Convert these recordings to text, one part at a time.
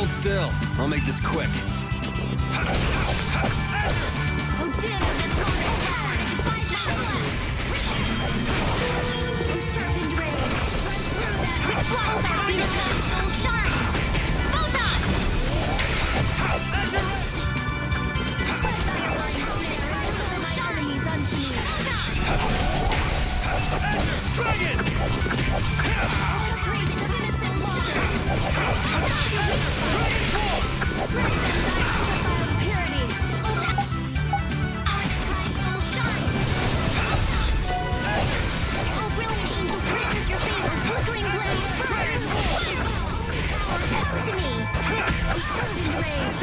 Hold still. I'll make this quick. Oh, dim this moment's power to find my glass. Oh, sharpened rage. Run through that which blocks our Venus soul shine. Photon! Azure Edge! Spread thy blind snare and turn my enemies unto me. Photon! Azure Dragon! All praise the Venus soul shines. Dragon Form! Grant them thy undefiled purity. My soul shine. Oh, brilliant angels, grant us your favor. Flickering blaze, burn. Fireball, come to me. Oh, sharpened rage.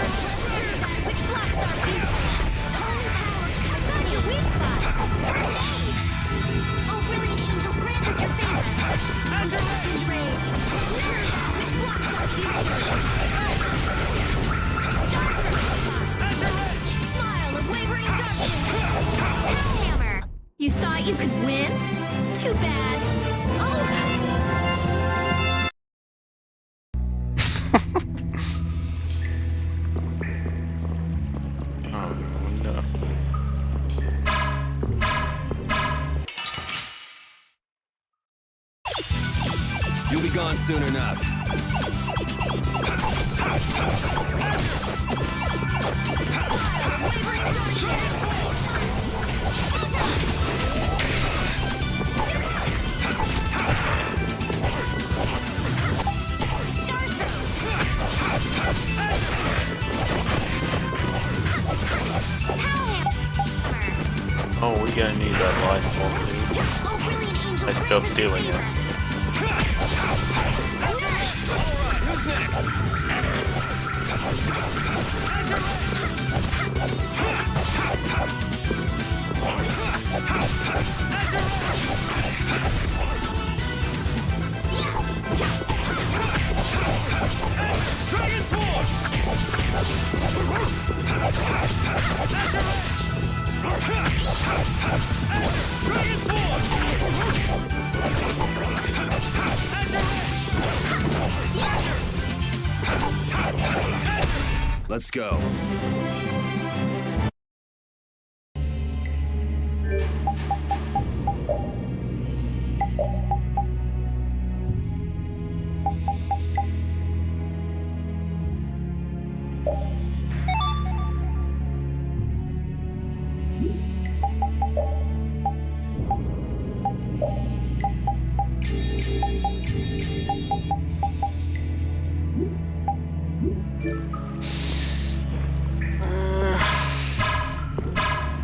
Which blocks our future. Holy power, I found your weak spot. First aid. Oh, brilliant angels, grant us your favor. Oh, sharpened rage. Nurse, which blocks our future. Stars for weak spot. Azure Edge. Smile of wavering darkness. Hammer. You thought you could win? Too bad. Oh! Oh no. You'll be gone soon enough. Wavering darkness. Stars for Oh, we're gonna need that life form too. Oh, brilliant angels, Let's grant go us your stealing it. favor. Who's next? Dragon Sword! Dragon Sword! Let's go.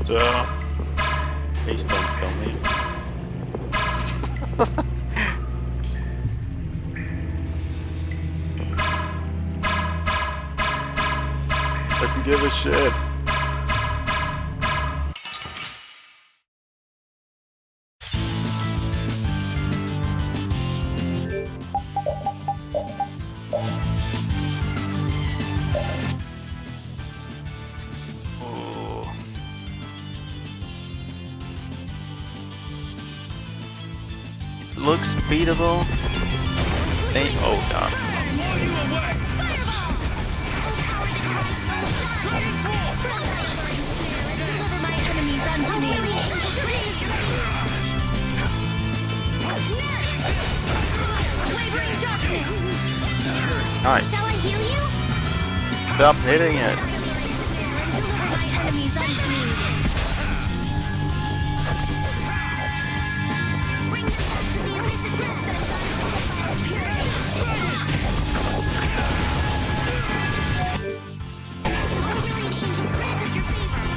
So, please don't kill me. Doesn't give a shit. Oh. It looks beatable. Oh god. Deliver my enemies unto me. Wavering darkness. Nice. Shall I heal you? Stop hitting it. Deliver my enemies unto me. Bring them back to the abyss of death that purity. Brilliant angels, grant us your favor.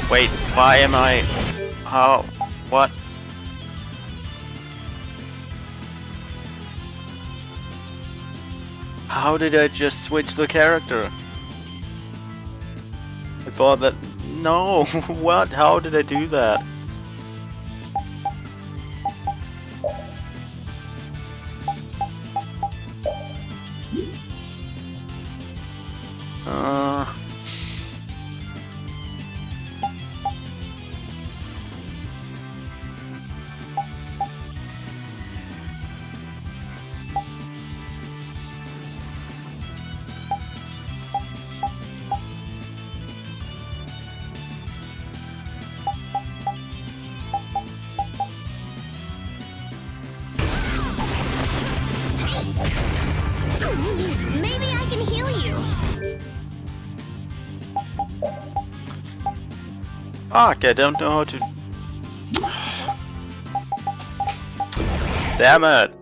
Wait, why am I... How? What? How did I just switch the character? I thought that... No! What? How did I do that? Fuck, I don't know how to... Damn it!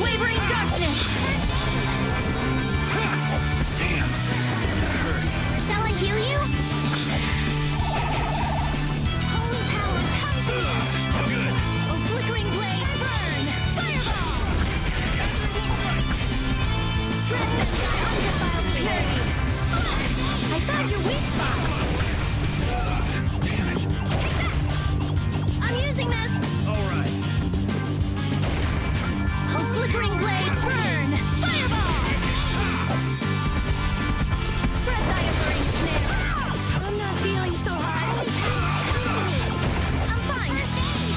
Wavering darkness! Damn. That hurt. Shall I heal you? Holy power, come to me! I'm good. Oh, flickering blaze, burn! Fireball! Red the sky, undefiled purity! Splash! I found your weak spot! Damn it. Take that! I'm using this! All right. Oh, flickering blaze, burn! Fireball! Spread thy alluring snare. I'm not feeling so hot. Come to me. I'm fine. First aid.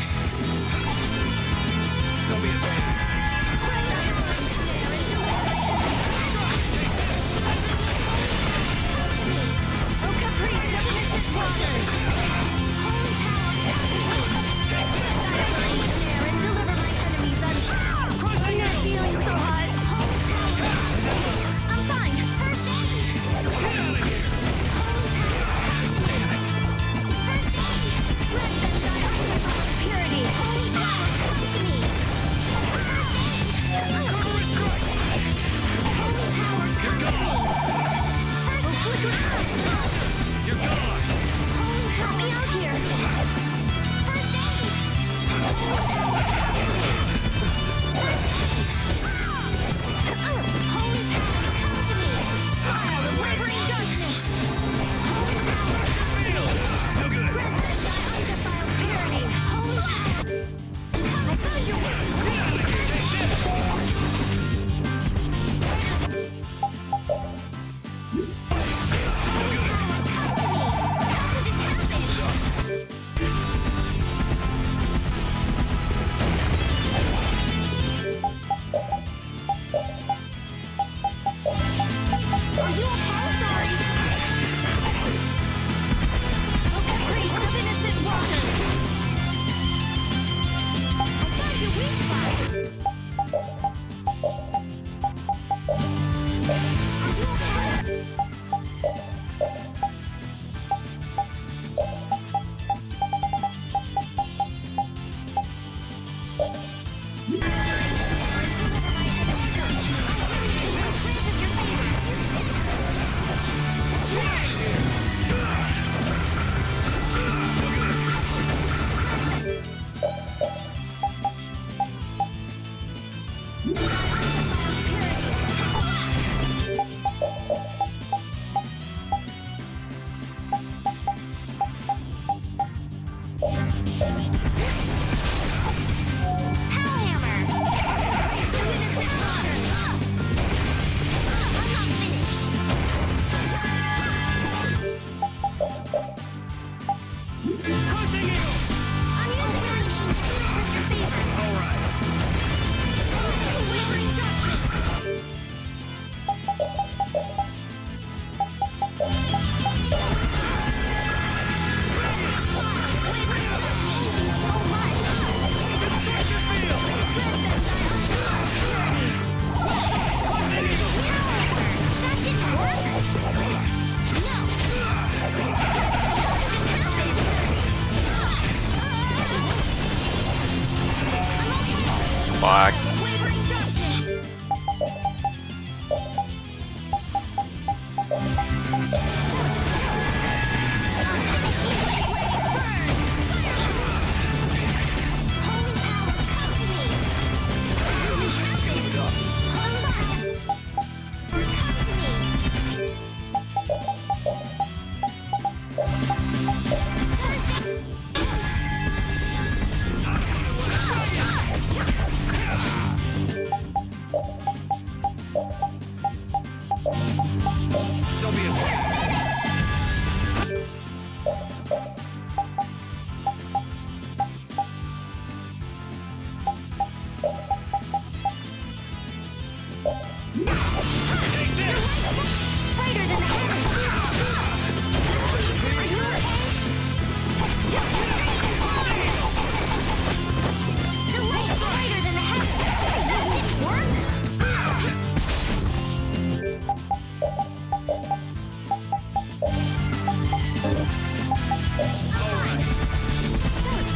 Don't be a baby. Spread thy alluring snare and deliver me. Come to me. Oh, caprice of innocent waters. Holy power, come to me. Spread thy alluring snare and deliver my enemies I'm not feeling so hot. Holy power. I'm fine. First aid. Get out of here. Holy power, come to me. First aid. Red than thy undefiled purity. Holy power, come to me. First aid. Sorcerer strike. Holy power, come to me. First aid. You're gone. Holy, help me out here. First aid. Holy power, come to me. This is First aid. Holy power, come to me. Smile of wavering darkness. Holy power, come to me. no good. Red than thy undefiled purity. Holy power. I found your way. Holy power, come to me. How could this happen? Are you all sorry? Oh, priest of innocent waters. I found your weak spot. Are you okay? Power Fuck. Wavering darkness. Holy power, come to me. Holy power, come to me. Don't be a Take this! Brighter than the heavens. Are you okay? The light's brighter than the heavens. That didn't work. Alright. That was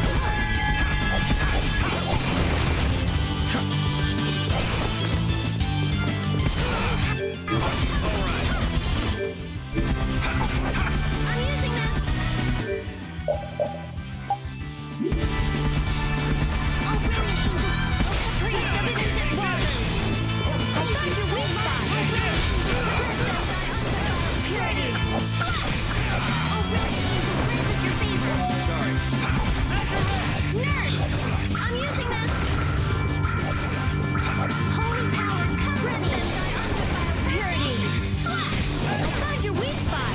I'm using this. Oh, brilliant angels! Oh, caprice of innocent waters! I found your weak spot! Purity! Splash! Oh, brilliant angels, grant us your favor! Sorry. Nurse! I'm using this! Holy power, come to me! Purity! Splash! I found your weak spot!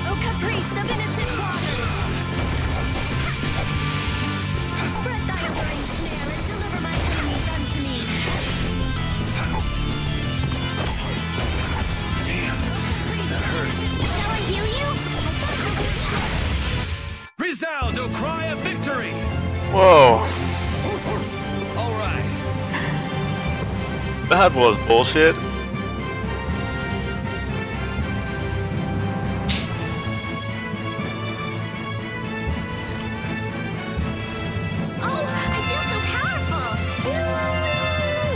Oh, caprice of innocent waters! Spread thy alluring snare and deliver my enemies unto me! Damn. That hurts. Shall I heal you? Resound, O cry of victory! Whoa. All right. That was bullshit. Oh, I feel so powerful!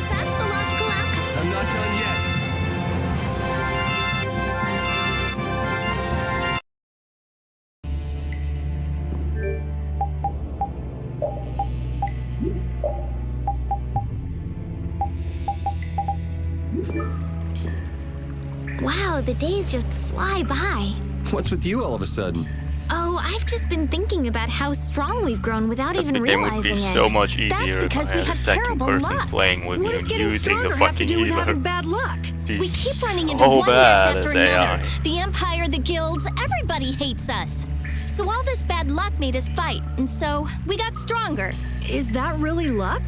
That's the logical outcome. I'm not done yet. Wow, the days just fly by. What's with you all of a sudden? Oh, I've just been thinking about how strong we've grown without even The game would be realizing it. so much easier That's if because I we had a have second terrible person luck. playing with What me does and getting using the stronger have to fucking do with having healer. bad luck? We She's keep running into so one mess bad after as another. AI. The Empire, the guilds, everybody hates us. So all this bad luck made us fight, and so we got stronger. Is that really luck?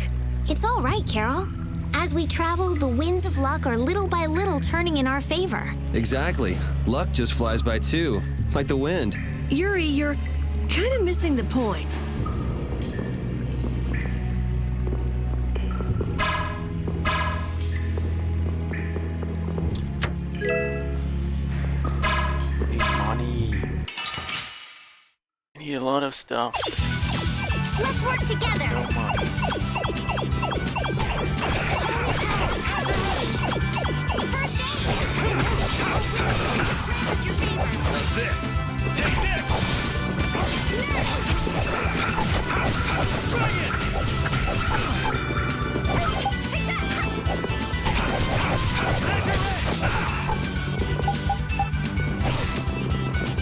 It's all right, Carol. As we travel, the winds of luck are little by little turning in our favor. Exactly. Luck just flies by too, like the wind. Yuri, you're kind of missing the point. Need money. I need a lot of stuff. Let's work together. No money. First aid. Grant us your favor. What's this? Take this! Try it! Laser edge!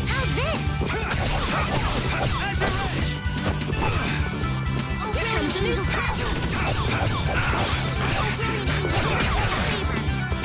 How's this? Laser edge! Oh, here comes Angel's Crash. Oh, brilliant angels, grant us your favor.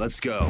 Let's go.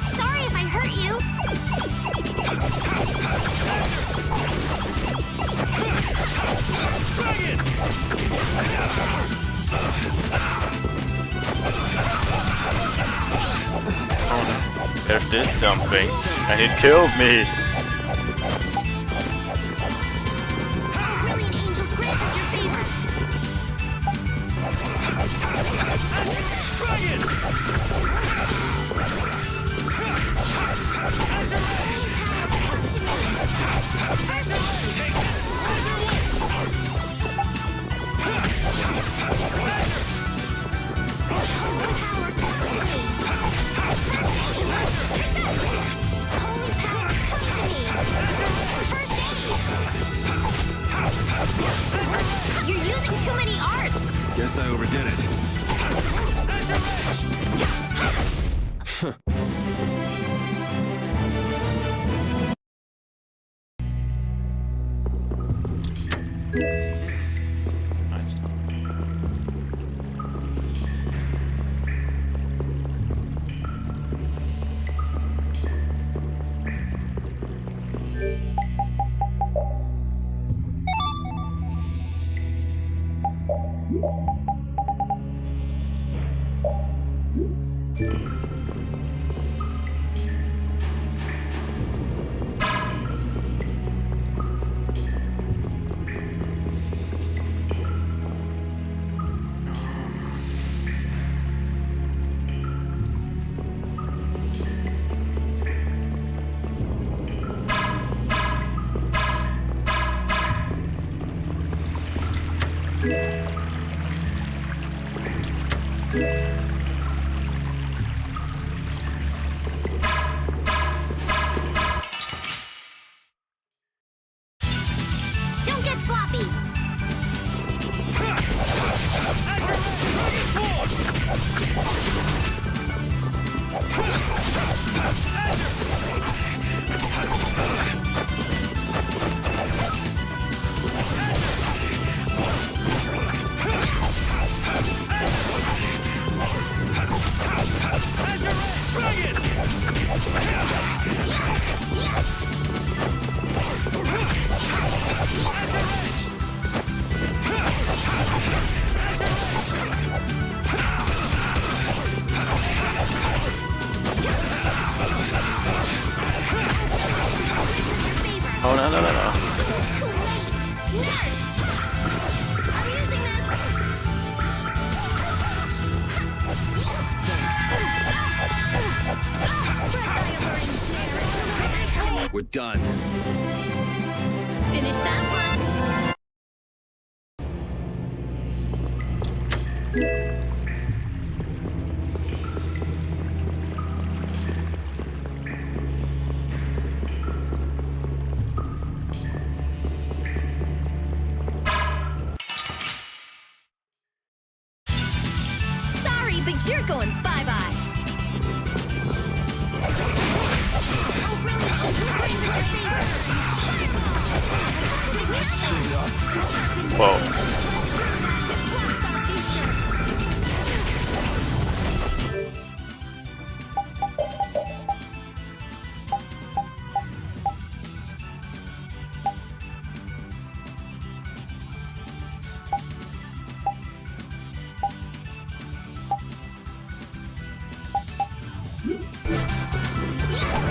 Sorry if I hurt you. Dragon! There did something, and it killed me. Brilliant angels grant us your favor. Dragon! Azure Edge! Come to me. Azure Edge! Take this! Azure Edge! Holy power, come to me. Holy power, come to me. First aid. You're using too many arts. Guess I overdid it. Azure Edge! Nice. Don't get sloppy. Azure Edge! Dragon! Azure Edge! Azure Edge! Oh no no no no! Too late. Nurse. I'm using this. We're done. Finish that one. Sorry, but you're going bye-bye. Oh, really? Whoa! Yeah.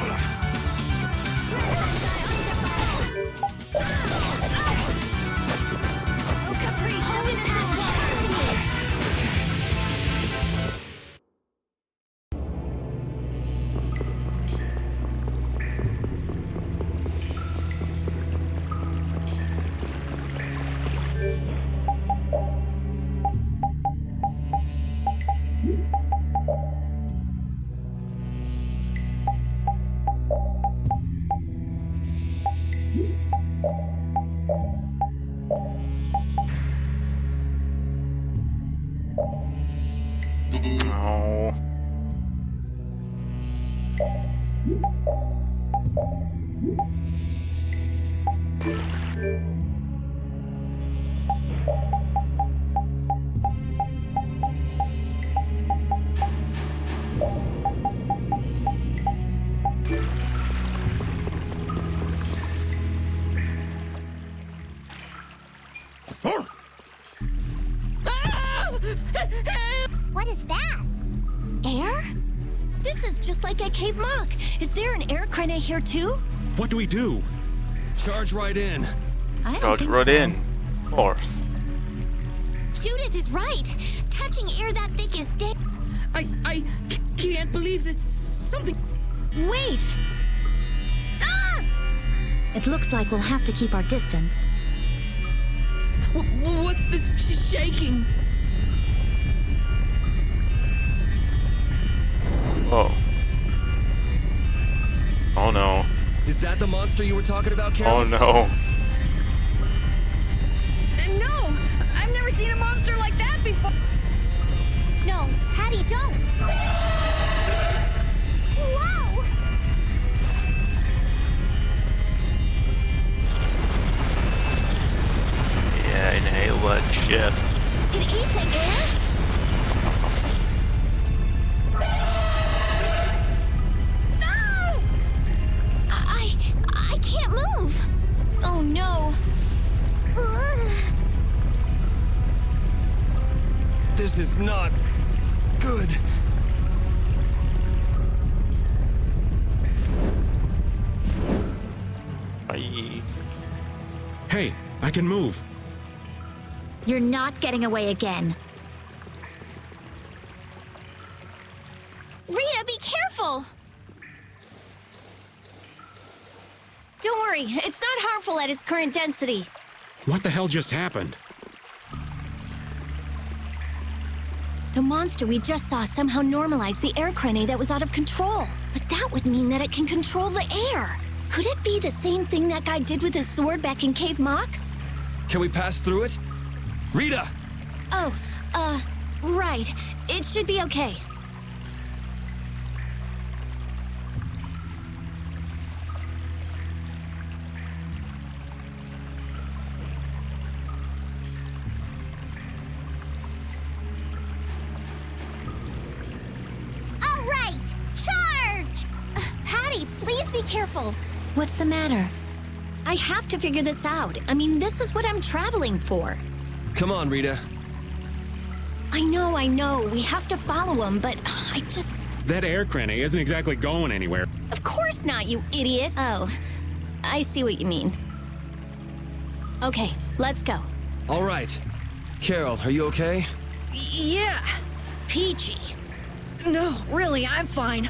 What is that? Air? This is just like at Cave Mock. Is there an air crenay here too? What do we do? Charge right in. I don't Charge think right so. in. Of course. Judith is right. Touching air that thick is dead. I can't believe that something. Wait! Ah! It looks like we'll have to keep our distance. What's this shaking? Whoa. Oh no. Is that the monster you were talking about, Carol? Oh no. No! I've never seen a monster like that before! No, Patty, don't! Whoa! Yeah, inhale that shit. It ate the air? No! I can't move! Oh no! Ugh. This is not good. Bye. Hey, I can move. You're not getting away again. Rita, be careful! Don't worry, it's not harmful at its current density. What the hell just happened? The monster we just saw somehow normalized the air crenay that was out of control. But that would mean that it can control the air. Could it be the same thing that guy did with his sword back in Cave Mock? Can we pass through it? Rita! Oh, right. It should be okay. All right, charge! Patty, please be careful. What's the matter? I have to figure this out. I mean, this is what I'm traveling for. Come on, Rita. I know. We have to follow him, but I just... That air crenay isn't exactly going anywhere. Of course not, you idiot. Oh, I see what you mean. Okay, let's go. All right. Carol, are you okay? Yeah, peachy. No, really, I'm fine.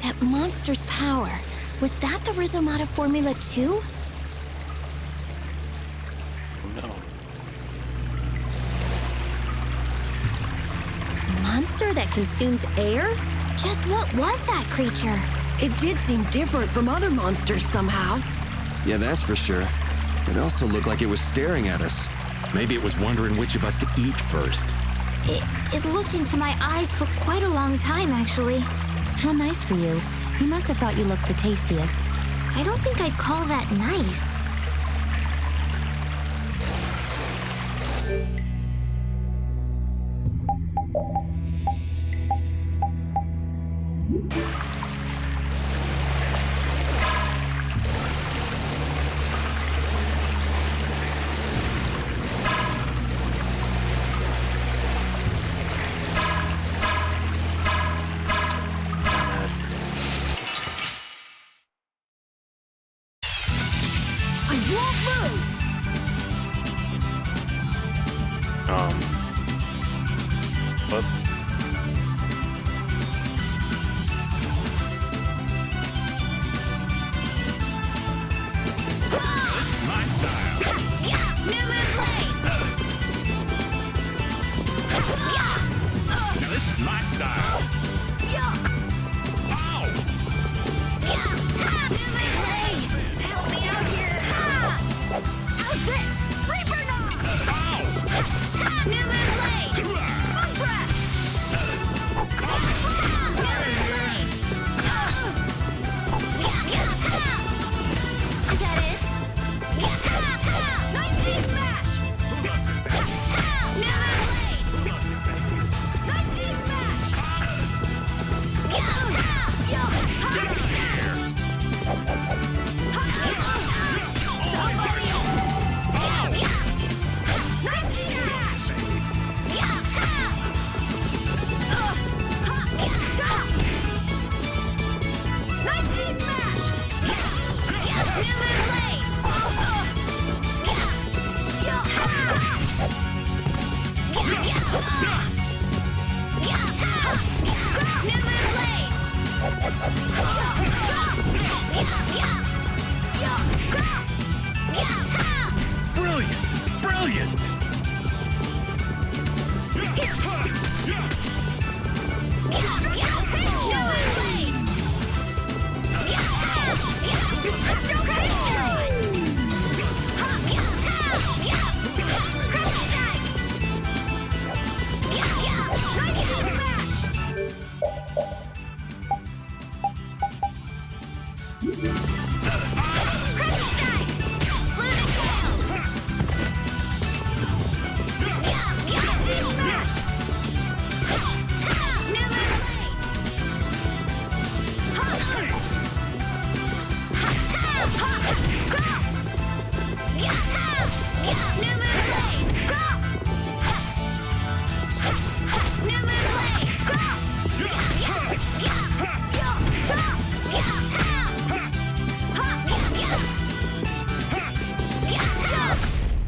That monster's power. Was that the Rhizomata Formula 2? Oh no. Monster that consumes air? Just what was that creature? It did seem different from other monsters somehow. Yeah, that's for sure. It also looked like it was staring at us. Maybe it was wondering which of us to eat first. It looked into my eyes for quite a long time, actually. How nice for you. He must have thought you looked the tastiest. I don't think I'd call that nice. I won't lose! What? My style. Yeah, new move play! Now this is my style. Ow! Yeah, ta! New move play! Help me out here! How's this? Reaper knock! Ow! Ta! New move play!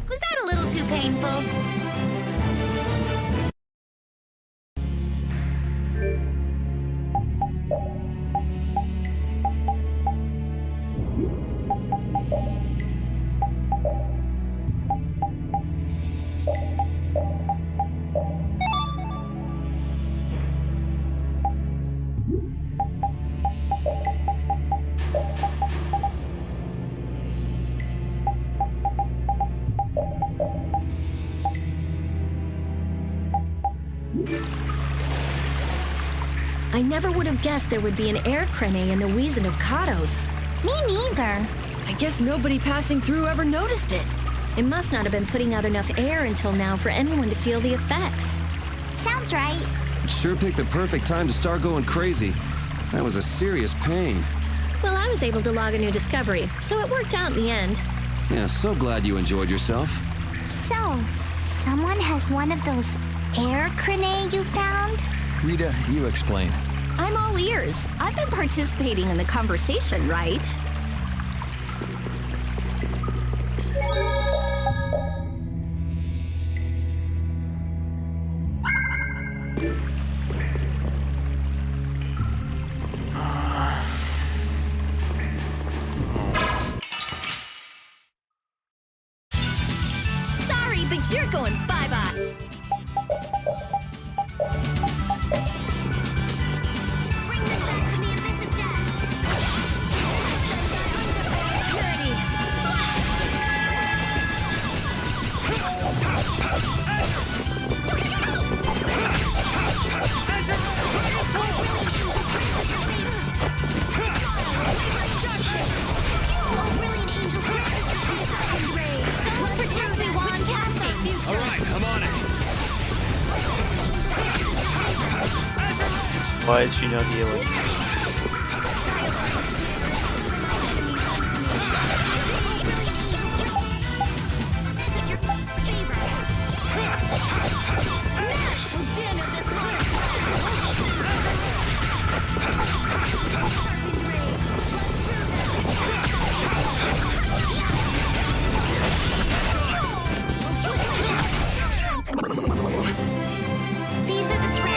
Was that a little too painful? I never would have guessed there would be an air crane in the Wheezin of Kados. Me neither. I guess nobody passing through ever noticed it. It must not have been putting out enough air until now for anyone to feel the effects. Sounds right. Sure picked the perfect time to start going crazy. That was a serious pain. Well, I was able to log a new discovery, so it worked out in the end. Yeah, so glad you enjoyed yourself. So, someone has one of those air crane you found? Rita, you explain. I'm all ears. I've been participating in the conversation, right? Sorry, but you're going bye-bye. Bring them back to the abyss of death. Purity. Oh, brilliant angels, grant us the second rage. So protect me while I'm casting. All right, I'm on it. Why is she not healing? Din of this monster. These are the threads.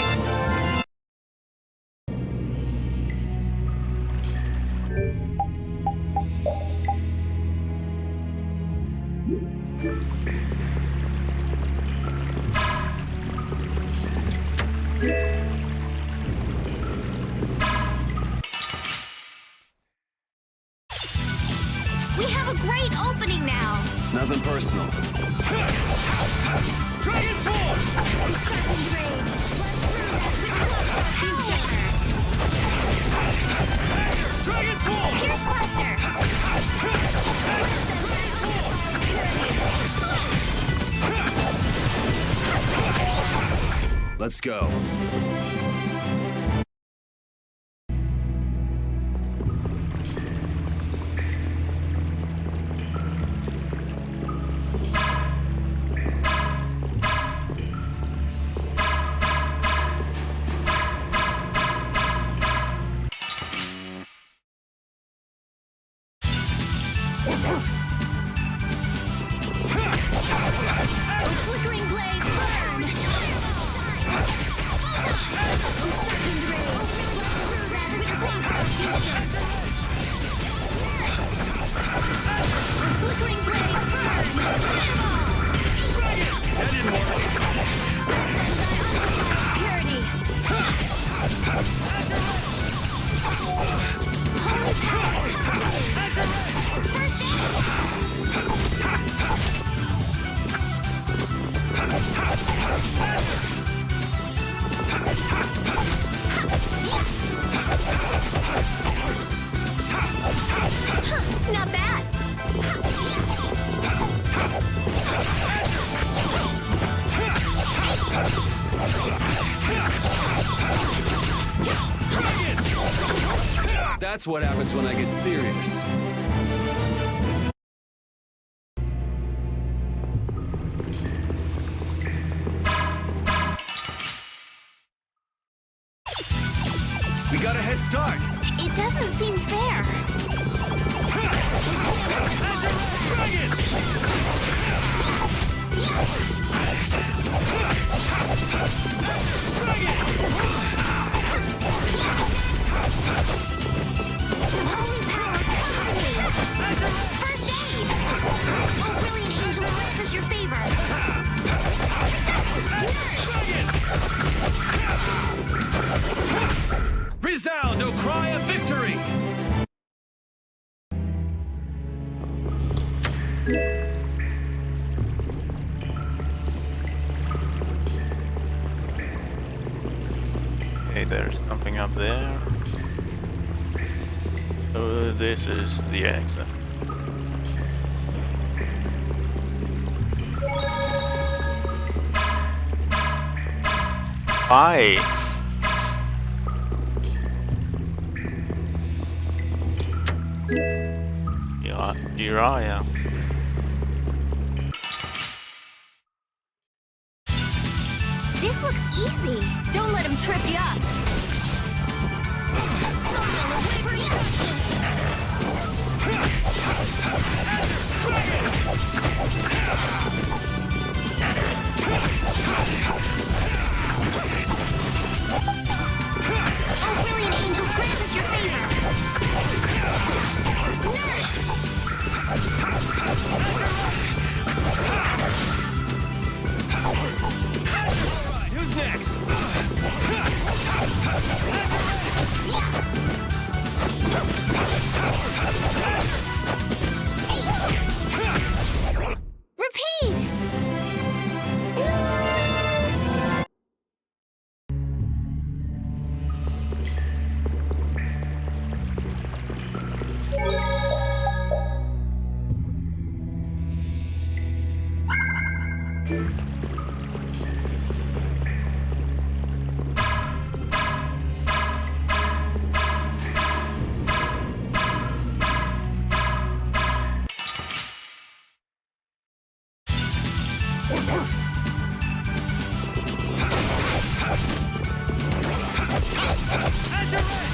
We have a great opening now. It's nothing personal. Dragon Sword! Sharpened rage. Future. Dragon Sword! Pierce Buster. Let's go. Flickering blaze burn. Sharpened rage. Flickering blaze burn. Purity. Holy power, come to me. First aid. Not bad. That's what happens when I get serious. got a head start. It doesn't seem fair. Holy power, come to me! First aid! Oh, brilliant angels, grant us your favor! Resound, O cry of victory! Okay, there's something up there. So this is the exit. Why? Yeah, Jiraiya. This looks easy. Don't let him trip you up. Oh, brilliant angels, grant us your favor! Nurse! Alright, who's next? Repeat!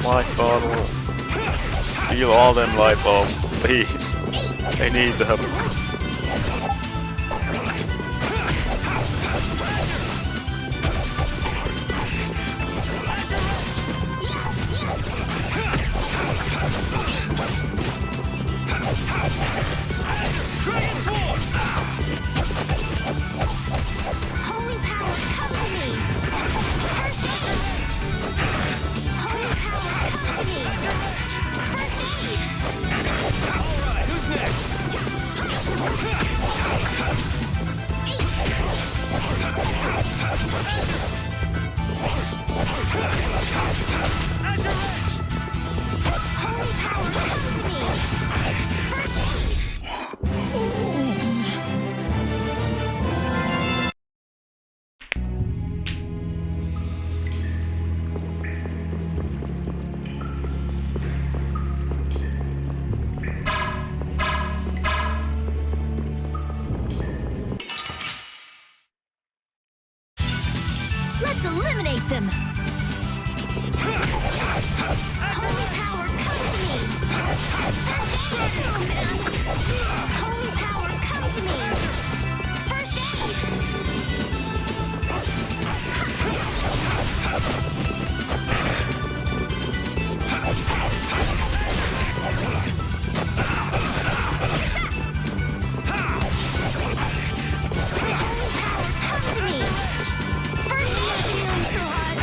Light bottle. Steal all them light bulbs, please. I need them. Holy power, come to me! First aid! Holy power, come to me! First aid! Alright, who's next? Holy power, come to me! First aid! Let's eliminate them! Holy power, come to me! Holy power, come to me! First aid! Holy power, come to me! First aid! Feeling so hot!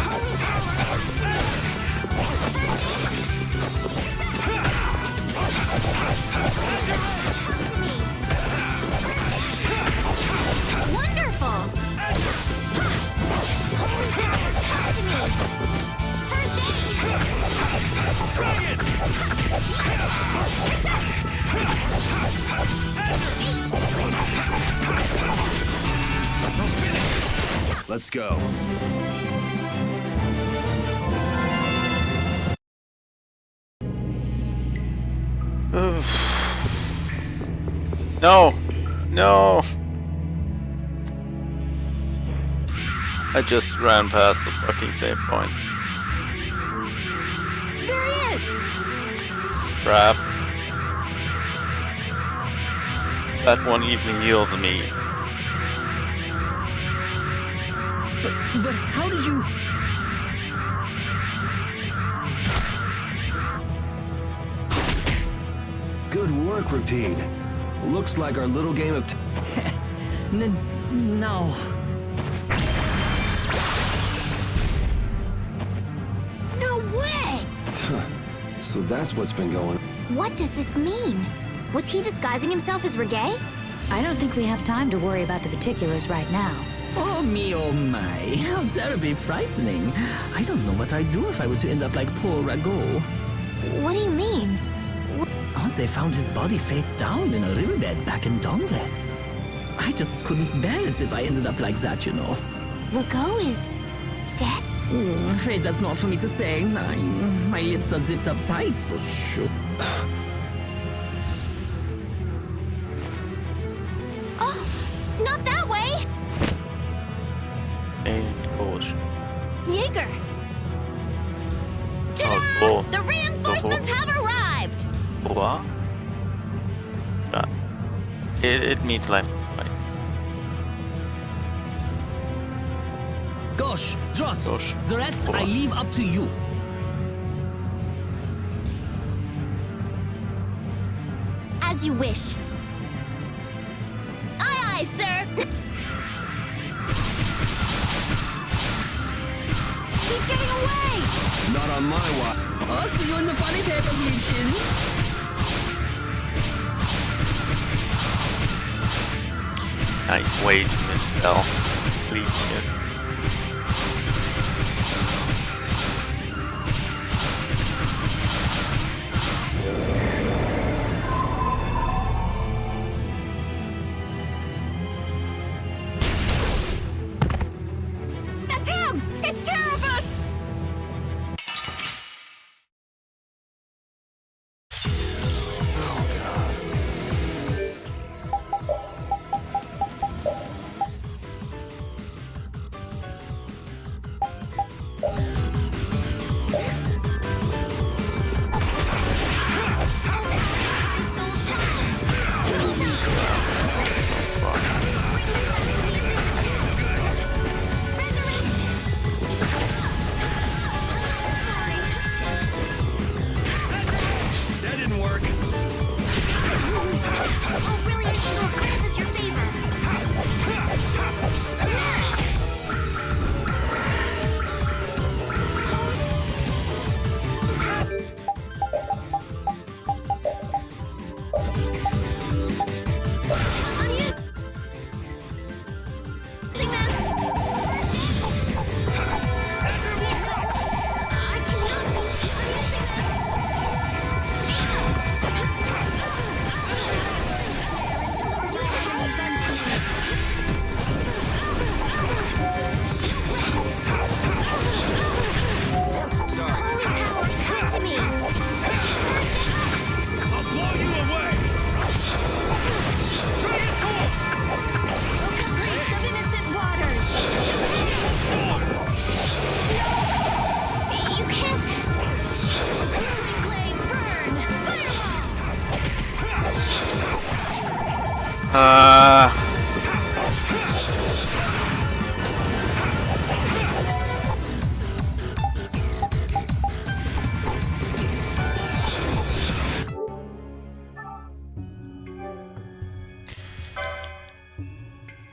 Holy power, come to me! Come to me! Wonderful! Holy power, come to me! First Let's go. No! No! I just ran past the fucking save point. There he is! Crap. That one even healed me. But how did you... Good work, Repeat. Looks like our little game of No. No way! So that's what's been going. What does this mean? Was he disguising himself as Reggae? I don't think we have time to worry about the particulars right now. Oh me, oh my. How terribly frightening. I don't know what I'd do if I were to end up like poor Rago. What do you mean? Oh, they found his body face down in a riverbed back in Dawnrest. I just couldn't bear it if I ended up like that, you know. Rago is dead? I'm afraid that's not for me to say. My lips are zipped up tight for sure. Oh, not that way! And gosh. Jaeger! Oh, Ta-da! cool. The reinforcements have arrived! What? It means left, right? Gosh, Drot, Gosh. the rest Hold I on. leave up to you. As you wish. Aye, aye, sir! He's getting away! Not on my watch. I'll see you in the funny papers, Liebchen. Nice way to misspell. Please. That's him! It's Terrabus! That didn't work. Oh, brilliant angels, grant us your favor! I'll blow you away. Transform. You can't... Blaze, burn! Fireball!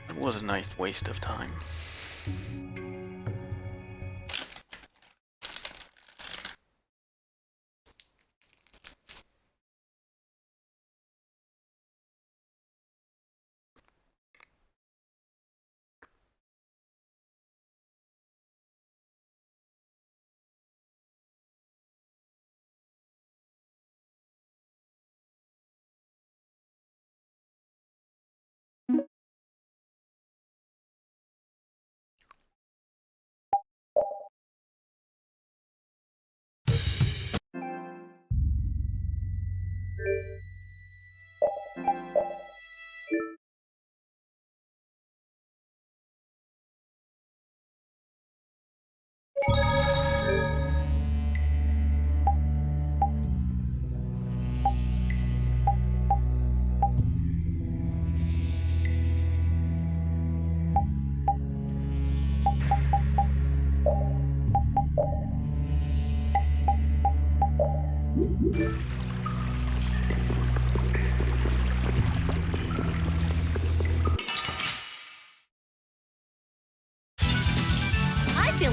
It was a nice waste of time.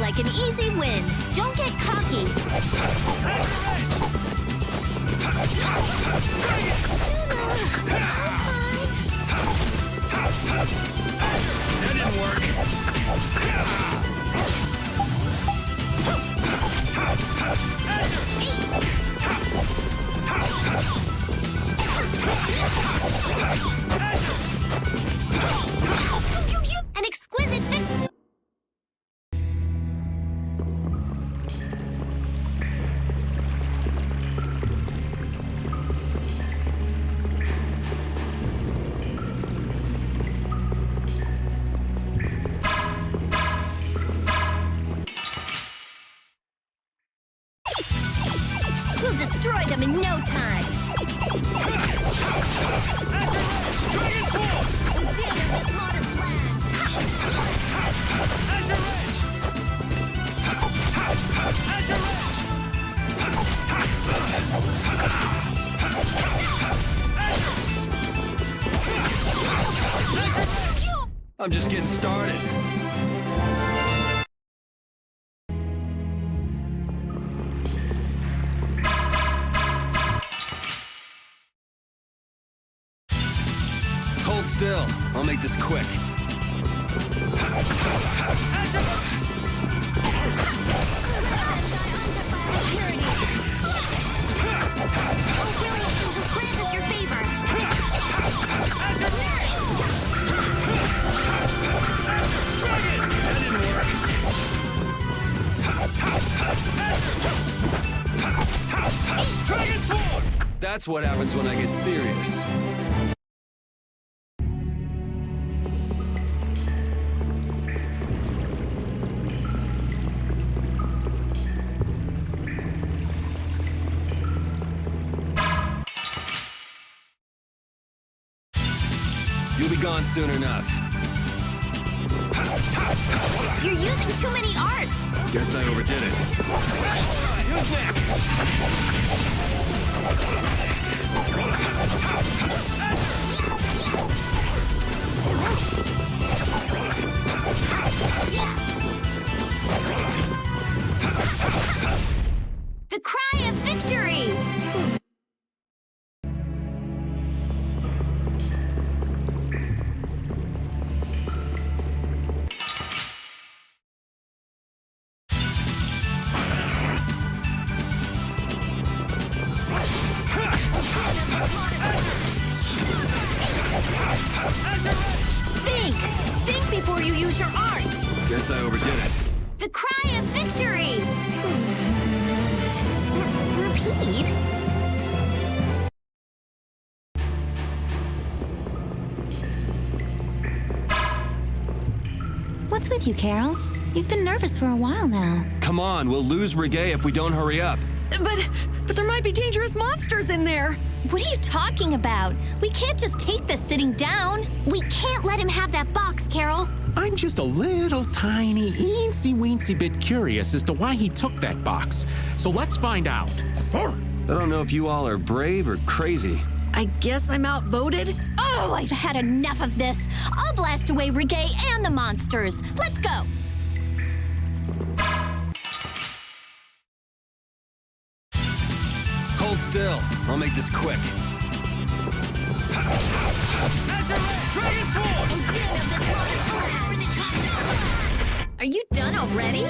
like an easy win. Don't get cocky. That didn't work. An exquisite We'll destroy them in no time. Dragon Sword! Oh, damn this modest land. Azure Edge! Azure Edge! I'm just getting started. Hold still. I'll make this quick. Oh, willing angels, grant us your favor. That didn't work. Dragon Sword! That's what happens when I get serious. You'll be gone soon enough. You're using too many arts. Guess I overdid it. Who's next? The cry of victory. Think before you use your arts. Guess I overdid it. The cry of victory. Repeat. What's with you, Carol? You've been nervous for a while now. Come on, we'll lose Reggae if we don't hurry up. But there might be dangerous monsters in there. What are you talking about? We can't just take this sitting down. We can't let him have that box, Carol. I'm just a little tiny, eensy-weensy bit curious as to why he took that box. So let's find out. I don't know if you all are brave or crazy. I guess I'm outvoted. Oh, I've had enough of this. I'll blast away Reggae and the monsters. Let's go. Hold still. I'll make this quick. Dragon Sword! Oh, damn this modest land. Are you done already?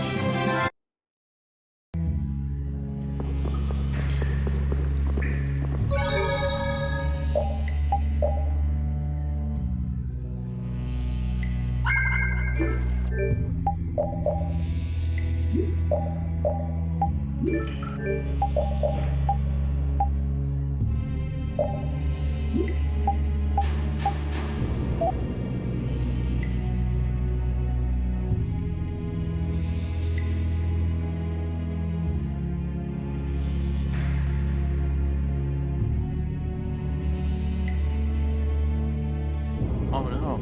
Oh no.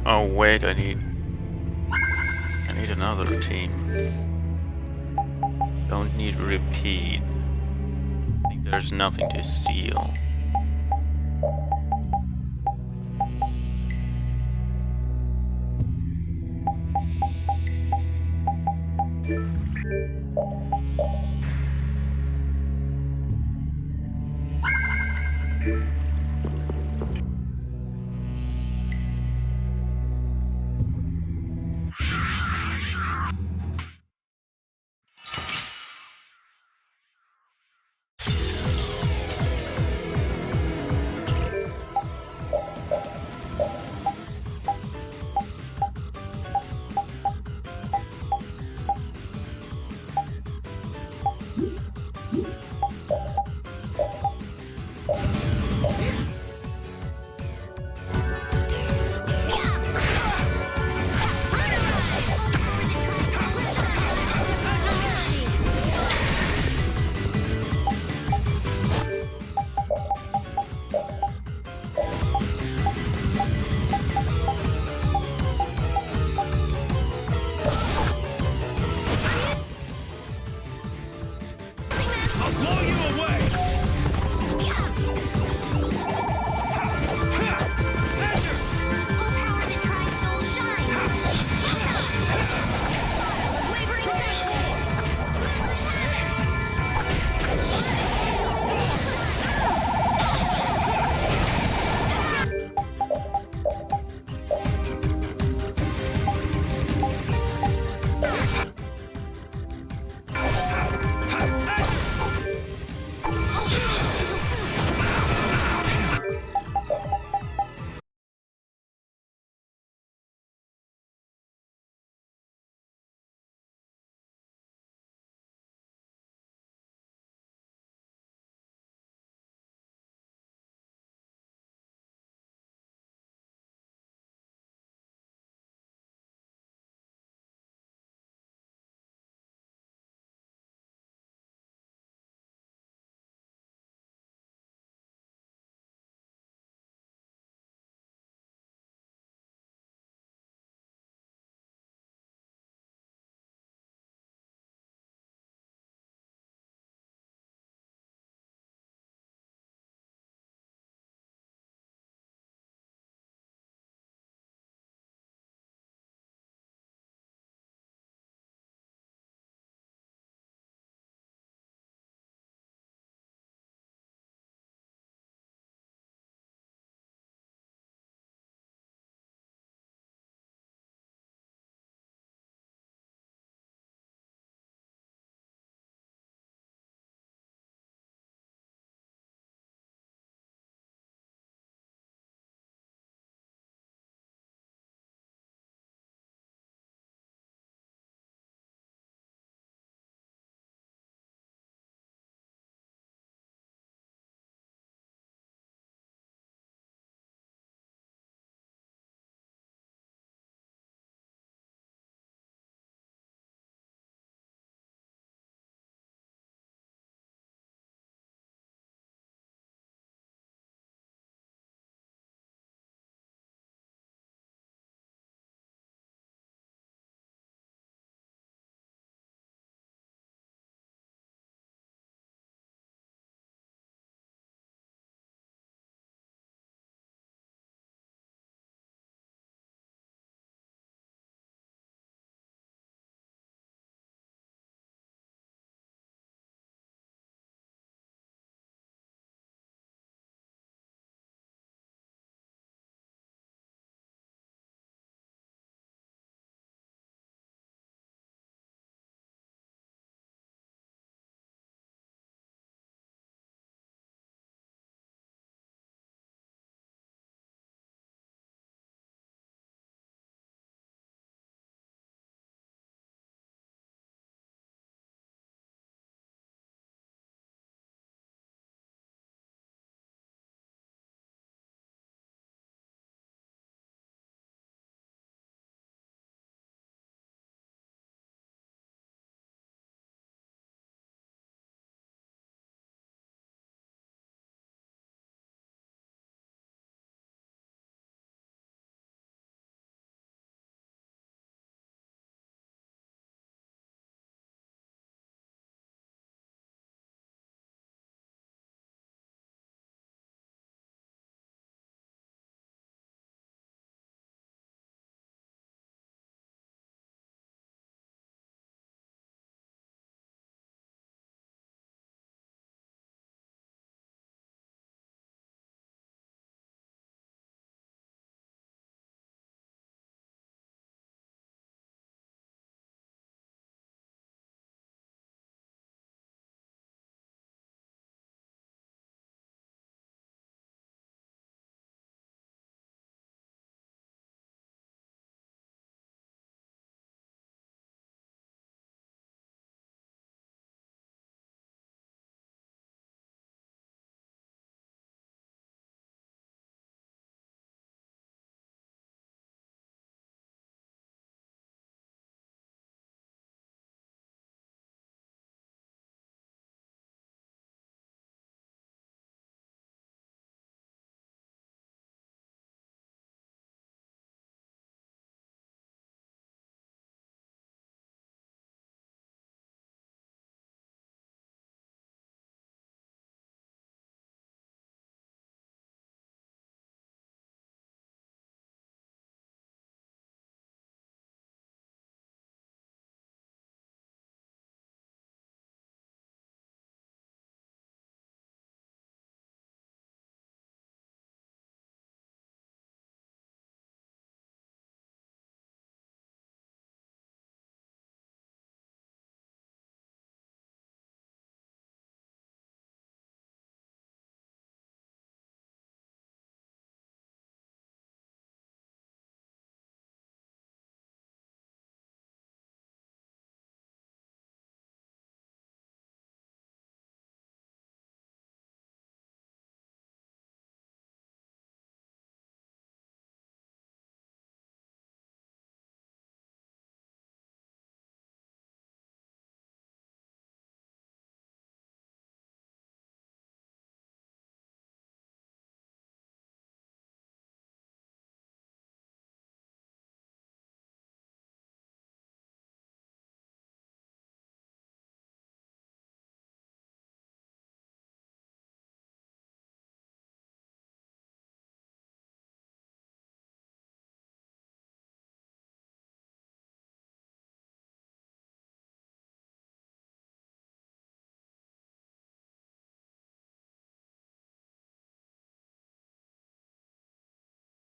Oh wait, I need another team. Don't need repeat. I think there's nothing to steal.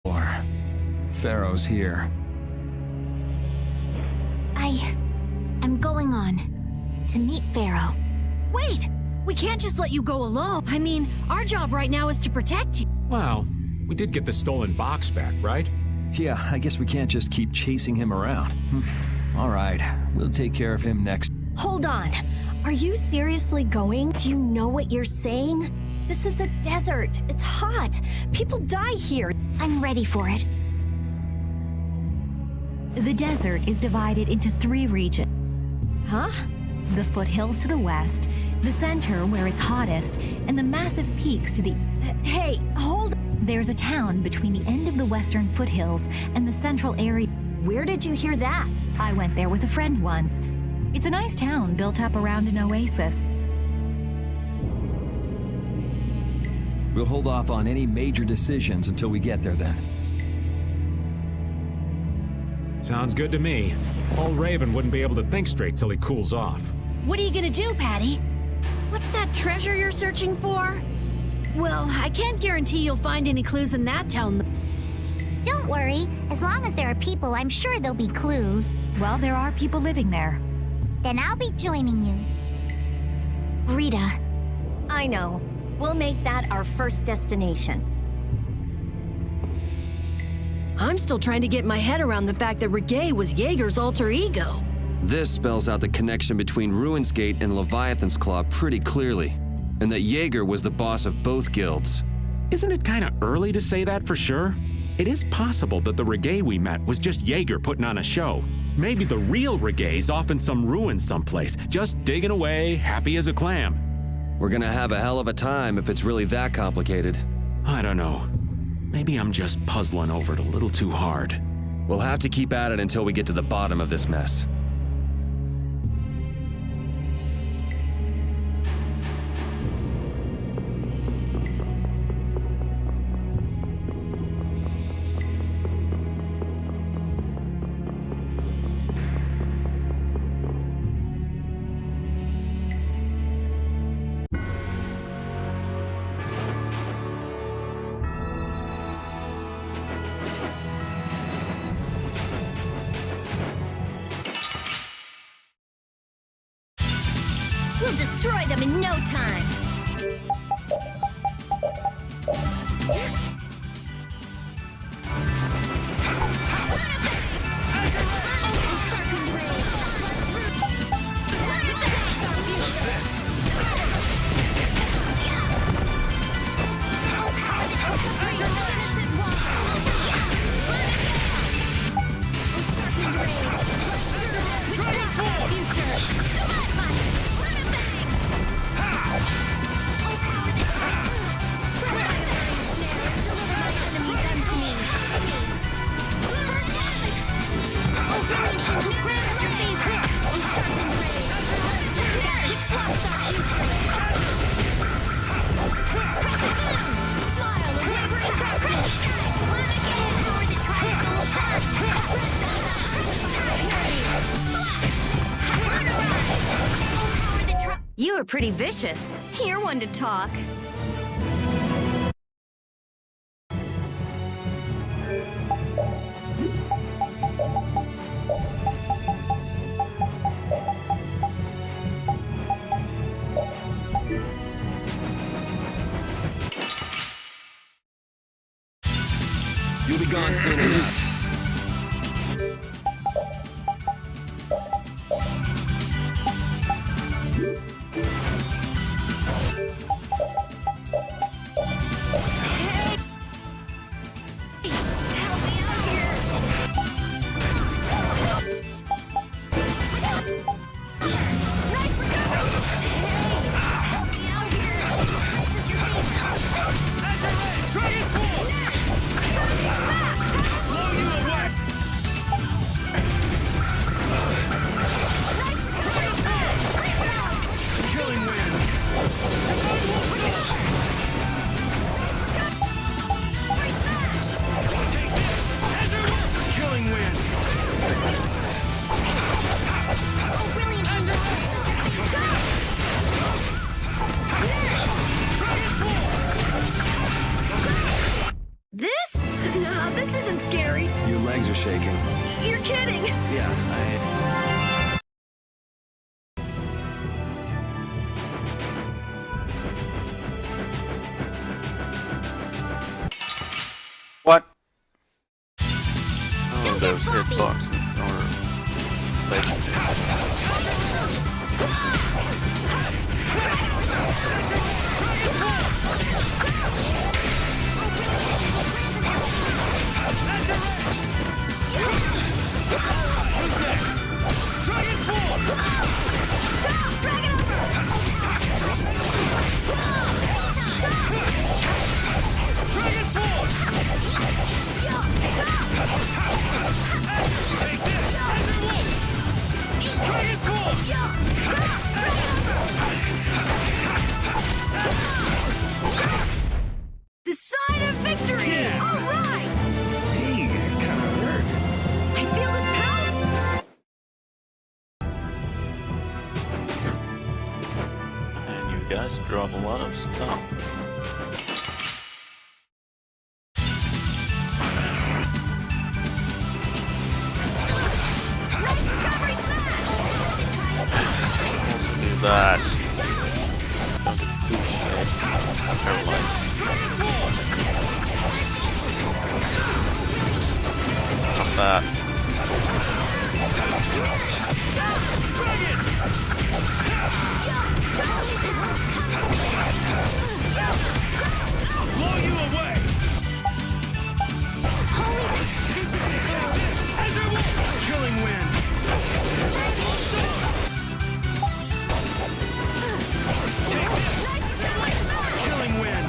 Or Pharaoh's here. I'm going on to meet Pharaoh. Wait! We can't just let you go alone. I mean, our job right now is to protect you. Well, we did get the stolen box back, right? Yeah, I guess we can't just keep chasing him around. All right, we'll take care of him next. Hold on. Are you seriously going? Do you know what you're saying? This is a desert. It's hot. People die here. I'm ready for it. The desert is divided into 3 regions. Huh? The foothills to the west, the center where it's hottest, and the massive peaks to the... Hey, hold... There's a town between the end of the western foothills and the central area. Where did you hear that? I went there with a friend once. It's a nice town built up around an oasis. We'll hold off on any major decisions until we get there then. Sounds good to me. Old Raven wouldn't be able to think straight till he cools off. What are you gonna do, Patty? What's that treasure you're searching for? Well, I can't guarantee you'll find any clues in that town. Don't worry. As long as there are people, I'm sure there'll be clues. Well, there are people living there. Then I'll be joining you. Rita. I know. We'll make that our first destination. I'm still trying to get my head around the fact that Reggae was Jaeger's alter ego. This spells out the connection between Ruin's Gate and Leviathan's Claw pretty clearly, and that Jaeger was the boss of both guilds. Isn't it kind of early to say that for sure? It is possible that the Reggae we met was just Jaeger putting on a show. Maybe the real Reggae's off in some ruins someplace, just digging away, happy as a clam. We're gonna have a hell of a time if it's really that complicated. I don't know. Maybe I'm just puzzling over it a little too hard. We'll have to keep at it until we get to the bottom of this mess. We'll destroy them in no time. You were pretty vicious. You're one to talk. You'll be gone soon enough. Dragon Sword! Blow you This isn't scary. Your legs are shaking. You're kidding. Yeah, What? Oh, those hitboxes are legendary. Who's next? Dragon Swarm! Dragon Swarm! Take this! Azure Wolf! Dragon Swarm! The sign of victory! Yeah. All right! Hey, it kinda hurts. I feel this power! And you guys drop a lot of stuff. Also do that. Don't get too shit. Never mind. Stop that. Blow you away! This is Azure Wolf! Killing wind! Killing wind!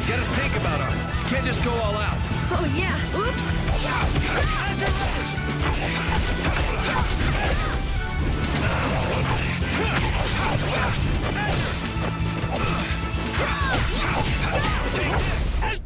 Gotta think about us. Can't just go all out. Oh, yeah. Oops. Azure Rush! Take this!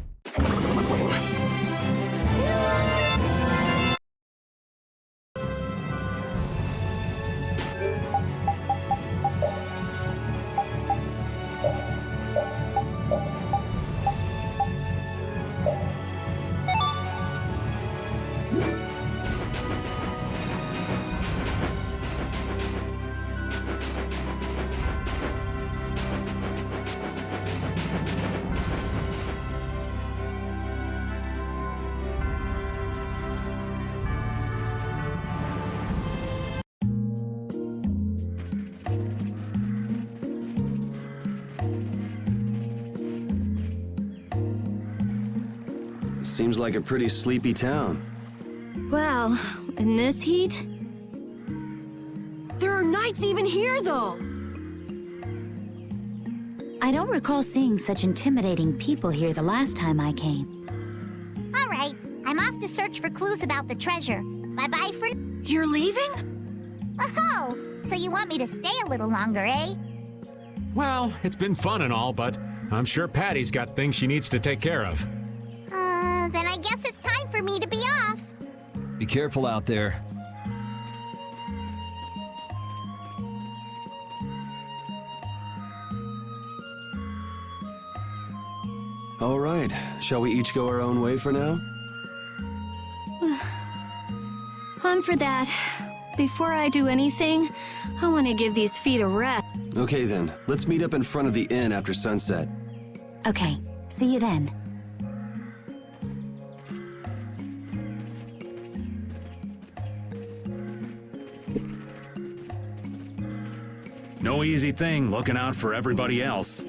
Seems like a pretty sleepy town. Well, in this heat? There are knights even here, though! I don't recall seeing such intimidating people here the last time I came. all right. I'm off to search for clues about the treasure. Bye-bye for... You're leaving? Oh, so you want me to stay a little longer, eh? Well, it's been fun and all, but I'm sure Patty's got things she needs to take care of. Then I guess it's time for me to be off. Be careful out there. All right, shall we each go our own way for now? On for that. Before I do anything, I want to give these feet a rest. Okay then, let's meet up in front of the inn after sunset. Okay, see you then. No easy thing looking out for everybody else.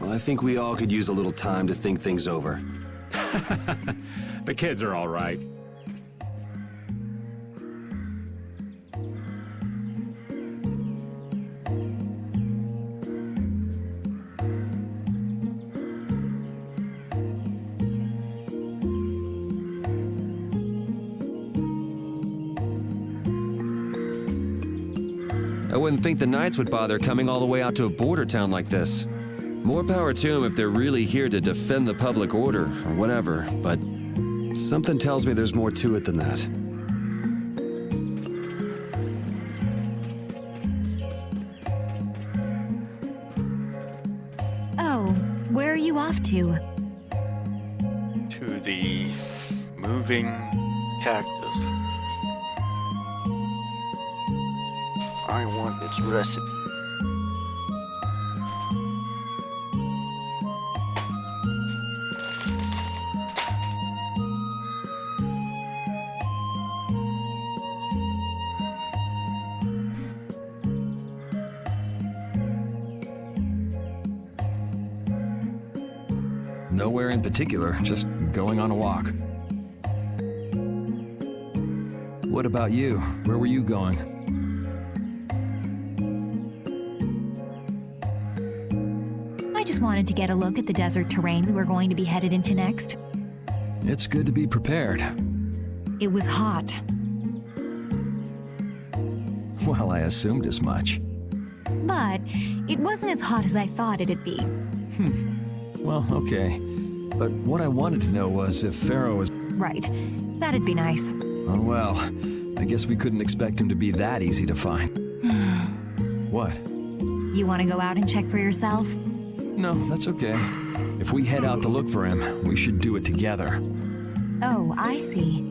Well, I think we all could use a little time to think things over. The kids are all right. I wouldn't think the Knights would bother coming all the way out to a border town like this. More power to them if they're really here to defend the public order, or whatever, but something tells me there's more to it than that. So, where are you off to? To the moving cactus. I want its recipe. Nowhere in particular, just going on a walk. What about you? Where were you going? I just wanted to get a look at the desert terrain we were going to be headed into next. It's good to be prepared. It was hot. Well, I assumed as much. But it wasn't as hot as I thought it'd be. Well, okay. But what I wanted to know was if Pharaoh was... Right. That'd be nice. Oh, well, I guess we couldn't expect him to be that easy to find. What? You want to go out and check for yourself? No, that's okay. If we head out to look for him, we should do it together. Oh, I see.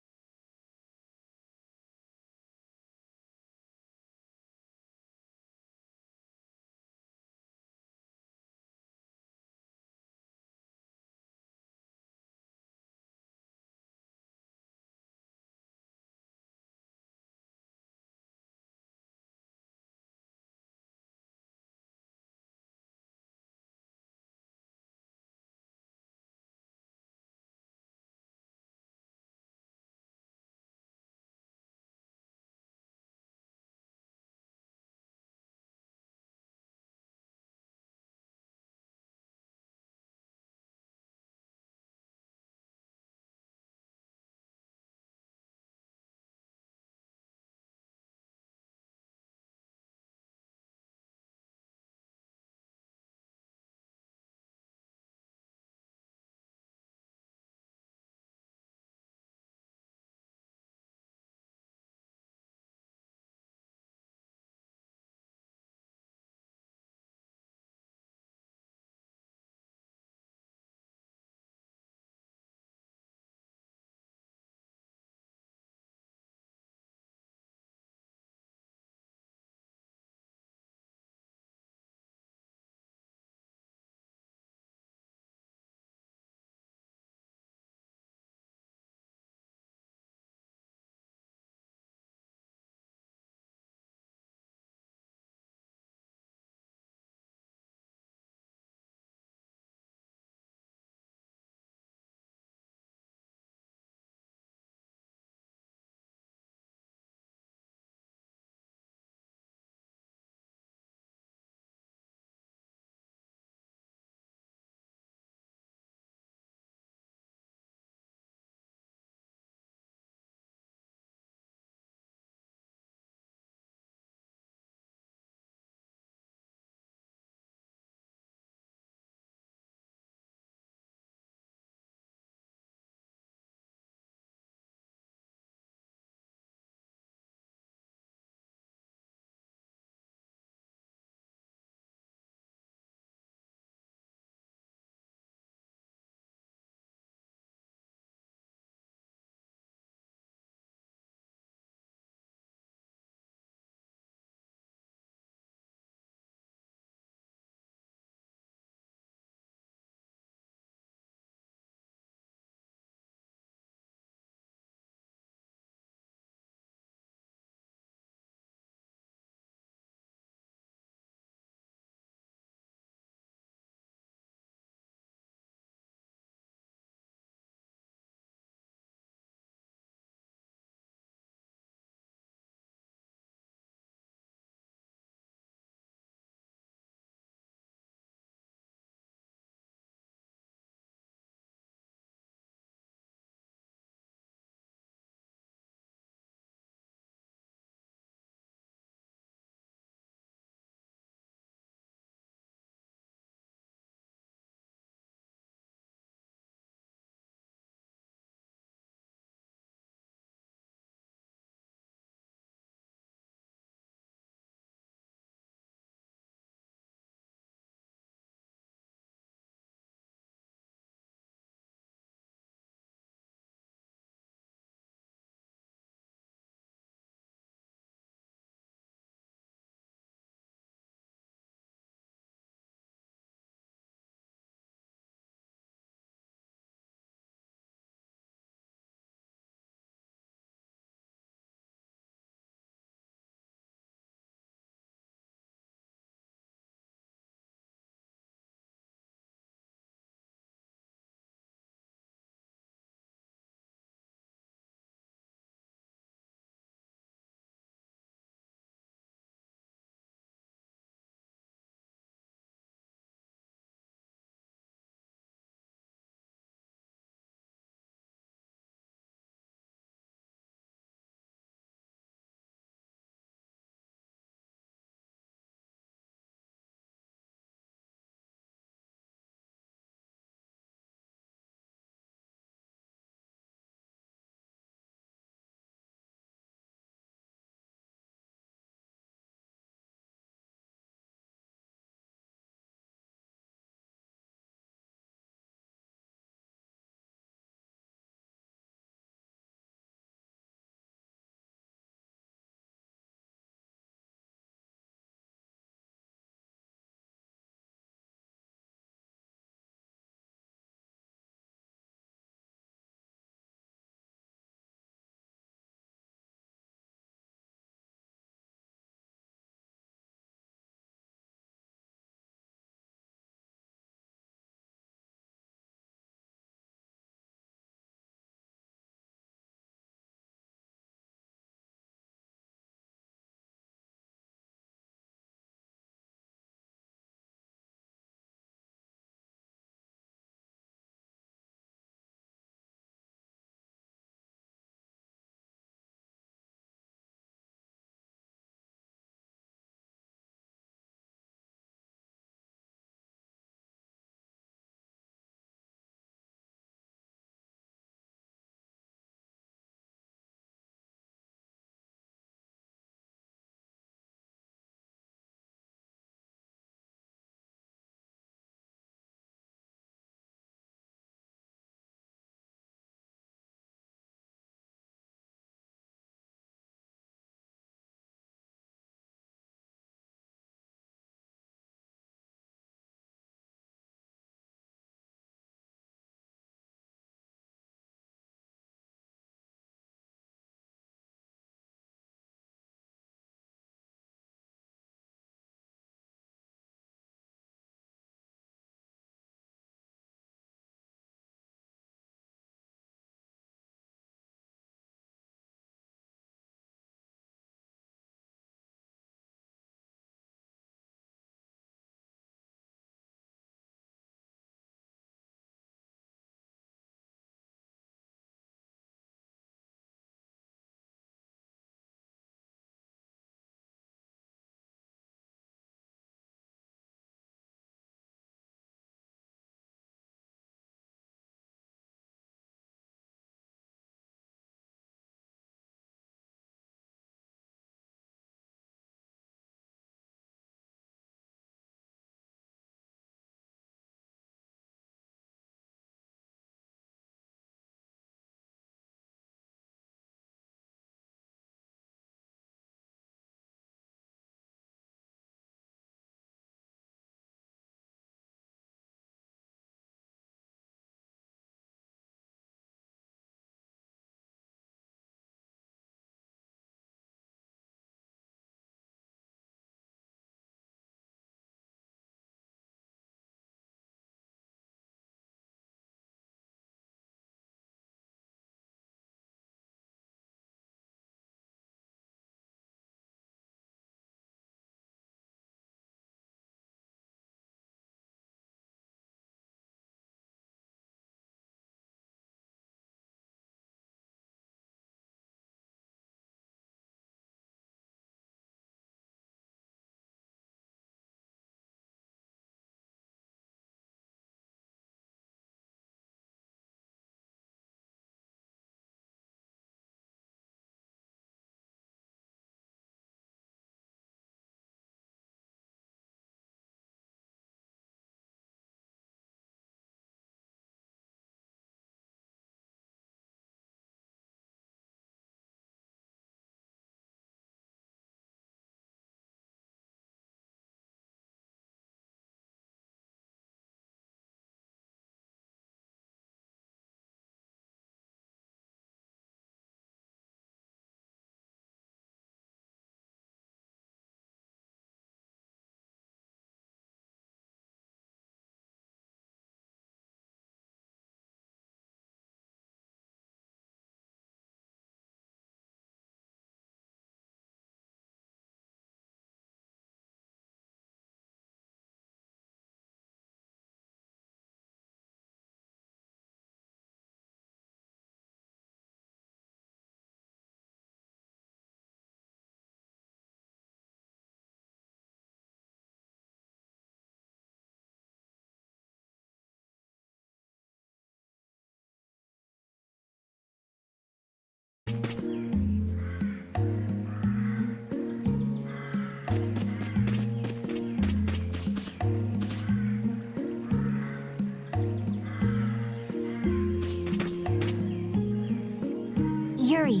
Yuri,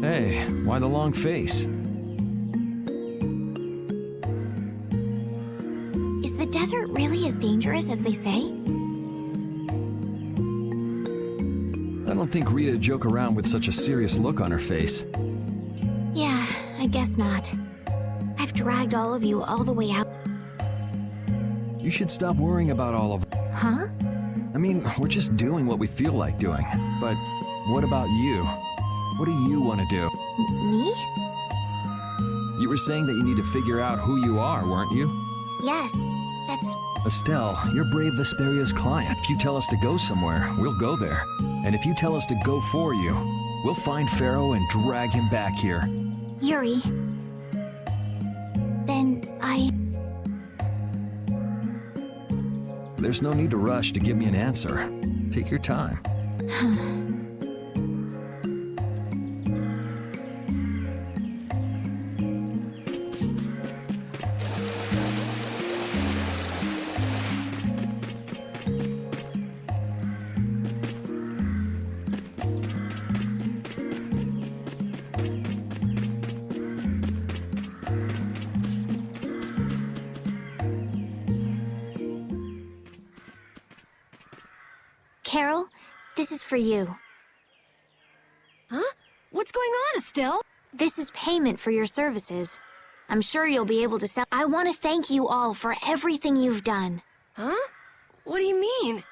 Hey, why the long face? is the desert really as dangerous as they say? I don't think Rita joke around with such a serious look on her face. Yeah, I guess not. I've dragged all of you all the way out. You should stop worrying about all of it. Huh? I mean, we're just doing what we feel like doing. But what about you? What do you want to do? Me? You were saying that you need to figure out who you are, weren't you? Yes, that's... Estelle, you're brave Vesperia's client. If you tell us to go somewhere, we'll go there. And if you tell us to go for you, we'll find Pharaoh and drag him back here. Yuri. Then There's no need to rush to give me an answer. Take your time. Carol, this is for you. Huh? What's going on, Estelle? This is payment for your services. I'm sure you'll be able to sell. I want to thank you all for everything you've done. Huh? What do you mean?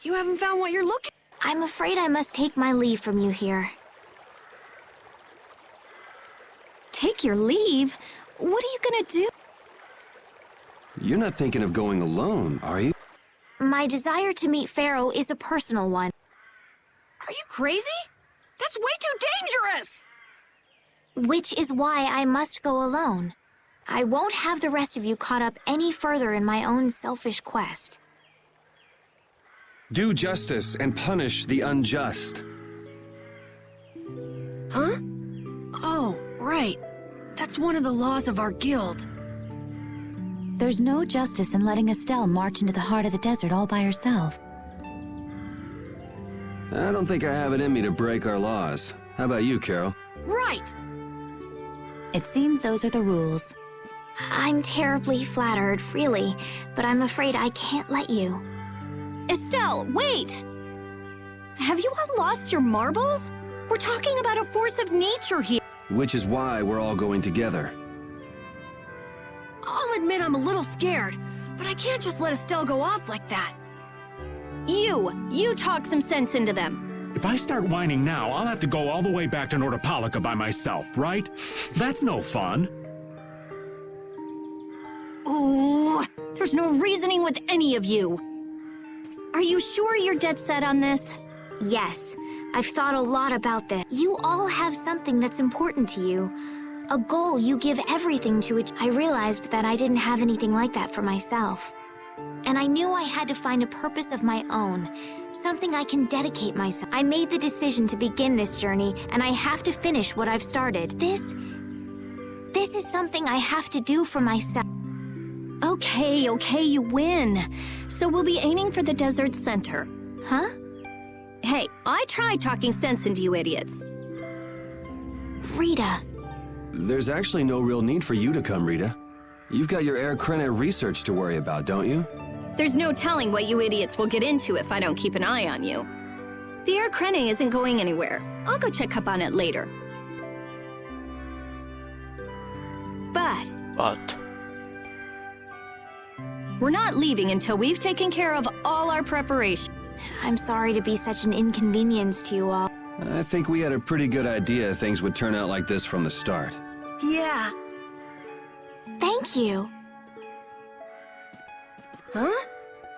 You haven't found what you're looking... I'm afraid I must take my leave from you here. Take your leave? What are you gonna do? You're not thinking of going alone, are you? My desire to meet Pharaoh is a personal one. Are you crazy? That's way too dangerous! Which is why I must go alone. I won't have the rest of you caught up any further in my own selfish quest. Do justice and punish the unjust. Huh? Oh, right. That's one of the laws of our guild. There's no justice in letting Estelle march into the heart of the desert all by herself. I don't think I have it in me to break our laws. How about you, Carol? Right! It seems those are the rules. I'm terribly flattered, really, but I'm afraid I can't let you. Estelle, wait! Have you all lost your marbles? We're talking about a force of nature here. Which is why we're all going together. I'll admit I'm a little scared, but I can't just let Estelle go off like that. You talk some sense into them. If I start whining now, I'll have to go all the way back to Nordapalika by myself, right? That's no fun. Ooh, there's no reasoning with any of you. Are you sure you're dead set on this? Yes, I've thought a lot about this. You all have something that's important to you. A goal you give everything to, which I realized that I didn't have anything like that for myself. And I knew I had to find a purpose of my own, something I can dedicate myself. I made the decision to begin this journey, and I have to finish what I've started. This is something I have to do for myself. Okay, you win. So we'll be aiming for the desert center. Huh? Hey, I tried talking sense into you idiots. Rita. There's actually no real need for you to come, Rita. You've got your Air Krene research to worry about, don't you? There's no telling what you idiots will get into if I don't keep an eye on you. The Air Krene isn't going anywhere. I'll go check up on it later. But we're not leaving until we've taken care of all our preparation. I'm sorry to be such an inconvenience to you all. I think we had a pretty good idea things would turn out like this from the start. Yeah. Thank you. Huh?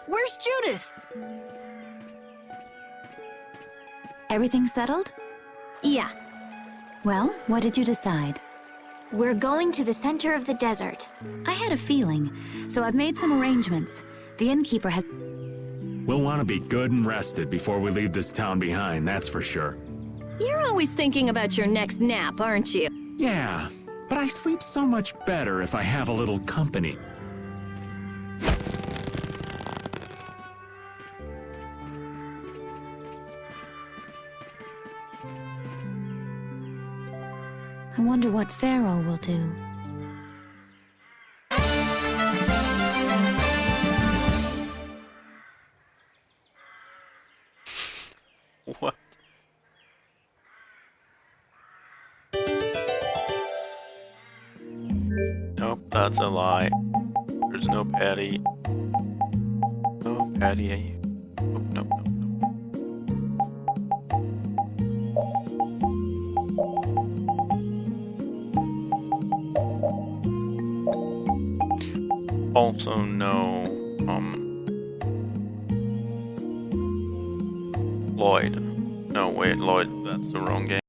Where's Judith? Everything settled? Yeah. Well, what did you decide? We're going to the center of the desert. I had a feeling, so I've made some arrangements. The innkeeper has... We'll want to be good and rested before we leave this town behind, that's for sure. You're always thinking about your next nap, aren't you? Yeah, but I sleep so much better if I have a little company. I wonder what Pharaoh will do. What? Nope, that's a lie. There's no Patty. No Patty. Nope, nope, nope, nope. Also no, Lloyd. No, wait, Lloyd, that's the wrong game.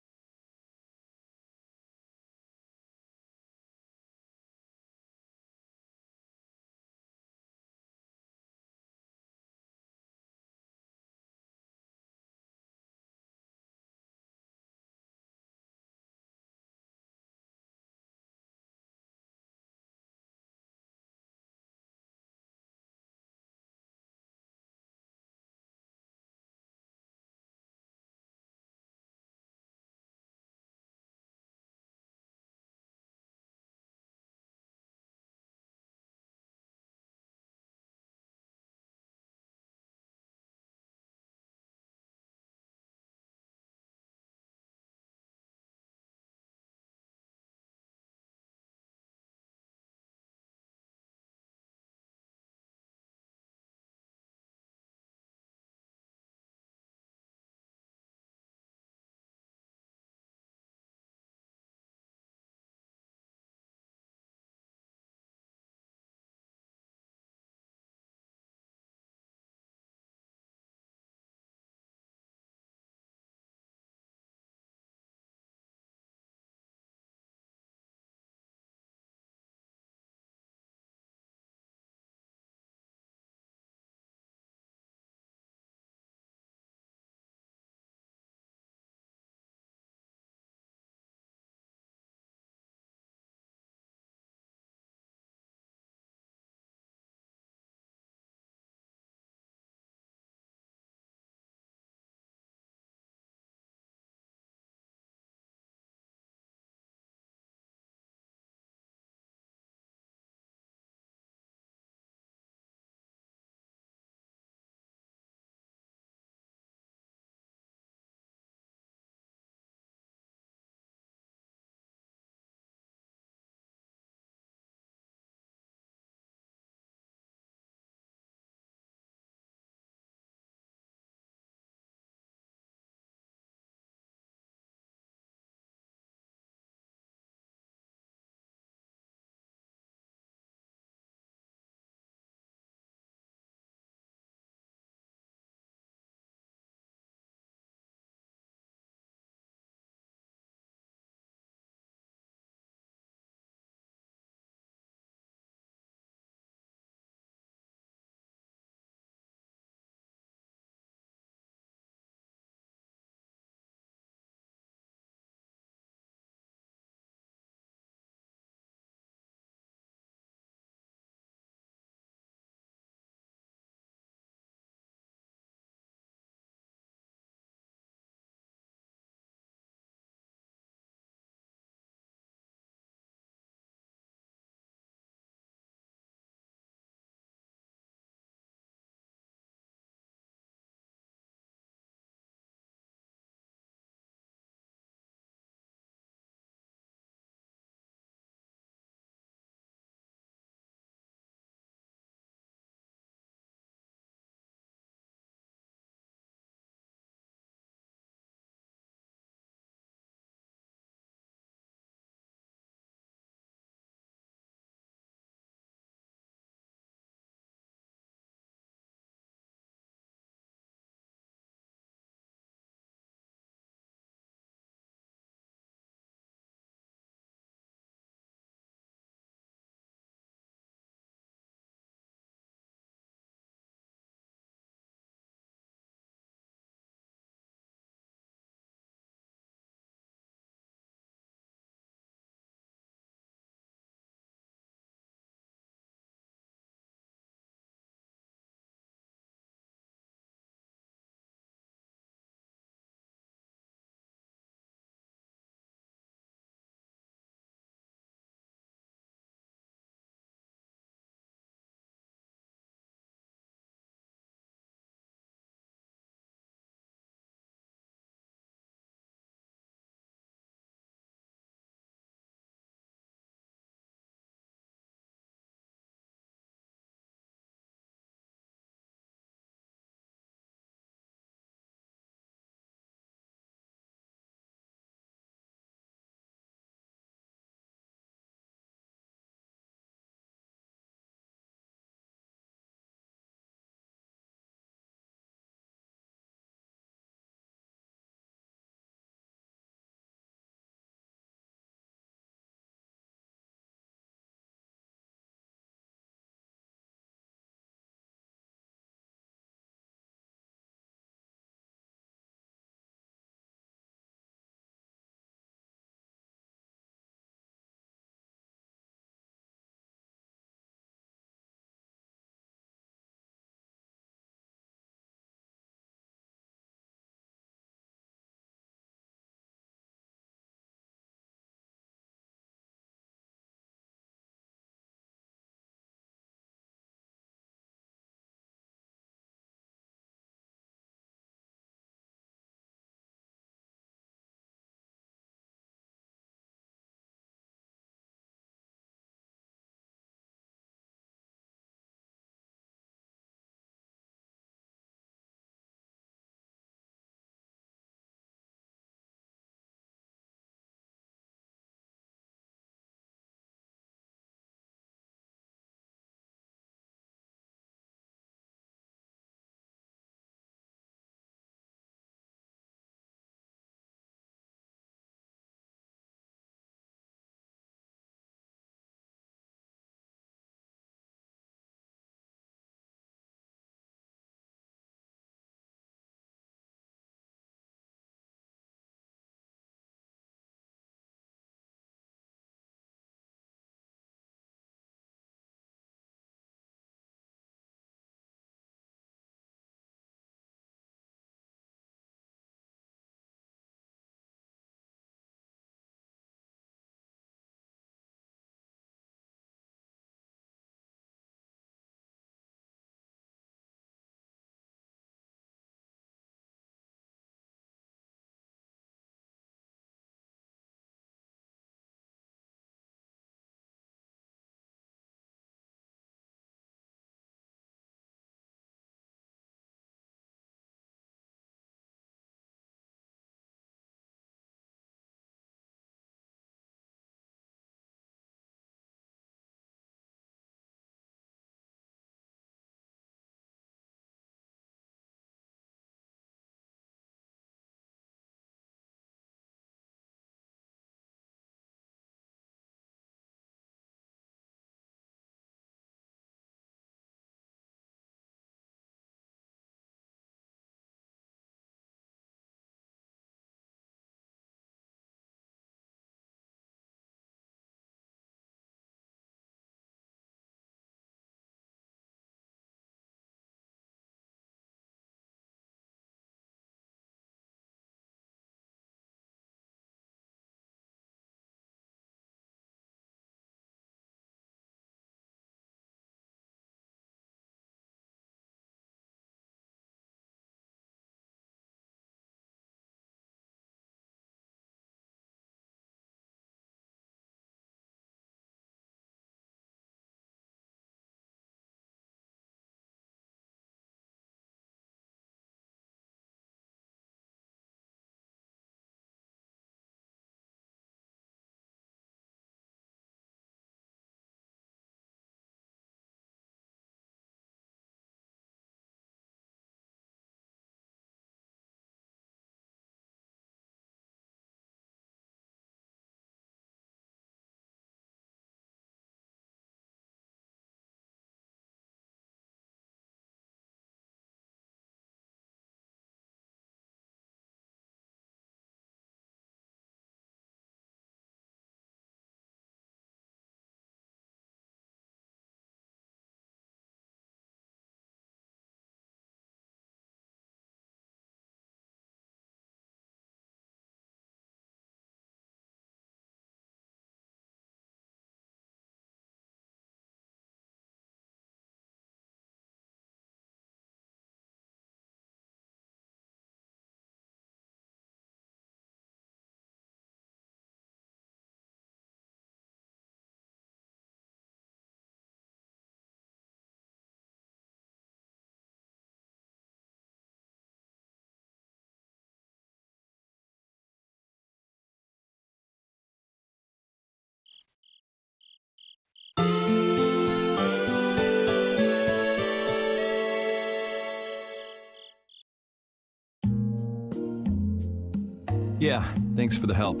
Yeah, thanks for the help.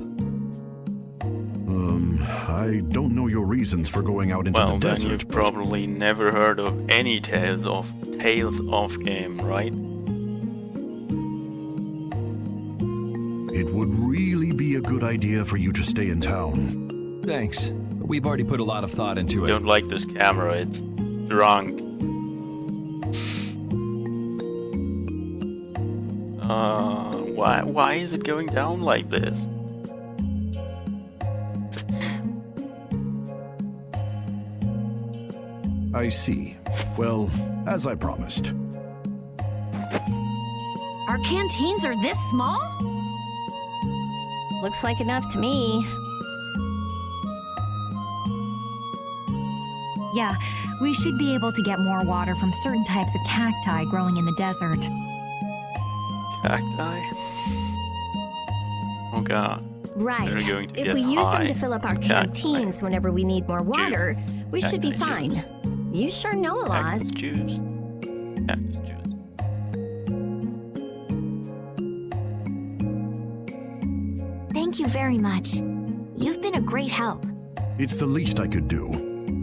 I don't know your reasons for going out into the Well, then desert. you've probably never heard of any Tales of game, right? It would really be a good idea for you to stay in town. Thanks, but we've already put a lot of thought into it. Don't like this camera, it's drunk. Why is it going down like this? I see. Well, as I promised. Our canteens are this small? Looks like enough to me. Yeah, we should be able to get more water from certain types of cacti growing in the desert. Cacti? Oh god. Right. They're going to If get we use them high to fill up our cacti. canteens whenever we need more water, we should be Cacti juice. fine. You sure know a lot. Cactus juice. Cactus juice. Thank you very much. You've been a great help. It's the least I could do.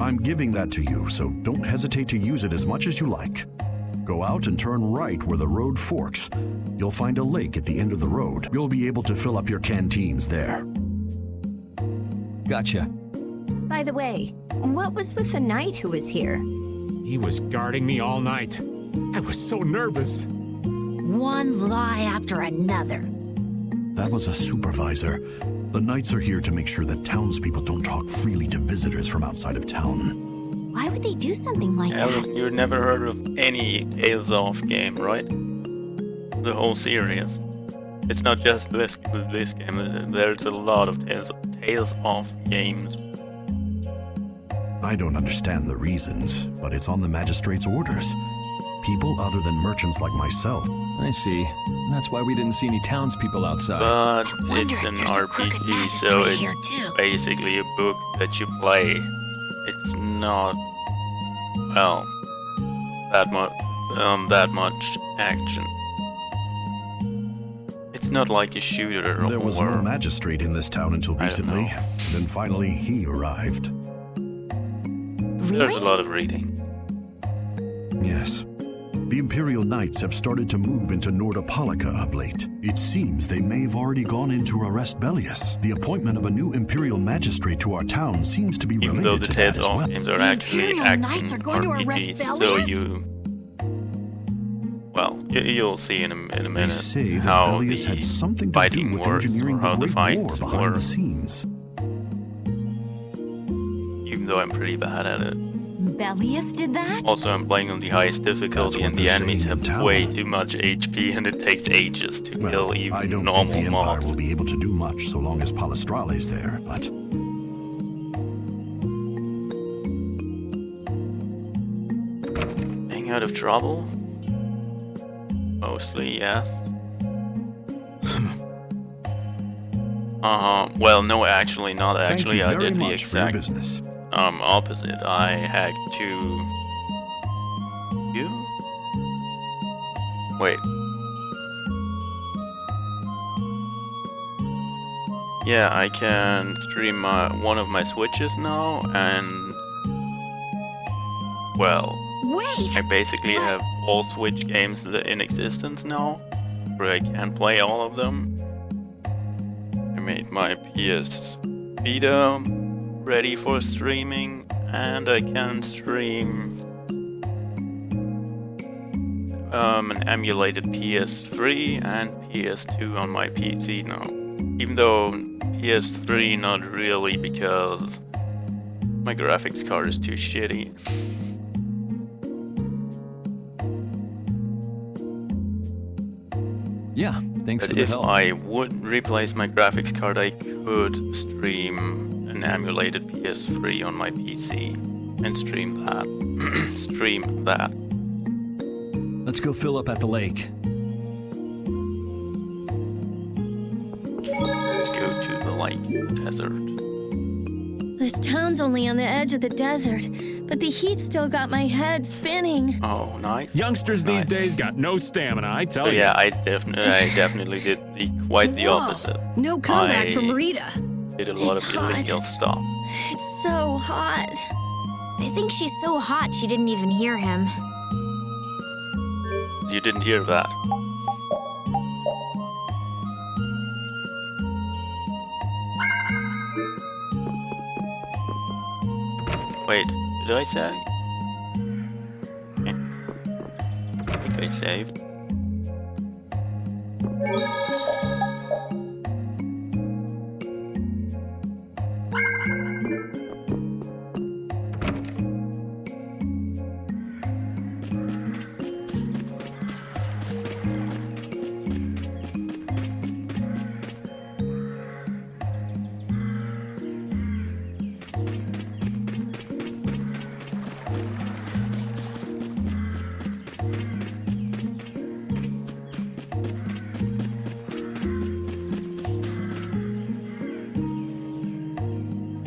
I'm giving that to you, so don't hesitate to use it as much as you like. Go out and turn right where the road forks. You'll find a lake at the end of the road. You'll be able to fill up your canteens there. Gotcha. By the way, what was with the knight who was here? He was guarding me all night. I was so nervous. One lie after another. That was a supervisor. The knights are here to make sure that townspeople don't talk freely to visitors from outside of town. Why would they do something like Alice, that? you've never heard of any Tales of game, right? The whole series. It's not just this game, there's a lot of Tales of games. I don't understand the reasons, but it's on the magistrate's orders. People other than merchants like myself. I see. That's why we didn't see any townspeople outside. But wonder it's if an there's a crooked RPG, so magistrate it's here, too. basically a book that you play. It's not, well, that much action. It's not like a shooter There was or no magistrate in this town until recently. Then finally he arrived. There's a lot of reading. Yes. The Imperial Knights have started to move into Nordopolica of late. It seems they may have already gone in to arrest Bellius. The appointment of a new Imperial magistrate to our town seems to be Even related though the to that Tales as of well. games are The actually Imperial action Knights are going to arrest RPGs, so Bellius? well, you'll see in a They minute say that how Bellius had something the to do fighting with works, engineering or how the the Great War fights behind were, the scenes. even though I'm pretty bad at it. Bellius did that? Also, I'm playing on the highest difficulty, what and the they're enemies saying in have town. way too much HP, and it takes ages to Well, kill I even don't think normal the Empire mobs. will be able to do much so long as Palestrale's there, but Staying out of trouble? Mostly, yes. Well, no, actually, not thank actually. you I very did the much for your exact business. opposite. I hacked you? Wait. Yeah, I can stream one of my Switches now, and well, Wait! I basically have all Switch games that in existence now, where I can play all of them. I made my PS Vita ready for streaming, and I can stream an emulated PS3 and PS2 on my PC now. Even though PS3 not really, because my graphics card is too shitty. Yeah, thanks But for the if help. I would replace my graphics card, I could stream an emulated PS3 on my PC and stream that. Stream that. Let's go fill up at the lake. Let's go to the lake desert. This town's only on the edge of the desert, but the heat still got my head spinning. Oh, nice. Youngsters these days got no stamina, I tell you. Yeah, I definitely did quite the opposite. No comeback from Rita. Did a lot It's of illegal stuff. It's so hot. I think she's so hot she didn't even hear him. You didn't hear that. Wait, did I say? Okay. I think I saved.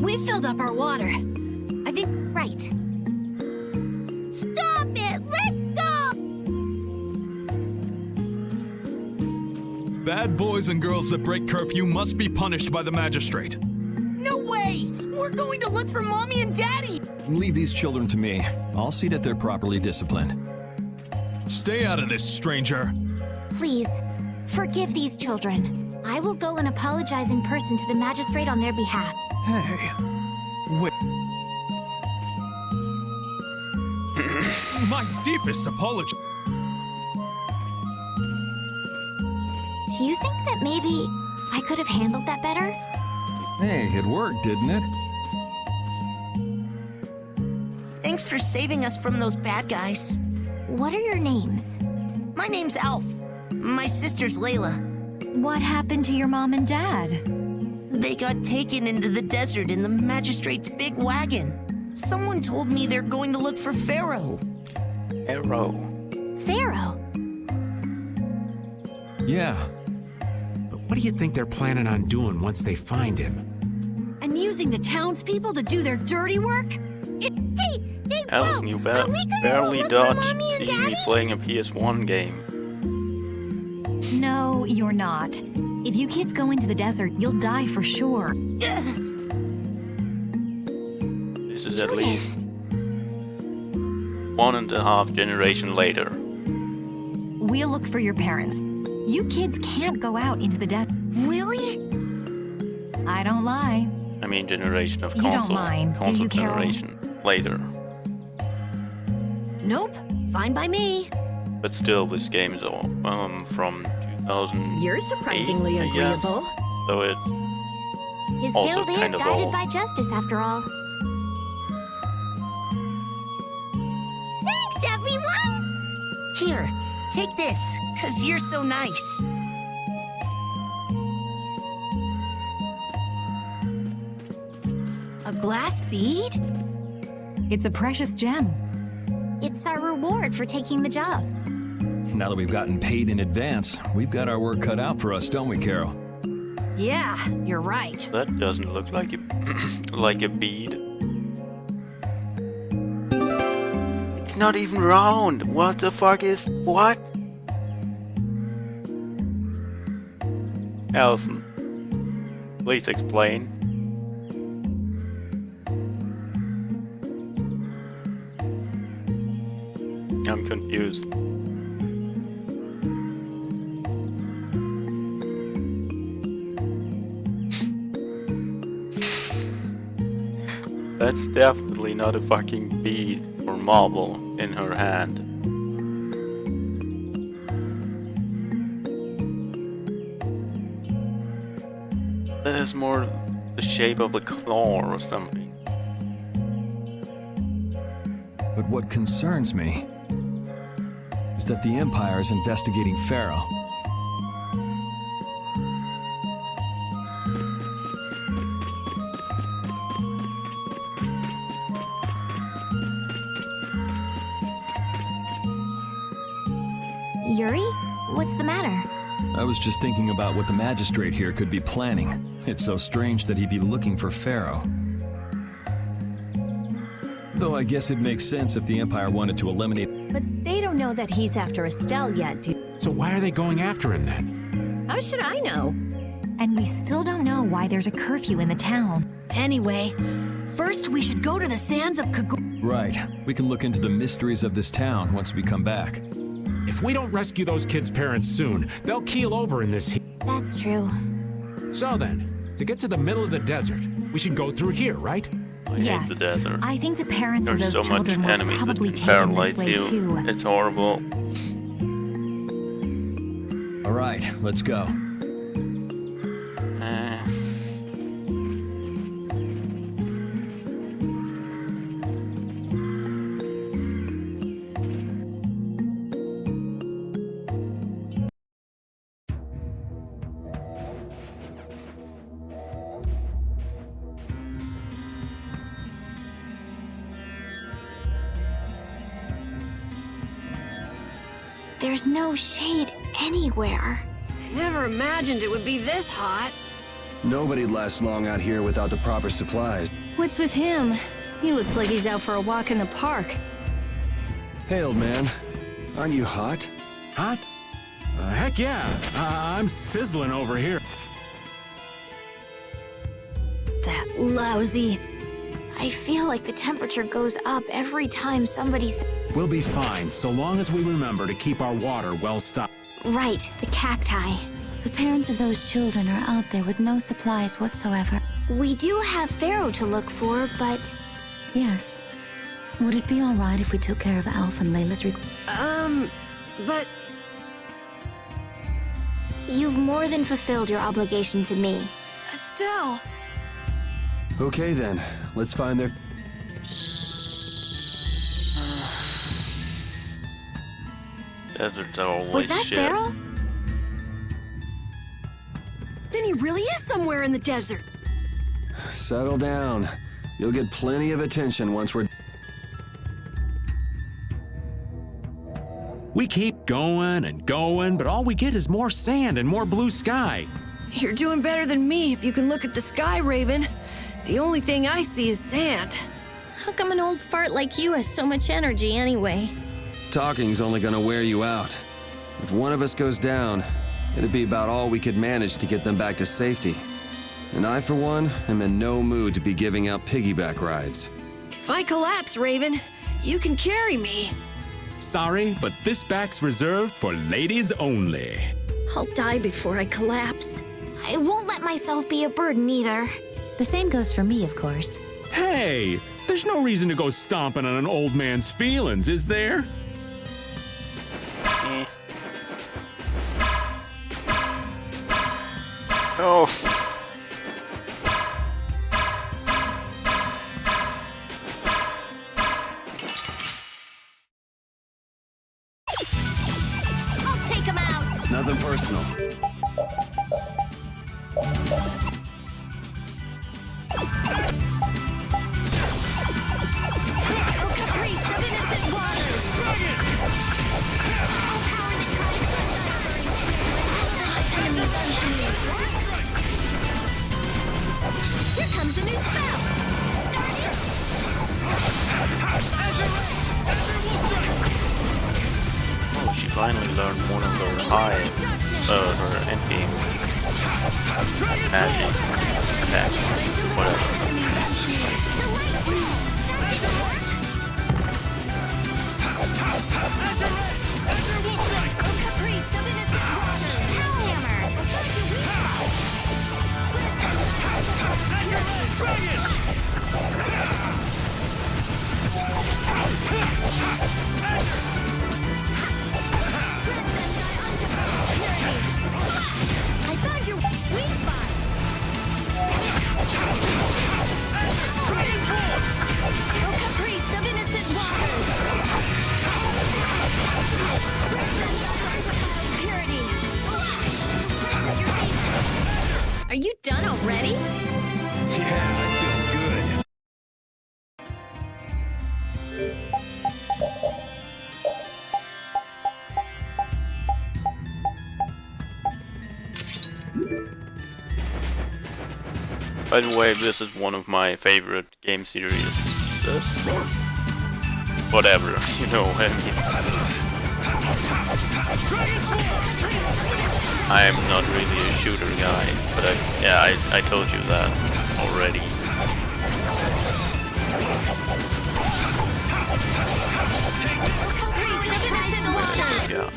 We filled up our water. I think. Right. Stop it! Let go! Bad boys and girls that break curfew must be punished by the magistrate. No way! We're going to look for Mommy and Daddy! Leave these children to me. I'll see that they're properly disciplined. Stay out of this, stranger. Please, forgive these children. I will go and apologize in person to the magistrate on their behalf. Hey, wait. My deepest apology. Do you think that maybe I could have handled that better? Hey, it worked, didn't it? Thanks for saving us from those bad guys. What are your names? My name's Alf. My sister's Layla. What happened to your mom and dad? They got taken into the desert in the magistrate's big wagon. Someone told me they're going to look for Pharaoh. Pharaoh? Yeah. But what do you think they're planning on doing once they find him? And using the townspeople to do their dirty work? Hey, Allison, you are we gonna barely look for dodged Mommy and seeing me Daddy? playing a PS1 game. No, you're not. If you kids go into the desert, you'll die for sure. This is at least 1.5 generations later. We'll look for your parents. You kids can't go out into the desert. Really? I don't lie. I mean, generation of You don't console, mind, do console you, Carol? generation later. Nope. Fine by me. But still, this game is all from 2000. You're surprisingly I guess. agreeable. So it's His also guild is kind of guided old. by justice, after all. Thanks, everyone! Here, take this, 'cause you're so nice. A glass bead? It's a precious gem. It's our reward for taking the job. Now that we've gotten paid in advance, we've got our work cut out for us, don't we, Carol? Yeah, you're right. That doesn't look like a like a bead. It's not even round. What the fuck is what? Allison, please explain. I'm confused. That's definitely not a fucking bead or marble in her hand. That is more the shape of a claw or something. But what concerns me is that the Empire is investigating Pharaoh. Yuri? What's the matter? I was just thinking about what the magistrate here could be planning. It's so strange that he'd be looking for Pharaoh. Though I guess it makes sense if the Empire wanted to eliminate... But they don't know that he's after Estelle yet, So why are they going after him then? How should I know? And we still don't know why there's a curfew in the town. Anyway, first we should go to the sands of Kagor. Right. We can look into the mysteries of this town once we come back. If we don't rescue those kids' parents soon, they'll keel over in this heat. That's true. So then, to get to the middle of the desert, we should go through here, right? I Yes. hate the desert. I think the parents There's of those so much children were enemies that probably can taken this paralyze way you. too. It's horrible. All right, let's go. There's no shade anywhere. I never imagined it would be this hot. Nobody'd last long out here without the proper supplies. What's with him? He looks like he's out for a walk in the park. Hey, old man. Aren't you hot? Hot? Heck yeah. I'm sizzling over here. That lousy... I feel like the temperature goes up every time somebody's... We'll be fine, so long as we remember to keep our water well stocked. Right, the cacti. The parents of those children are out there with no supplies whatsoever. We do have Pharaoh to look for, but... Yes. Would it be all right if we took care of Alf and Layla's But... You've more than fulfilled your obligation to me. Estelle! Okay then, let's find their... Desert's always Was that shit. Pharaoh? Then he really is somewhere in the desert. Settle down. You'll get plenty of attention once we're... We keep going and going, but all we get is more sand and more blue sky. You're doing better than me if you can look at the sky, Raven. The only thing I see is sand. How come an old fart like you has so much energy anyway? Talking's only gonna wear you out. If one of us goes down, it'd be about all we could manage to get them back to safety. And I, for one, am in no mood to be giving out piggyback rides. If I collapse, Raven, you can carry me. Sorry, but this back's reserved for ladies only. I'll die before I collapse. I won't let myself be a burden either. The same goes for me, of course. Hey, there's no reason to go stomping on an old man's feelings, is there? Oh. I'll take him out. It's nothing personal. Caprice of innocent waters. All power that tries to shattering enemies unto me. Here comes a new spell. Start it. Oh, she finally learned one of her her MP magic attack, whatever. Caprice of innocent waters. Hellhammer. That's your weak I found your weak spot. Oh, Caprice of innocent waters. Purity. Slash. Are you done already? Yeah, I feel good. By the way, this is one of my favorite game series. This. whatever, you know what I mean. I'm not really a shooter guy, but I told you that already. Yeah.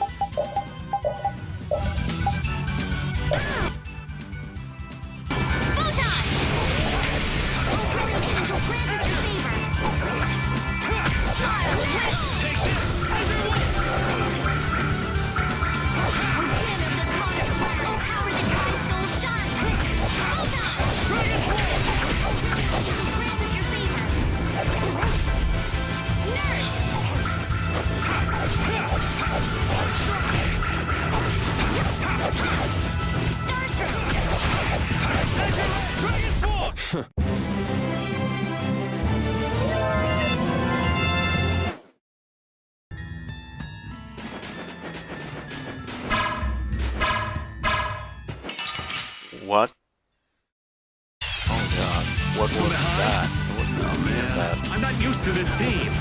What? Oh god, what was that? Oh man, I'm not used to this team.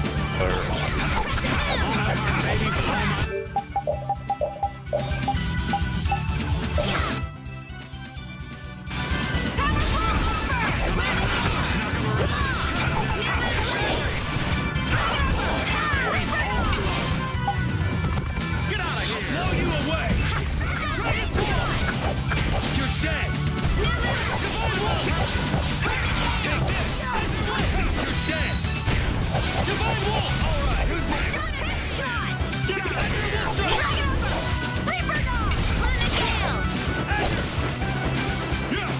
Get out of here! Blow you away! You're dead! Take this! You're dead! Divine Wolf! Alright, who's next? Get out of here! Reaper Dog! Luna Gale! Azure! Yeah!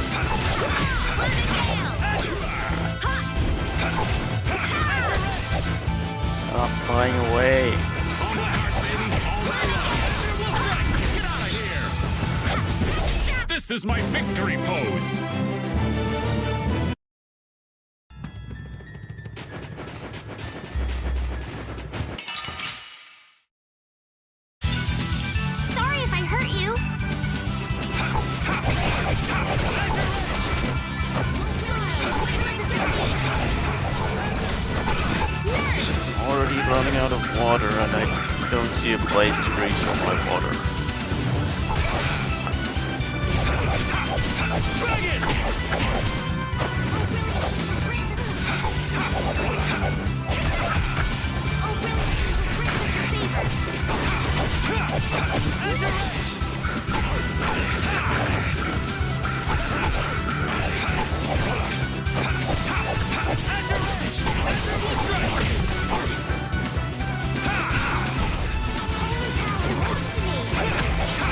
Luna Gale! Azure! Azure! Stop flying away. This is my victory pose! Sorry if I hurt you. I'm already running out of water and I don't see a place to reach all my water.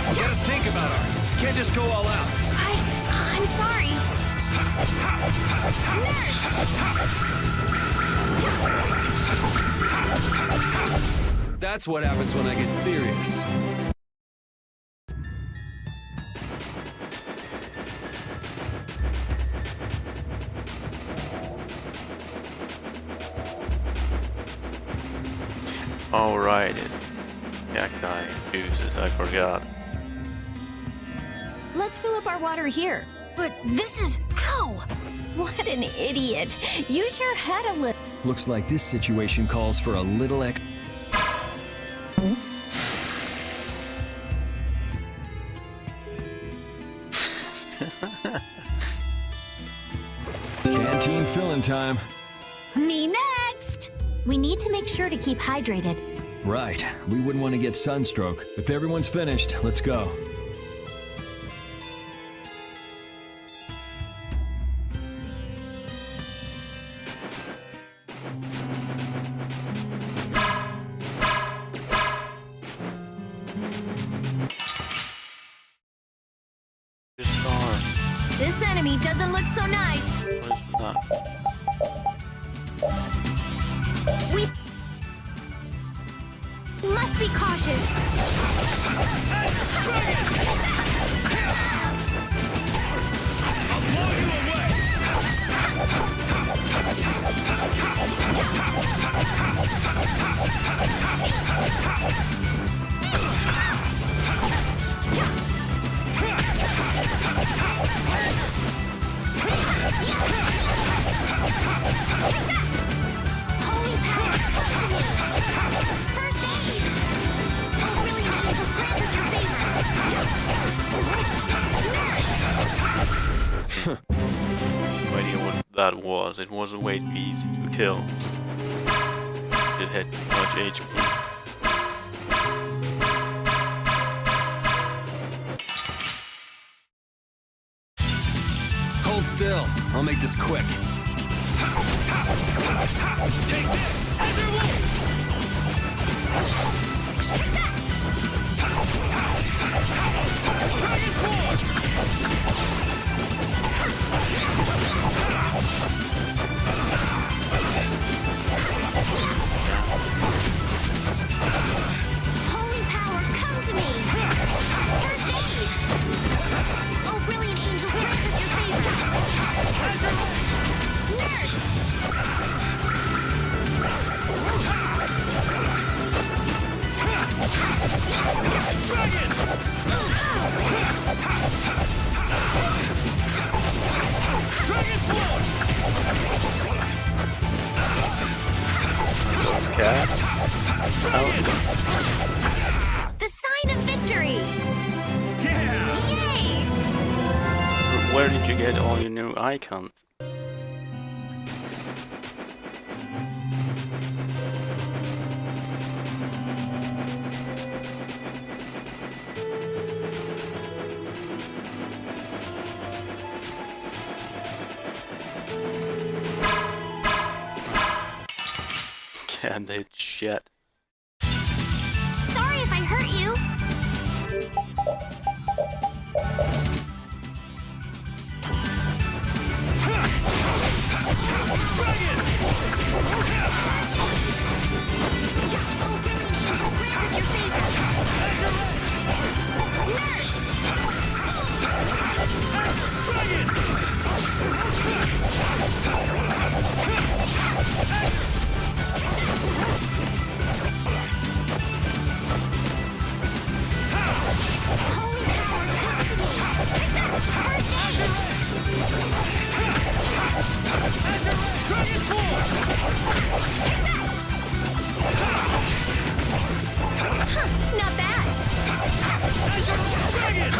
You gotta think about ours. Can't just go all out. I'm sorry. That's what happens when I get serious. Oh right, cacti juices, I forgot. Let's fill up our water here. But this is... Ow! What an idiot. Use your head a little. Looks like this situation calls for a little Canteen filling time. Me next! We need to make sure to keep hydrated. Right. We wouldn't want to get sunstroke. If everyone's finished, let's go. This enemy doesn't look so nice. We must be cautious. Holy power, come to me. because it was way too easy to kill. It had too much HP. Hold still. I'll make this quick. Take this as your will. Dragon Sword. Holy power, come to me! First aid! Oh, brilliant angels, grant us your favor! Nurse! Dragon! Dragon Sword! Cat. The sign of victory! Yeah! Yay! Where did you get all your new icons? Candid shit. Sorry if I hurt you. Dragon Sword! Not bad. Dragon!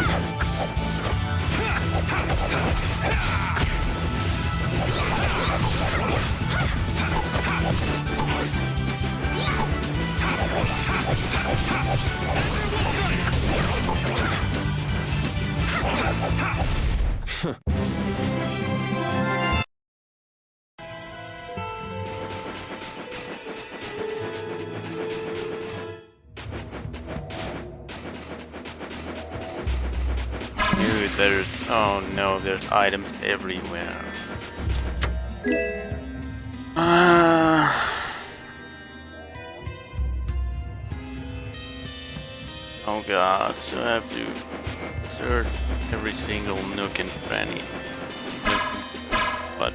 Dude, there's... oh no, there's items everywhere. Oh god, so I have to search every single nook and cranny. But...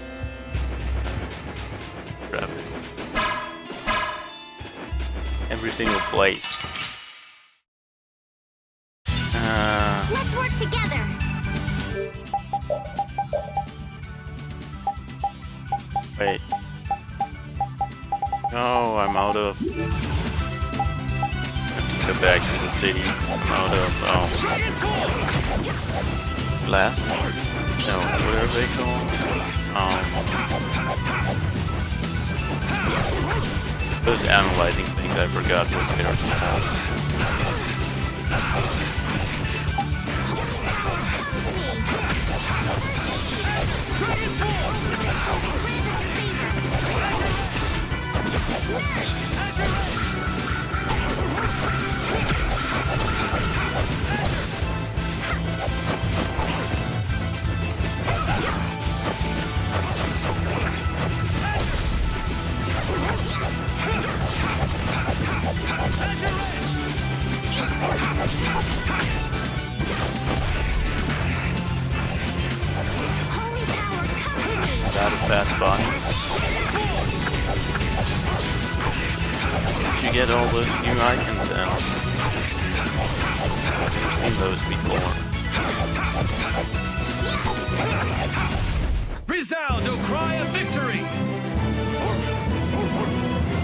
crap. Every single place. Let's work together. Wait. No, I'm out of... I have to go back to the city. I'm out of, blast? No, whatever they call those analyzing things, I forgot what they're called. That is fast body. Did you get all those new icons in? I've seen those before. Resound, O cry of victory!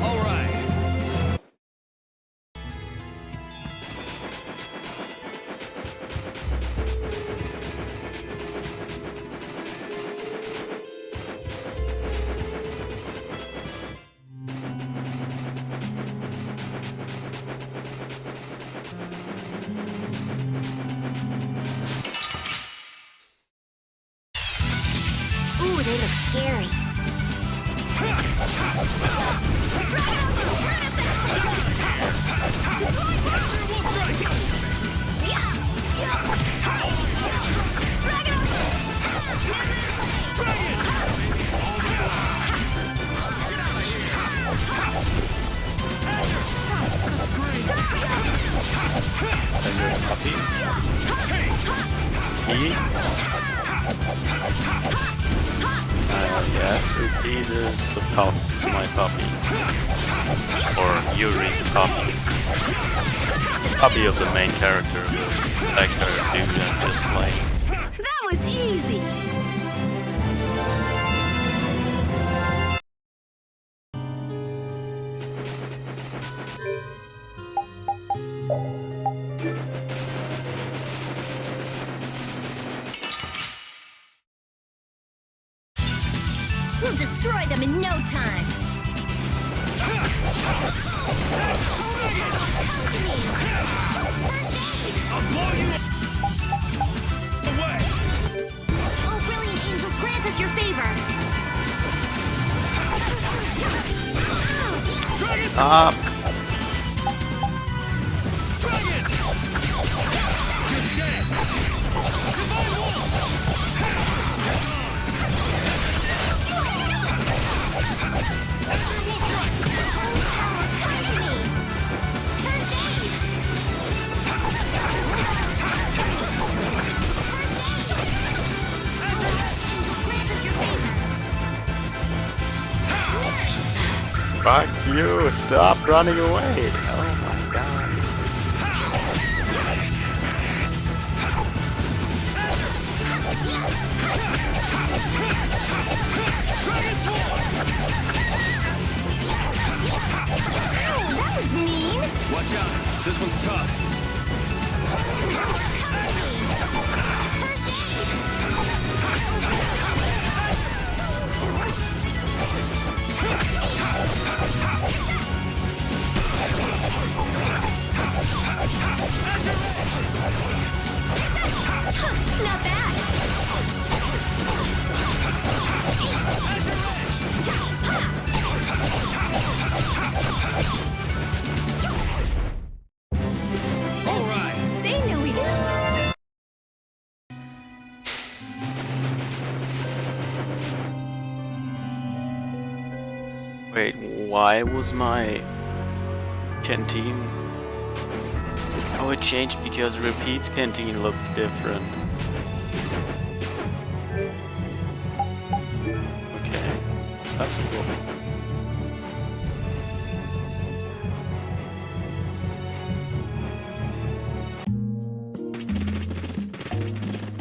All right. They look scary. Puppy. Yes, repeat is the pup, it's my puppy. Or Yuri's puppy. Puppy of the main character, the actor dude and just playing. That was easy! We'll destroy them in no time. Oh, brilliant angels, grant us your favor. Stop! Fuck you! Stop running away! Oh my god. That was mean. Watch out. This one's tough. Not bad. All right. They know we do. Wait, why was my canteen? Oh, it changed because Repeat's canteen looked different. Okay, that's cool.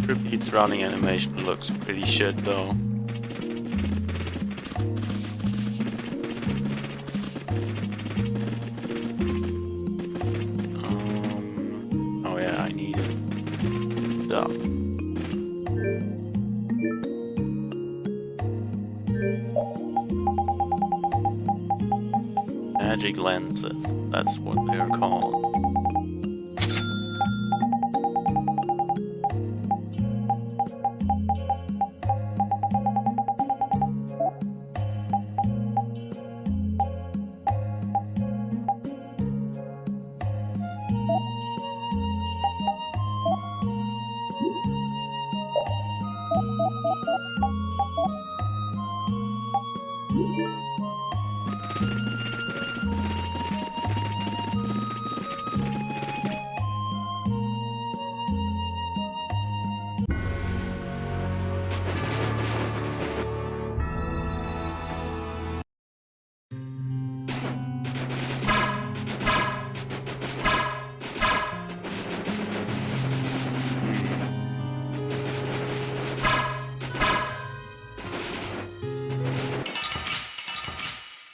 Repeat's running animation looks pretty shit though. Oh yeah, I need stuff. Magic lenses, that's what they're called.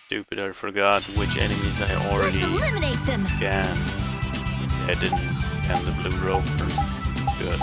Stupid, I forgot which enemies I already Let's eliminate them. scanned. I didn't scan the blue rope first. Good.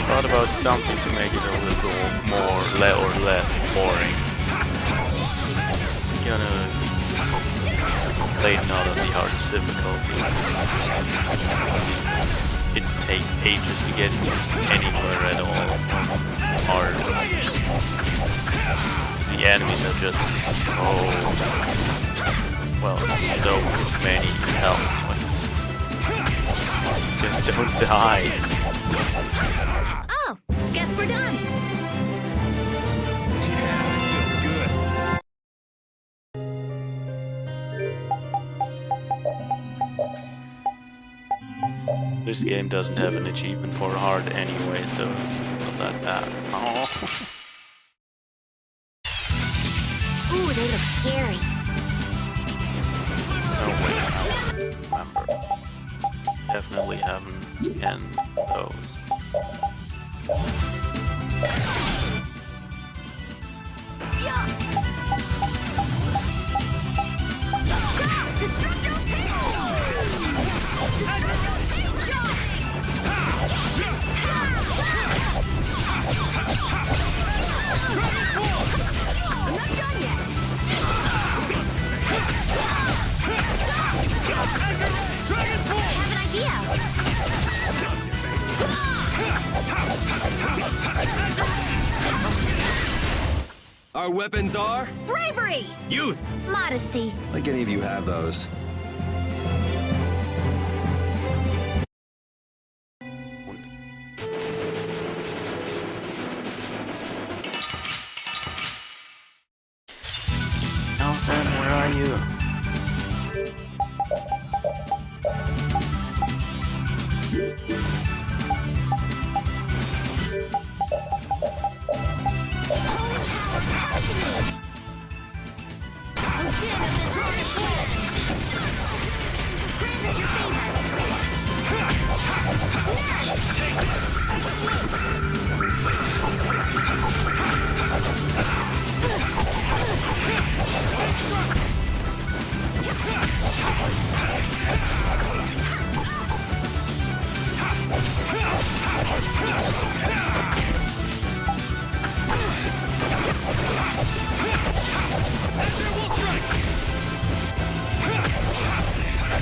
Thought about something to make it a little more or less boring. Gonna play it not on the hardest difficulty. It takes ages to get anywhere at all. Hard. The enemies are just so many health points. Just don't die. Oh, guess we're done. This game doesn't have an achievement for hard anyway, so not that bad. Oh. Ooh, they look scary. No way, I don't remember. Definitely haven't scanned those. I'm not done yet. Dragon Sword! I have an idea. Our weapons are Bravery! youth. Modesty. Like any of you have those. Nelson, where are you?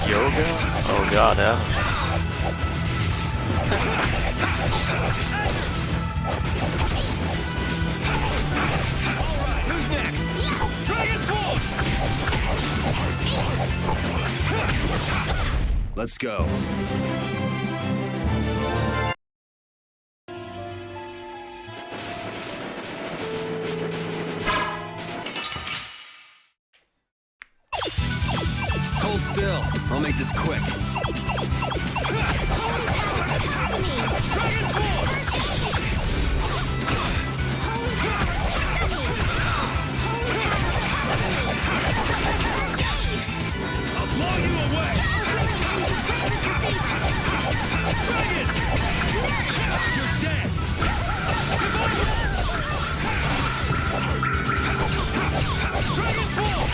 Yoga? Oh god, yeah. Who's next? Dragon Sword! Let's go. Hold still. I'll make this quick. Dragon Sword! I'll blow you away! Dragon! You're dead! Dragon Sword!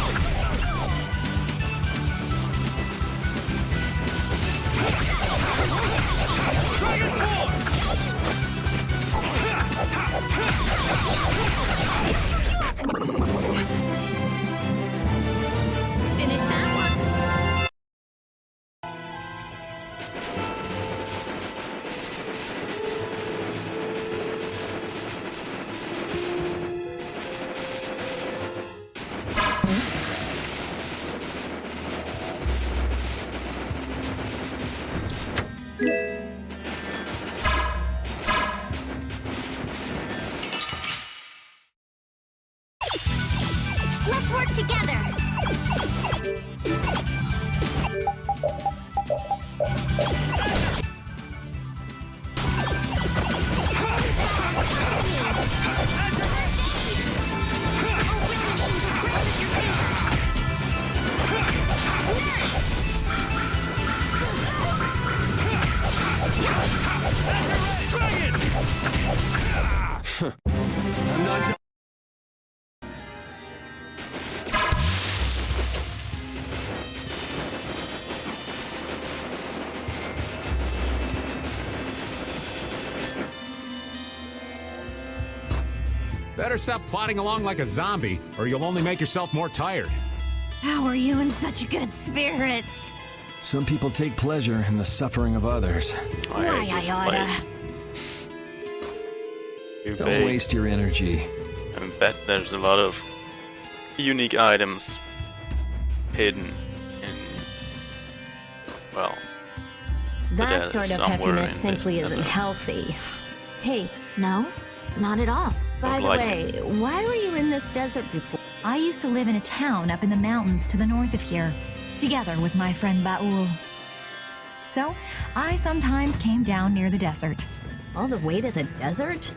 I'm not done. Better stop plodding along like a zombie, or you'll only make yourself more tired. How are you in such good spirits? Some people take pleasure in the suffering of others. Why I oughta. Don't waste your energy. I bet there's a lot of unique items hidden in, well, That sort of happiness simply isn't healthy. Hey, no, not at all. By the way, why were you in this desert before? I used to live in a town up in the mountains to the north of here, together with my friend Baul. So, I sometimes came down near the desert. All the way to the desert?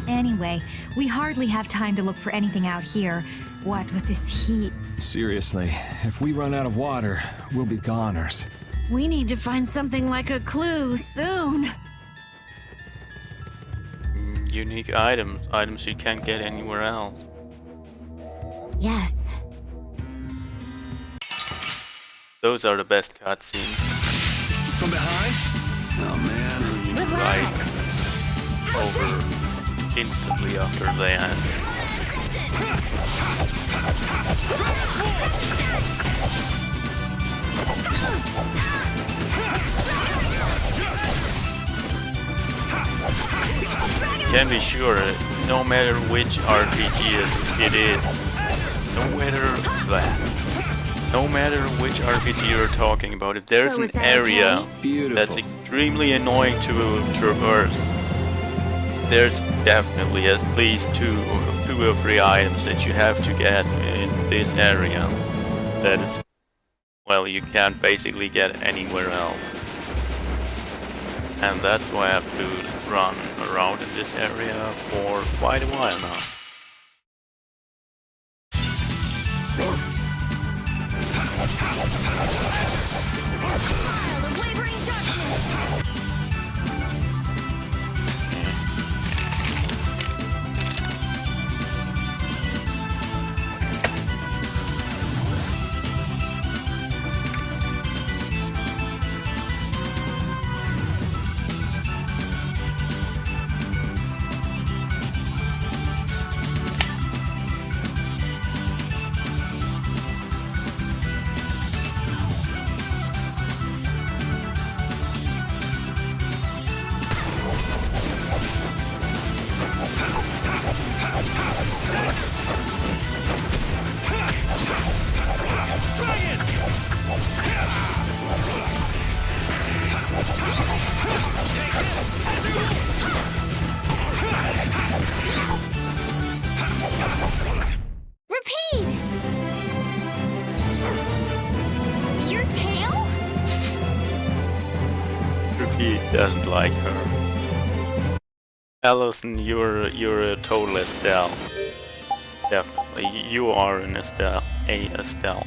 Anyway, we hardly have time to look for anything out here. What with this heat? Seriously, if we run out of water, we'll be goners. We need to find something like a clue soon. Unique items you can't get anywhere else. Yes. Those are the best cutscenes. From behind? Oh man. Relax. Over instantly after they end. Can be sure, no matter which RPG it is, no matter which RPG you're talking about, if there's an area that's extremely annoying to traverse, there's definitely at least two or three items that you have to get in this area that is, well, you can't basically get anywhere else. And that's why I have to run around in this area for quite a while now. Doesn't like her. Allison, you're a total Estelle. Definitely, you are an Estelle. Estelle.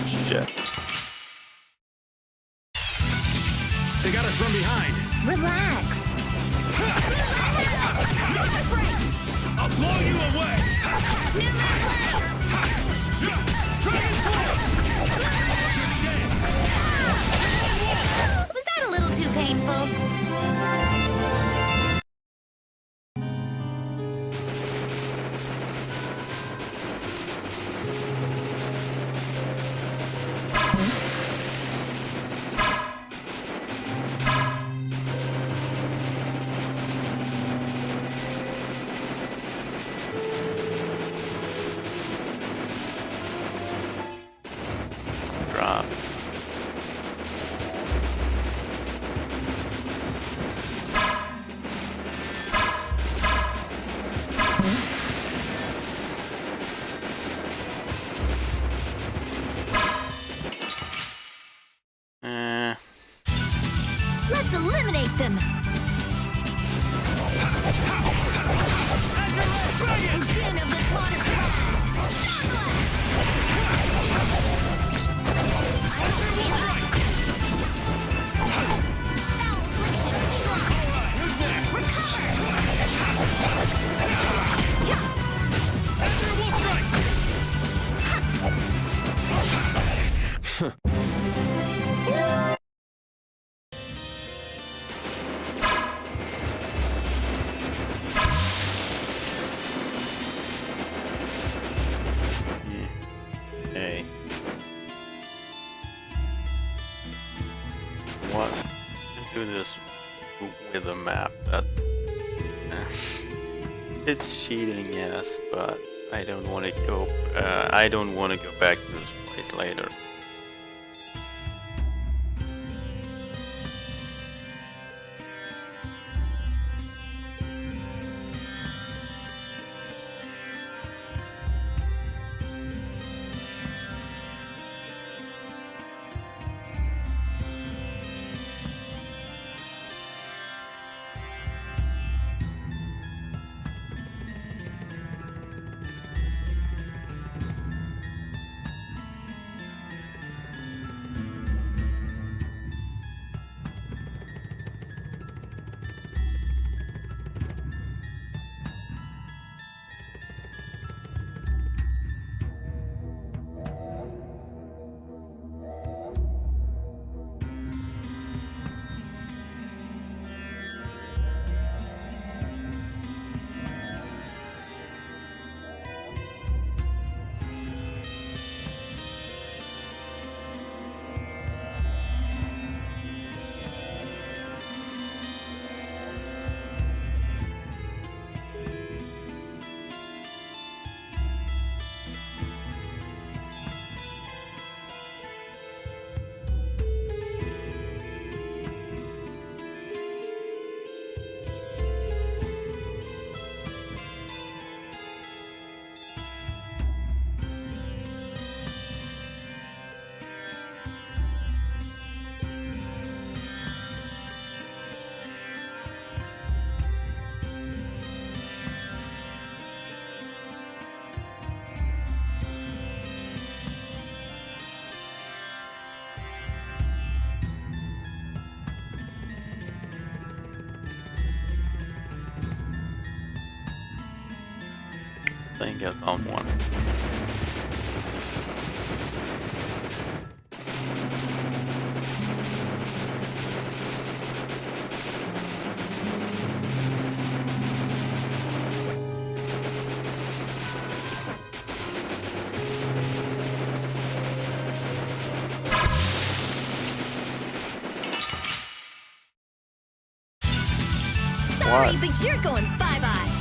Shit. They got us from behind. Relax. I'll blow you away! Was that a little too painful? Let's eliminate them! Din of this modest land! Storm blast! Okay. What? Do this with a map. That's it's cheating, yes, but I don't want to go. I don't want to go back to this place later. I think I found one. Sorry, but you're going bye-bye.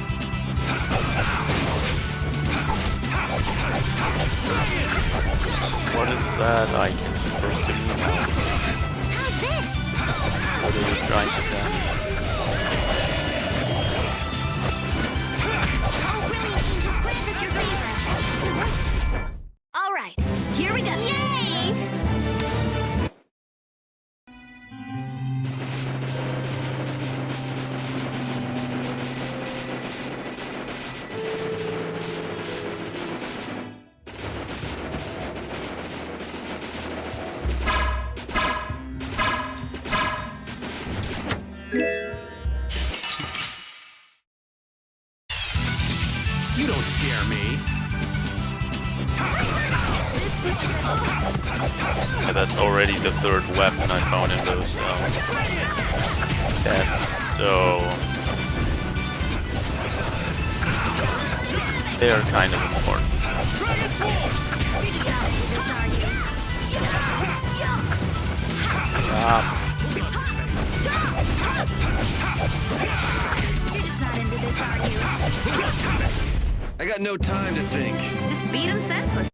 What is that icon supposed to be now? How's this? What are you trying to do? Oh, brilliant angels, grant us your favor. All right, here we go. Yay! You don't scare me. Yeah, that's already the third weapon I found in those tests, so they are kind of important. You're just not into this, are you? I got no time to think. Just beat him senseless.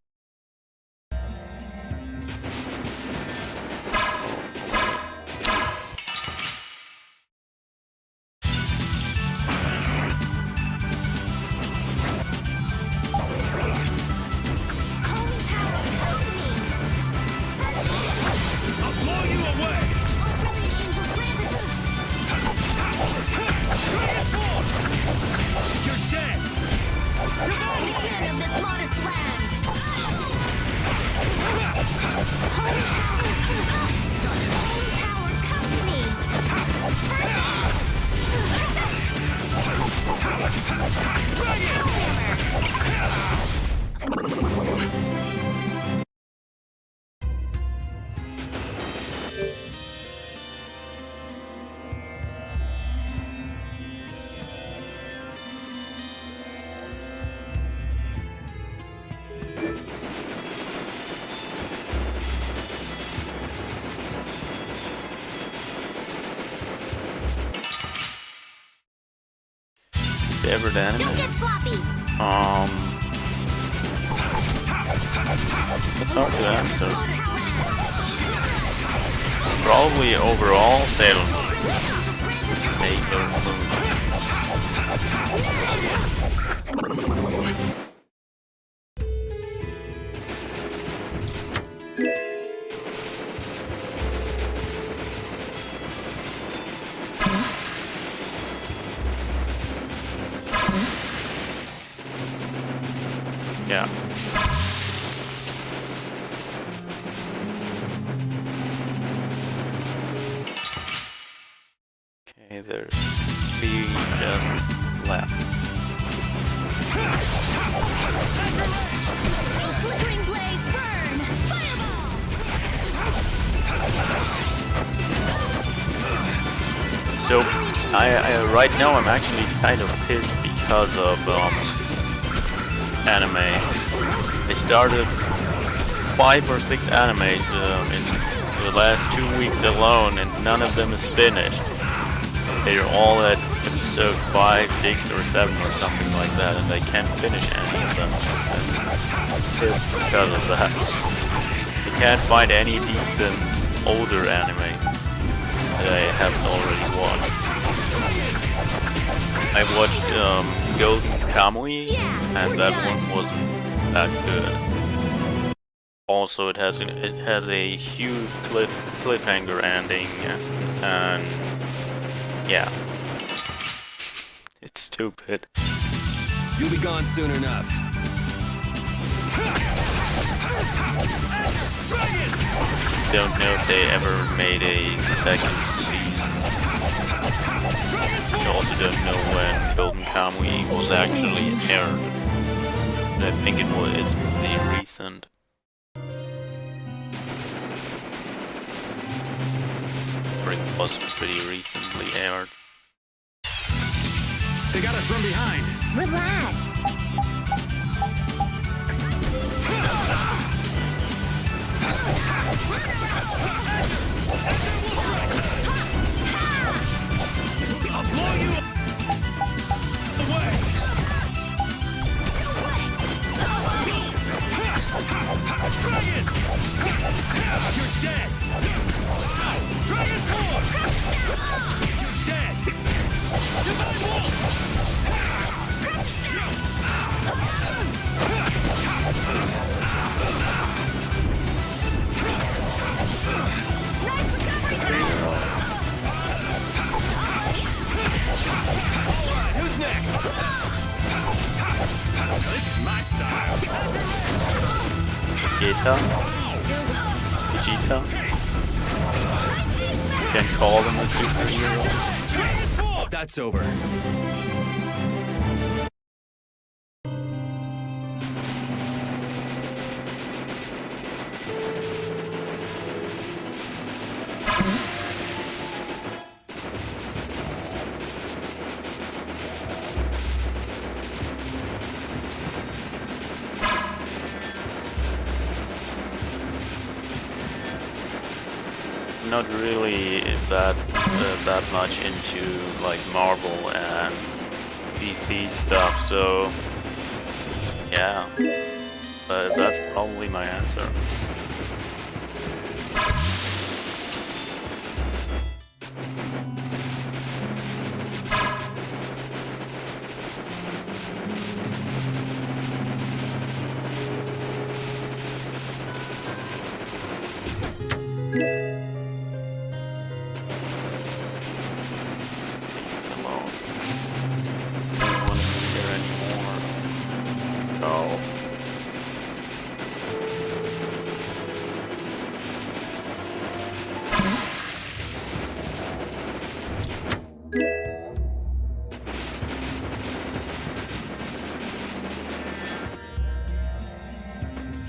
favorite anime? Don't get sloppy. It's hard to answer. Probably overall Sailor Moon. Sailor Moon. Yeah. Okay, there's 3 just left. Flickering blaze, burn! Fireball! So, I right now I'm actually kind of pissed because of anime. I started 5 or 6 animes in the last 2 weeks alone, and none of them is finished. They're all at episode 5, 6, or 7 or something like that, and I can't finish any of them. I'm pissed because of that. I can't find any decent older anime that I haven't already watched. I watched Golden Kamuy, and that one wasn't that good. Also, it has a huge cliffhanger ending, and yeah, it's stupid. You'll be gone soon enough. Don't know if they ever made a second season. I also don't know when Golden Kamuy was actually aired. I think it's pretty recent. Or it was pretty recently aired. They got us from behind. Relax. I'll blow you away. Dragon! You're dead! Dragon Sword! You're dead! Divine Wolf! Who's next? This is my style. Vegeta? Vegeta? You can call them a superhero. That's over. Not really that much into like Marvel and DC stuff, so yeah, but that's probably my answer.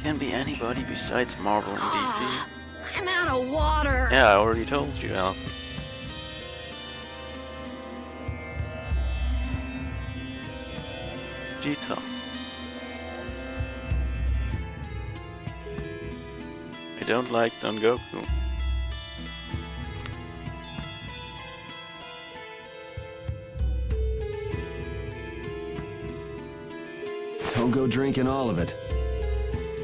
Can be anybody besides Marvel and DC. I'm out of water. Yeah, I already told you, Alison. Vegeta. I don't like Son Goku. Don't go drinking all of it.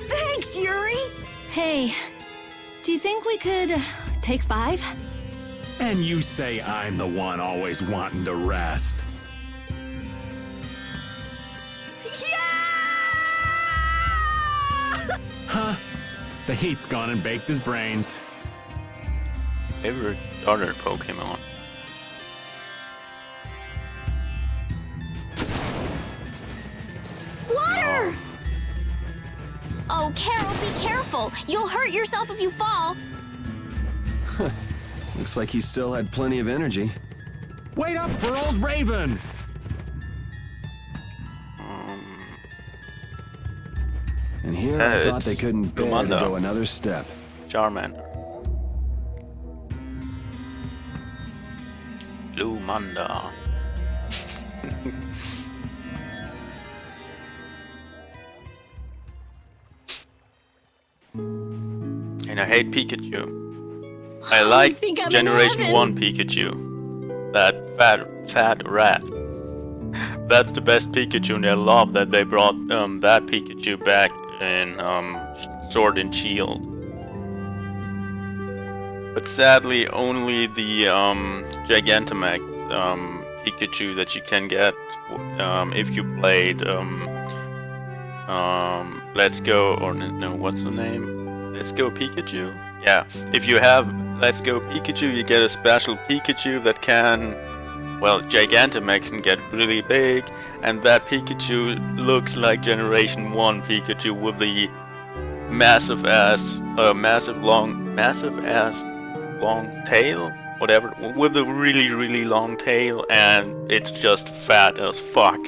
Thanks, Yuri! Hey, do you think we could take 5? And you say I'm the one always wanting to rest. Huh? The heat's gone and baked his brains. Favorite starter Pokemon? Water! Oh, Carol, be careful. You'll hurt yourself if you fall. Looks like he still had plenty of energy. Wait up for old Raven! And here I thought they couldn't bear to Lumanda. go another step. Charmander. Lumanda. And I hate Pikachu. I like think I'm in Generation heaven. 1 Pikachu. That fat rat. That's the best Pikachu, and I love that they brought that Pikachu back in Sword and Shield. But sadly, only the Gigantamax Pikachu that you can get if you played Let's Go, or no, what's the name? Let's Go Pikachu? Yeah, if you have Let's Go Pikachu, you get a special Pikachu that can, well, Gigantamax and get really big, and that Pikachu looks like Generation 1 Pikachu with the massive ass long tail, whatever, with a really long tail, and it's just fat as fuck.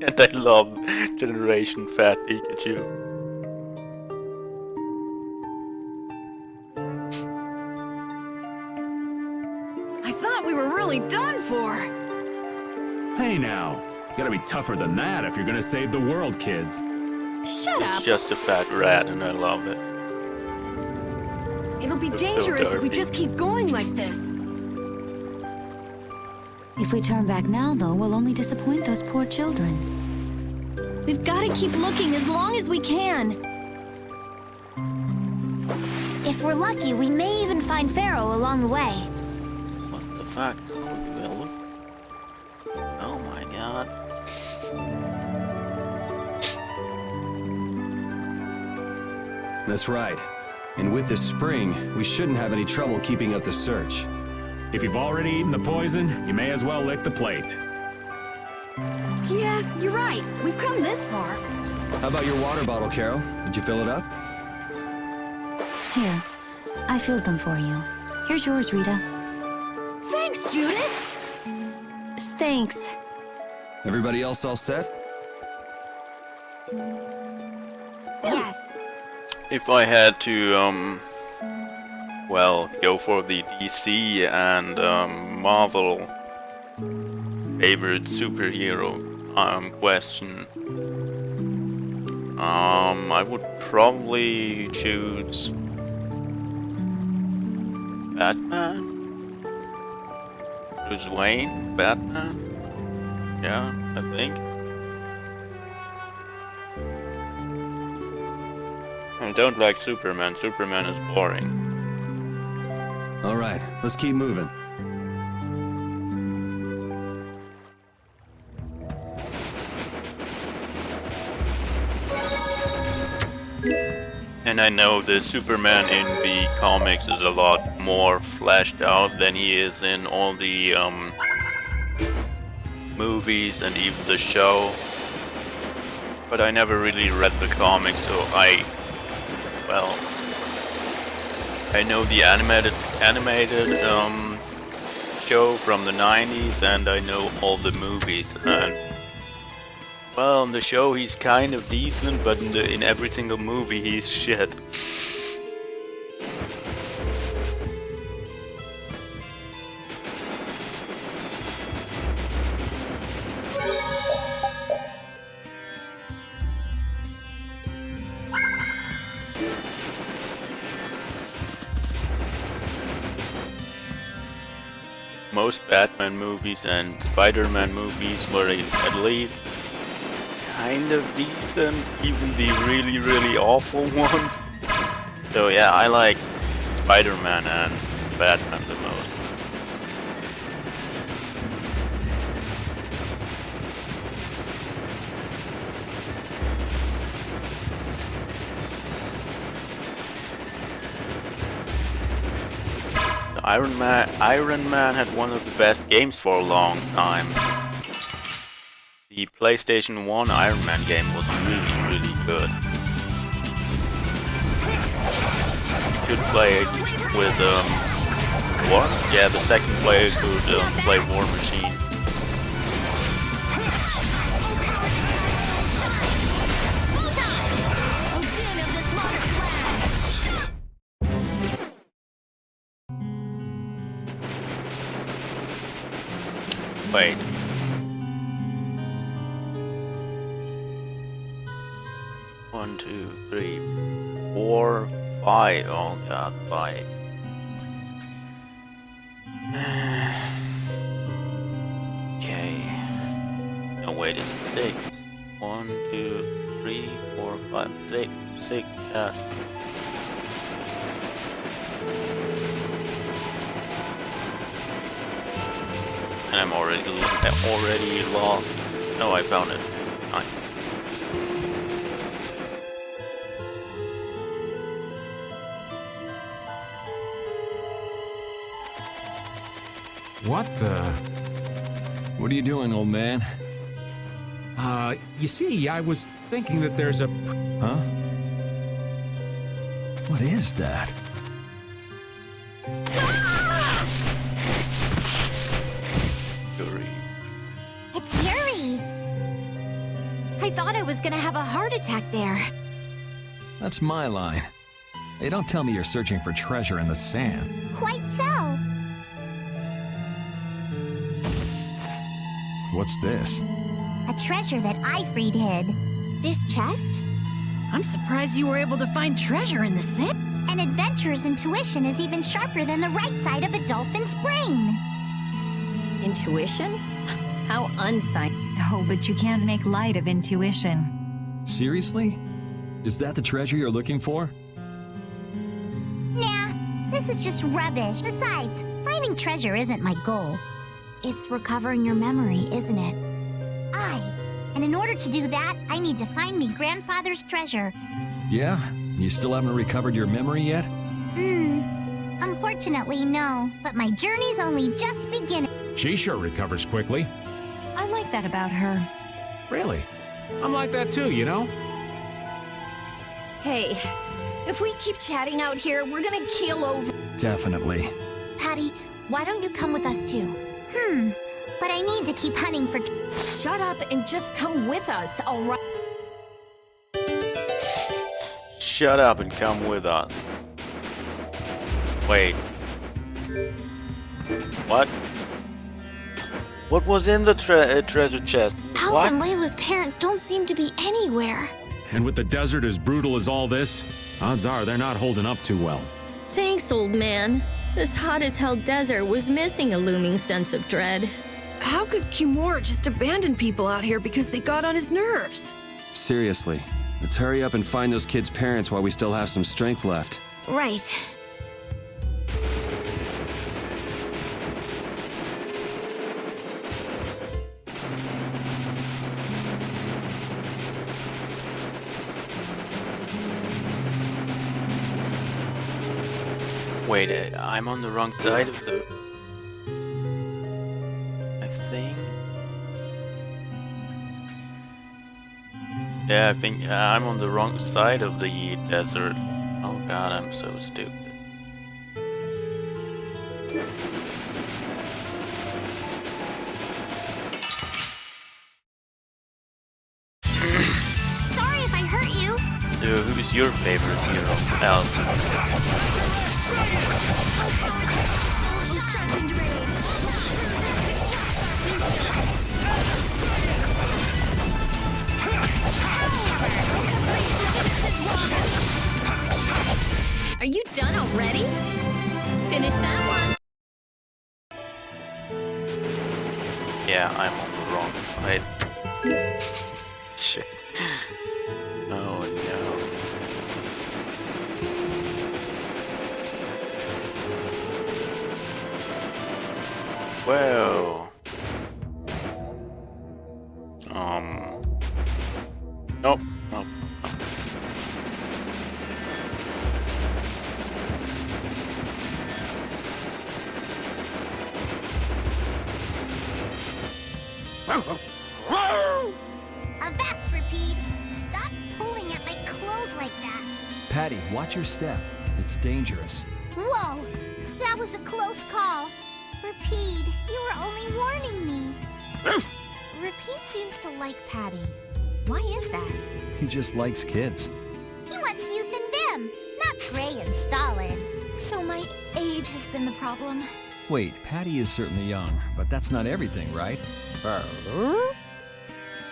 And I love Generation Fat Pikachu. I thought we were really done for. Hey now, you gotta be tougher than that if you're gonna save the world, kids. Shut It's up. just a fat rat, and I love it. It'll be It's so dangerous if we dirty. just keep going like this. If we turn back now, though, we'll only disappoint those poor children. We've got to keep looking as long as we can. If we're lucky, we may even find Pharaoh along the way. What the fuck? Oh my god. That's right. And with this spring, we shouldn't have any trouble keeping up the search. If you've already eaten the poison, you may as well lick the plate. Yeah, you're right. We've come this far. How about your water bottle, Carol? Did you fill it up? Here, I filled them for you. Here's yours, Rita. Thanks, Judith. Thanks. Everybody else all set? Yes. If I had to, well, go for the DC and Marvel favorite superhero question, I would probably choose Batman. Bruce Wayne, Batman. Yeah, I think. I don't like Superman. Superman is boring. All right, let's keep moving. And I know the Superman in the comics is a lot more fleshed out than he is in all the movies and even the show. But I never really read the comics, so I know the animated show from the 90s, and I know all the movies. And well, in the show he's kind of decent, but in every single movie he's shit. most Batman movies and Spider-Man movies were at least kind of decent, even the really, really awful ones. So yeah, I like Spider-Man and Batman the most. Iron Man had one of the best games for a long time. The PlayStation 1 Iron Man game was really, really good. You could play it with War? Yeah, the second player could play War Machine. Wait. One, two, three, 4, 5. Oh god, 5. Okay. No, wait, it's 6. 1, 2, 3, 4, 5, 6. 6 chests. And I'm already lost. No, I found it. Nice. What the? What are you doing, old man? You see, I was thinking that there's a... Huh? What is that? It's Yuri! I thought I was gonna have a heart attack there. That's my line. Hey, don't tell me you're searching for treasure in the sand. Quite so. What's this? A treasure that Ifrid hid. This chest? I'm surprised you were able to find treasure in the sand. An adventurer's intuition is even sharper than the right side of a dolphin's brain. Intuition? How unscientific. Oh, but you can't make light of intuition. Seriously? Is that the treasure you're looking for? Nah, this is just rubbish. Besides, finding treasure isn't my goal. It's recovering your memory, isn't it? And in order to do that, I need to find me grandfather's treasure. Yeah? You still haven't recovered your memory yet? Unfortunately, no. But my journey's only just beginning. She sure recovers quickly. I like that about her. Really? I'm like that too, you know? Hey, if we keep chatting out here, we're gonna keel over. Definitely. Patty, why don't you come with us too? But I need to keep hunting for... Shut up and just come with us, alright? Shut up and come with us. Wait. What? What was in the treasure chest? Alpha and Layla's parents don't seem to be anywhere. And with the desert as brutal as all this, odds are they're not holding up too well. Thanks, old man. This hot-as-hell desert was missing a looming sense of dread. How could Kimura just abandon people out here because they got on his nerves? Seriously, let's hurry up and find those kids' parents while we still have some strength left. Right. Wait, I'm on the wrong side of the... Yeah, I think I'm on the wrong side of the desert. Oh god, I'm so stupid. Sorry if I hurt you. So, who's your favorite hero, Allison? Are you done already? Finish that one. I'm on the wrong side. Shit. Oh no. Whoa. Nope. Nope. Avast, repeat. Stop pulling at my clothes like that. Patty, watch your step. It's dangerous. Whoa, that was a close call. Repeat, you were only warning me. Repeat seems to like Patty. Why is that? He just likes kids. He wants youth in them, not Gray and Stalin. So my age has been the problem. Wait, Patty is certainly young, but that's not everything, right?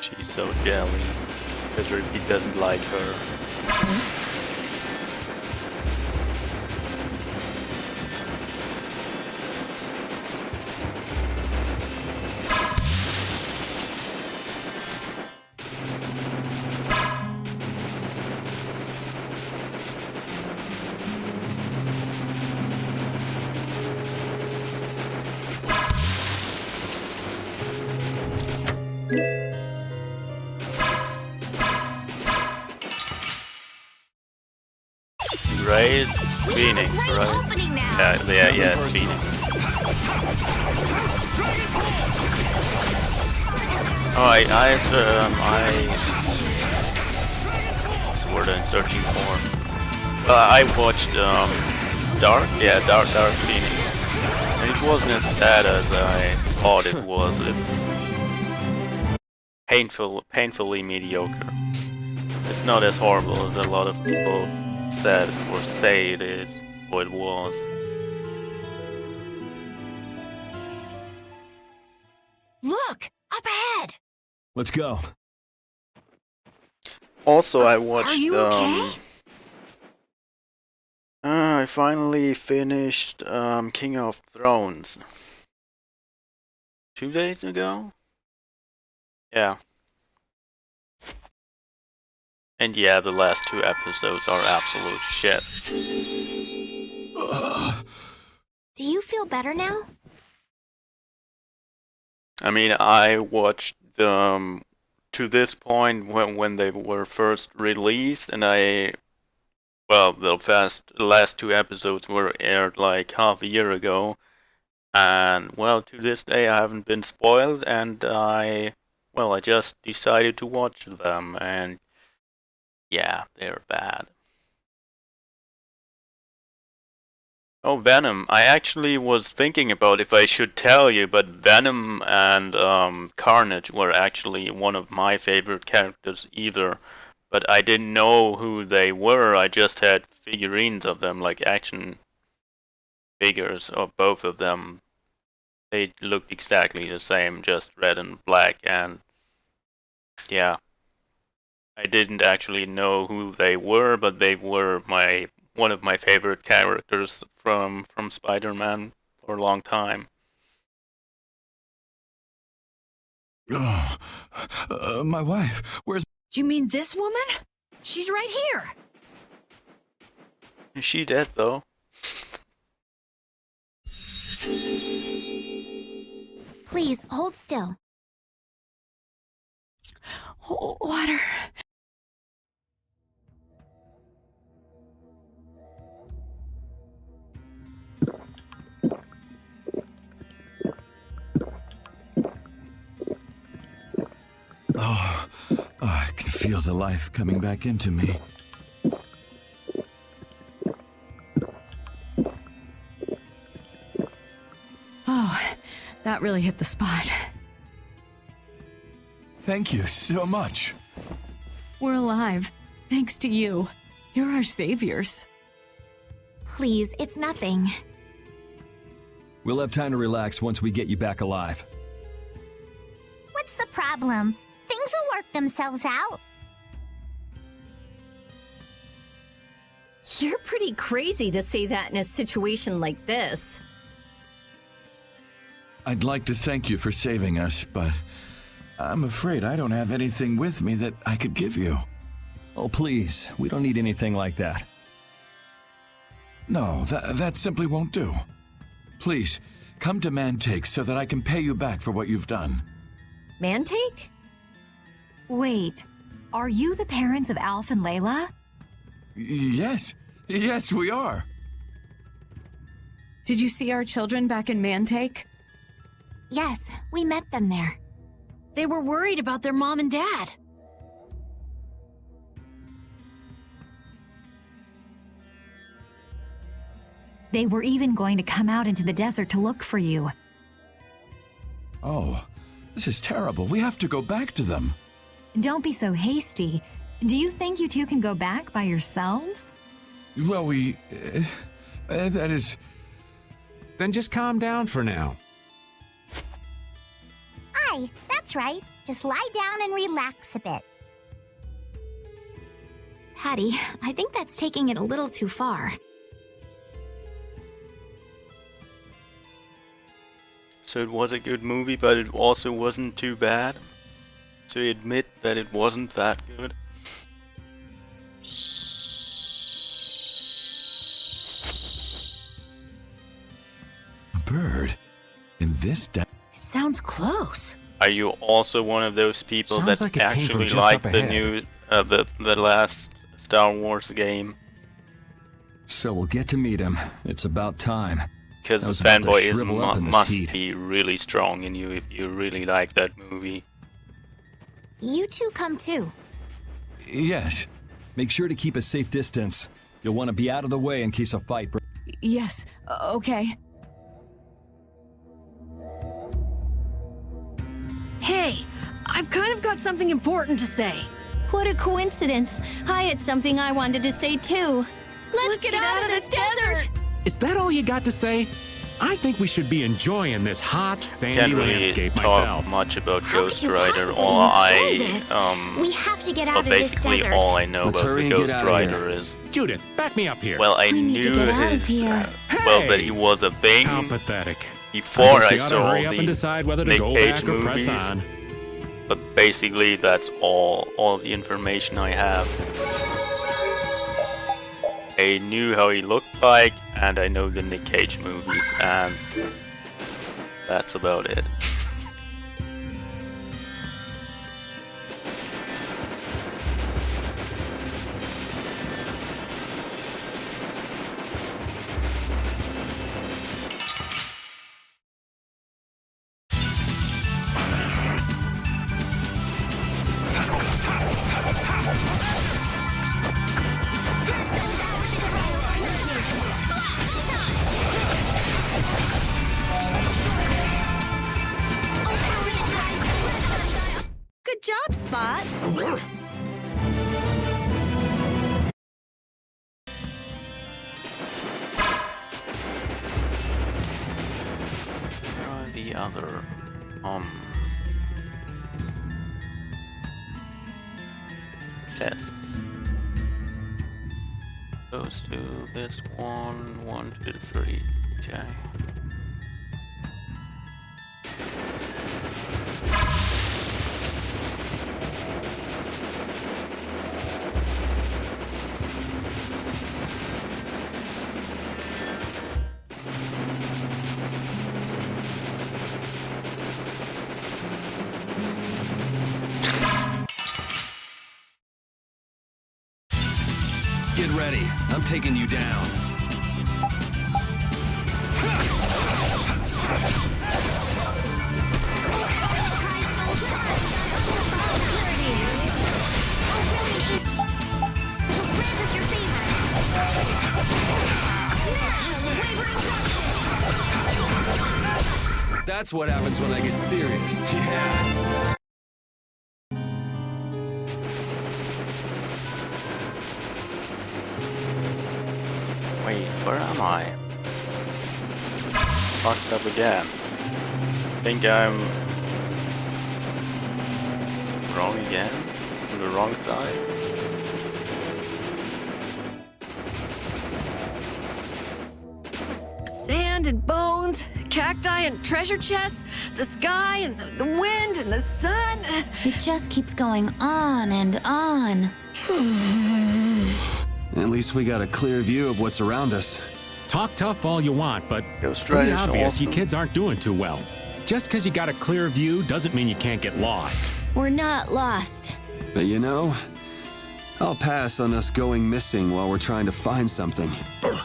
She's so jealous because Repeat doesn't like her. Ray's Phoenix, right? Yeah, it's Phoenix. Oh, what's the word I'm searching for? I watched Dark Phoenix, and it wasn't as bad as I thought it was. It's painfully mediocre. It's not as horrible as a lot of people said or say it is or it was. Look! Up ahead! Let's go. Also, I watched. Are you okay? I finally finished King of Thrones 2 days ago. Yeah. And yeah, the last 2 episodes are absolute shit. Do you feel better now? I mean, I watched them to this point when they were first released, and the last 2 episodes were aired like half a year ago, and well, to this day I haven't been spoiled, and I just decided to watch them, and yeah, they're bad. Oh, Venom. I actually was thinking about if I should tell you, but Venom and Carnage were actually one of my favorite characters either. But I didn't know who they were. I just had figurines of them, like action figures of both of them. They looked exactly the same, just red and black, and yeah. I didn't actually know who they were, but they were one of my favorite characters from Spider-Man for a long time. My wife, where's... Do you mean this woman? She's right here. Is she dead, though? Please, hold still. Water. Oh, I can feel the life coming back into me. Oh, that really hit the spot. Thank you so much. We're alive, thanks to you. You're our saviors. Please, it's nothing. We'll have time to relax once we get you back alive. What's the problem? Things will work themselves out. You're pretty crazy to say that in a situation like this. I'd like to thank you for saving us, but I'm afraid I don't have anything with me that I could give you. Oh, please, we don't need anything like that. No, that simply won't do. Please, come to Mantake so that I can pay you back for what you've done. Mantake? Wait, are you the parents of Alf and Layla? Yes, we are. Did you see our children back in Mantake? Yes, we met them there. They were worried about their mom and dad. They were even going to come out into the desert to look for you. Oh, this is terrible. We have to go back to them. Don't be so hasty. Do you think you two can go back by yourselves? Well, that is... Then just calm down for now. Aye, that's right. Just lie down and relax a bit. Patty, I think that's taking it a little too far. So it was a good movie, but it also wasn't too bad. So you admit that it wasn't that good. A bird? In this It sounds close. Are you also one of those people Sounds that like it came from actually just like up the ahead. new, the last Star Wars game? So we'll get to meet him. It's about time. Because I the was about to fanboyism shrivel up in this must heat. be really strong in you if you really like that movie. You two come too. Yes. Make sure to keep a safe distance. You'll want to be out of the way in case of fight. Yes, okay. Hey, I've kind of got something important to say. What a coincidence. I had something I wanted to say too. Let's get out of this desert! Is that all you got to say? I think we should be enjoying this hot, sandy Can't really landscape talk myself. much about How Ghost could you Rider. possibly All enjoy this? We have to get out well, of this basically desert. all I know Let's about hurry the and get Ghost out of Rider here. is, Judith, back me up here. well, I We need to knew get out of his, here. well, that Hey! he was a thing How pathetic. before guess I we oughta saw hurry up and the decide whether to Nick go Cage back or press movies. on. But basically, that's all of the information I have. I knew how he looked like, and I know the Nick Cage movies, and that's about it. Good job, Spot. Where are the other, tests? Goes to this one, 1, 2, 3, okay. Get ready. I'm taking you down. Just grant us your favor. That's what happens when I get serious. Yeah. Wait, where am I? Fucked up again. Think I'm wrong again? On the wrong side? Sand and bones. cacti and treasure chests, the sky and the wind and the sun. It just keeps going on and on. At least we got a clear view of what's around us. Talk tough all you want, but it's Australia's pretty obvious awesome. you kids aren't doing too well. Just because you got a clear view doesn't mean you can't get lost. We're not lost. But you know, I'll pass on us going missing while we're trying to find something. But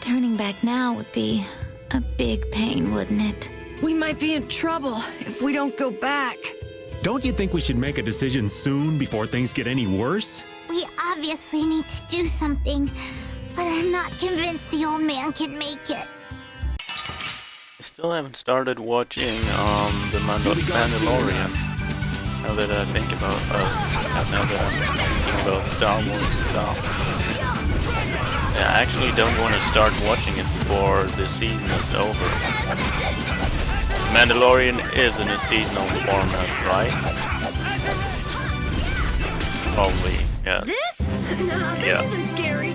turning back now would be a big pain, wouldn't it? We might be in trouble if we don't go back. Don't you think we should make a decision soon before things get any worse? We obviously need to do something, but I'm not convinced the old man can make it. I still haven't started watching the Mandalorian. Now that I think about now that I'm thinking about Star Wars stuff. Yeah, I actually don't want to start watching it before the season is over. Mandalorian is in a seasonal format, right? Probably, yeah. This? No, this isn't scary.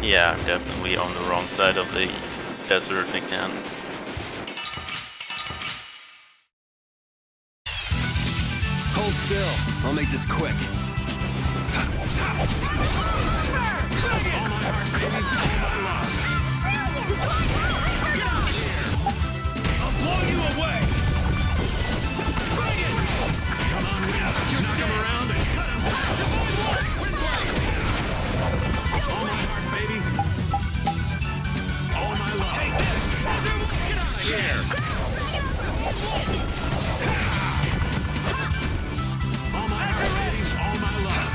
Yeah, I'm definitely on the wrong side of the desert again. Hold still. I'll make this quick. I'll blow you away! Bring it! Come on, Rita. Knock him around and cut him all my heart, baby. All my love. Take this! Get out of here! All my heart, baby. All my love.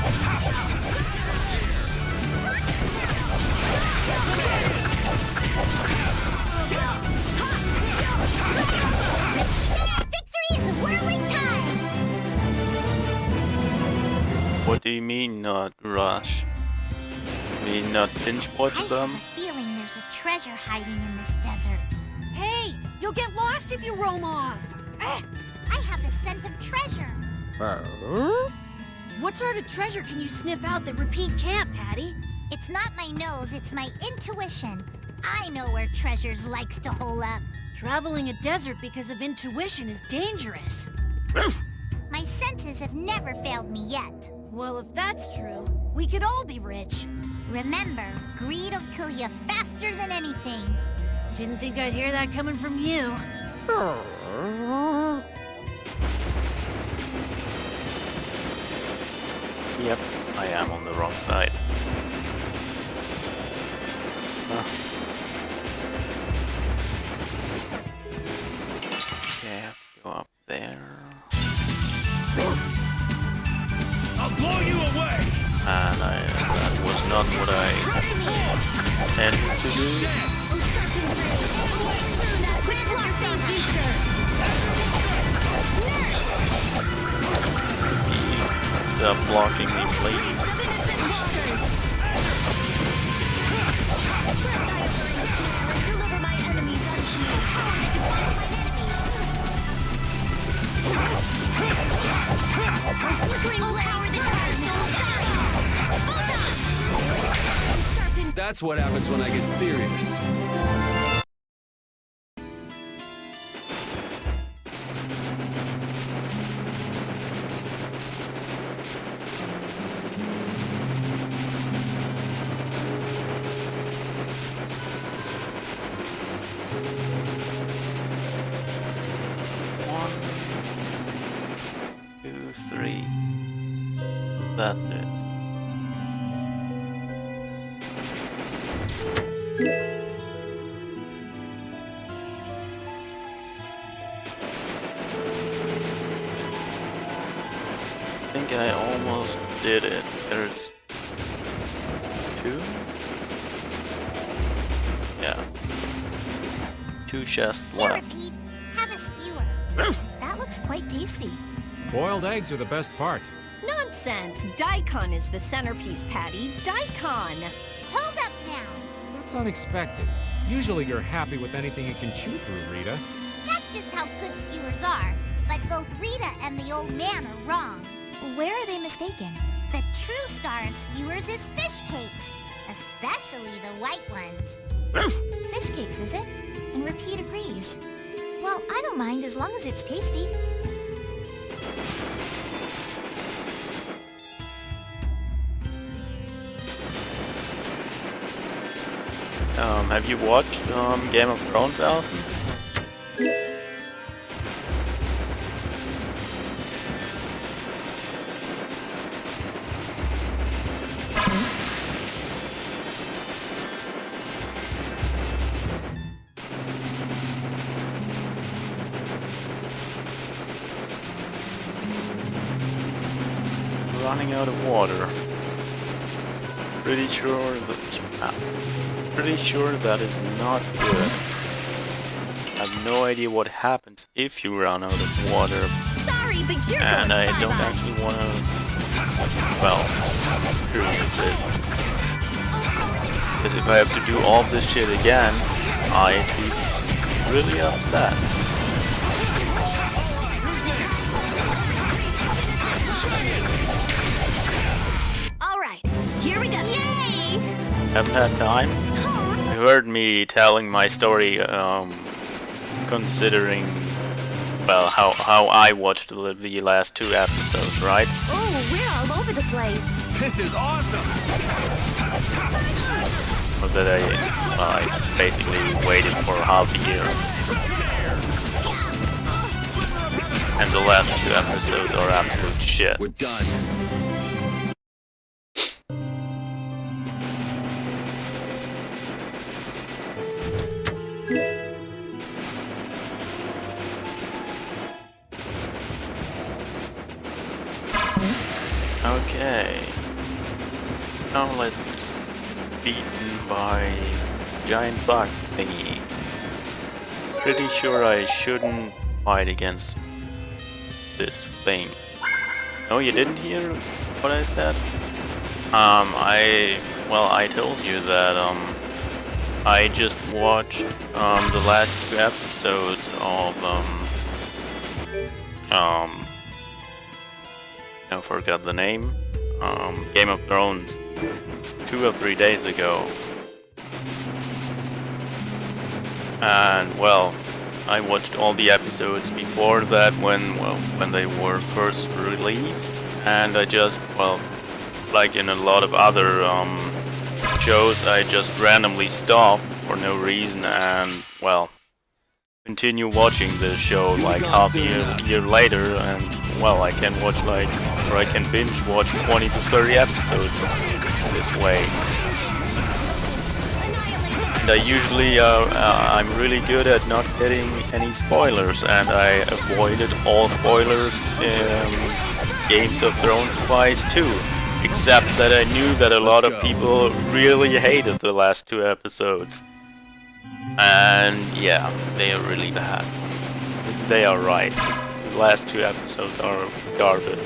Victory is a whirling tide! What do you mean not rush? You mean not binge watch them? I have a feeling there's a treasure hiding in this desert. Hey, you'll get lost if you roam off. I have the scent of treasure. What sort of treasure can you sniff out that Repeat can't, Patty? It's not my nose, it's my intuition. I know where treasures likes to hole up. Traveling a desert because of intuition is dangerous. My senses have never failed me yet. Well, if that's true, we could all be rich. Remember, greed'll kill you faster than anything. Didn't think I'd hear that coming from you. Yep, I am on the wrong side. Okay, I have to go up there. I'll blow you away! And that was not what I intended to do. Stop blocking me, please. Deliver my enemies unto me. Flickering power that drives souls shine. That's what happens when I get serious. That's it. I think I almost did it. There's 2? Yeah. 2 chests left. Pete, have a skewer. That looks quite tasty. Boiled eggs are the best part. Nonsense! Daikon is the centerpiece, Patty. Daikon! Hold up now. That's unexpected. Usually you're happy with anything you can chew through, Rita. That's just how good skewers are. But both Rita and the old man are wrong. Where are they mistaken? The true star of skewers is fish cakes, especially the white ones. Fish cakes, is it? And Repeat agrees. Well, I don't mind as long as it's tasty. Have you watched Game of Thrones, Allison? Running out of water. Pretty sure that is not good. I have no idea what happens if you run out of water. Sorry, but you're and going I don't bye-bye. actually want to, well, experience it. Because if I have to do all this shit again, I'd be really upset. All right, here we go. Yay! Haven't had time. You heard me telling my story, considering, well, how I watched the last 2 episodes, right? Oh, we're all over the place. This is awesome! Or that I basically waited for half a year. And the last 2 episodes are absolute shit. We're done. Okay. Now let's beaten by giant bug thingy. Pretty sure I shouldn't fight against this thing. No, you didn't hear what I said? I told you that, I just watched, the last 2 episodes of, I forgot the name, Game of Thrones 2 or 3 days ago. And, well, I watched all the episodes before that when they were first released, and I just, well, like in a lot of other shows, I just randomly stop for no reason and, well, continue watching the show like half a year later, and, well, I can watch like, or I can binge watch 20 to 30 episodes this way. And I usually, I'm really good at not getting any spoilers, and I avoided all spoilers in Games of Thrones twice too. Except that I knew that a lot of people really hated the last 2 episodes. And yeah, they are really bad. They are right. The last 2 episodes are garbage.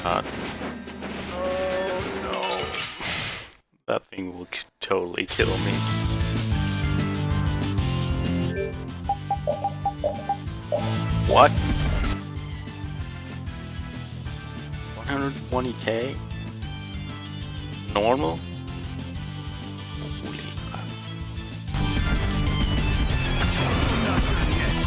Oh no. That thing will totally kill me. What? 120k? Normal? Holy crap. Not done yet.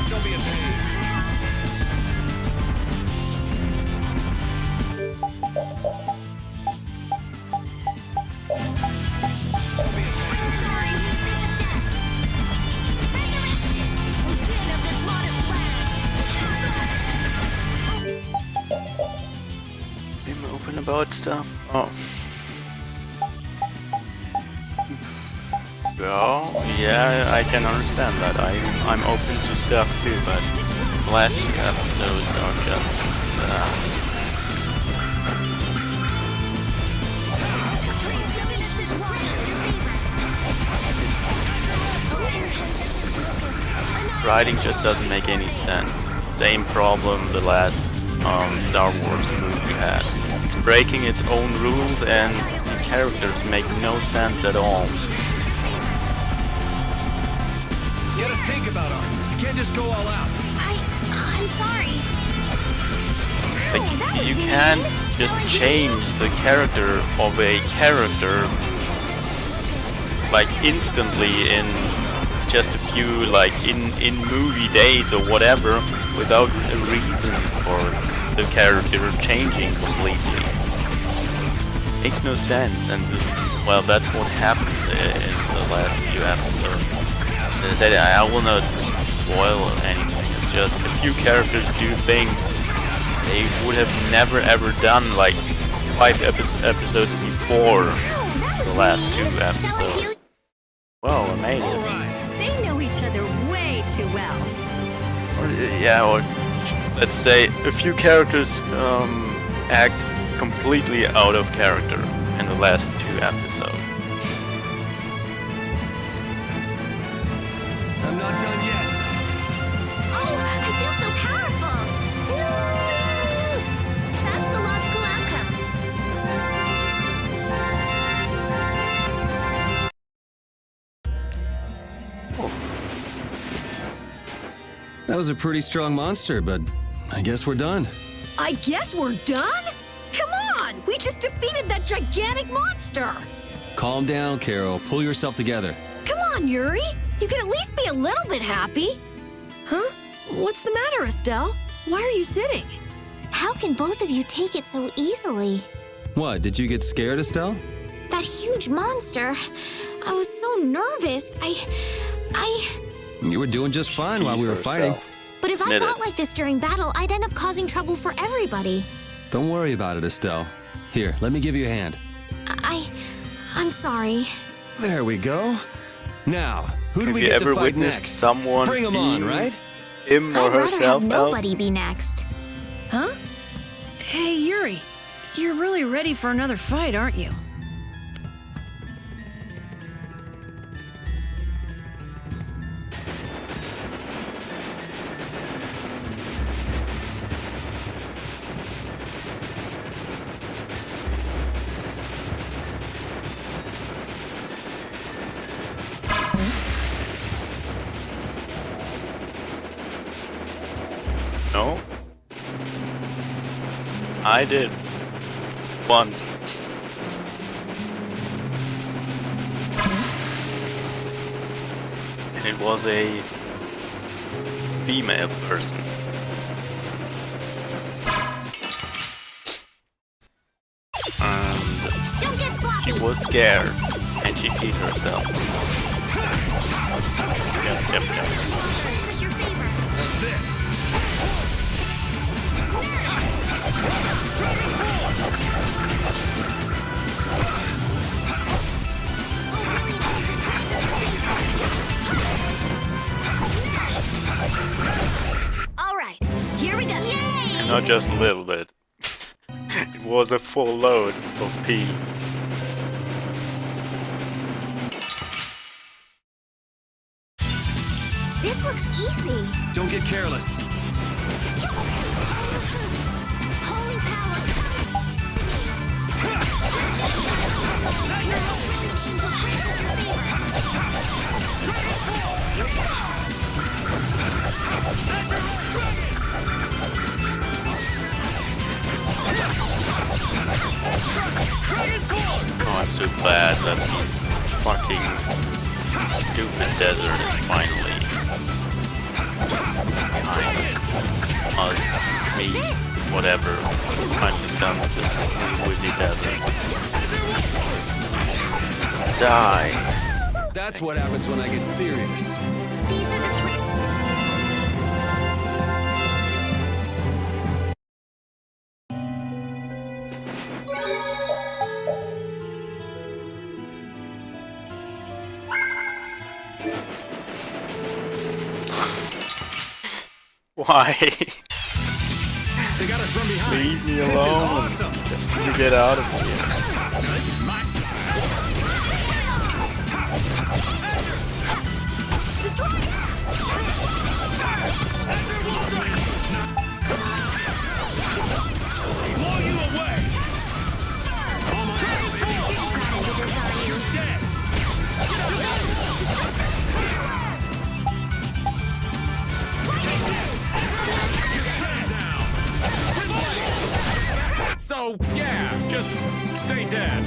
Don't be a pain. Being open about stuff. Oh. Well, yeah, I can understand that. I'm open to stuff too, but the last two episodes are just. Writing just doesn't make any sense. Same problem the last Star Wars movie had. It's breaking its own rules and the characters make no sense at all. You gotta think about arts. You can't just go all out. I'm sorry. Like, you can't just change the character of a character like instantly in just a few, like in movie days or whatever, without a reason for the character changing completely. Makes no sense, and well, that's what happened in the last few episodes. As I said, I will not spoil anything. It's just a few characters do things they would have never ever done like 5 episodes before the last 2 episodes. Well, I made it. They know each other way too well. Yeah, or let's say a few characters act completely out of character in the last 2 episodes. I'm not done yet. Oh, I feel so powerful. That's the logical outcome. That was a pretty strong monster, but I guess we're done. I guess we're done? Come on! We just defeated that gigantic monster! Calm down, Carol. Pull yourself together. Come on, Yuri! You can at least be a little bit happy. Huh? What's the matter, Estelle? Why are you sitting? How can both of you take it so easily? What, did you get scared, Estelle? That huge monster. I was so nervous. You were doing just fine while we were fighting. But if I fought like this during battle, I'd end up causing trouble for everybody. Don't worry about it, Estelle. Here, let me give you a hand. I'm sorry. There we go. Now, who do we Have you get ever to fight witnessed next? someone Bring him on, right? Him or I'd rather herself have nobody be next. Huh? Hey, Yuri. You're really ready for another fight, aren't you? No? I did. Once. And it was a female person. Don't get sloppy. She was scared and she peed herself. Yep. What's your favorite? What's this? All right, here we go. Yay! And not just a little bit. It was a full load of pee. This looks easy. Don't get careless. Holy power. Angels, grant us your favor. stupid desert is finally behind us, me, whatever, finally done with this windy desert. Die. That's what happens when I get serious. These are the three. Why? They got us from behind. Leave me This is alone. awesome. Just need to get out of here. This is my style. Blow you away! You're dead! So, yeah, just stay dead.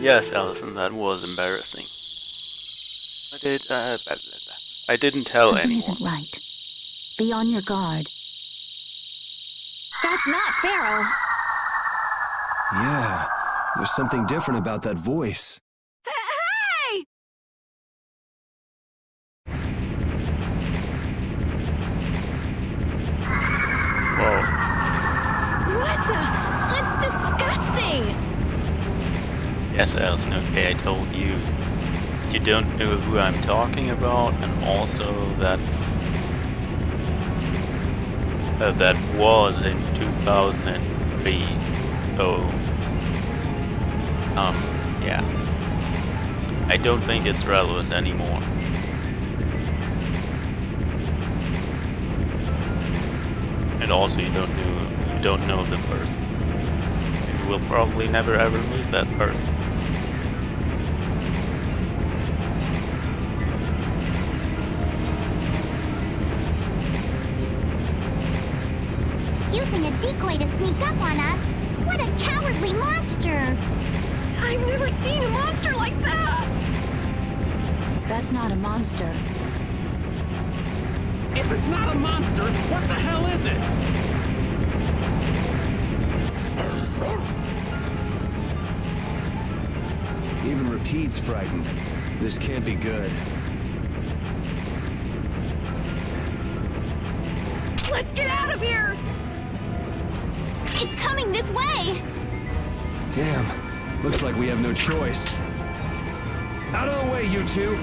Yes, Allison, that was embarrassing. I didn't tell Something anyone. isn't right. Be on your guard. That's not Pharaoh. Yeah, there's something different about that voice. Hey! Whoa. What the? It's disgusting! Yes, Allison, okay, I told you. You don't know who I'm talking about, and also that's... that was in 2003, so... yeah. I don't think it's relevant anymore. And also you don't know the person. You will probably never ever meet that person. Using a decoy to sneak up on us? What a cowardly monster! I've never seen a monster like that! That's not a monster. If it's not a monster, what the hell is it? Even Repeat's frightened. This can't be good. Let's get out of here! It's coming this way! Damn, looks like we have no choice. Out of the way, you two!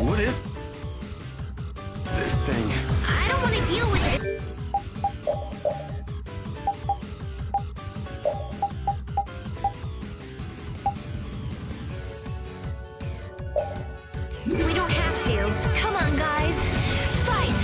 What is this thing? I don't want to deal with it. We don't have to. Come on, guys. Fight!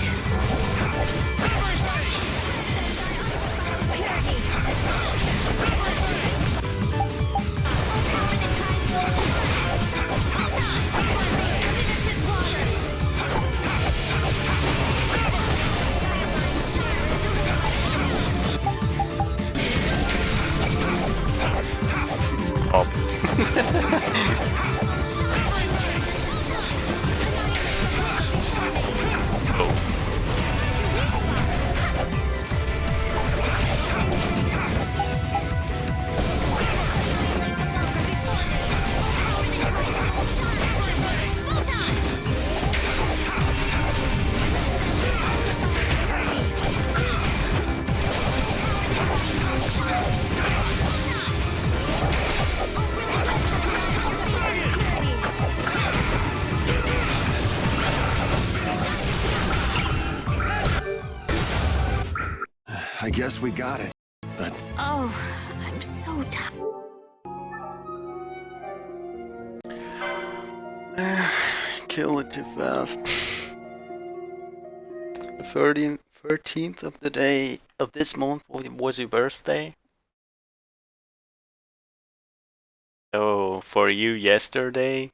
I guess we got it, but... Oh, I'm so tired. Kill it too fast. The 13th of the day of this month was your birthday. So know, for you yesterday,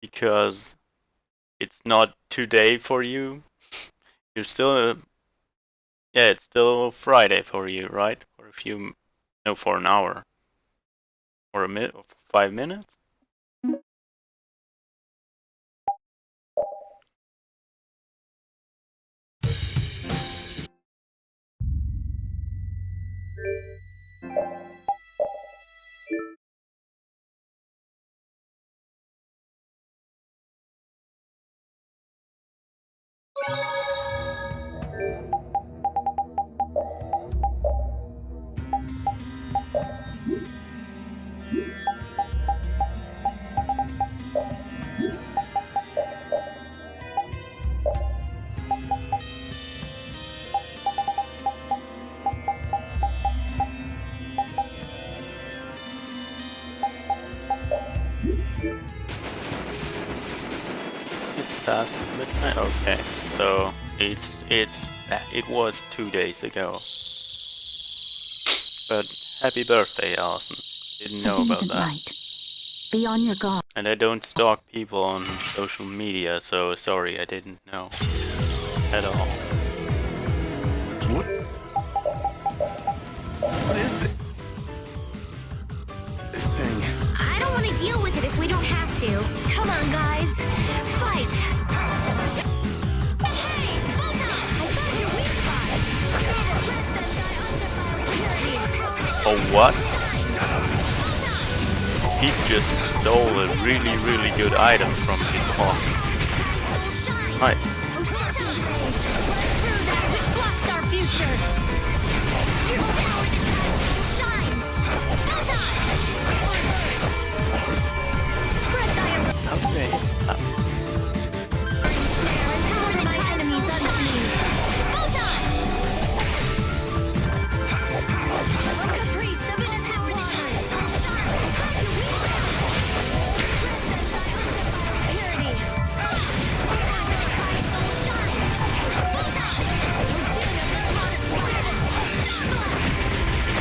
because it's not today for you. You're still, yeah, it's still Friday for you, right? For a few, no, for an hour, or a minute, or 5 minutes. It's past midnight. Okay, so it was 2 days ago. But happy birthday, Allison. Didn't Something know about isn't that. right. Be on your guard. And I don't stalk people on social media, so sorry, I didn't know at all. What is this thing? I don't want to deal with it if we don't have to. Come on, guys. Fight. Hey, Photon! I found your weak spot. Let them die undefiled purity. Oh, what? He just stole a really, really good item from me. Oh. Nice. Which blocks our future. Your power will shine. Photon! Spread thy Okay. my enemies unto me. Photon! Caprice of innocent waters. Shine. Find your weak spot. Let them thy undefiled purity. Try soul shine. Photon! Ordain of this modest planet. Starblast!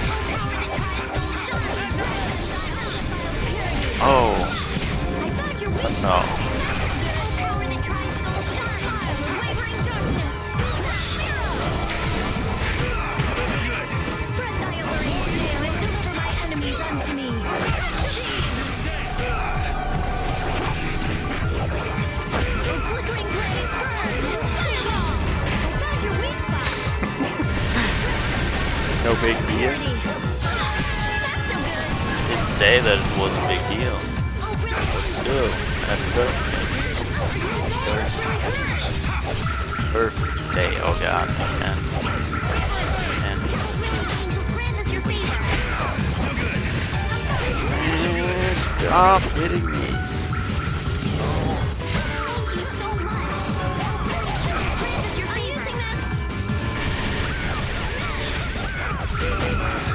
Power that tries soul shine. Let them thy undefiled purity. Oh. I found your weak No. spot. Power that tries soul shine. Wavering darkness. Spread thy alluring sail and deliver my enemies unto me. Oh, flickering blaze, burn! Fireball! I found your weak spot. No big deal. That's no good. Didn't say that it was a big deal. Still, happy birthday. Birthday, oh god, and Angels grant us your favor. stop hitting me. Thank you so much. Grant us your favor. Using this.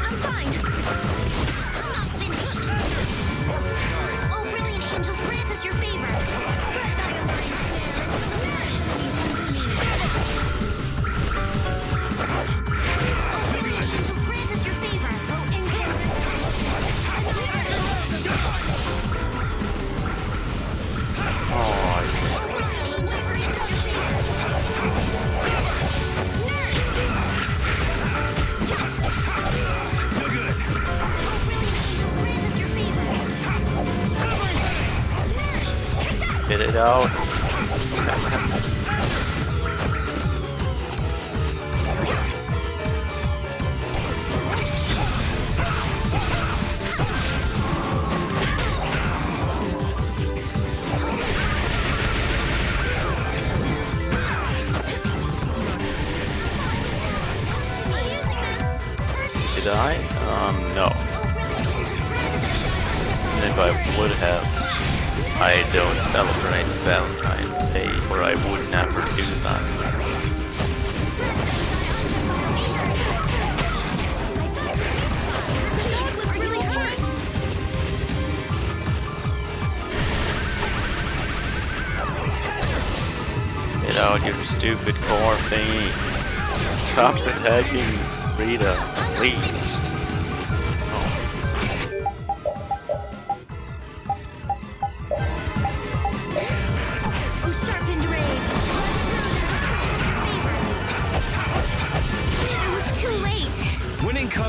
I'm fine. I'm not finished. Oh, brilliant angels, grant us your favor. Spread thy alluring sail and deliver my enemies unto me. Oh, brilliant angels, grant us your favor. Oh, and grant us angels, grant us your Get it out. Did I? No. And if I would have, I don't celebrate Valentine's Day, or I would never do that. Get out, your stupid core thingy. Stop attacking Rita, please.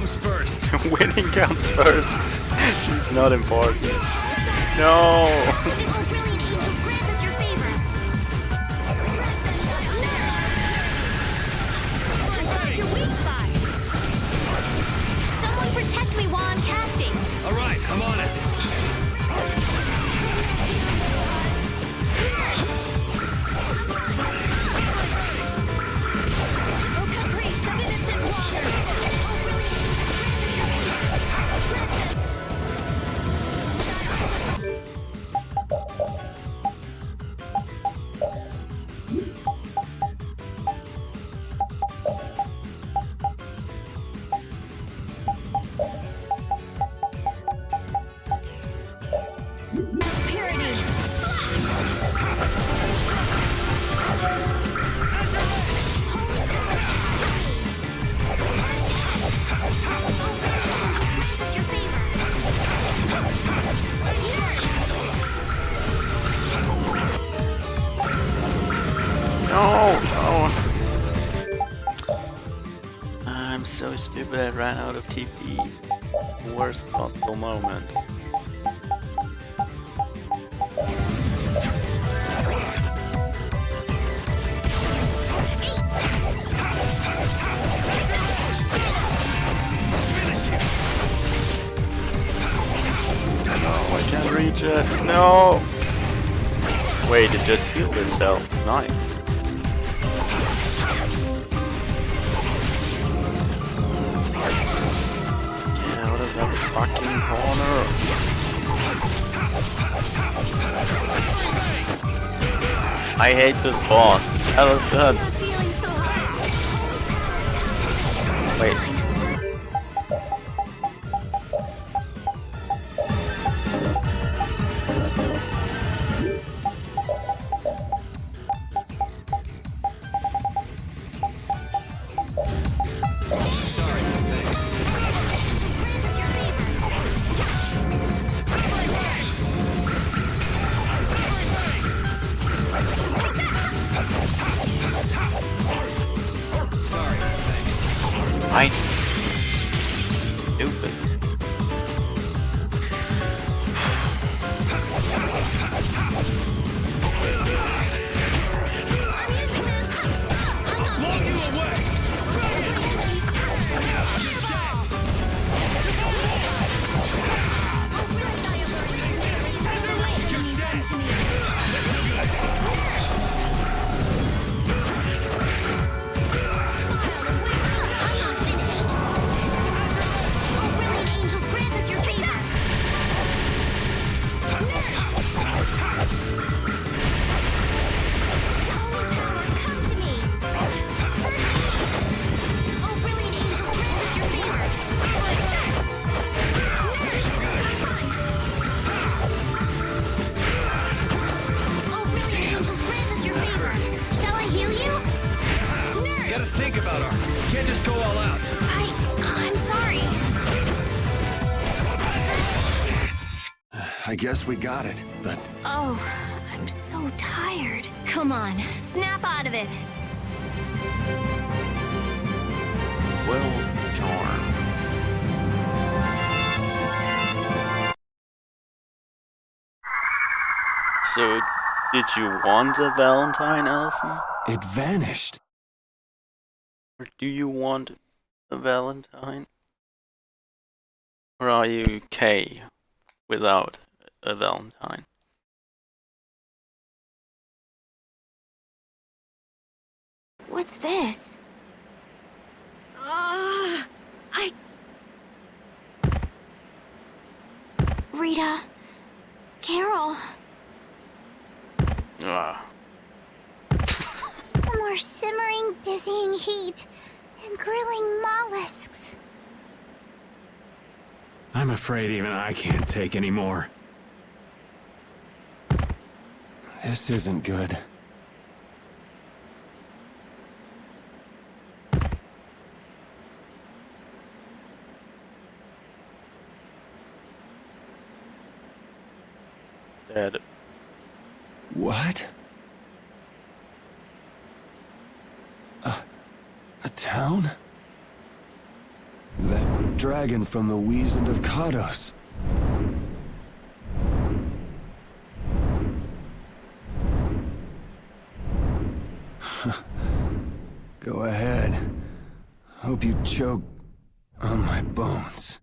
comes first. Winning comes first. She's not important. No. Someone protect me while I'm casting. All right, I'm on it. No. I'm so stupid. I ran out of TP. Worst possible moment. I can't reach it. No! Wait, it just sealed itself. Nice. Get out of that fucking corner. I hate this boss. That was good. Wait. Stupid. Think about arts. Can't just go all out. I'm sorry. I guess we got it, but... Oh, I'm so tired. Come on, snap out of it. Well, charmed. So, did you want a Valentine, Allison? It vanished. Or do you want a Valentine? Or are you okay without a Valentine? What's this? Rita. Carol. More simmering, dizzying heat and grilling mollusks. I'm afraid even I can't take any more. This isn't good. Dead. What? A town? That dragon from the Wizened of Kados. Go ahead. Hope you choke on my bones.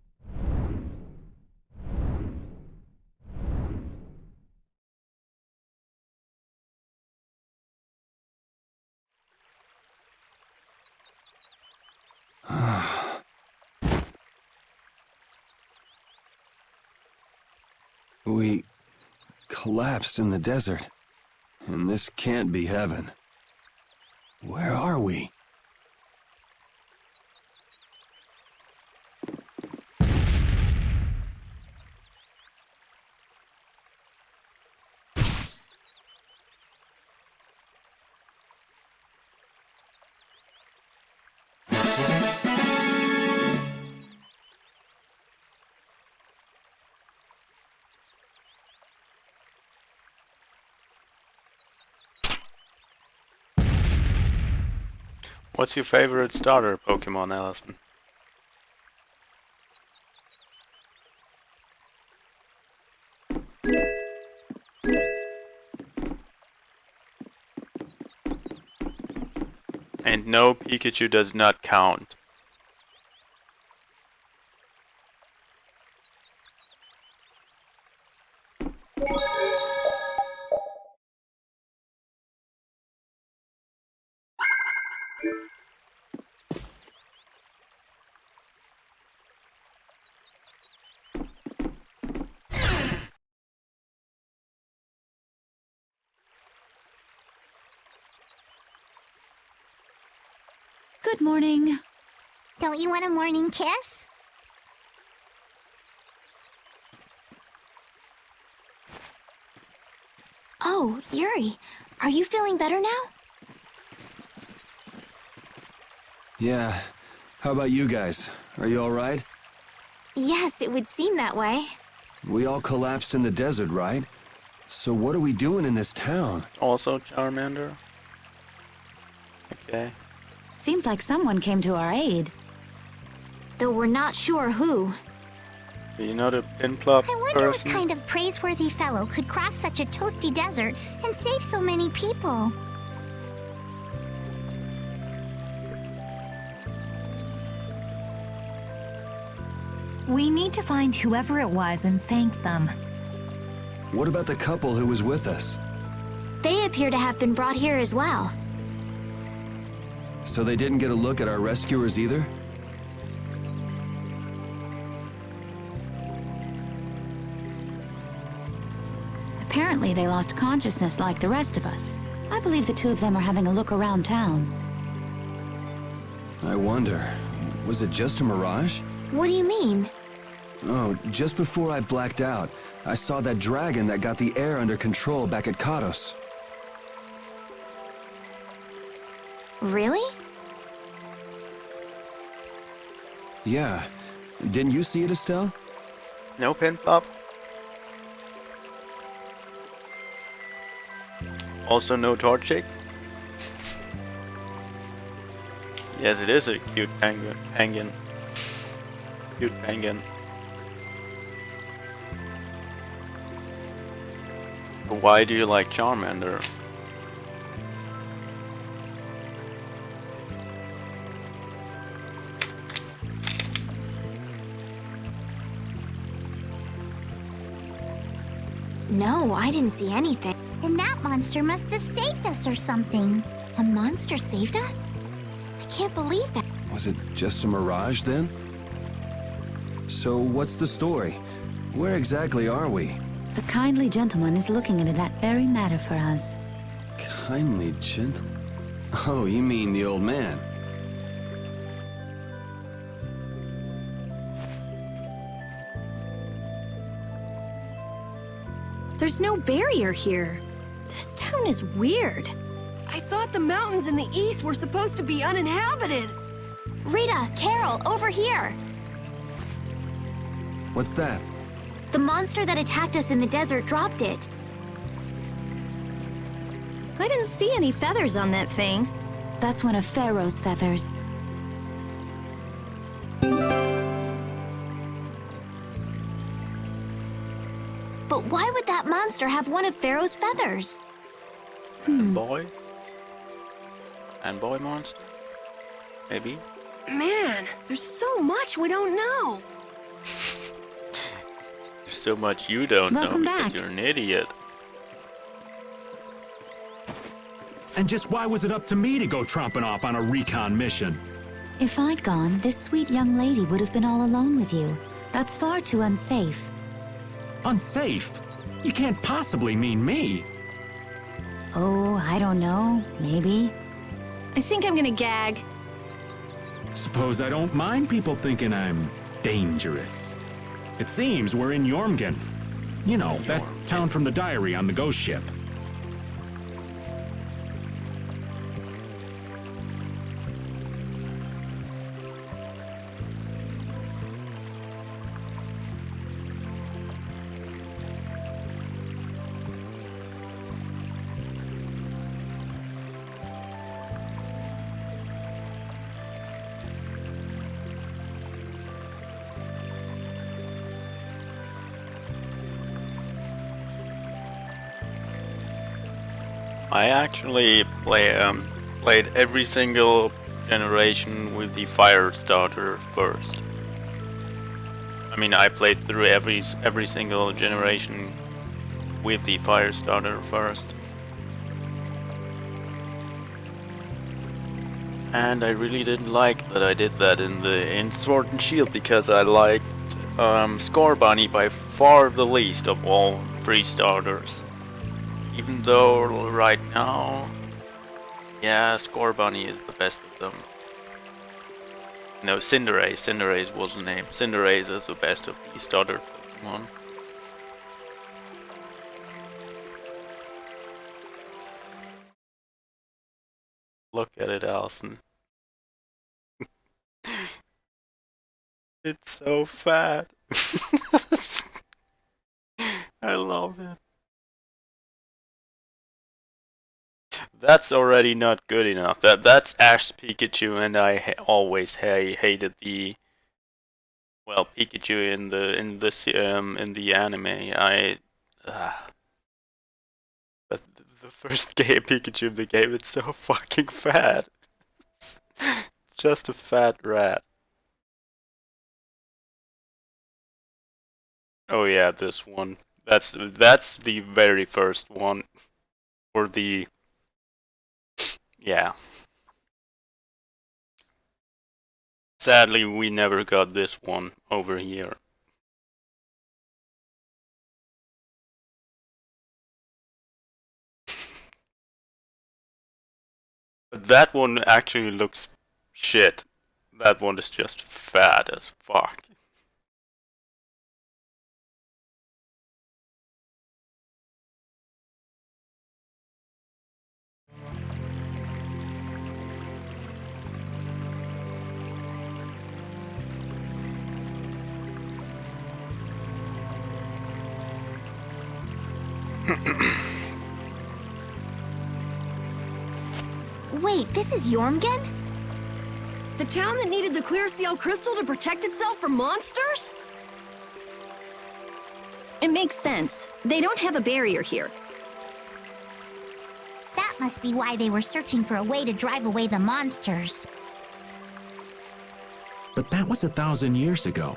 We collapsed in the desert, and this can't be heaven. Where are we? What's your favorite starter Pokemon, Allison? And no, Pikachu does not count. Good morning. Don't you want a morning kiss? Oh, Yuri, are you feeling better now? Yeah. How about you guys? Are you alright? Yes, it would seem that way. We all collapsed in the desert, right? So what are we doing in this town? Also Charmander? Okay. Seems like someone came to our aid. Though we're not sure who. Do you know the Pinplop I wonder person? what kind of praiseworthy fellow could cross such a toasty desert and save so many people. We need to find whoever it was and thank them. What about the couple who was with us? They appear to have been brought here as well. So they didn't get a look at our rescuers either? Apparently they lost consciousness like the rest of us. I believe the two of them are having a look around town. I wonder, was it just a mirage? What do you mean? Oh, just before I blacked out, I saw that dragon that got the air under control back at Kados. Really? Yeah. Didn't you see it, Estelle? No, Pinplop? Also no Torchic? Yes, it is a cute penguin. Cute penguin. But why do you like Charmander? No, I didn't see anything. And that monster must have saved us or something. A monster saved us? I can't believe that. Was it just a mirage then? So what's the story? Where exactly are we? A kindly gentleman is looking into that very matter for us. Kindly gentle? Oh, you mean the old man? There's no barrier here. This town is weird. I thought the mountains in the east were supposed to be uninhabited. Rita, Carol, over here. What's that? The monster that attacked us in the desert dropped it. I didn't see any feathers on that thing. That's one of Pharaoh's feathers. that monster have one of Pharaoh's feathers? Boy? And boy monster? Maybe? Man, there's so much we don't know. There's so much you don't Welcome know because back. you're an idiot. And just why was it up to me to go tromping off on a recon mission? If I'd gone, this sweet young lady would have been all alone with you. That's far too unsafe. Unsafe? You can't possibly mean me. Oh, I don't know. Maybe. I think I'm gonna gag. Suppose I don't mind people thinking I'm dangerous. It seems we're in Jormungand. You know, that town from the diary on the ghost ship. I actually played every single generation with the fire starter first. I mean, I played through every single generation with the fire starter first. And I really didn't like that I did that in Sword and Shield because I liked Score Bunny by far the least of all 3 starters. Even though right now, yeah, Score Bunny is the best of them. No, Cinderace was the name. Cinderace is the best of the starter Pokemon. Look at it, Alison. It's so fat. I love it. That's already not good enough. That's Ash's Pikachu, and I always hated the Pikachu in the anime. But the first Pikachu in the game, it's so fucking fat. It's just a fat rat. Oh yeah, this one. That's the very first one, or the. Yeah. Sadly, we never got this one over here. But that one actually looks shit. That one is just fat as fuck. Wait, this is Jormungand? The town that needed the clear seal crystal to protect itself from monsters? It makes sense. They don't have a barrier here. That must be why they were searching for a way to drive away the monsters. But that was 1,000 years ago.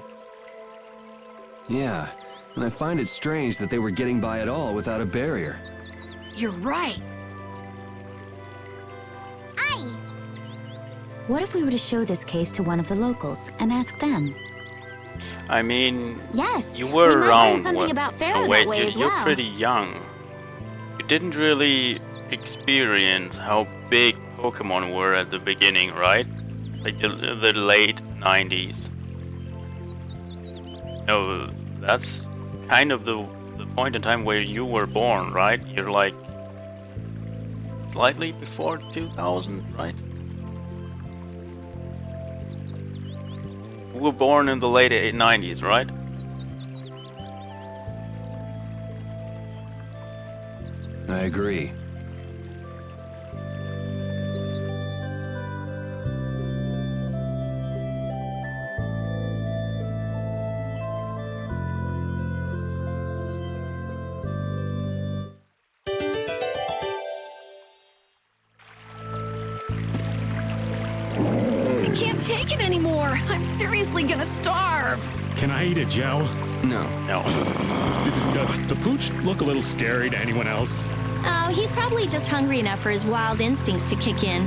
Yeah, and I find it strange that they were getting by at all without a barrier. You're right. What if we were to show this case to one of the locals and ask them? I mean, yes, you were we might around. learn something about Pharaoh wait, that way as you're well. pretty young. You didn't really experience how big Pokemon were at the beginning, right? Like the late 90s. No, that's kind of the point in time where you were born, right? You're like slightly before 2000, right? You were born in the late 90s, right? I agree. take it anymore. I'm seriously gonna starve. Can I eat a gel? No. No. Does the pooch look a little scary to anyone else? Oh, he's probably just hungry enough for his wild instincts to kick in.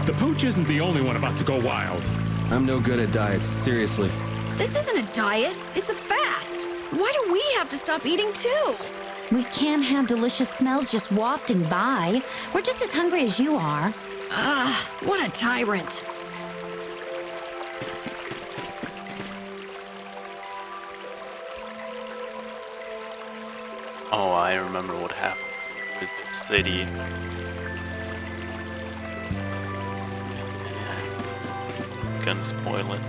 The pooch isn't the only one about to go wild. I'm no good at diets, seriously. This isn't a diet, it's a fast. Why do we have to stop eating too? We can't have delicious smells just wafting by. We're just as hungry as you are. What a tyrant. Oh, I remember what happened with the city. Gonna spoil it.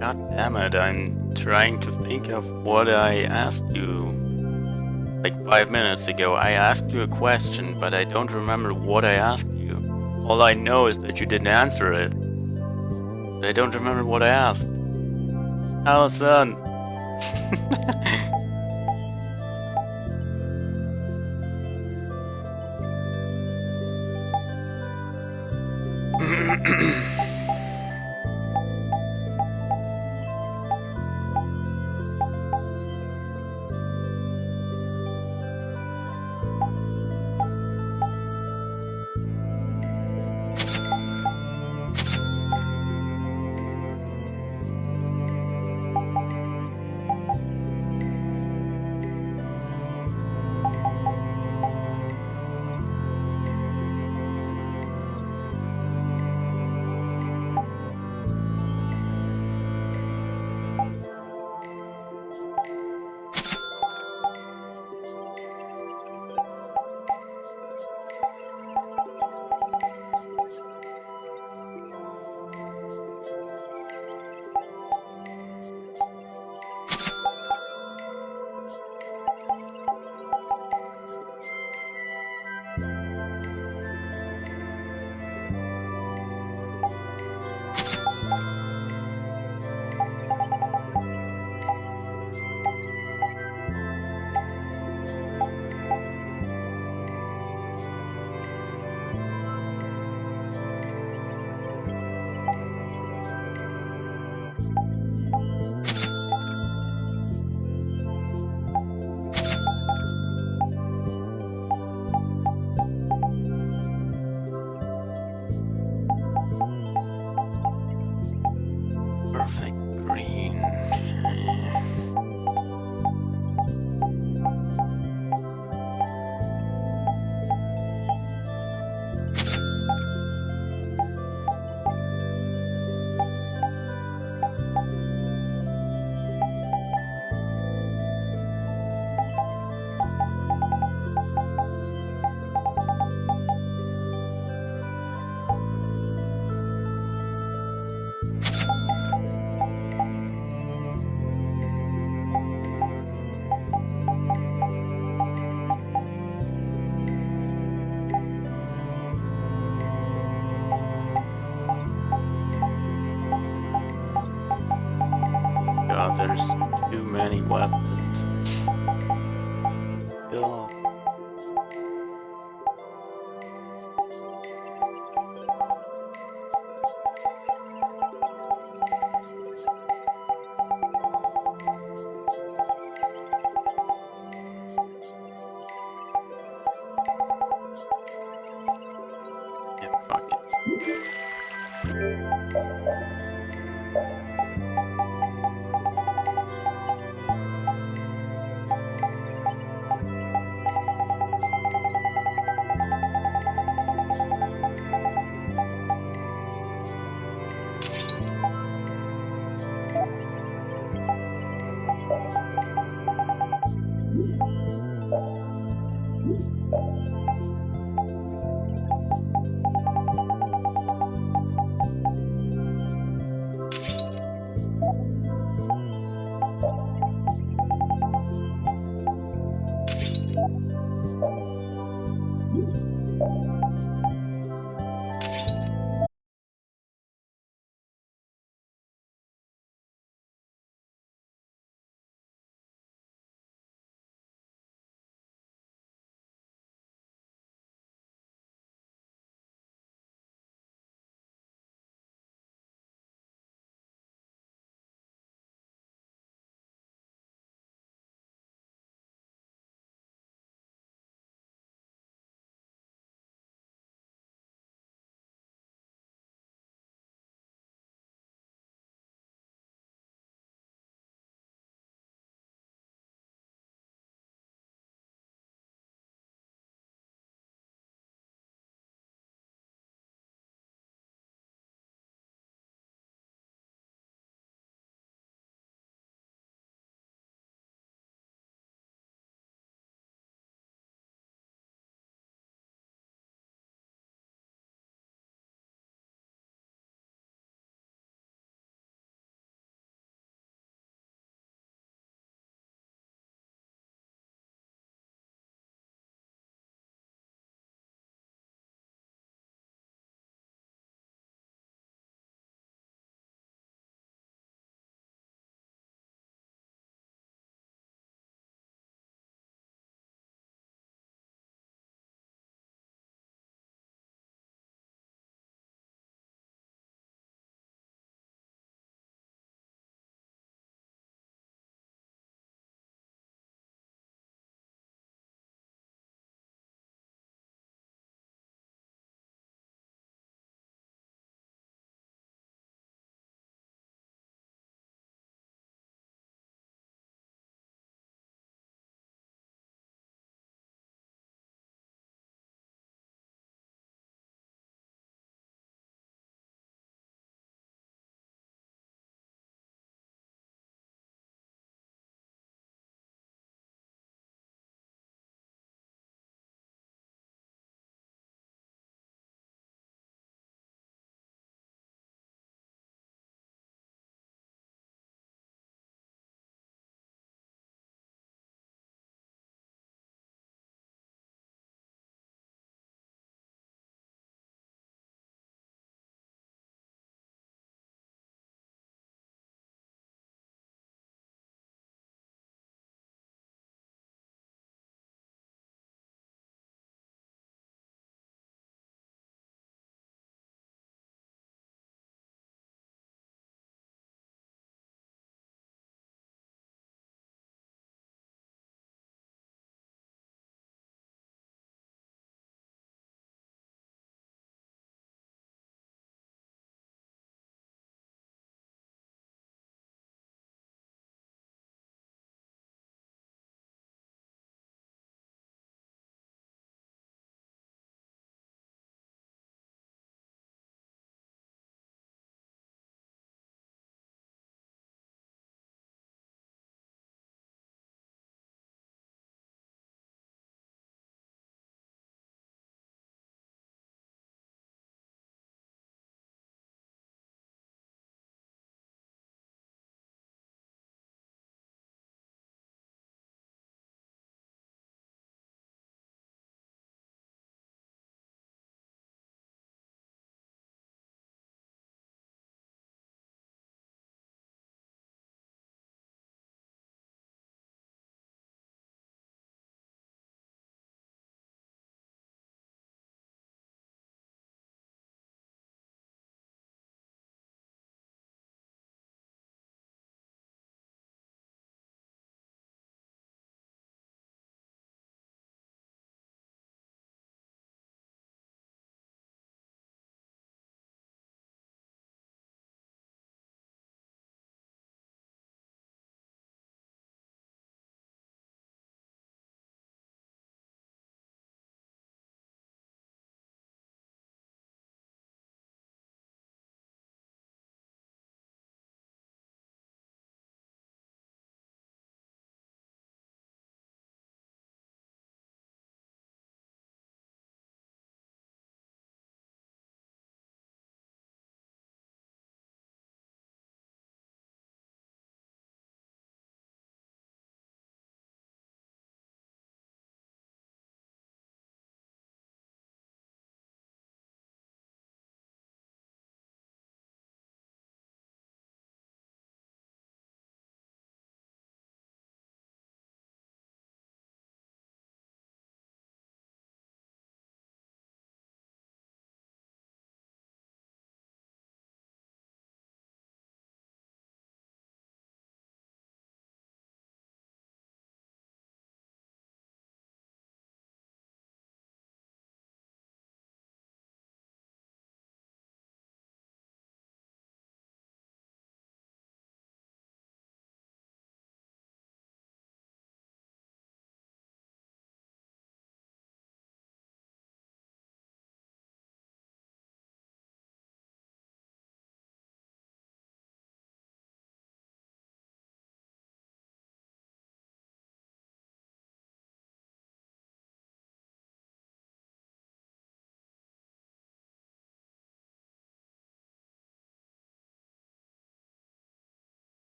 God damn it, I'm trying to think of what I asked you like 5 minutes ago. I asked you a question, but I don't remember what I asked you. All I know is that you didn't answer it. I don't remember what I asked. Allison! there's too many weapons. Still.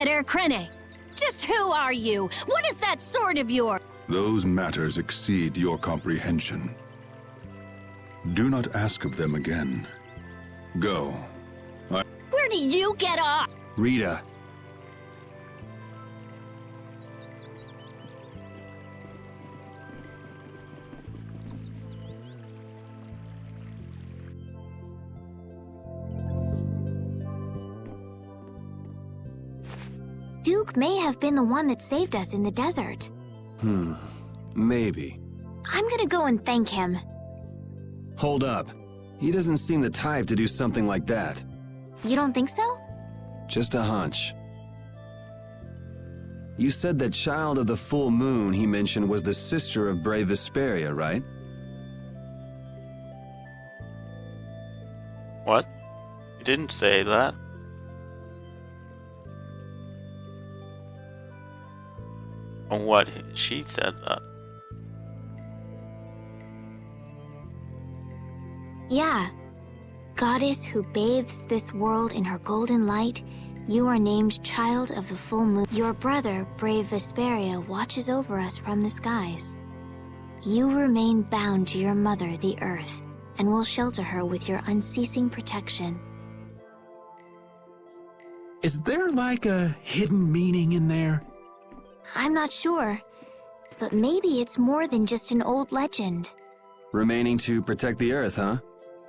Erkrene, just who are you? What is that sword of yours? Those matters exceed your comprehension. Do not ask of them again. Go. Where do you get off? Rita. Duke may have been the one that saved us in the desert. Maybe. I'm gonna go and thank him. Hold up. He doesn't seem the type to do something like that. You don't think so? Just a hunch. You said that child of the full moon he mentioned was the sister of brave Vesperia, right? What? You didn't say that. On what she said that. Yeah. Goddess who bathes this world in her golden light, you are named Child of the Full Moon. Your brother, brave Vesperia, watches over us from the skies. You remain bound to your mother, the Earth, and will shelter her with your unceasing protection. Is there like a hidden meaning in there? I'm not sure, but maybe it's more than just an old legend. Remaining to protect the Earth, huh?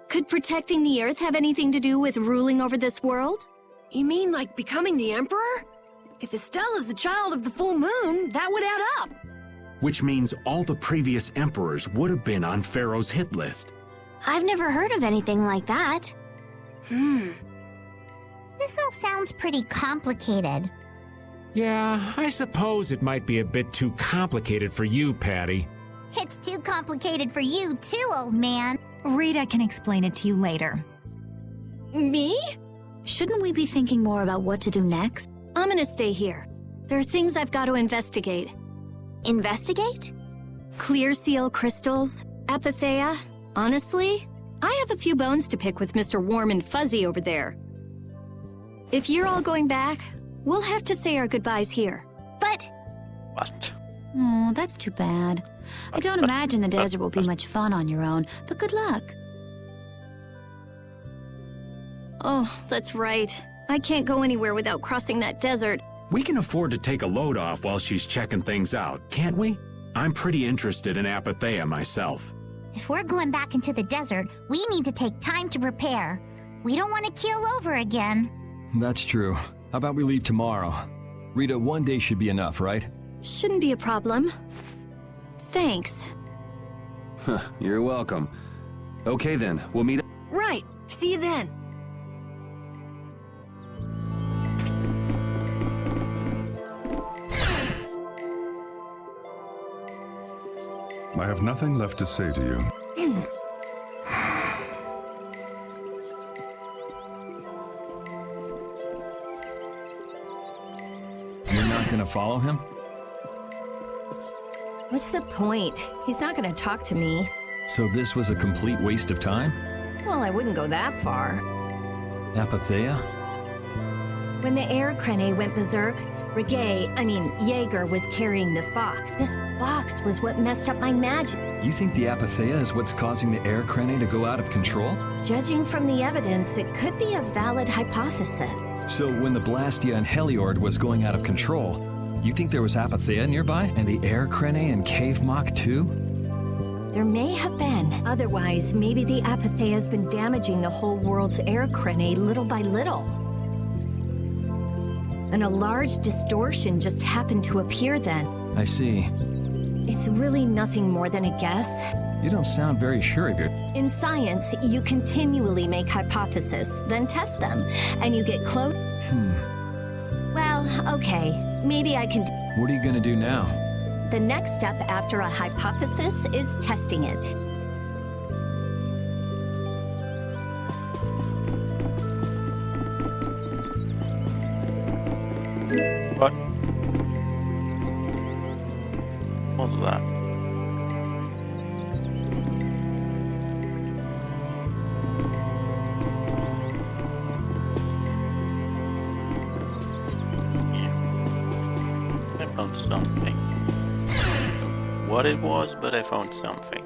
Could protecting the Earth have anything to do with ruling over this world? You mean like becoming the Emperor? If Estella's the child of the full moon, that would add up. Which means all the previous emperors would have been on Pharaoh's hit list. I've never heard of anything like that. This all sounds pretty complicated. Yeah, I suppose it might be a bit too complicated for you, Patty. It's too complicated for you too, old man. Rita can explain it to you later. Me? Shouldn't we be thinking more about what to do next? I'm gonna stay here. There are things I've got to investigate. Investigate? Clear seal crystals, apatheia. Honestly, I have a few bones to pick with Mr. Warm and Fuzzy over there. If you're all going back, we'll have to say our goodbyes here. But... What? Oh, that's too bad. I don't imagine the desert will be much fun on your own, but good luck. Oh, that's right. I can't go anywhere without crossing that desert. We can afford to take a load off while she's checking things out, can't we? I'm pretty interested in apatheia myself. If we're going back into the desert, we need to take time to prepare. We don't want to keel over again. That's true. How about we leave tomorrow? Rita, one day should be enough, right? Shouldn't be a problem. Thanks. You're welcome. Okay then, we'll meet up. Right. See you then. I have nothing left to say to you. You're not gonna follow him? What's the point? He's not gonna talk to me. So this was a complete waste of time? Well, I wouldn't go that far. Apatheia? When the Erkrene went berserk, Jaeger was carrying this box. This box was what messed up my magic. You think the Apatheia is what's causing the Erkrene to go out of control? Judging from the evidence, it could be a valid hypothesis. So when the Blastia and Heliord was going out of control, you think there was Apatheia nearby? And the Erkrene and Cave Mock too? There may have been. Otherwise, maybe the Apatheia's been damaging the whole world's Erkrene little by little. And a large distortion just happened to appear then. I see. It's really nothing more than a guess. You don't sound very sure of your... In science, you continually make hypotheses, then test them, and you get close. Well, okay, maybe I can do... What are you gonna do now? The next step after a hypothesis is testing it. What? What was that? found something. What it was, but I found something.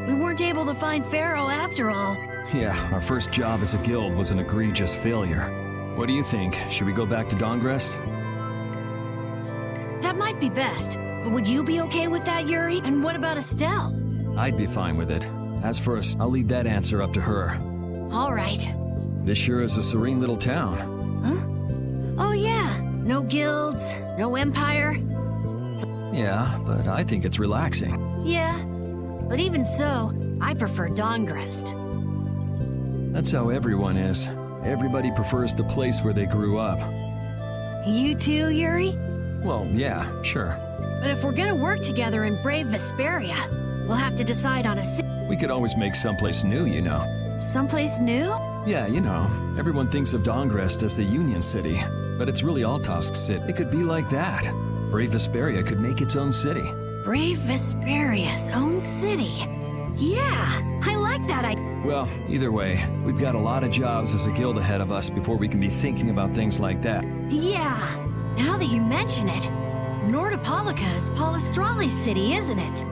We weren't able to find Pharaoh after all. Yeah, our first job as a guild was an egregious failure. What do you think? Should we go back to Dongrest? That might be best. But would you be okay with that, Yuri? And what about Estelle? I'd be fine with it. As for us, I'll leave that answer up to her. All right. This sure is a serene little town. Huh? Oh yeah. No guilds, no empire. Yeah, but I think it's relaxing. Yeah. But even so, I prefer Dongrest. That's how everyone is. Everybody prefers the place where they grew up. You too, Yuri? Well, yeah, sure. But if we're gonna work together and brave Vesperia, we'll have to decide on a city. We could always make someplace new, you know. Someplace new? Yeah, you know, everyone thinks of Dongrest as the Union City, but it's really Altosk City. It could be like that. Brave Vesperia could make its own city. Brave Vesperia's own city. Yeah, I like that idea. Well, either way, we've got a lot of jobs as a guild ahead of us before we can be thinking about things like that. Yeah, now that you mention it, Nordopolica is Polistrali's city, isn't it?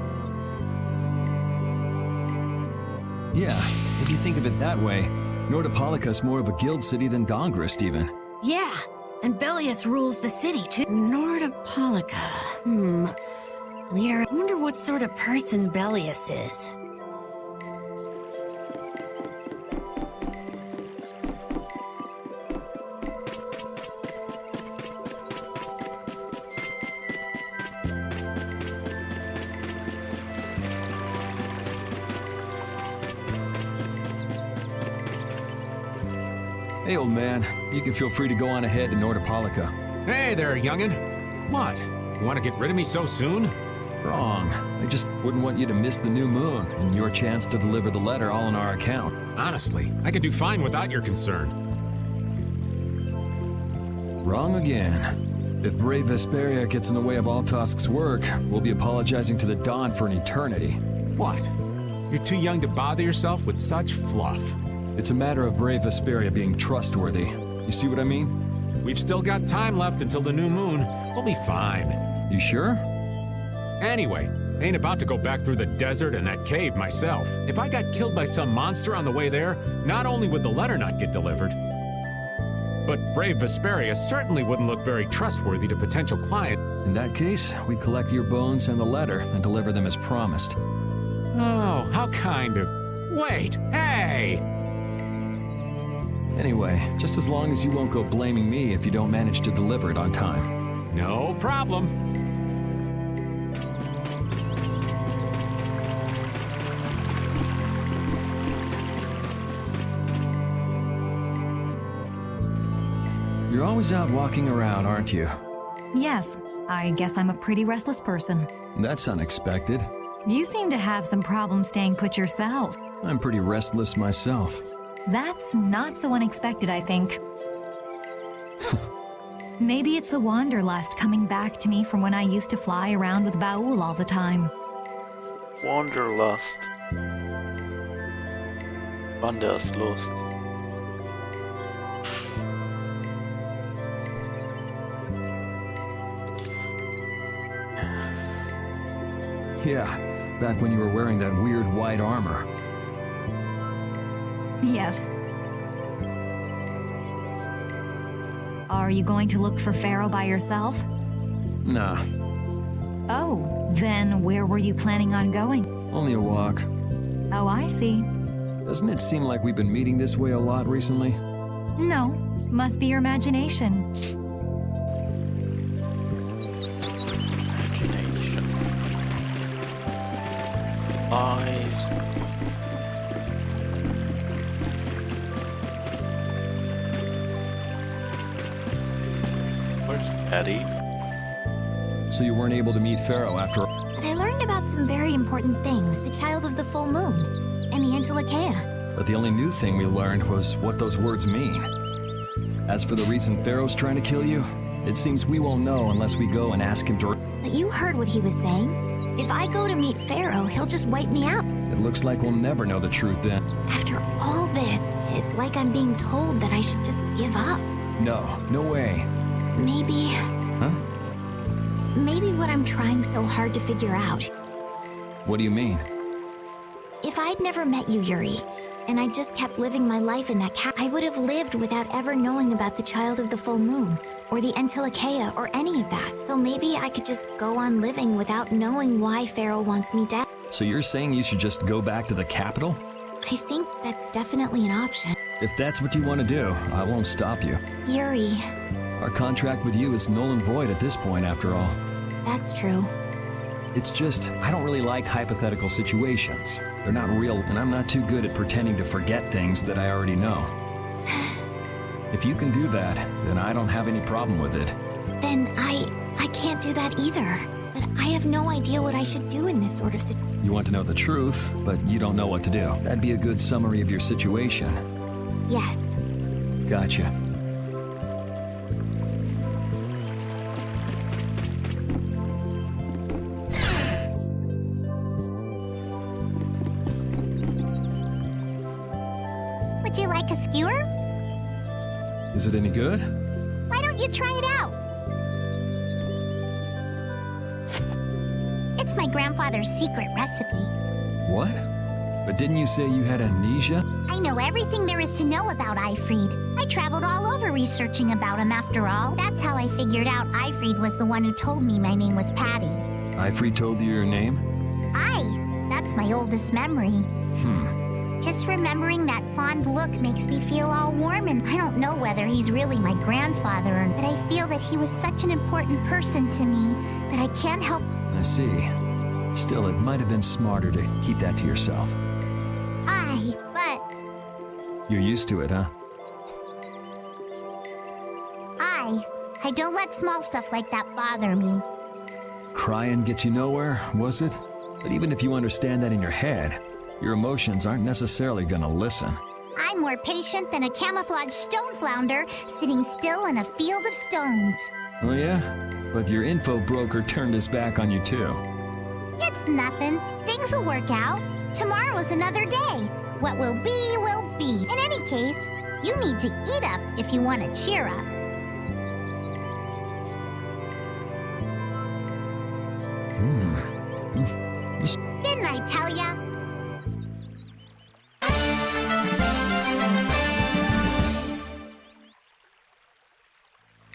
Yeah, if you think of it that way, Nordopolica's more of a guild city than Dongrest even. Yeah, and Bellius rules the city too. Nordopolica, Leader, I wonder what sort of person Bellius is. Hey, old man, you can feel free to go on ahead to Nordopolica. Hey there, youngin'. What? You want to get rid of me so soon? Wrong. I just wouldn't want you to miss the new moon and your chance to deliver the letter all on our account. Honestly, I could do fine without your concern. Wrong again. If brave Vesperia gets in the way of Altosk's work, we'll be apologizing to the Dawn for an eternity. What? You're too young to bother yourself with such fluff. It's a matter of brave Vesperia being trustworthy. You see what I mean? We've still got time left until the new moon. We'll be fine. You sure? Anyway, I ain't about to go back through the desert and that cave myself. If I got killed by some monster on the way there, not only would the letter not get delivered, but brave Vesperia certainly wouldn't look very trustworthy to potential clients. In that case, we collect your bones and the letter and deliver them as promised. Oh, how kind of... Wait, hey! Anyway, just as long as you won't go blaming me if you don't manage to deliver it on time. No problem. You're always out walking around, aren't you? Yes, I guess I'm a pretty restless person. That's unexpected. You seem to have some problems staying put yourself. I'm pretty restless myself. That's not so unexpected, I think. Maybe it's the wanderlust coming back to me from when I used to fly around with Baul all the time. Wanderlust. Wanderslust. Yeah, back when you were wearing that weird white armor. Yes. Are you going to look for Pharaoh by yourself? Nah. Oh, then where were you planning on going? Only a walk. Oh, I see. Doesn't it seem like we've been meeting this way a lot recently? No, must be your imagination. Eyes. Where's Patty? So you weren't able to meet Pharaoh after... But I learned about some very important things. The Child of the Full Moon, and the Antilocheia. But the only new thing we learned was what those words mean. As for the reason Pharaoh's trying to kill you, it seems we won't know unless we go and ask him directly. But you heard what he was saying. If I go to meet Pharaoh, he'll just wipe me out. It looks like we'll never know the truth then. After all this, it's like I'm being told that I should just give up. No way. Maybe... Huh? Maybe what I'm trying so hard to figure out. What do you mean? If I'd never met you, Yuri, and I just kept living my life in that I would have lived without ever knowing about the Child of the Full Moon, or the Antilocheia, or any of that. So maybe I could just go on living without knowing why Pharaoh wants me dead. So you're saying you should just go back to the capital? I think that's definitely an option. If that's what you want to do, I won't stop you. Yuri. Our contract with you is null and void at this point, after all. That's true. It's just, I don't really like hypothetical situations. They're not real, and I'm not too good at pretending to forget things that I already know. If you can do that, then I don't have any problem with it. Then I can't do that either. But I have no idea what I should do in this sort of situation. You want to know the truth, but you don't know what to do. That'd be a good summary of your situation. Yes. Gotcha. Would you like a skewer? Is it any good? Why don't you try it out? It's my grandfather's secret recipe. What? But didn't you say you had amnesia? I know everything there is to know about Eifried. I traveled all over researching about him after all. That's how I figured out Eifried was the one who told me my name was Patty. Eifried told you your name? That's my oldest memory. Just remembering that fond look makes me feel all warm, and I don't know whether he's really my grandfather, but I feel that he was such an important person to me that I can't help... I see. Still, it might have been smarter to keep that to yourself. But... You're used to it, huh? I don't let small stuff like that bother me. Crying gets you nowhere, was it? But even if you understand that in your head, your emotions aren't necessarily gonna listen. I'm more patient than a camouflaged stone flounder sitting still in a field of stones. Oh yeah? But your info broker turned his back on you too. It's nothing. Things will work out. Tomorrow's another day. What will be, will be. In any case, you need to eat up if you want to cheer up. Didn't I tell ya?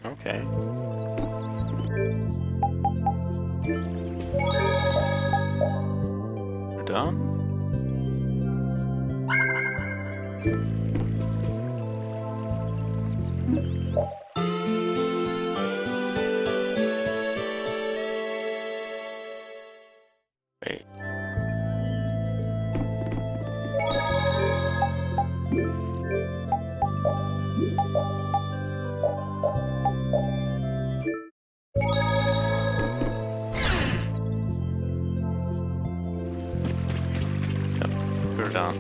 Okay. We're done? Wait. We're done.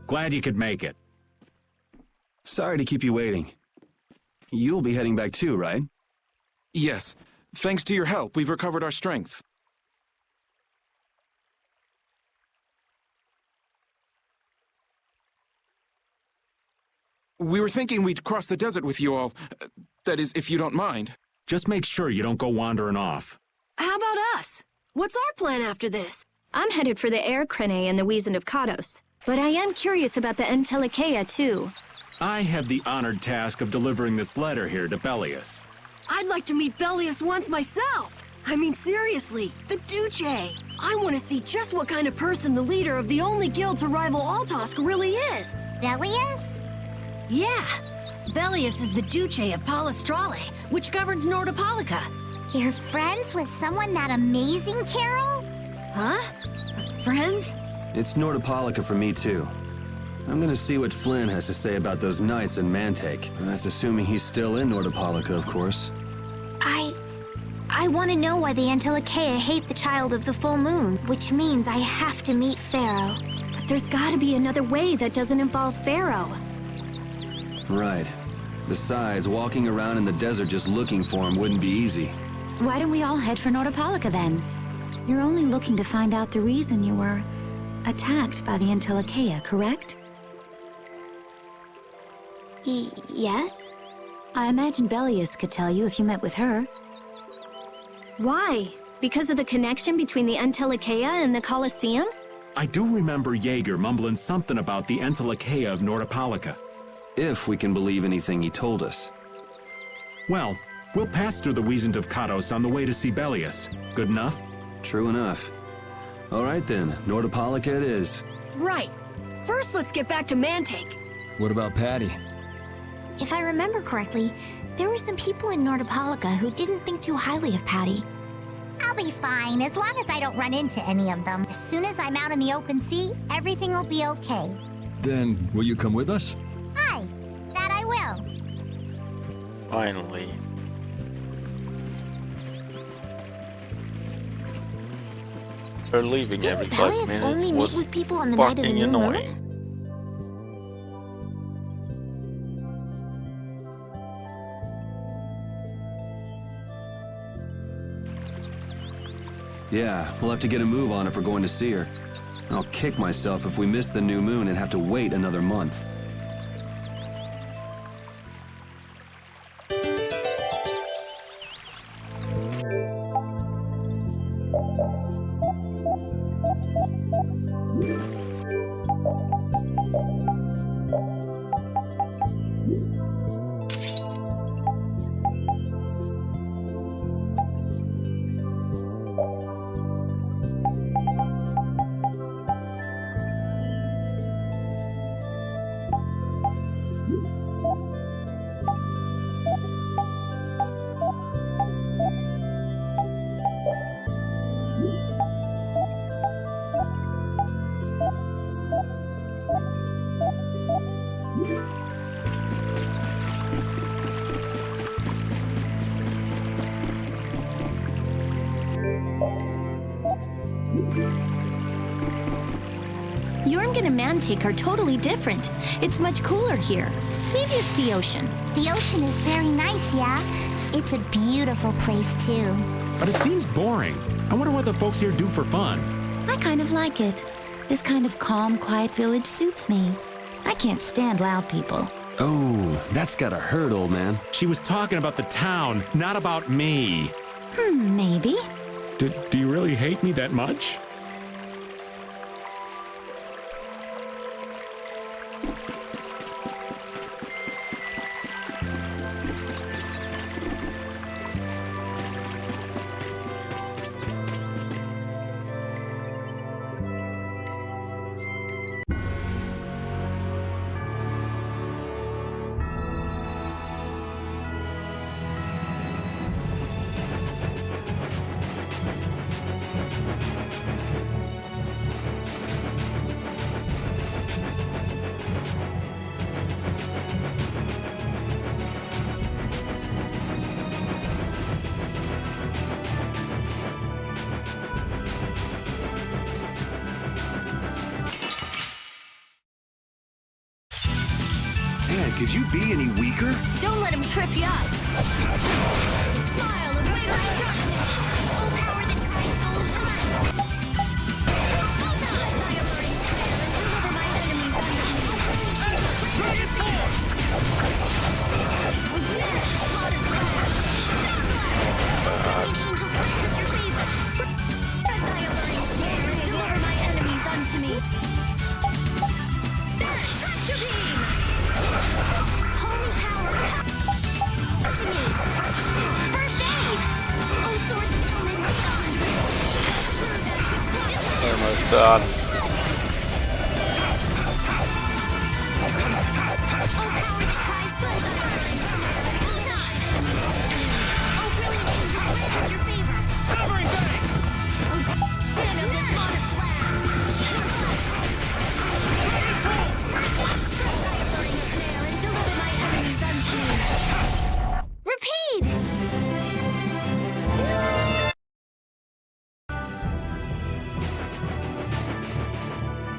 Glad you could make it. Sorry to keep you waiting. You'll be heading back too, right? Yes. Thanks to your help, we've recovered our strength. We were thinking we'd cross the desert with you all. That is, if you don't mind. Just make sure you don't go wandering off. How about us? What's our plan after this? I'm headed for the Air Crane and the Weasand of Kados. But I am curious about the Antilocheia, too. I have the honored task of delivering this letter here to Bellius. I'd like to meet Bellius once myself. I mean, seriously, the Duce! I want to see just what kind of person the leader of the only guild to rival Altosk really is. Belius? Yeah. Belius is the Duce of Palestrale, which governs Nordopolica. You're friends with someone that amazing, Carol? Huh? Friends? It's Nordopolica for me, too. I'm gonna see what Flynn has to say about those knights in Mantake. And that's assuming he's still in Nordopolica, of course. I want to know why the Antilochaea hate the child of the full moon, which means I have to meet Pharaoh. But there's gotta be another way that doesn't involve Pharaoh. Right. Besides, walking around in the desert just looking for him wouldn't be easy. Why don't we all head for Nordopolica then? You're only looking to find out the reason you were attacked by the Antilochaea, correct? Yes? I imagine Belius could tell you if you met with her. Why? Because of the connection between the Antilochaea and the Colosseum? I do remember Jaeger mumbling something about the Antilochaea of Nordopolica. If we can believe anything he told us. Well, we'll pass through the Wiesent of Katos on the way to see Belius. Good enough? True enough. All right then, Nordopolica it is. Right. First, let's get back to Mantake. What about Patty? If I remember correctly, there were some people in Nordopolica who didn't think too highly of Patty. I'll be fine, as long as I don't run into any of them. As soon as I'm out in the open sea, everything will be okay. Then, will you come with us? Aye, that I will. Finally. Her leaving every 5 Belius minutes only meet was with people on the night of the fucking new annoying. moon? Yeah, we'll have to get a move on if we're going to see her. I'll kick myself if we miss the new moon and have to wait another month. Jormungand and Mantake are totally different. It's much cooler here. Maybe it's the ocean. The ocean is very nice, yeah? It's a beautiful place, too. But it seems boring. I wonder what the folks here do for fun. I kind of like it. This kind of calm, quiet village suits me. I can't stand loud people. Oh, that's gotta hurt, old man. She was talking about the town, not about me. Maybe. Do you really hate me that much? Man, could you be any weaker? Don't let him trip you up. Smile and wave my darkness. Oh, power that dry soul shine. Deliver my enemies unto me. Dragon Sword! Death, blood is red. Stop life. Angels practice your favor. Spread thy alluring snare. Deliver my enemies unto me. Tractor beam. Holy power, come to me. First aid! Oh, source of illness, start.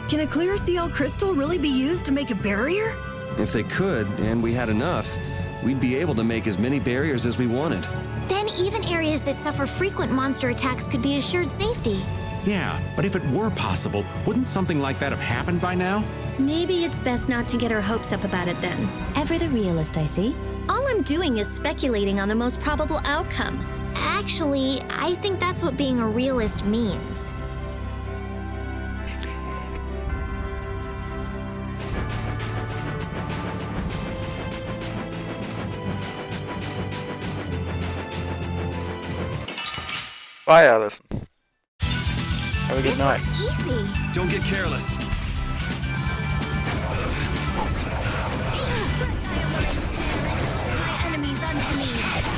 Can a clear CL crystal really be used to make a barrier? If they could, and we had enough, we'd be able to make as many barriers as we wanted. Then even areas that suffer frequent monster attacks could be assured safety. Yeah, but if it were possible, wouldn't something like that have happened by now? Maybe it's best not to get our hopes up about it then. Ever the realist, I see. All I'm doing is speculating on the most probable outcome. Actually, I think that's what being a realist means. Bye, Allison. Have a good night. This looks easy. Don't get careless.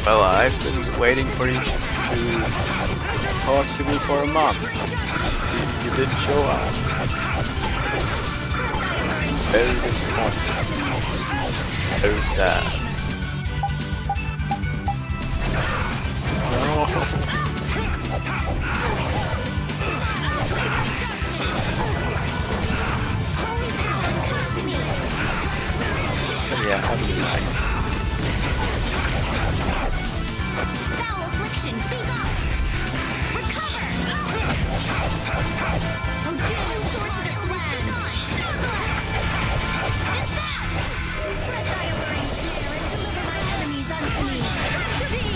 Well, I've been waiting for you to talk to me for a month. You didn't show up. Very disappointing. Very sad. No. Yeah, have a good night. Foul affliction, be gone! Recover! Oh, damn, source of this be gone! Dispel! Spread thy alluring snare and deliver my enemies unto me! To be!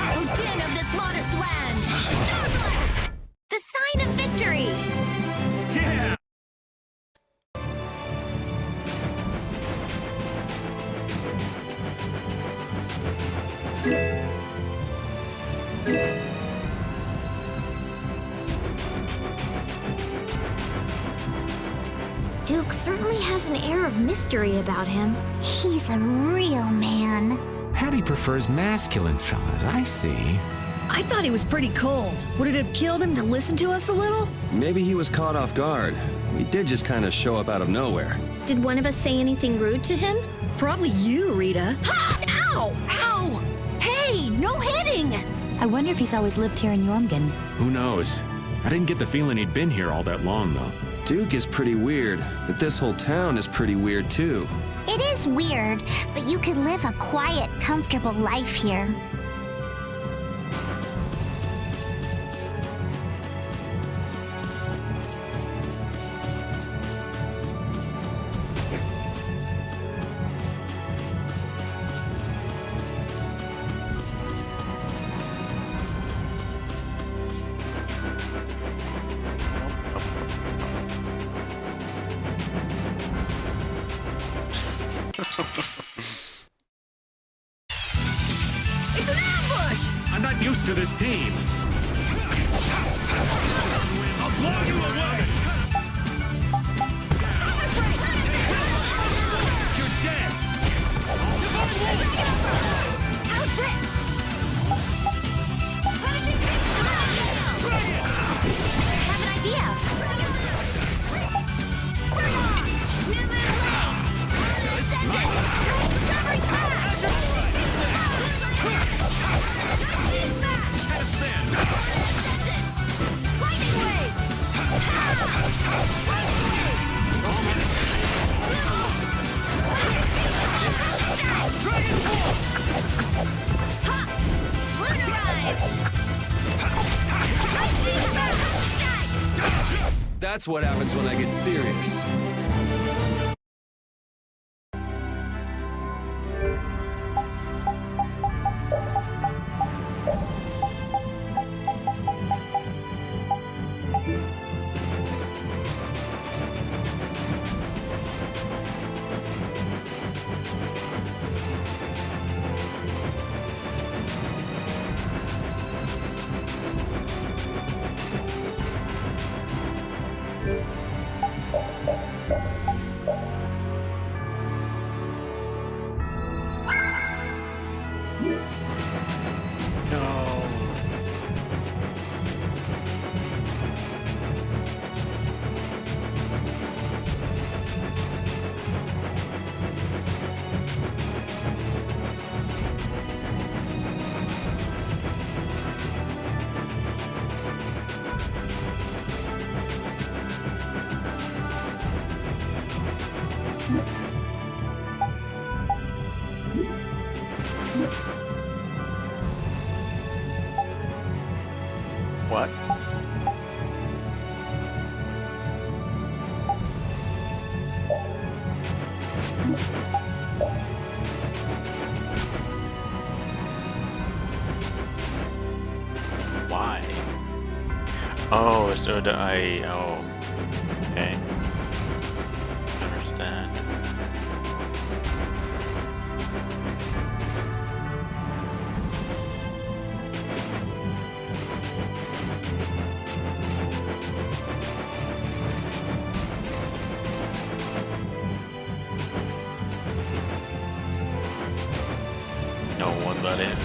Oh, din of this modest land! Starblast! The sign of victory! Yeah! Duke certainly has an air of mystery about him. He's a real man. Patty prefers masculine fellas, I see. I thought he was pretty cold. Would it have killed him to listen to us a little? Maybe he was caught off guard. We did just kind of show up out of nowhere. Did one of us say anything rude to him? Probably you, Rita. Ha! Ow! Ow! Hey, no hitting! I wonder if he's always lived here in Jormungand. Who knows? I didn't get the feeling he'd been here all that long, though. Duke is pretty weird, but this whole town is pretty weird, too. It is weird, but you could live a quiet, comfortable life here. It's an ambush! I'm not used to this team. I'll blow you away! You're dead! How's this? Punishing have an idea. New moon lane. Send it. Recovery smash. Lightning wave. Ha! Lunarize. That's what happens when I get serious. What? Why? Oh, so the oh, okay. Understand. Know what that is.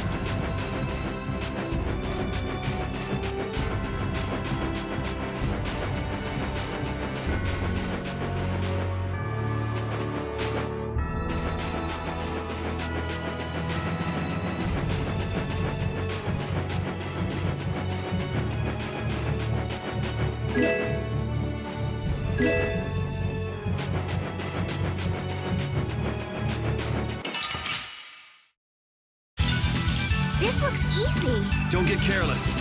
This looks easy. Don't get careless.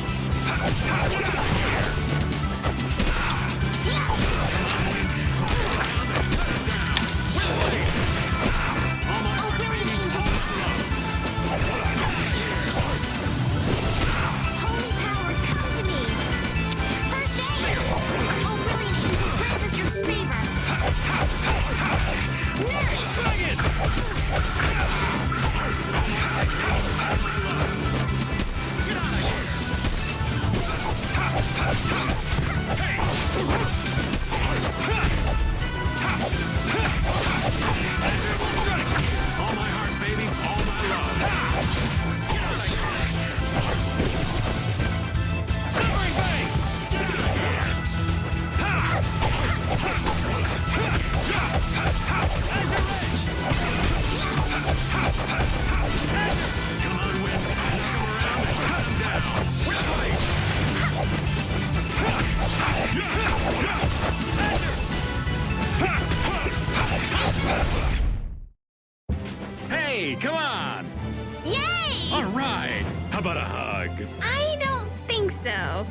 Hey, come on! Yay! All right! How about a hug? I don't think so.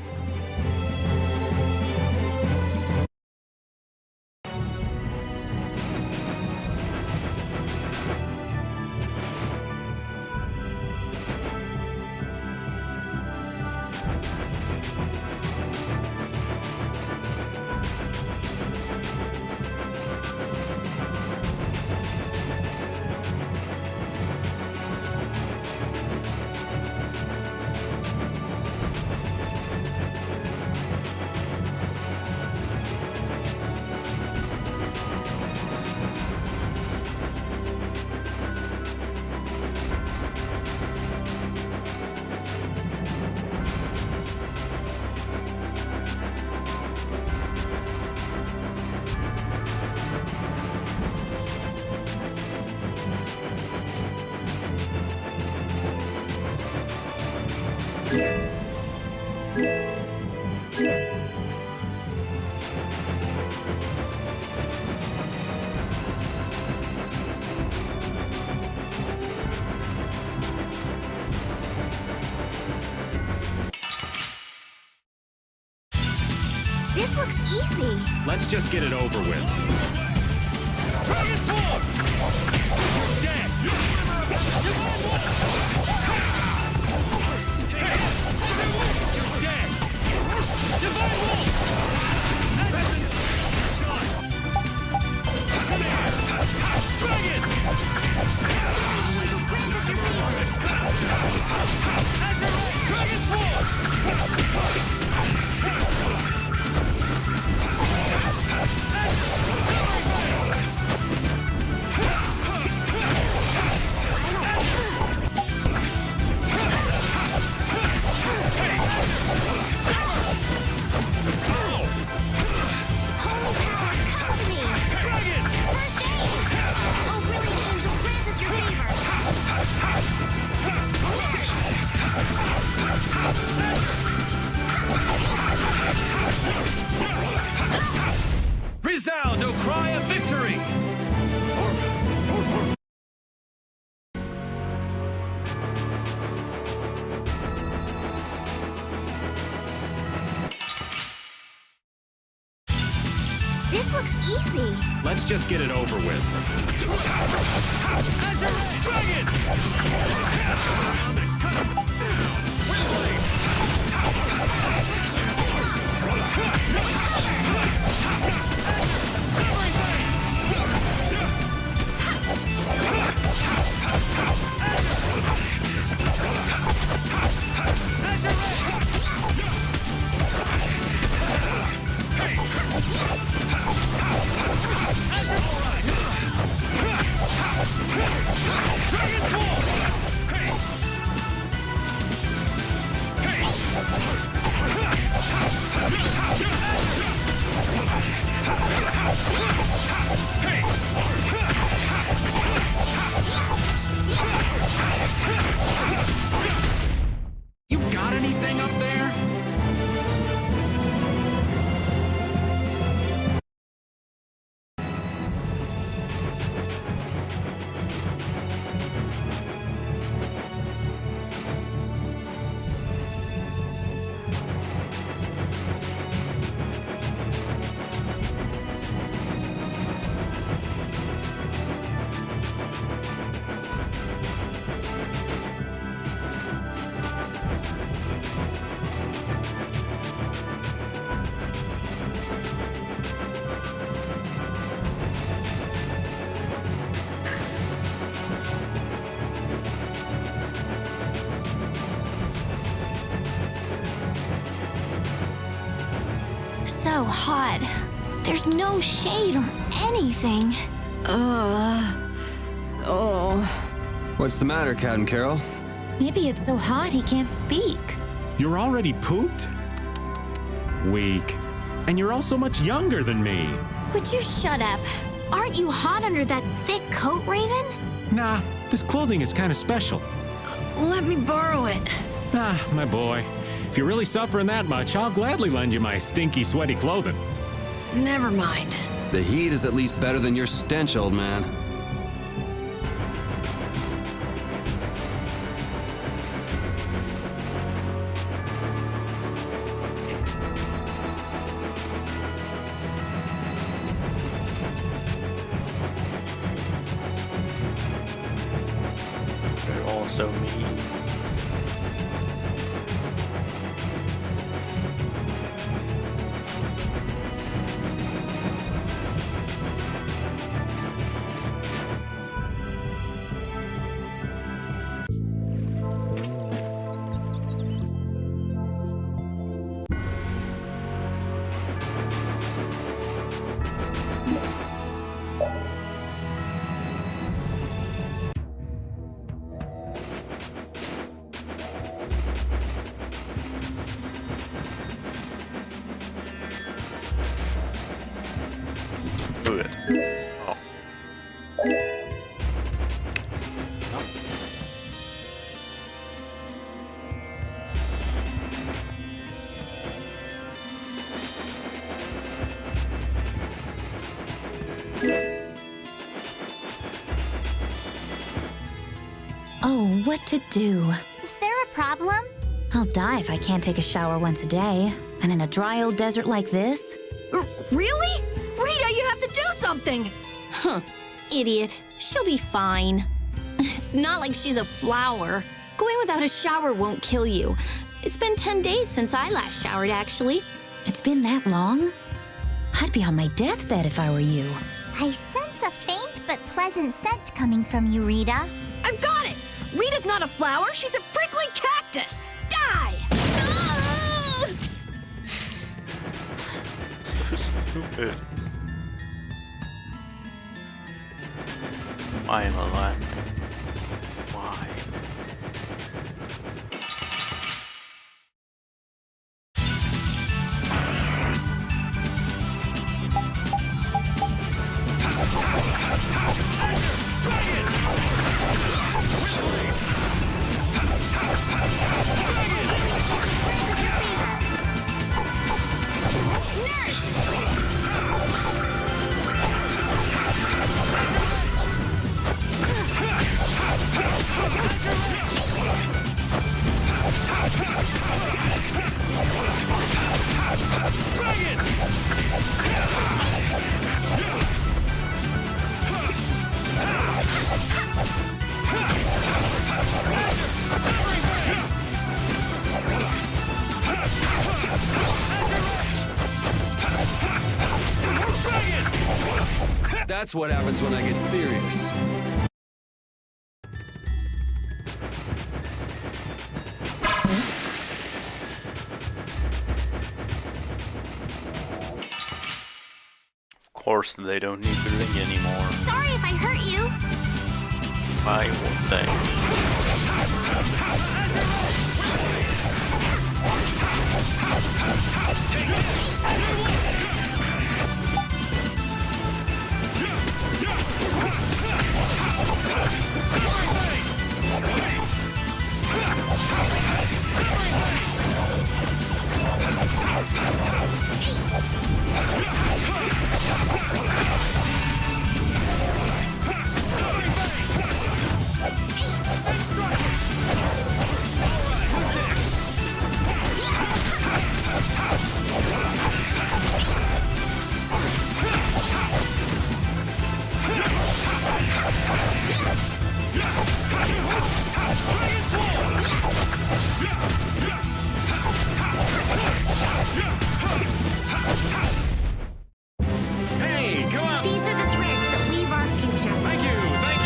This looks easy. Let's just get it over with. Dragon Sword! Dead! Divine Wolf! You're dead! Divine Wolf! That's it! Done! Dragon! Angels grant us your favor. Azure! Dragon Sword! Resound, O cry of victory! This looks easy. Let's just get it over with. Azure Dragon! You got anything up there? So hot. There's no shade or anything. What's the matter, Captain Carroll? Maybe it's so hot he can't speak. You're already pooped? Weak. And you're also much younger than me. Would you shut up? Aren't you hot under that thick coat, Raven? Nah, this clothing is kind of special. Let me borrow it. Ah, my boy. If you're really suffering that much, I'll gladly lend you my stinky, sweaty clothing. Never mind. The heat is at least better than your stench, old man. They're all so mean. Good. Oh. Oh, what to do? Is there a problem? I'll die if I can't take a shower once a day. And in a dry old desert like this? Really? Rita, you have to do something! Huh. Idiot. She'll be fine. It's not like she's a flower. Going without a shower won't kill you. It's been 10 days since I last showered, actually. It's been that long? I'd be on my deathbed if I were you. I sense a faint but pleasant scent coming from you, Rita. I've got it! Rita's not a flower, she's a prickly cactus! Die! So stupid. Why am I laughing? Why? Nurse! That's what happens when I get serious. Of course, they don't need the ring anymore. Sorry if I hurt you. Why would they? Hey, come on! These are the threads that weave our future. Thank you, thank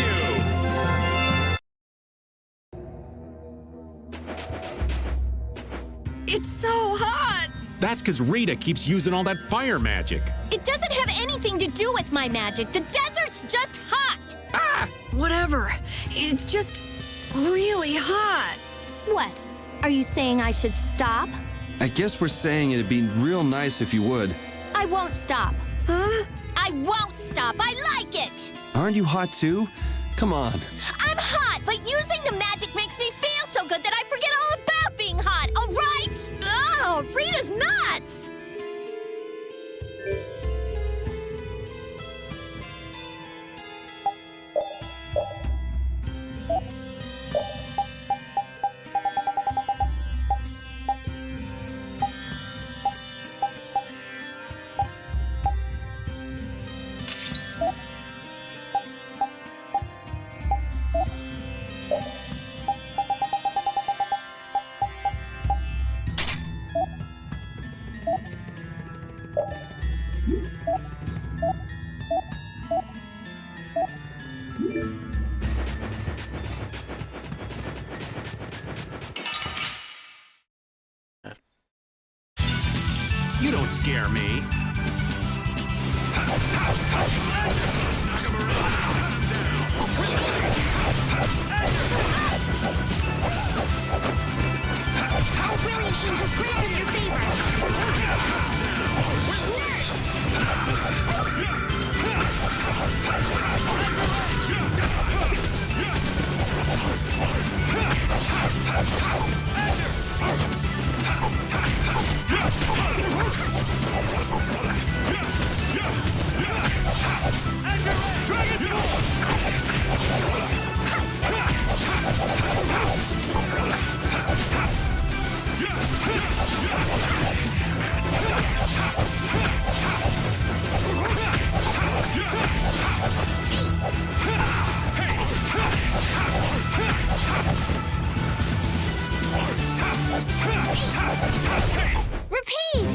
you! It's so hot! That's because Rita keeps using all that fire magic. It doesn't have anything to do with my magic. The desert's just hot. Ah! Whatever. It's just really hot. What? Are you saying I should stop? I guess we're saying it'd be real nice if you would. I won't stop. Huh? I won't stop. I like it. Aren't you hot too? Come on. I'm hot, but using the magic makes me feel so good that I forget all about being hot, all right? Oh, Rita's nuts! You don't scare me. All brilliant angels grant us your favor. Repeat!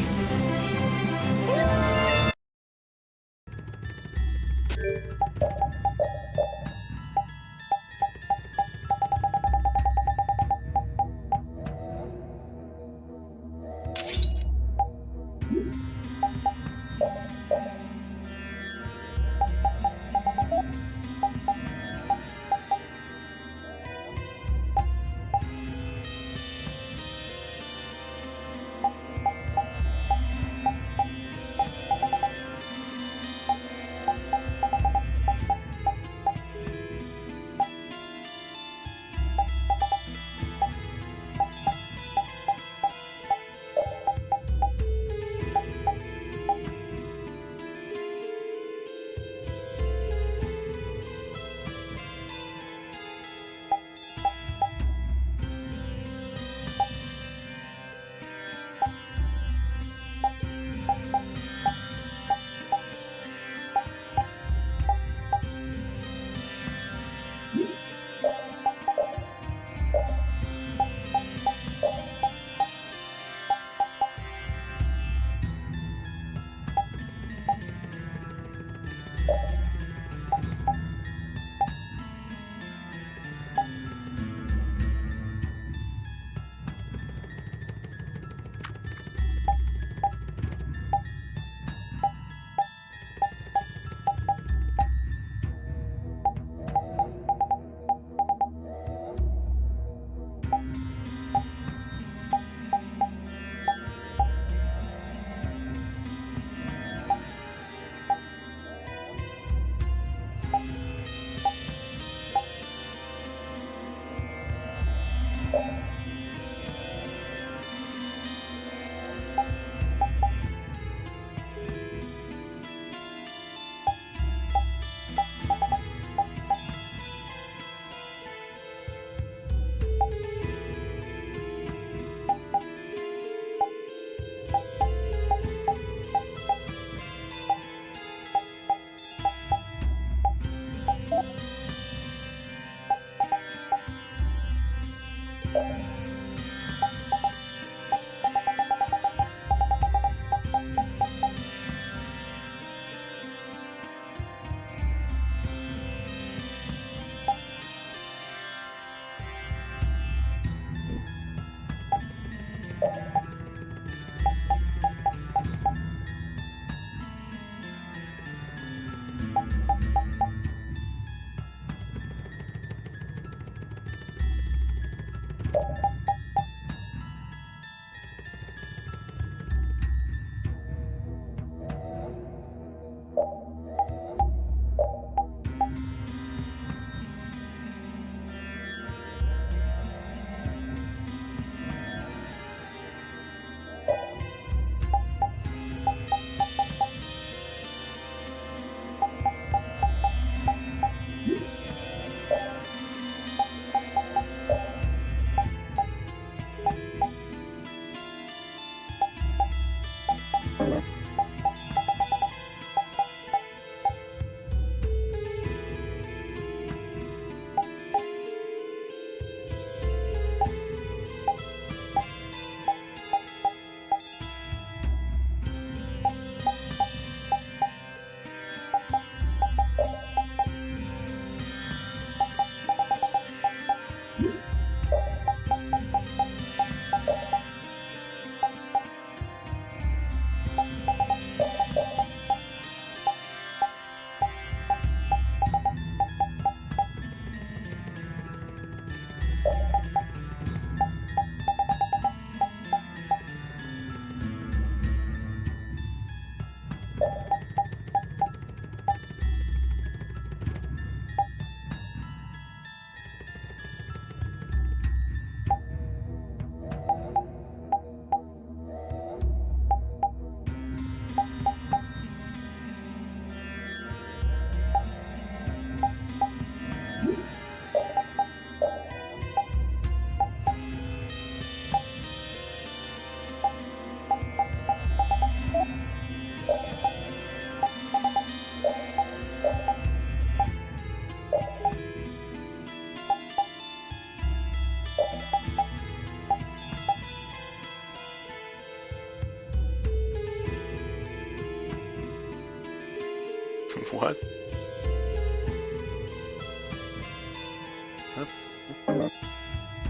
What?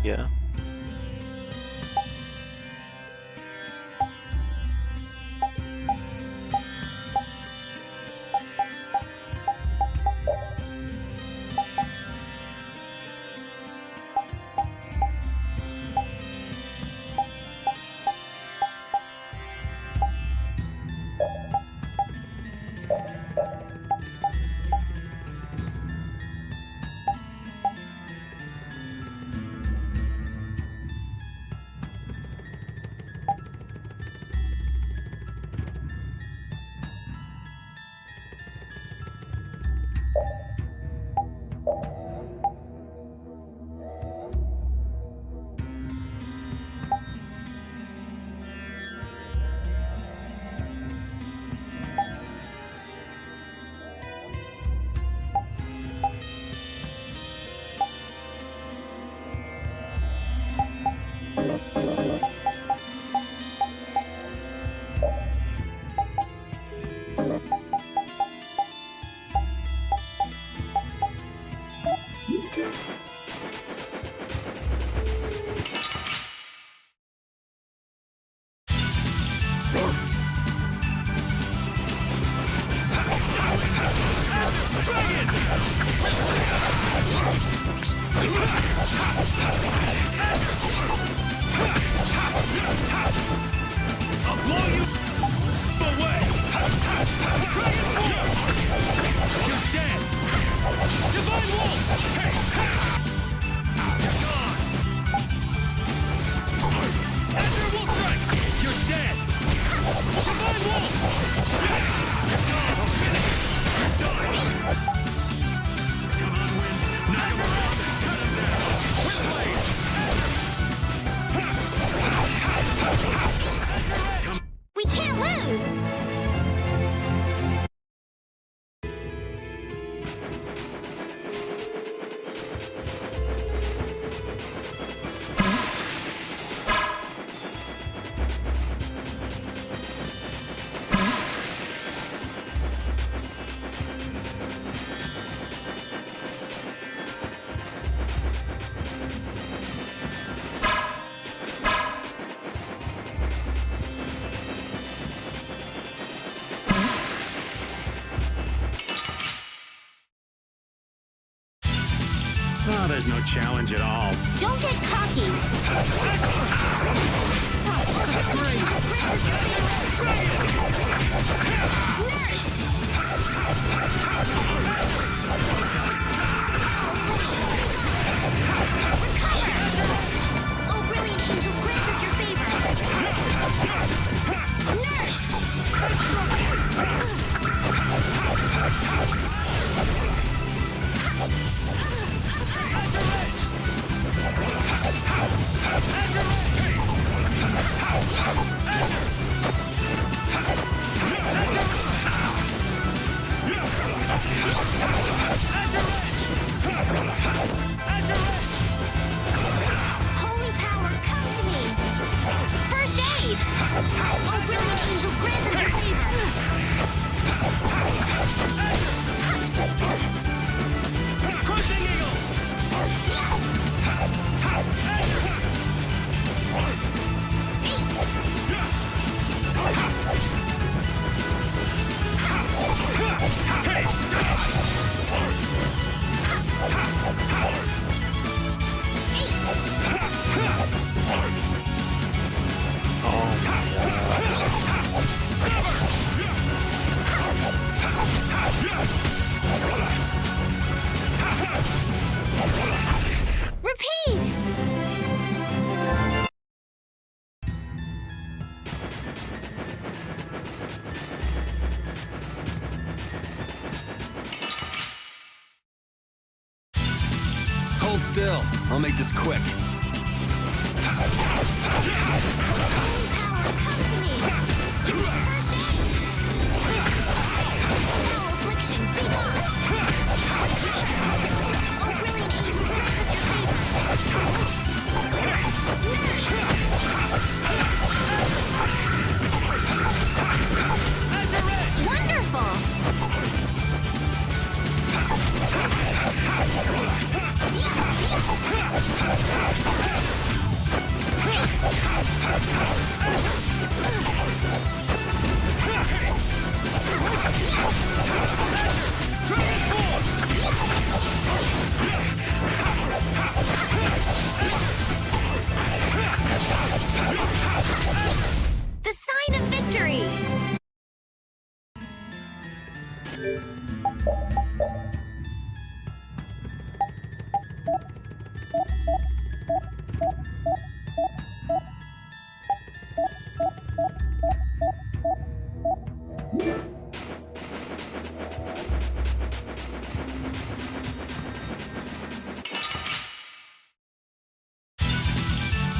Yeah. I'll blow you away! Dragon Sword! You're dead! Divine Wolf! Hey! You're gone! Azure Wolf Strike! You're dead! Divine Wolf! You're gone! Finish! You're done! Come on, Wind! Knock him around and cut him down! Wind Blade! We can't lose! Oh, there's no challenge at all. Don't get cocky! Oh, brilliant angels, grant us your favor! Azure Edge! Oh, brilliant angels, grant us your favor! Crushing eagle! Repeat! Hold still. I'll make this quick. The sign of victory!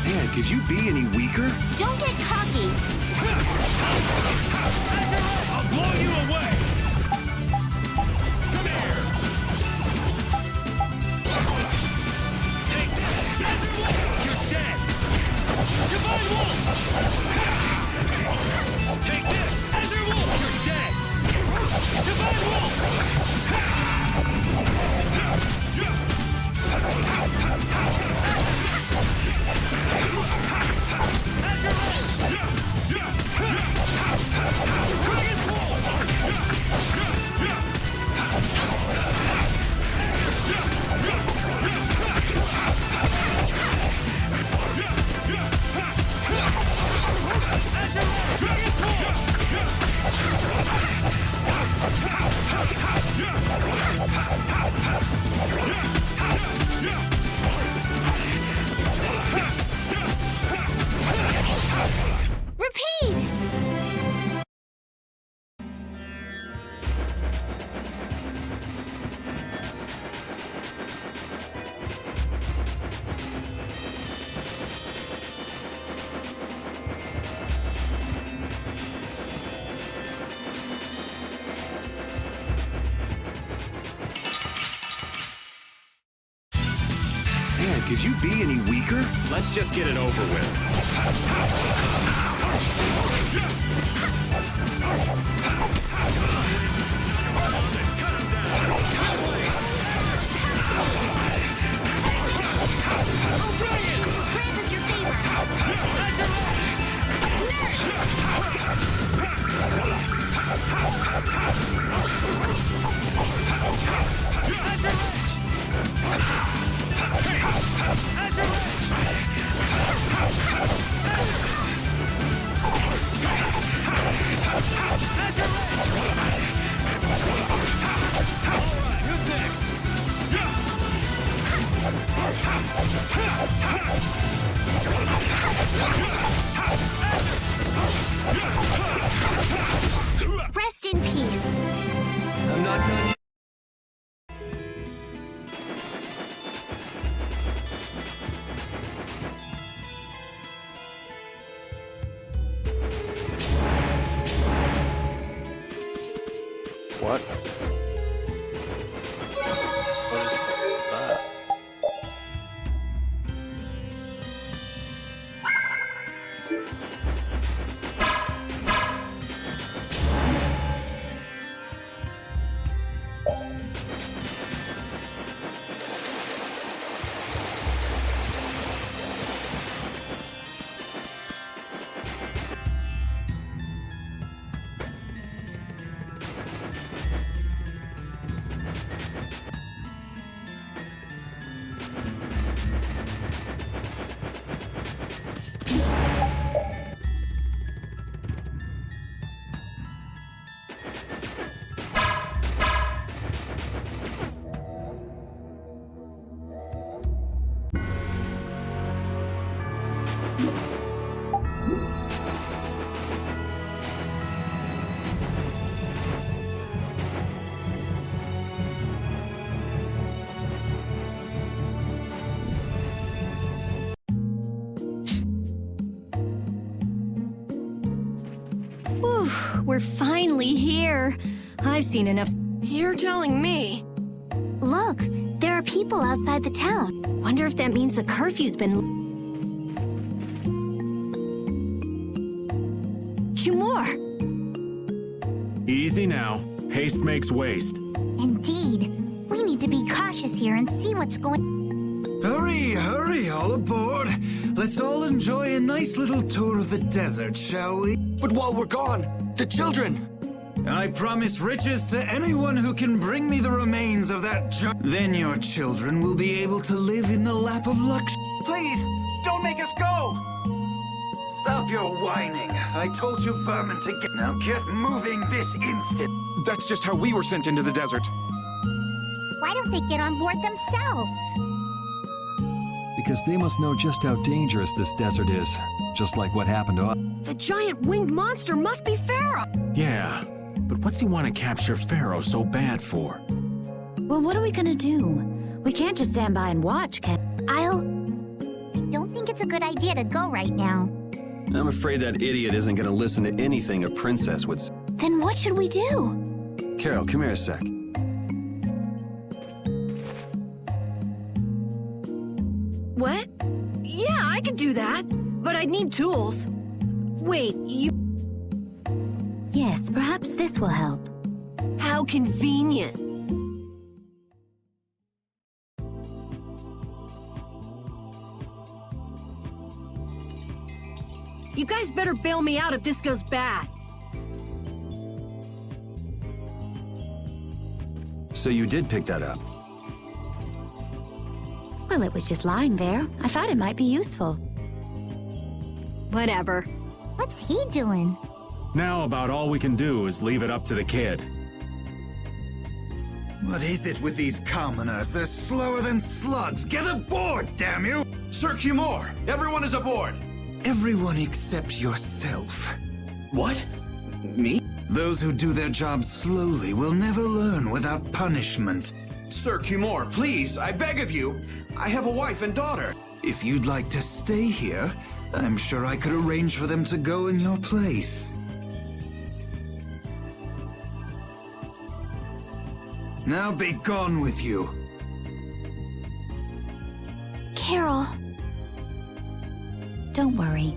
Man, could you be any weaker? Don't get cocky! I'll blow you away! Come here! Take this! You're dead! Divine Wolf! Take this! Azure Wolf! You're dead! Divine Wolf! Azure Wolf! Dragon Sword! Azure Wolf! Dragon Sword! Repeat! Man, could you be any weaker? Let's just get it over with. Oh, brilliant angels, grant us your favor! Who's next? Rest in peace. I'm not done yet. What? What is that? We're finally here. I've seen enough. You're telling me. Look, there are people outside the town. Wonder if that means the curfew's been... Cumore! Easy now. Haste makes waste. Indeed. We need to be cautious here and see what's going... Hurry, hurry, all aboard. Let's all enjoy a nice little tour of the desert, shall we? But while we're gone, the children! I promise riches to anyone who can bring me the remains of that Then your children will be able to live in the lap of luxury. Please, don't make us go! Stop your whining. I told you vermin to get... Now get moving this instant. That's just how we were sent into the desert. Why don't they get on board themselves? Because they must know just how dangerous this desert is, just like what happened to us. The giant winged monster must be Pharaoh! Yeah, but what's he want to capture Pharaoh so bad for? Well, what are we gonna do? We can't just stand by and watch, can... I don't think it's a good idea to go right now. I'm afraid that idiot isn't gonna listen to anything a princess would say. Then what should we do? Carol, come here a sec. What? Yeah, I could do that, but I'd need tools. Wait, you... Yes, perhaps this will help. How convenient. You guys better bail me out if this goes bad. So you did pick that up? Well, it was just lying there. I thought it might be useful. Whatever. What's he doing? Now about all we can do is leave it up to the kid. What is it with these commoners? They're slower than slugs. Get aboard, damn you! Sir Cumore, everyone is aboard! Everyone except yourself. What? Me? Those who do their jobs slowly will never learn without punishment. Sir Cumore, please, I beg of you. I have a wife and daughter. If you'd like to stay here, I'm sure I could arrange for them to go in your place. Now be gone with you. Carol. Don't worry.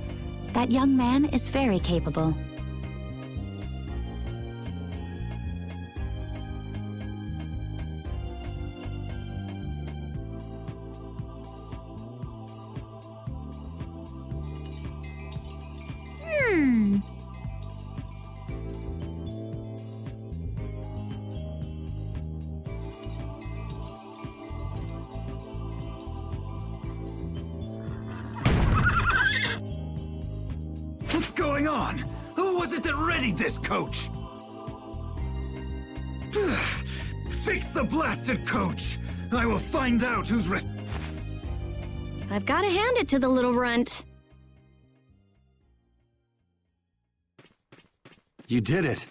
That young man is very capable. What's going on? Who was it that readied this coach? Fix the blasted coach! I will find out who's I've got to hand it to the little runt. You did it.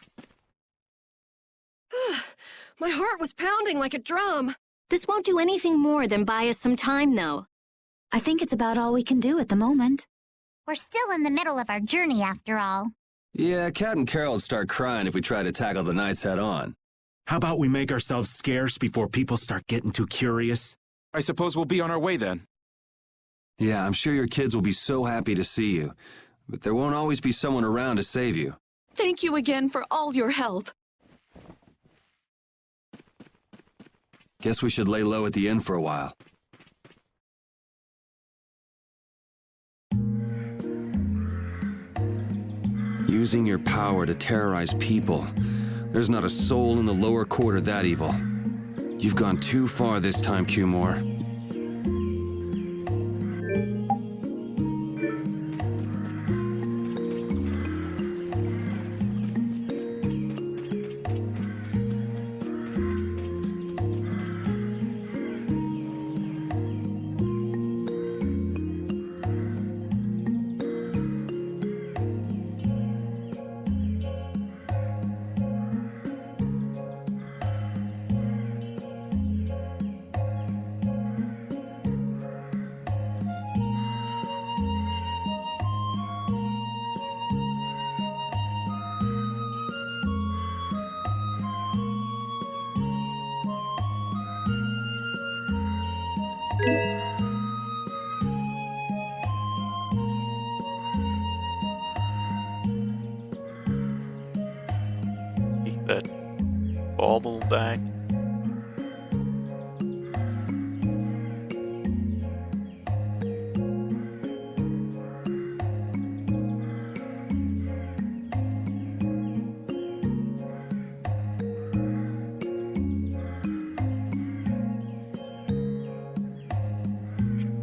My heart was pounding like a drum. This won't do anything more than buy us some time, though. I think it's about all we can do at the moment. We're still in the middle of our journey, after all. Yeah, Cat and Carol would start crying if we tried to tackle the knights head on. How about we make ourselves scarce before people start getting too curious? I suppose we'll be on our way then. Yeah, I'm sure your kids will be so happy to see you. But there won't always be someone around to save you. Thank you again for all your help. Guess we should lay low at the inn for a while. Using your power to terrorize people. There's not a soul in the lower quarter that evil. You've gone too far this time, Cumore. Take that bauble back.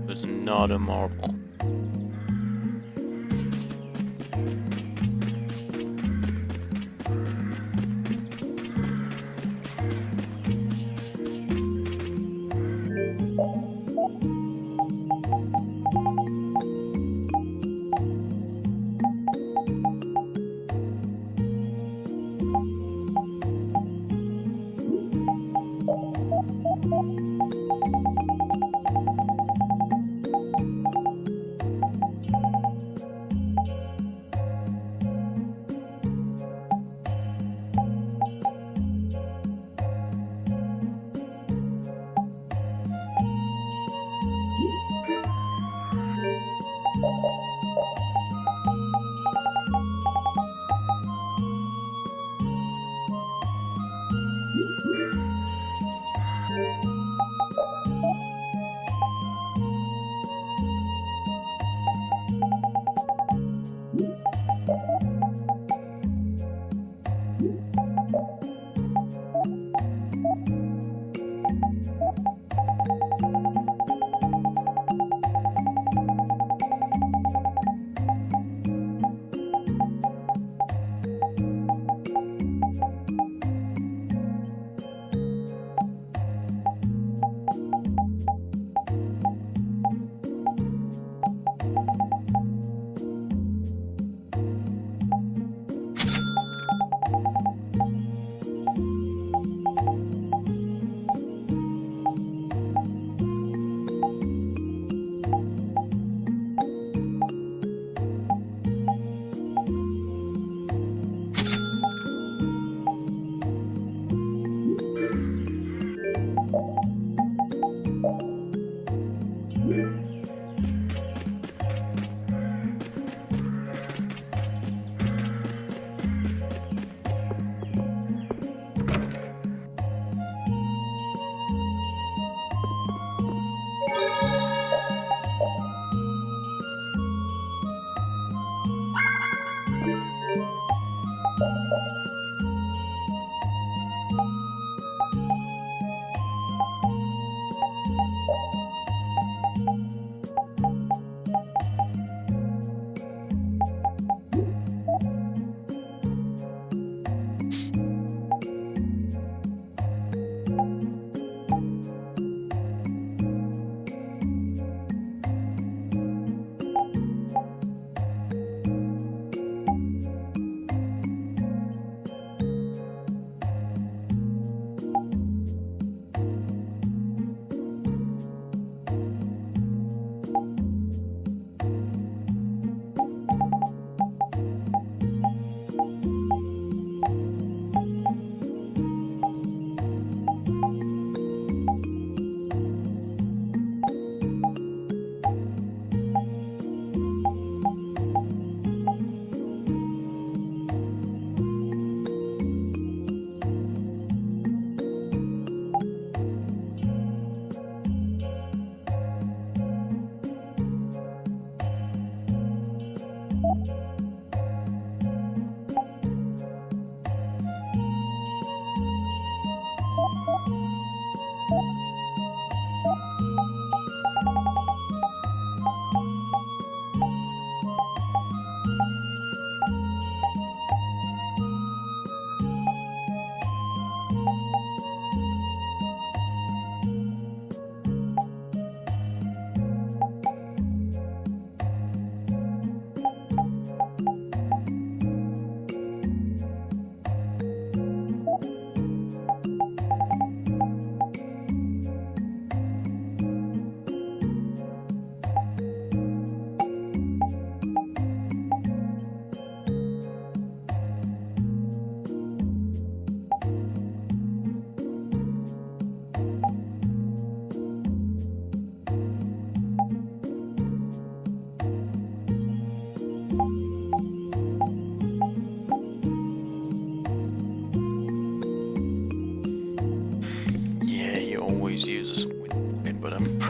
There's not a marble.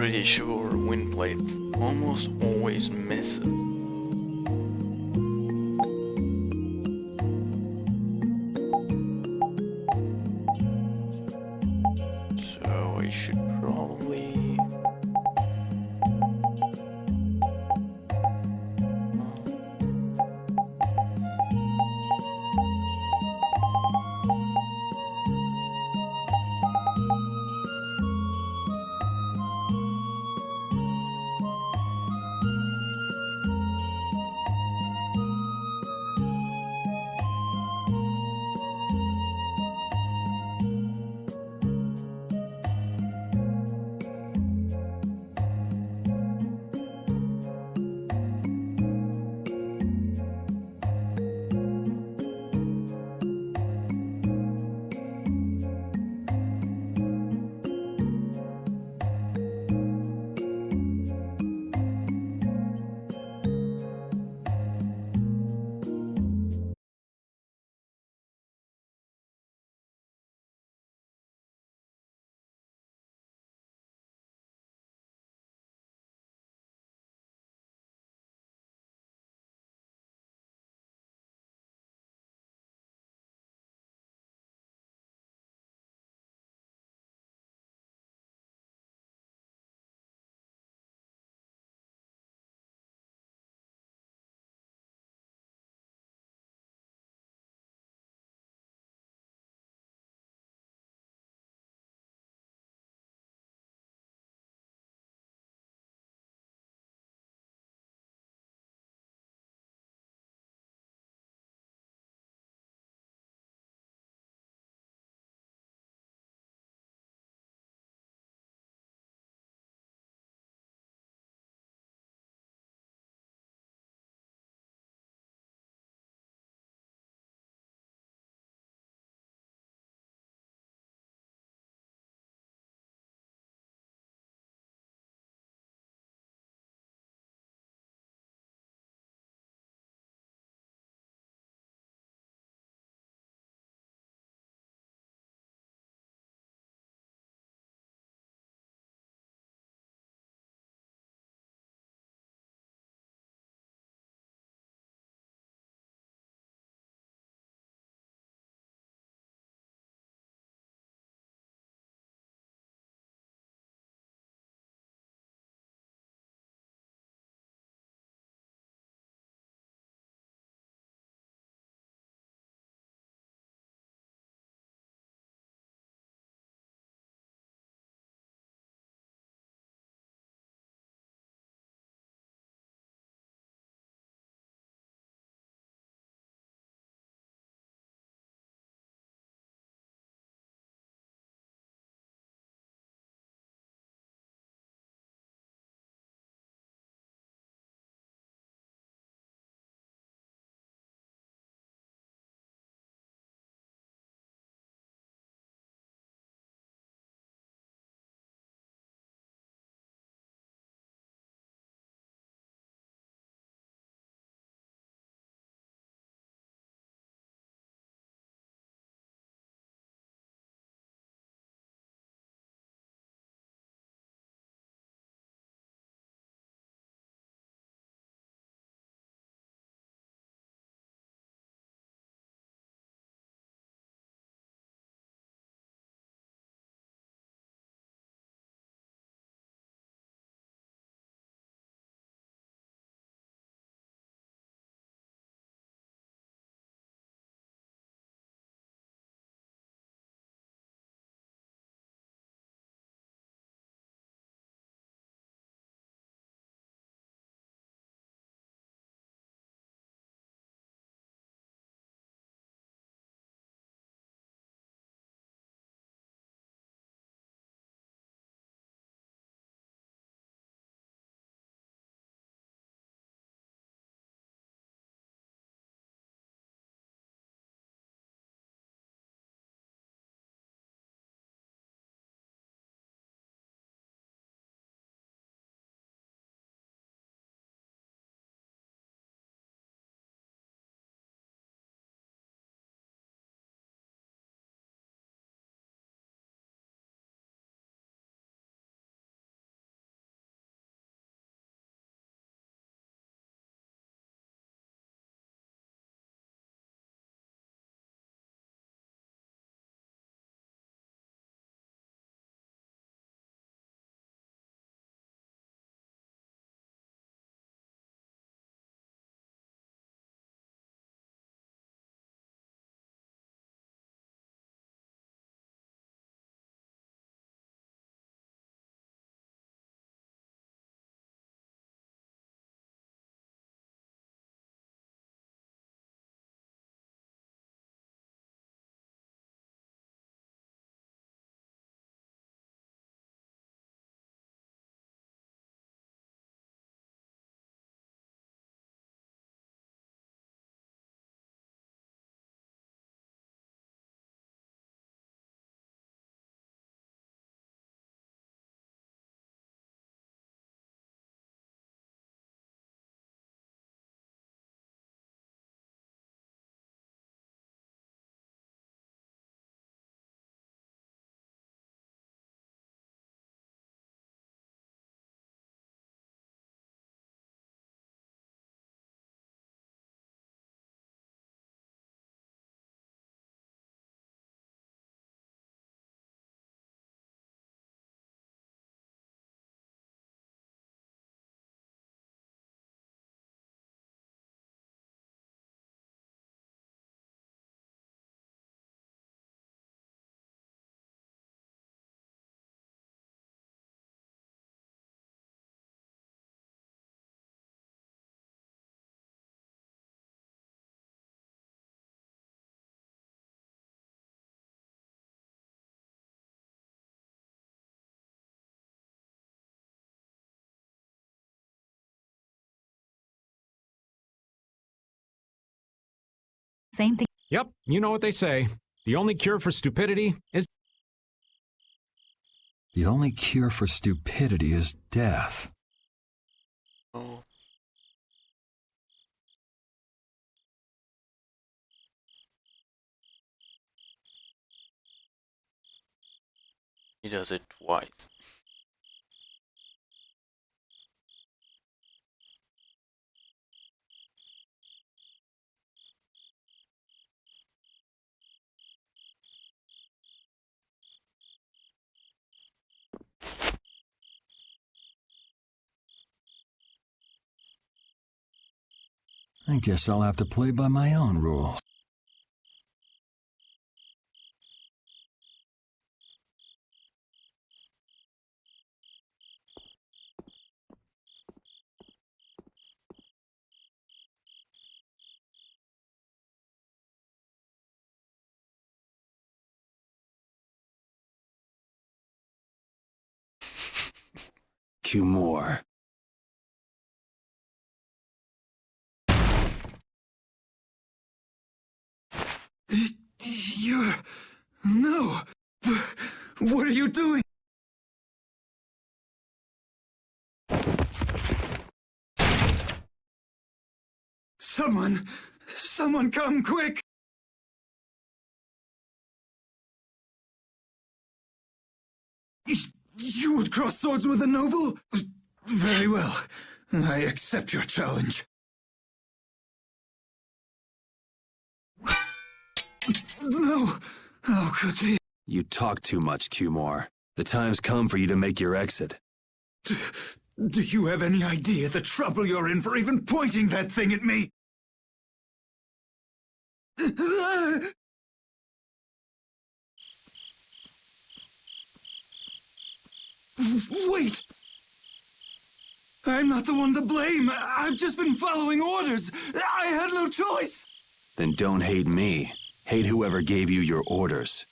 pretty sure Windblade almost always misses. So I should probably... Same thing. Yep, you know what they say. The only cure for stupidity is... The only cure for stupidity is death. Oh. He does it twice. I guess I'll have to play by my own rules. Q more. You're... No! What are you doing? Someone come quick! You would cross swords with a noble? Very well. I accept your challenge. No! How could the... You talk too much, Q more. The time's come for you to make your exit. Do you have any idea the trouble you're in for even pointing that thing at me? Wait! I'm not the one to blame. I've just been following orders. I had no choice. Then don't hate me. Hate whoever gave you your orders.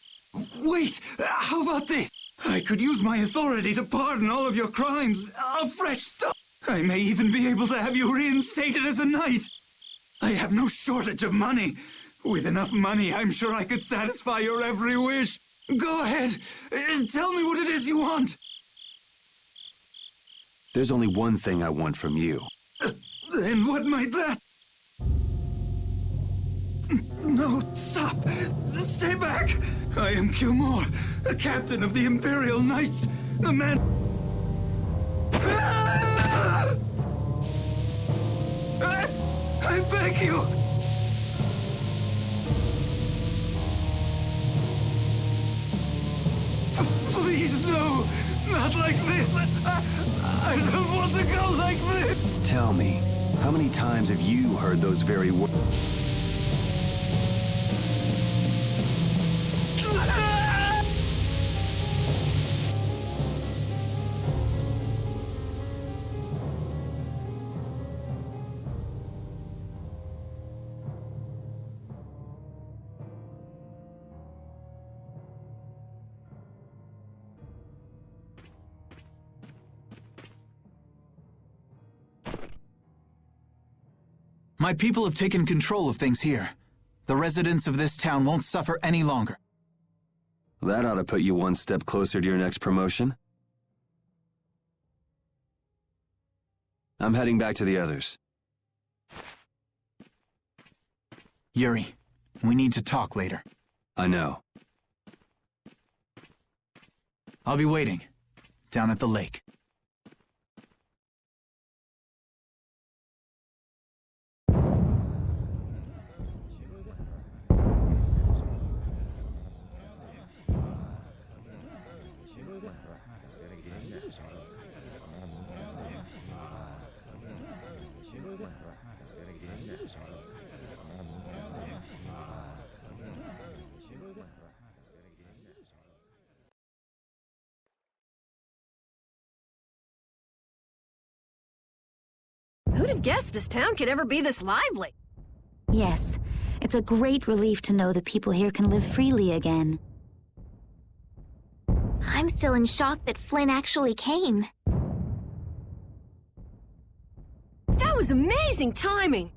Wait, how about this? I could use my authority to pardon all of your crimes. A fresh start. I may even be able to have you reinstated as a knight. I have no shortage of money. With enough money, I'm sure I could satisfy your every wish. Go ahead. Tell me what it is you want. There's only one thing I want from you. Then what might that... No, stop! Stay back! I am Kilmore, a captain of the Imperial Knights, the man... Ah! I beg you! Please, no! Not like this! I don't want to go like this! Tell me, how many times have you heard those very words? My people have taken control of things here. The residents of this town won't suffer any longer. That ought to put you one step closer to your next promotion. I'm heading back to the others. Yuri, we need to talk later. I know. I'll be waiting, down at the lake. Who'd have guessed this town could ever be this lively? Yes, it's a great relief to know the people here can live freely again. I'm still in shock that Flynn actually came. That was amazing timing!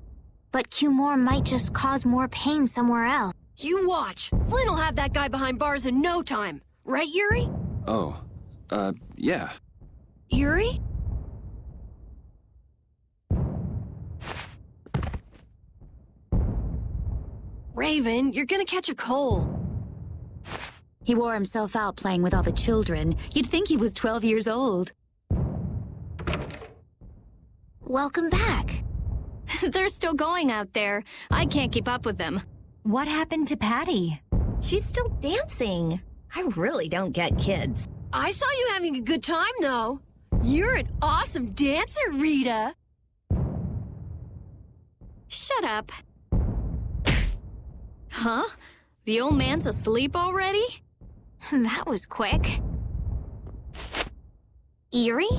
But Cumore might just cause more pain somewhere else. You watch. Flynn will have that guy behind bars in no time. Right, Yuri? Oh, yeah. Yuri? Raven, you're gonna catch a cold. He wore himself out playing with all the children. You'd think he was 12 years old. Welcome back. They're still going out there. I can't keep up with them. What happened to Patty? She's still dancing. I really don't get kids. I saw you having a good time, though. You're an awesome dancer, Rita. Shut up. Huh? The old man's asleep already? That was quick. Yuri?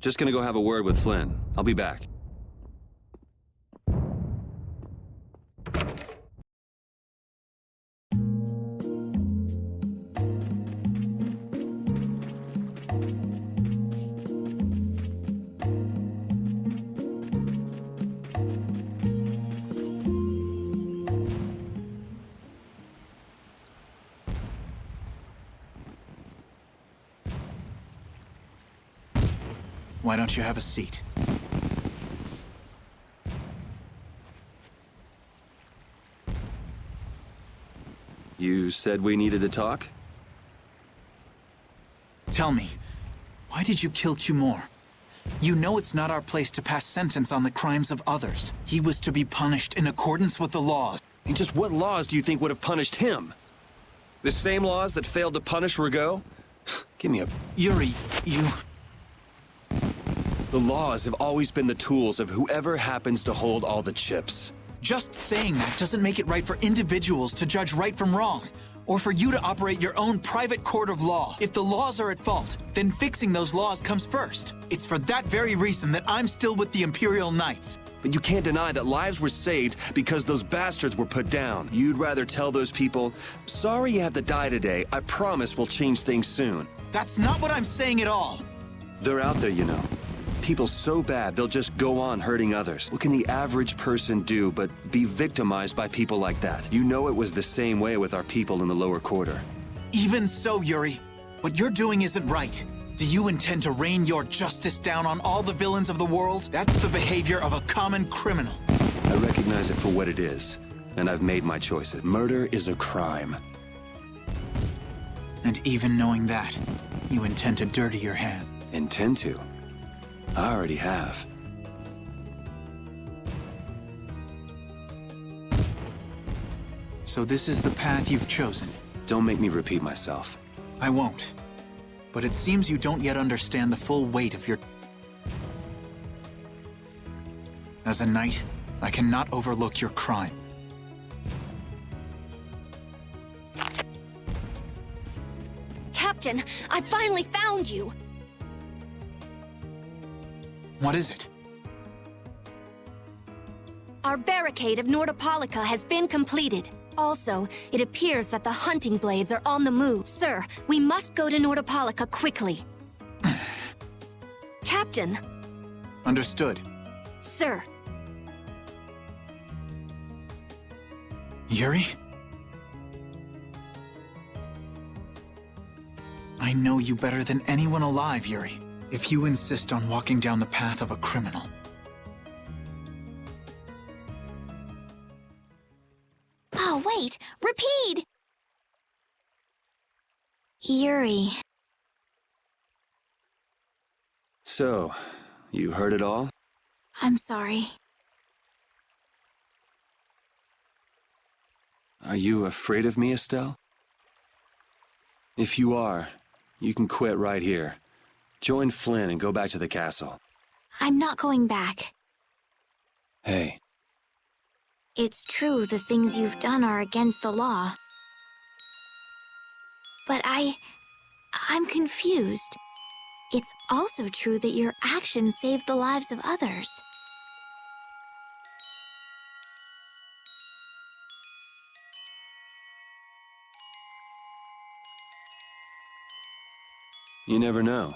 Just gonna go have a word with Flynn. I'll be back. Why don't you have a seat? You said we needed to talk? Tell me, why did you kill Cumore? You know it's not our place to pass sentence on the crimes of others. He was to be punished in accordance with the laws. And just what laws do you think would have punished him? The same laws that failed to punish Rigaud? Give me a... Yuri, you... The laws have always been the tools of whoever happens to hold all the chips. Just saying that doesn't make it right for individuals to judge right from wrong, or for you to operate your own private court of law. If the laws are at fault, then fixing those laws comes first. It's for that very reason that I'm still with the Imperial Knights. But you can't deny that lives were saved because those bastards were put down. You'd rather tell those people, sorry you have to die today, I promise we'll change things soon. That's not what I'm saying at all. They're out there, you know. People so bad, they'll just go on hurting others. What can the average person do but be victimized by people like that? You know it was the same way with our people in the lower quarter. Even so, Yuri, what you're doing isn't right. Do you intend to rain your justice down on all the villains of the world? That's the behavior of a common criminal. I recognize it for what it is, and I've made my choices. Murder is a crime. And even knowing that, you intend to dirty your hands. Intend to? I already have. So this is the path you've chosen. Don't make me repeat myself. I won't. But it seems you don't yet understand the full weight of your... As a knight, I cannot overlook your crime. Captain, I finally found you! What is it? Our barricade of Nordopolica has been completed. Also, it appears that the hunting blades are on the move. Sir, we must go to Nordopolica quickly. Captain! Understood. Sir! Yuri? I know you better than anyone alive, Yuri. If you insist on walking down the path of a criminal. Oh, wait! Repeat! Yuri. So, you heard it all? I'm sorry. Are you afraid of me, Estelle? If you are, you can quit right here. Join Flynn and go back to the castle. I'm not going back. Hey. It's true the things you've done are against the law. But I'm confused. It's also true that your actions saved the lives of others. You never know.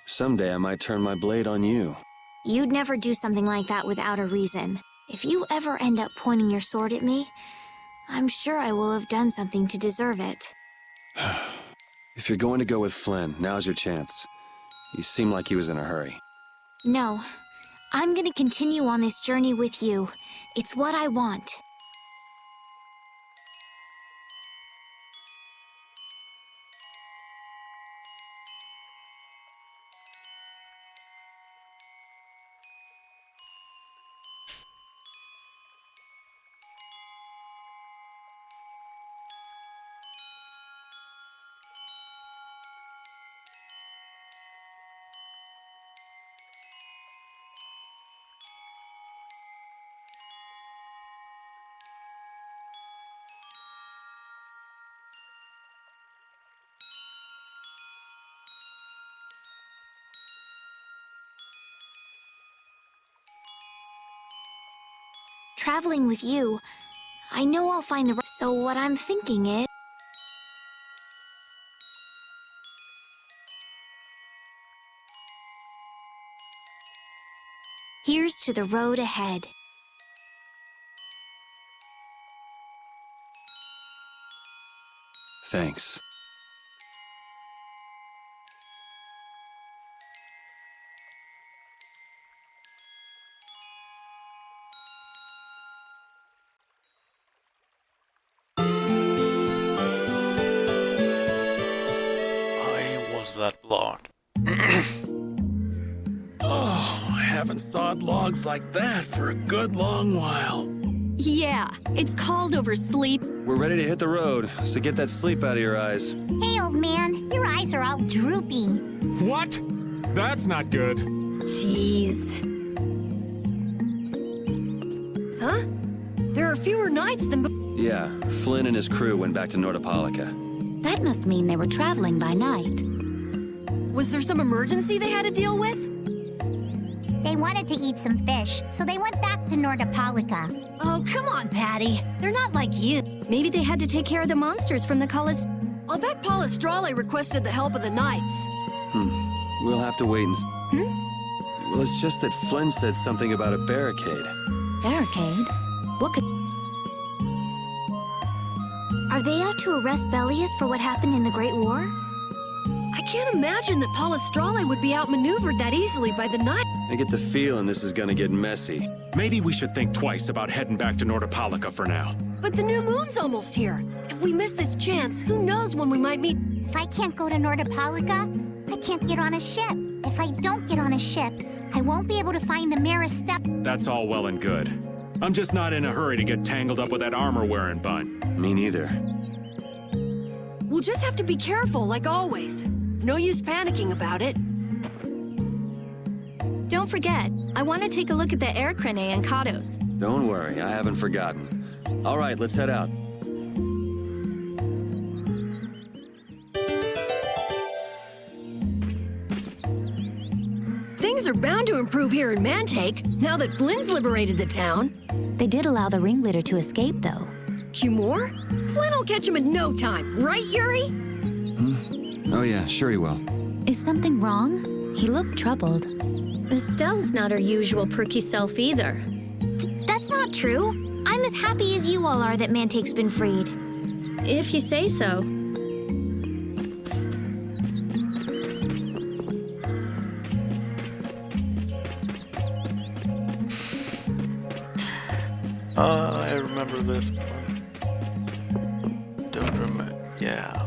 Someday I might turn my blade on you. You'd never do something like that without a reason. If you ever end up pointing your sword at me, I'm sure I will have done something to deserve it. If you're going to go with Flynn, now's your chance. You seem like he was in a hurry. No, I'm gonna continue on this journey with you. It's what I want. Traveling with you, I know I'll find the... So what I'm thinking is... Here's to the road ahead. Thanks. That blocked. Oh, I haven't sawed logs like that for a good long while. Yeah, it's called oversleep. We're ready to hit the road, so get that sleep out of your eyes. Hey, old man, your eyes are all droopy. What? That's not good. Jeez. Huh? There are fewer nights than... Yeah, Flynn and his crew went back to Nordopolica. That must mean they were traveling by night. Was there some emergency they had to deal with? They wanted to eat some fish, so they went back to Nordopolica. Oh, come on, Patty. They're not like you. Maybe they had to take care of the monsters from the Coliseum. I'll bet Palestrale requested the help of the knights. We'll have to wait and Well, it's just that Flynn said something about a barricade. Barricade? What could... Are they out to arrest Bellius for what happened in the Great War? I can't imagine that Palestrale would be outmaneuvered that easily by the knight. I get the feeling this is gonna get messy. Maybe we should think twice about heading back to Nordopolica for now. But the new moon's almost here. If we miss this chance, who knows when we might meet... If I can't go to Nordopolica, I can't get on a ship. If I don't get on a ship, I won't be able to find the Maris step. That's all well and good. I'm just not in a hurry to get tangled up with that armor-wearing bun. Me neither. We'll just have to be careful, like always. No use panicking about it. Don't forget, I want to take a look at the air crane and Kados. Don't worry, I haven't forgotten. All right, let's head out. Things are bound to improve here in Mantake, now that Flynn's liberated the town. They did allow the ringleader to escape, though. Cumore? Flynn will catch him in no time, right, Yuri? Oh yeah, sure he will. Is something wrong? He looked troubled. Estelle's not her usual perky self either. That's not true. I'm as happy as you all are that Mantake's been freed. If you say so. I remember this one. Don't remember. Yeah.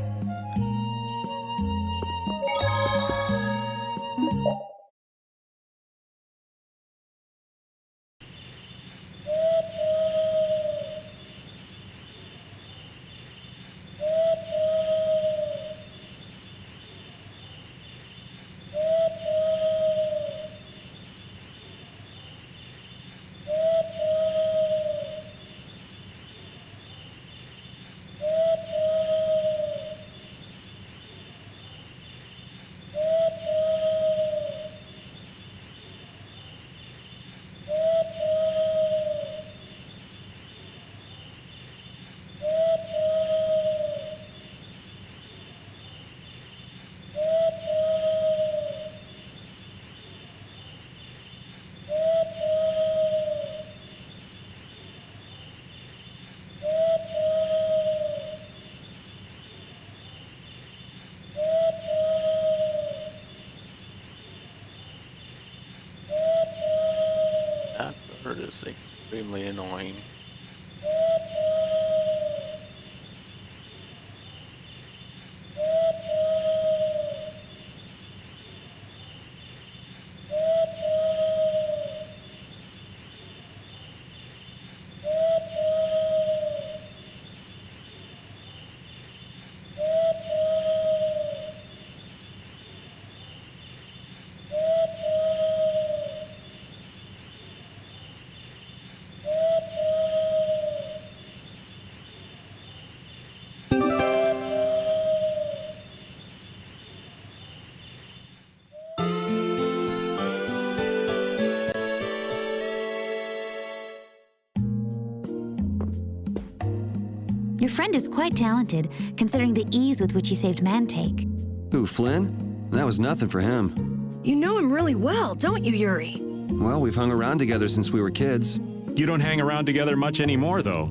Your friend is quite talented, considering the ease with which he saved Mantake. Who, Flynn? That was nothing for him. You know him really well, don't you, Yuri? Well, we've hung around together since we were kids. You don't hang around together much anymore, though.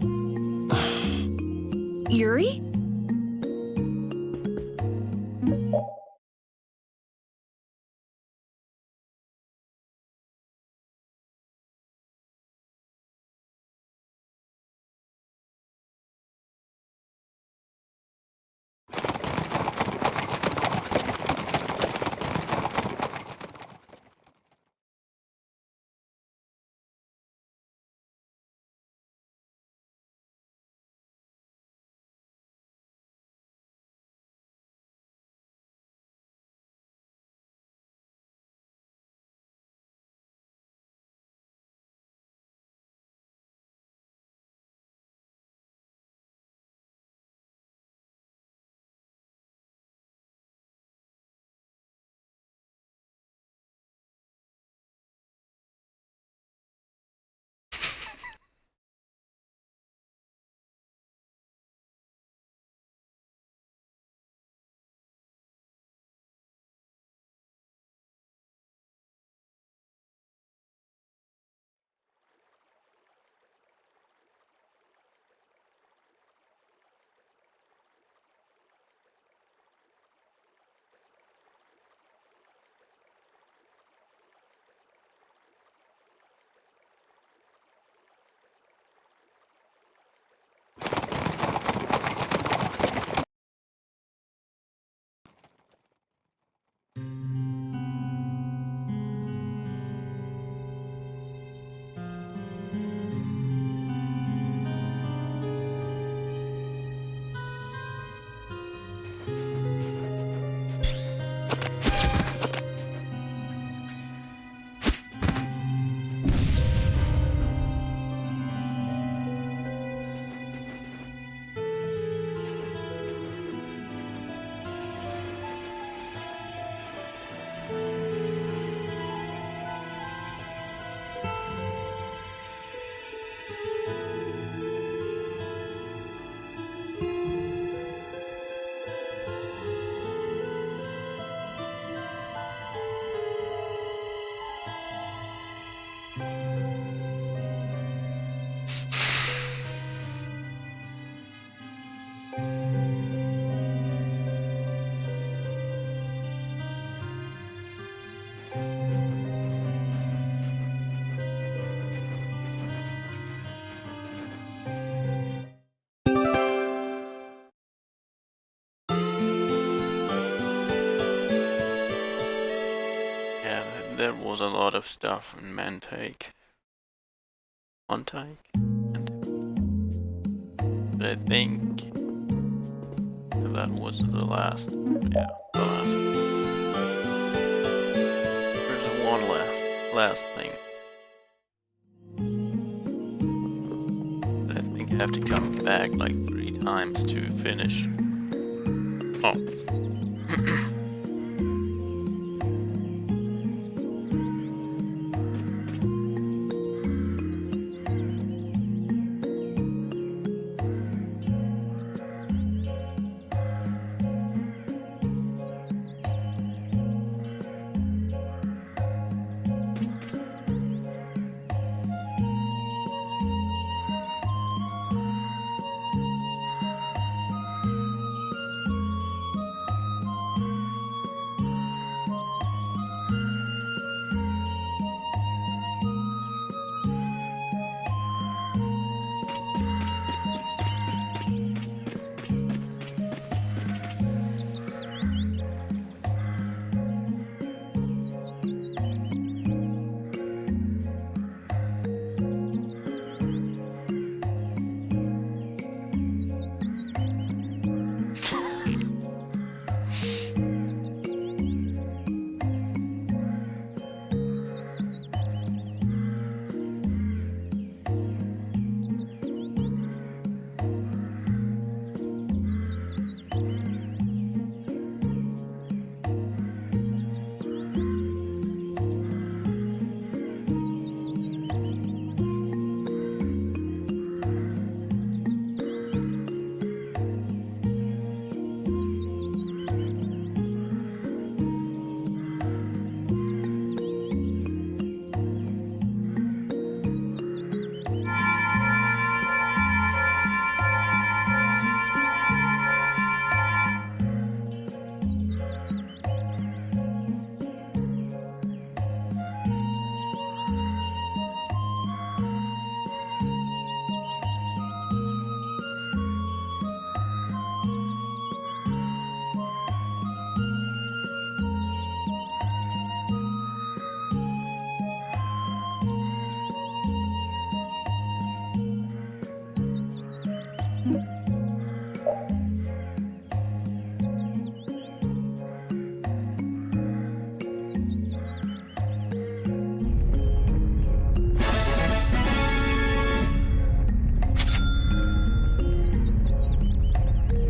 Yuri? There was a lot of stuff in Mantake. But I think that was the last. Yeah, the last. There's one left. Last thing. I think I have to come back like 3 times to finish. Oh.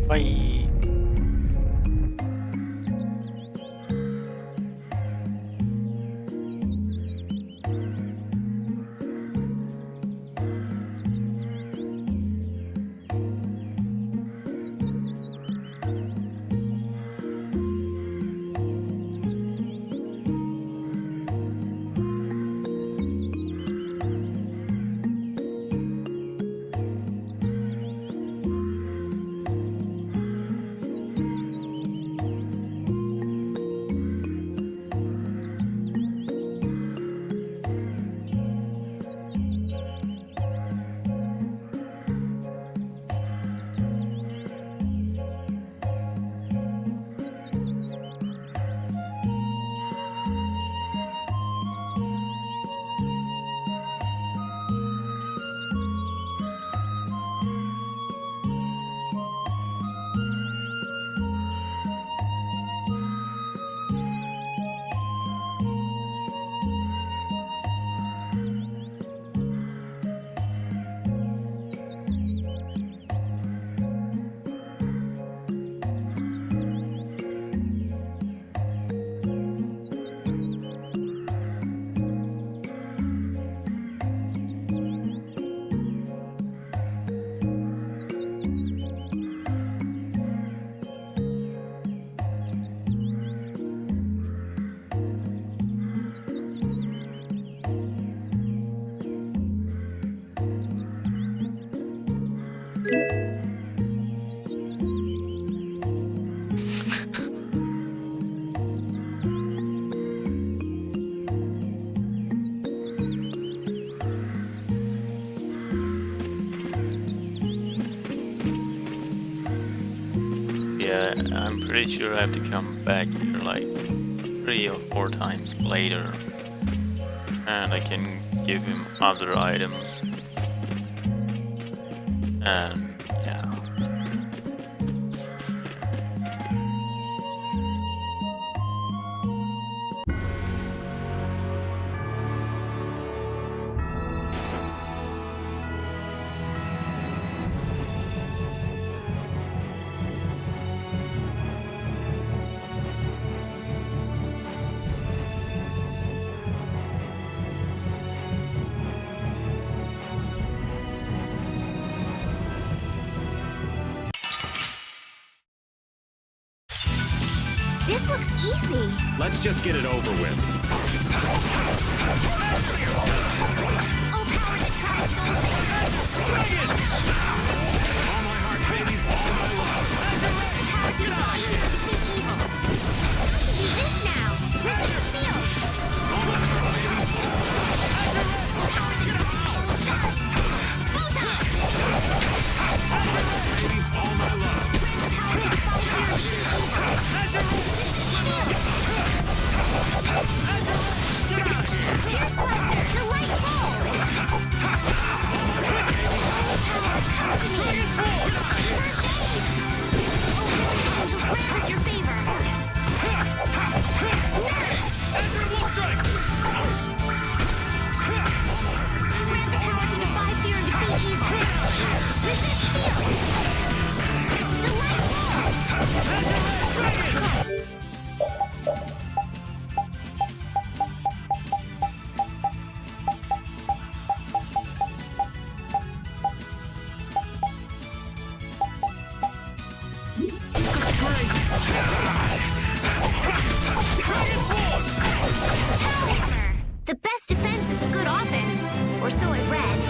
Bye. Yeah, I'm pretty sure I have to come back here like 3 or 4 times later. And I can give him other items. And yeah. This looks easy. Let's just get it over with. Oh, power to try soul Dragon! All my heart, baby. All my love. Power to volume to defeat evil. Do this now. Resist field. All my heart, baby. Power to try soul Photon. Baby, all my love. Power to follow your Pierce Cluster, Delight Ball! Dragon Sword! First aid! Oh, holy angels, grant us your favor! Nurse! Azure Wolf Strike! Grant the power to defy fear and defeat evil! Resist field! Delight Ball! Azure Dragon! The best defense is a good offense, or so I've read.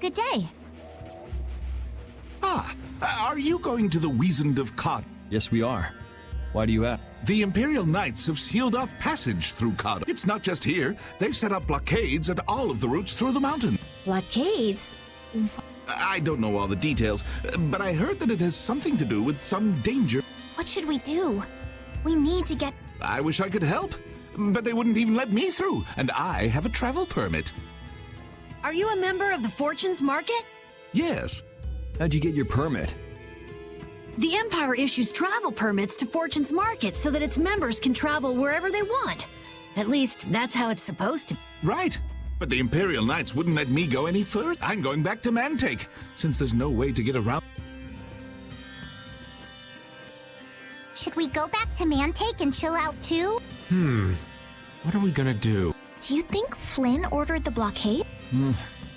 Good day. Ah, are you going to the Wiesent of Cod? Yes, we are. Why do you ask? The Imperial Knights have sealed off passage through Cod. It's not just here. They've set up blockades at all of the routes through the mountain. Blockades? I don't know all the details, but I heard that it has something to do with some danger. What should we do? We need to get... I wish I could help, but they wouldn't even let me through, and I have a travel permit. Are you a member of the Fortunes Market? Yes. How'd you get your permit? The Empire issues travel permits to Fortune's Market so that its members can travel wherever they want. At least, that's how it's supposed to be. Right. But the Imperial Knights wouldn't let me go any further. I'm going back to Mantake, since there's no way to get around. Should we go back to Mantake and chill out too? What are we gonna do? Do you think Flynn ordered the blockade?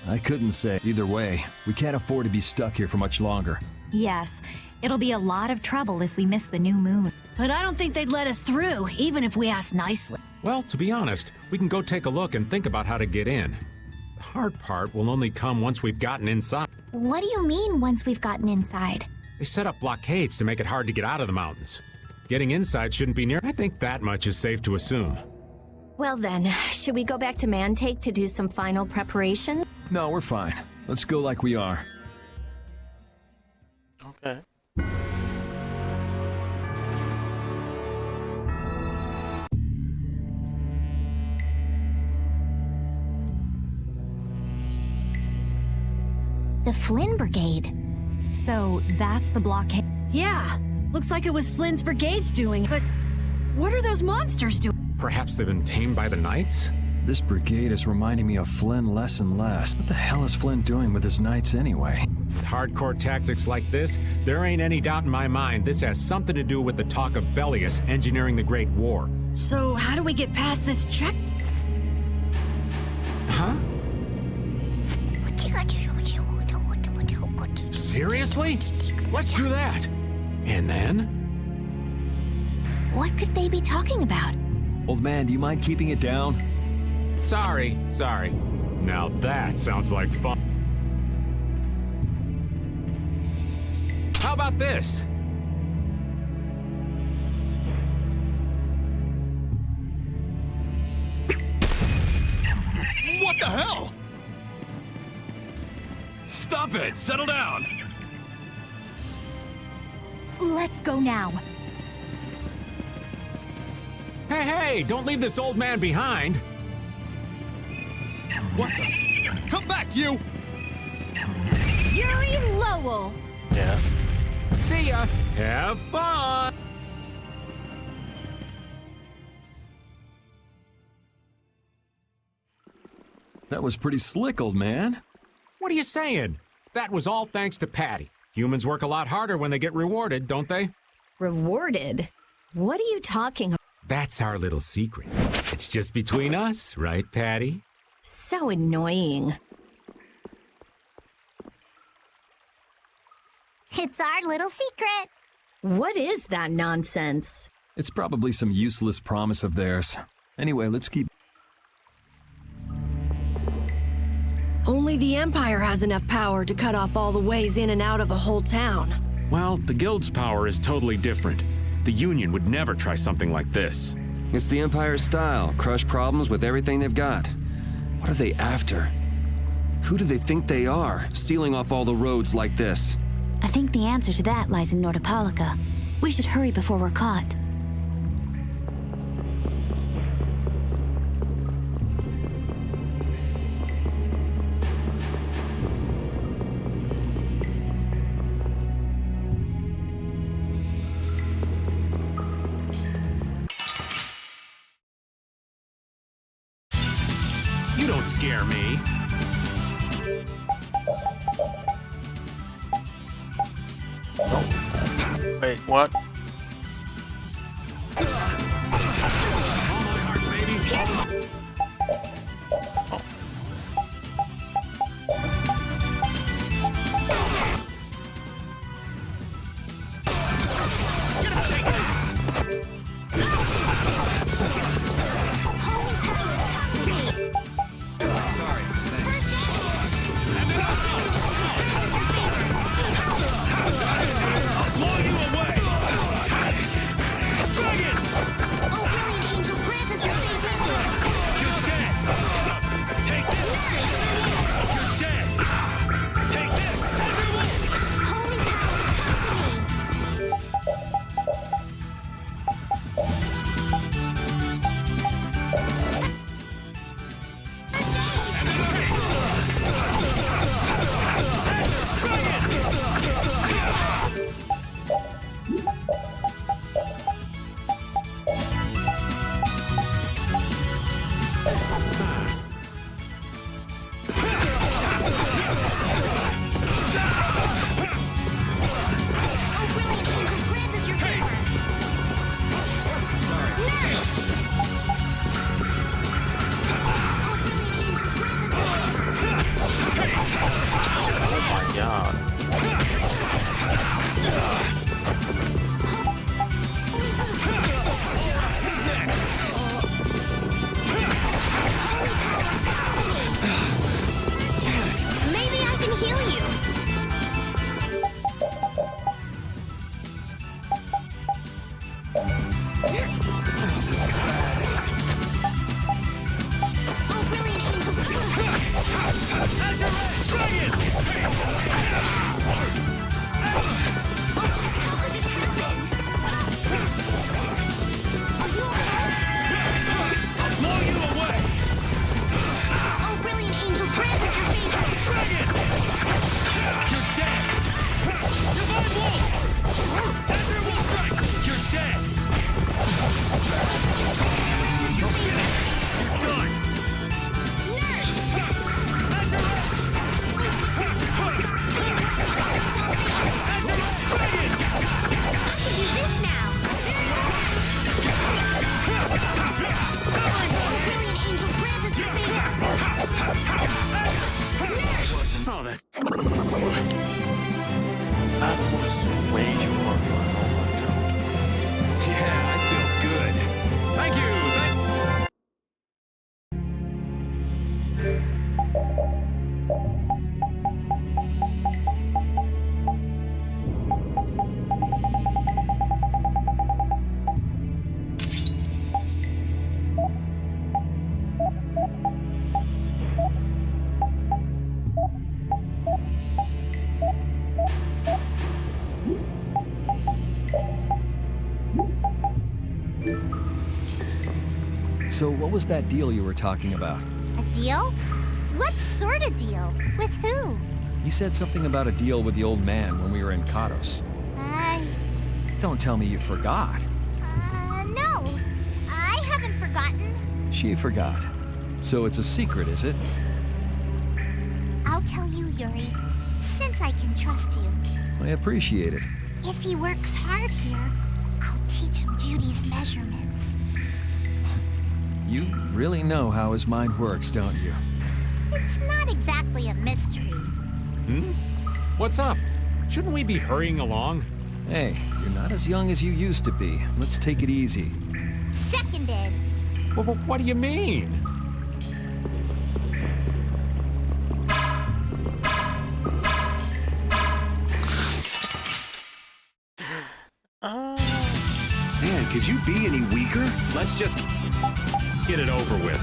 I couldn't say. Either way, we can't afford to be stuck here for much longer. Yes, it'll be a lot of trouble if we miss the new moon. But I don't think they'd let us through, even if we asked nicely. Well, to be honest, we can go take a look and think about how to get in. The hard part will only come once we've gotten inside. What do you mean once we've gotten inside? They set up blockades to make it hard to get out of the mountains. Getting inside shouldn't be near. I think that much is safe to assume. Well then, should we go back to Mantake to do some final preparation? No, we're fine. Let's go like we are. Okay. The Flynn Brigade. So that's the blockade. Yeah, looks like it was Flynn's brigade's doing, but what are those monsters doing? Perhaps they've been tamed by the Knights? This brigade is reminding me of Flynn less and less. What the hell is Flynn doing with his knights anyway? With hardcore tactics like this, there ain't any doubt in my mind this has something to do with the talk of Bellius engineering the Great War. So how do we get past this check? Huh? Seriously? Let's do that! And then? What could they be talking about? Old man, do you mind keeping it down? Sorry. Now that sounds like fun. How about this? What the hell? Stop it! Settle down! Let's go now. Hey, don't leave this old man behind! What the? Come back, you! Yuri Lowell! Yeah. See ya! Have fun! That was pretty slick, old man. What are you saying? That was all thanks to Patty. Humans work a lot harder when they get rewarded, don't they? Rewarded? What are you talking about? That's our little secret. It's just between us, right, Patty? So annoying. It's our little secret. What is that nonsense? It's probably some useless promise of theirs. Anyway, let's keep... Only the Empire has enough power to cut off all the ways in and out of a whole town. Well, the Guild's power is totally different. The Union would never try something like this. It's the Empire's style, crush problems with everything they've got. What are they after? Who do they think they are, sealing off all the roads like this? I think the answer to that lies in Nordopolica. We should hurry before we're caught. You don't scare me. Wait, what? Sorry, thanks. That was way too hard for a normal account. Yeah, I feel good. Thank you. So what was that deal you were talking about? A deal? What sort of deal? With who? You said something about a deal with the old man when we were in Katos. Don't tell me you forgot. No. I haven't forgotten. She forgot. So it's a secret, is it? I'll tell you, Yuri, since I can trust you. I appreciate it. If he works hard here, I'll teach him Judy's measurements. You really know how his mind works, don't you? It's not exactly a mystery. What's up? Shouldn't we be hurrying along? Hey, you're not as young as you used to be. Let's take it easy. Seconded. Well, what do you mean? Man, could you be any weaker? Let's just get it over with.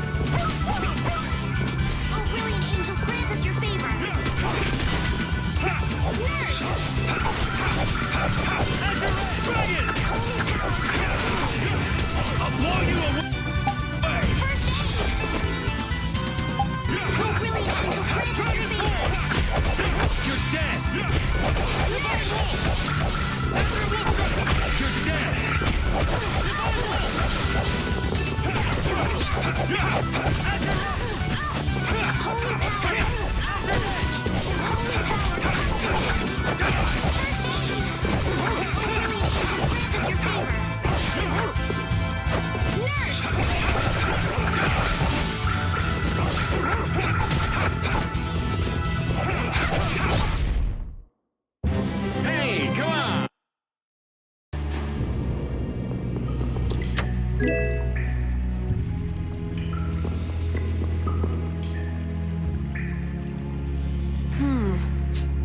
Oh, brilliant angels, grant us your favor. Nurse! Azure Dragon! I'll blow you away! First aid! Oh, brilliant angels, grant us your favor. You're dead! You're dead! Holy power! Azure Edge! Holy power! First aid! Oh, brilliant angels, grant us your favor. Nurse! Hey, come on!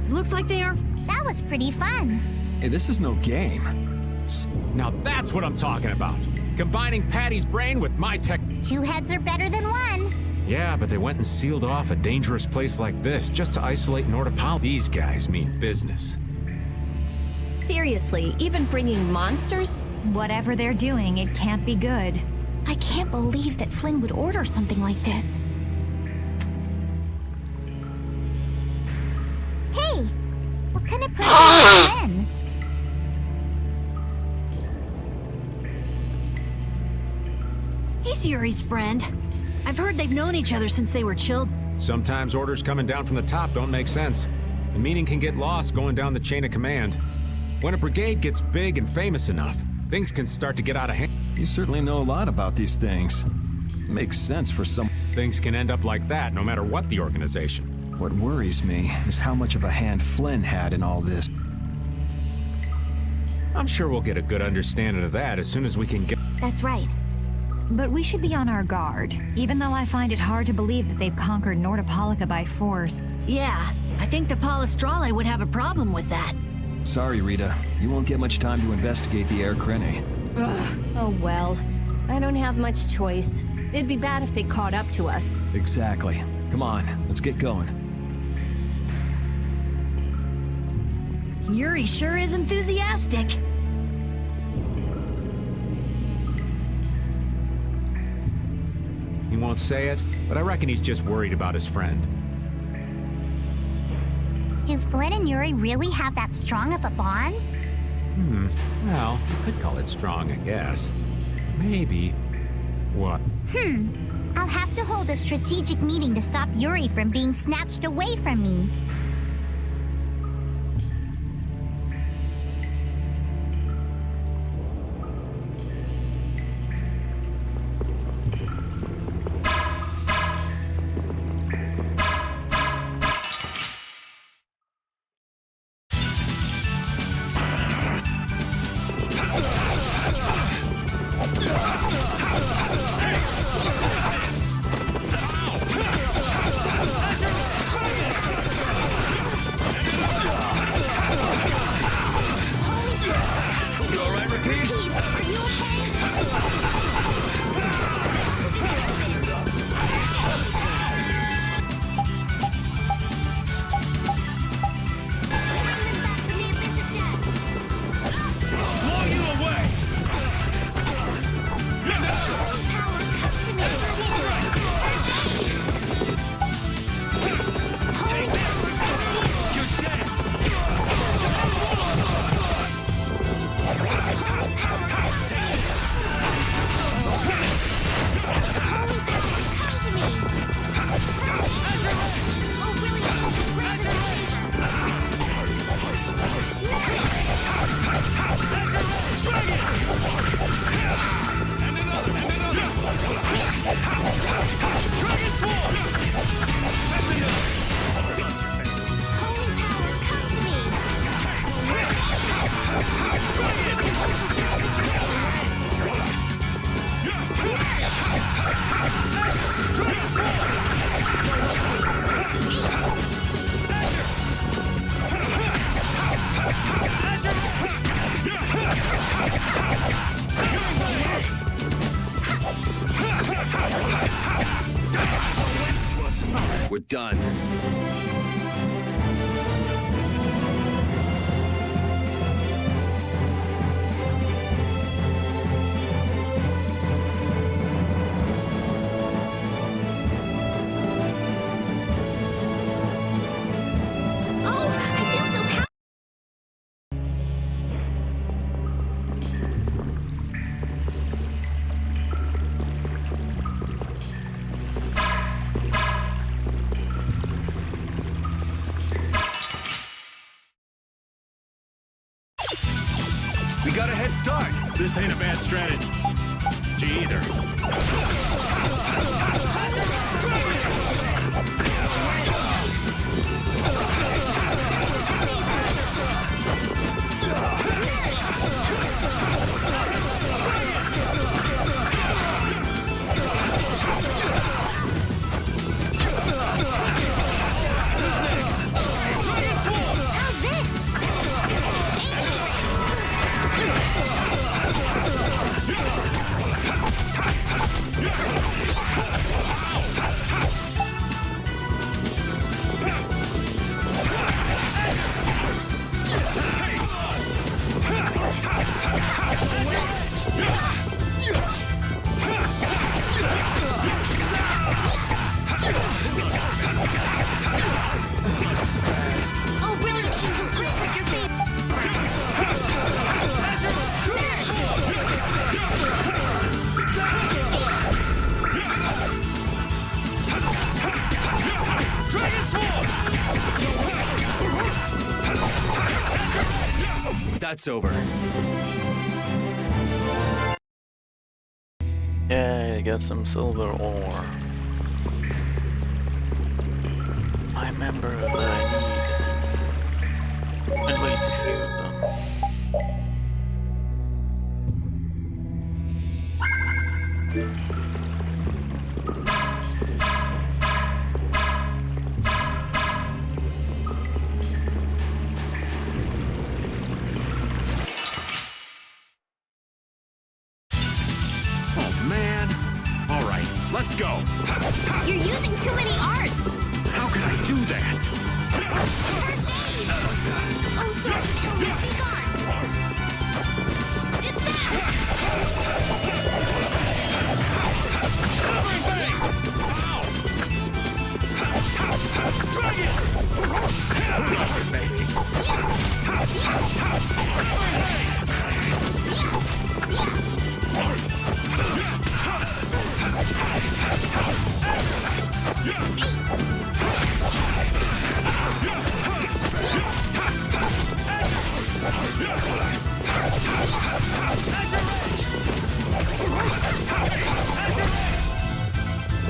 Looks like they are. That was pretty fun. Hey, this is no game. Now that's what I'm talking about. Combining Patty's brain with my tech. 2 heads are better than 1. Yeah, but they went and sealed off a dangerous place like this just to isolate Nordapal. These guys mean business. Seriously, even bringing monsters? Whatever they're doing, it can't be good. I can't believe that Flynn would order something like this. Hey, what kind of person is Flynn? He's Yuri's friend. I've heard they've known each other since they were children. Sometimes orders coming down from the top don't make sense. The meaning can get lost going down the chain of command. When a brigade gets big and famous enough, things can start to get out of hand. You certainly know a lot about these things. Makes sense for some. Things can end up like that no matter what the organization. What worries me is how much of a hand Flynn had in all this. I'm sure we'll get a good understanding of that as soon as we can get... That's right. But we should be on our guard, even though I find it hard to believe that they've conquered Nordopolica by force. Yeah, I think the Palestrale would have a problem with that. Sorry, Rita. You won't get much time to investigate the air crane. Ugh. Oh well. I don't have much choice. It'd be bad if they caught up to us. Exactly. Come on, let's get going. Yuri sure is enthusiastic. He won't say it, but I reckon he's just worried about his friend. Do Flynn and Yuri really have that strong of a bond? Well, you could call it strong, I guess. Maybe. What? I'll have to hold a strategic meeting to stop Yuri from being snatched away from me. We're done. We got a head start. This ain't a bad strategy either. Oh, brilliant angels, grant us your favor. That's over. Yeah, I got some silver ore. I remember that I need at least a few of them. Let's go. You're using too many arts. How can I do that? First aid. Oh, source of illness, be gone. Dispatch. Dragon! Baby.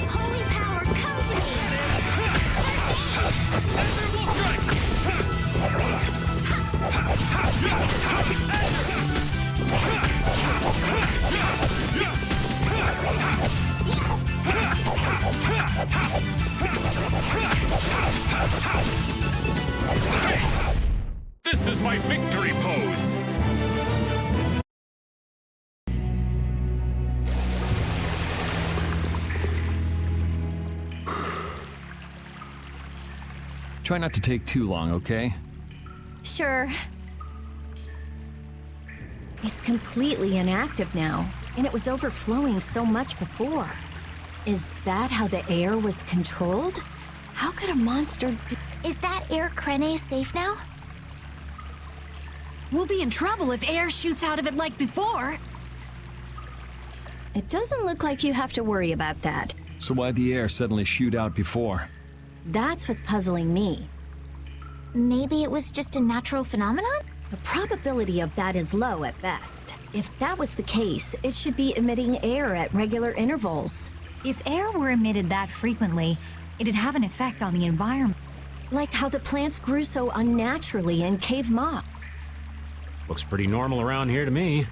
Holy power, come to me. This is my victory pose. Try not to take too long, okay? Sure. It's completely inactive now, and it was overflowing so much before. Is that how the air was controlled? How could a monster do— Is that air Krene safe now? We'll be in trouble if air shoots out of it like before. It doesn't look like you have to worry about that. So why'd the air suddenly shoot out before? That's what's puzzling me. Maybe it was just a natural phenomenon? The probability of that is low at best. If that was the case, it should be emitting air at regular intervals. If air were emitted that frequently, it'd have an effect on the environment. Like how the plants grew so unnaturally in Cave Mop. Looks pretty normal around here to me.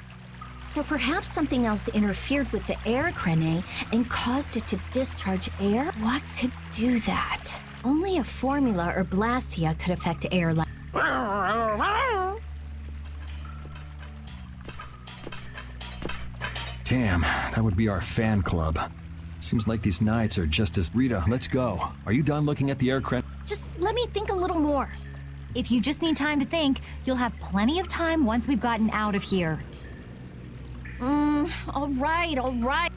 So perhaps something else interfered with the air Krene and caused it to discharge air? What could do that? Only a formula or blastia could affect air like— Damn, that would be our fan club. Seems like these nights are just as... Rita, let's go. Are you done looking at the air crane? Just let me think a little more. If you just need time to think, you'll have plenty of time once we've gotten out of here. All right.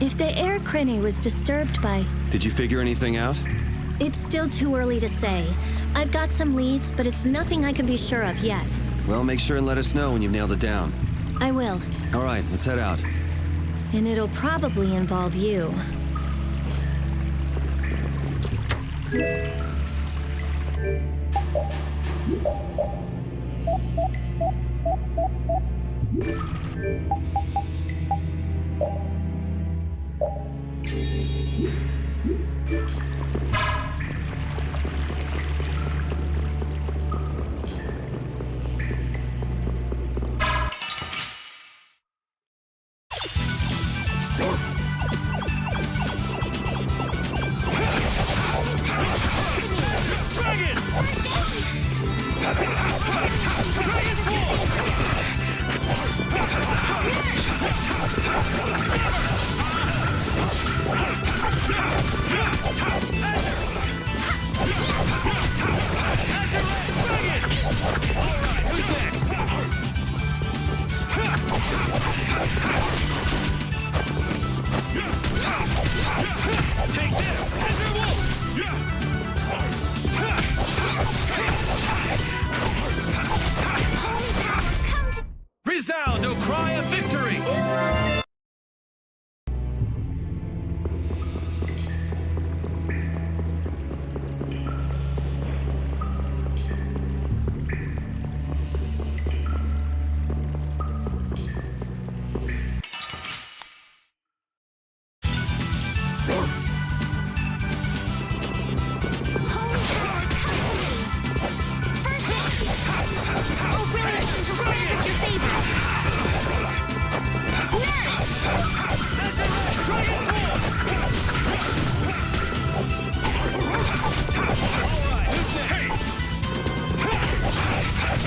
If the air crane was disturbed by... Did you figure anything out? It's still too early to say. I've got some leads, but it's nothing I can be sure of yet. Well, make sure and let us know when you've nailed it down. I will. All right, let's head out. And it'll probably involve you. Resound, O cry of victory!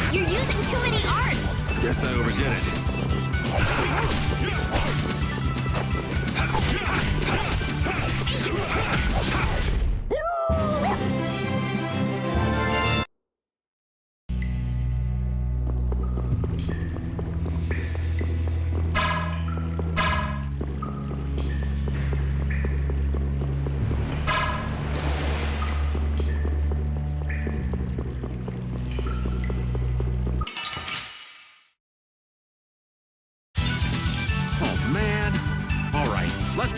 You're using too many arts! Guess I overdid it. Oh, man. All right, let's...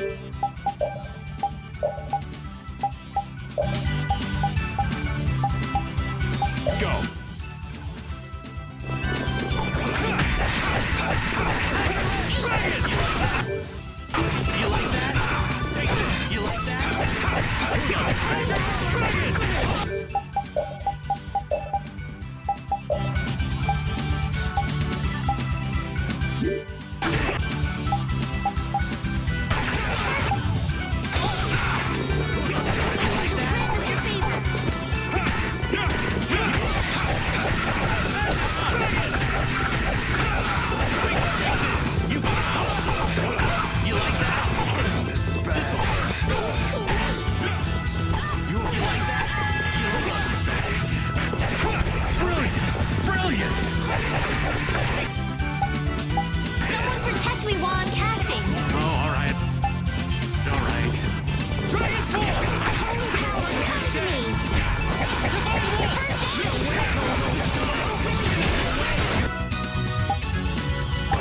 Let's go. You like that? Take this. You like that? Someone protect me while I'm casting! Oh, all right. All right. Dragon Sword! Holy power, come to me!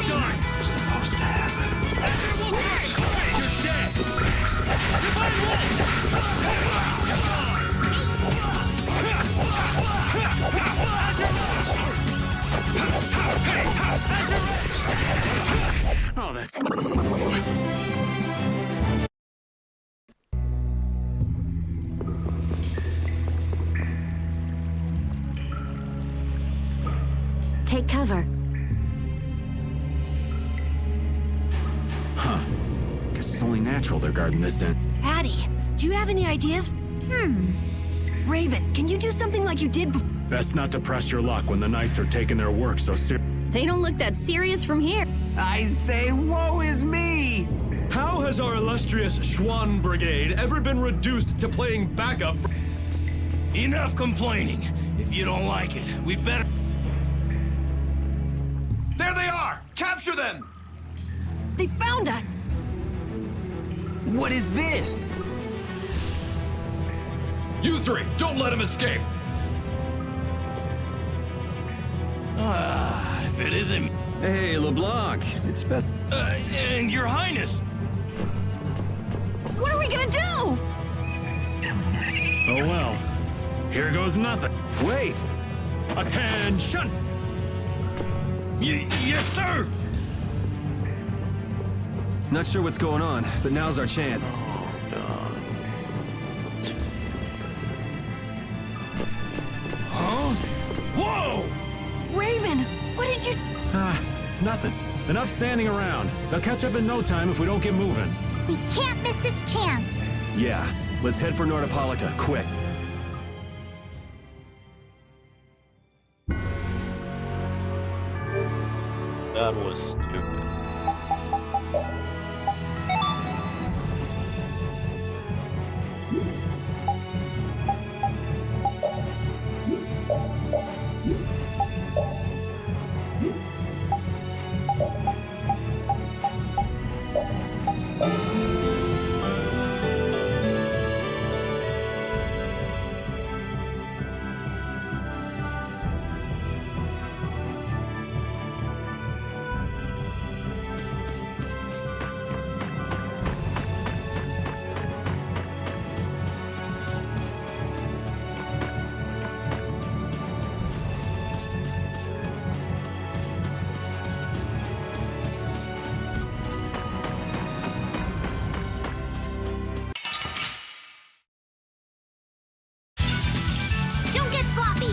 Done! Supposed to happen. You're dead! Divine Oh, that's... Take cover. Huh. Guess it's only natural they're guarding this end. Patty, do you have any ideas? Raven, can you do something like you did before? Best not to press your luck when the knights are taking their work so seriously. They don't look that serious from here. I say, woe is me! How has our illustrious Schwann Brigade ever been reduced to playing backup for... Enough complaining. If you don't like it, we better... There they are! Capture them! They found us! What is this? You three, don't let him escape! If it isn't... Hey, LeBlanc, it's better. And your highness! What are we gonna do? Oh well. Here goes nothing. Wait! Attention! Yes, sir! Not sure what's going on, but now's our chance. Huh? Whoa! Raven, what did you... It's nothing. Enough standing around. They'll catch up in no time if we don't get moving. We can't miss this chance. Yeah, let's head for Nordopolica, quick. That was stupid. Don't get sloppy.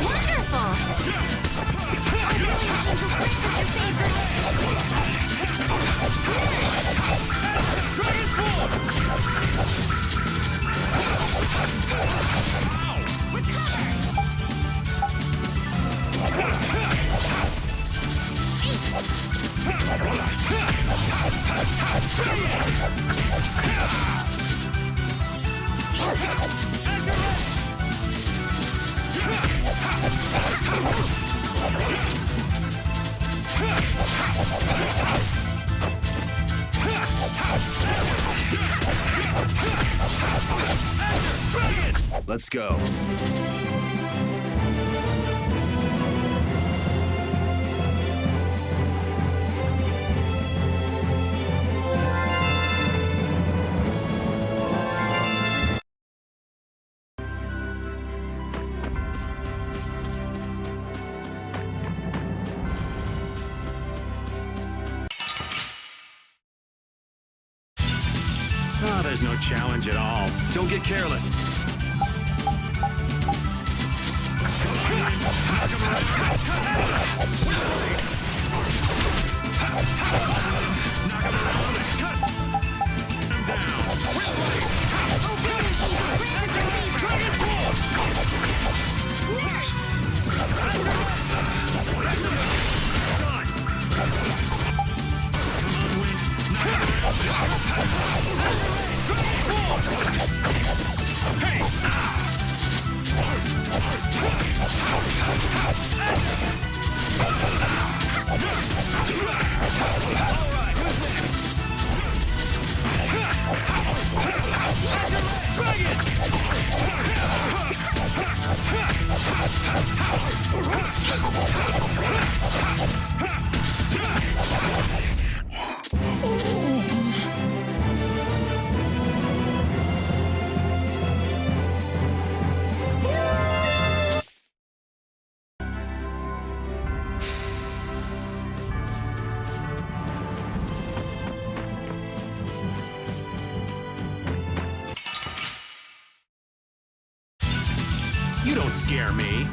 Wonderful. Let's go. Oh, there's no challenge at all. Don't get careless. You don't scare me.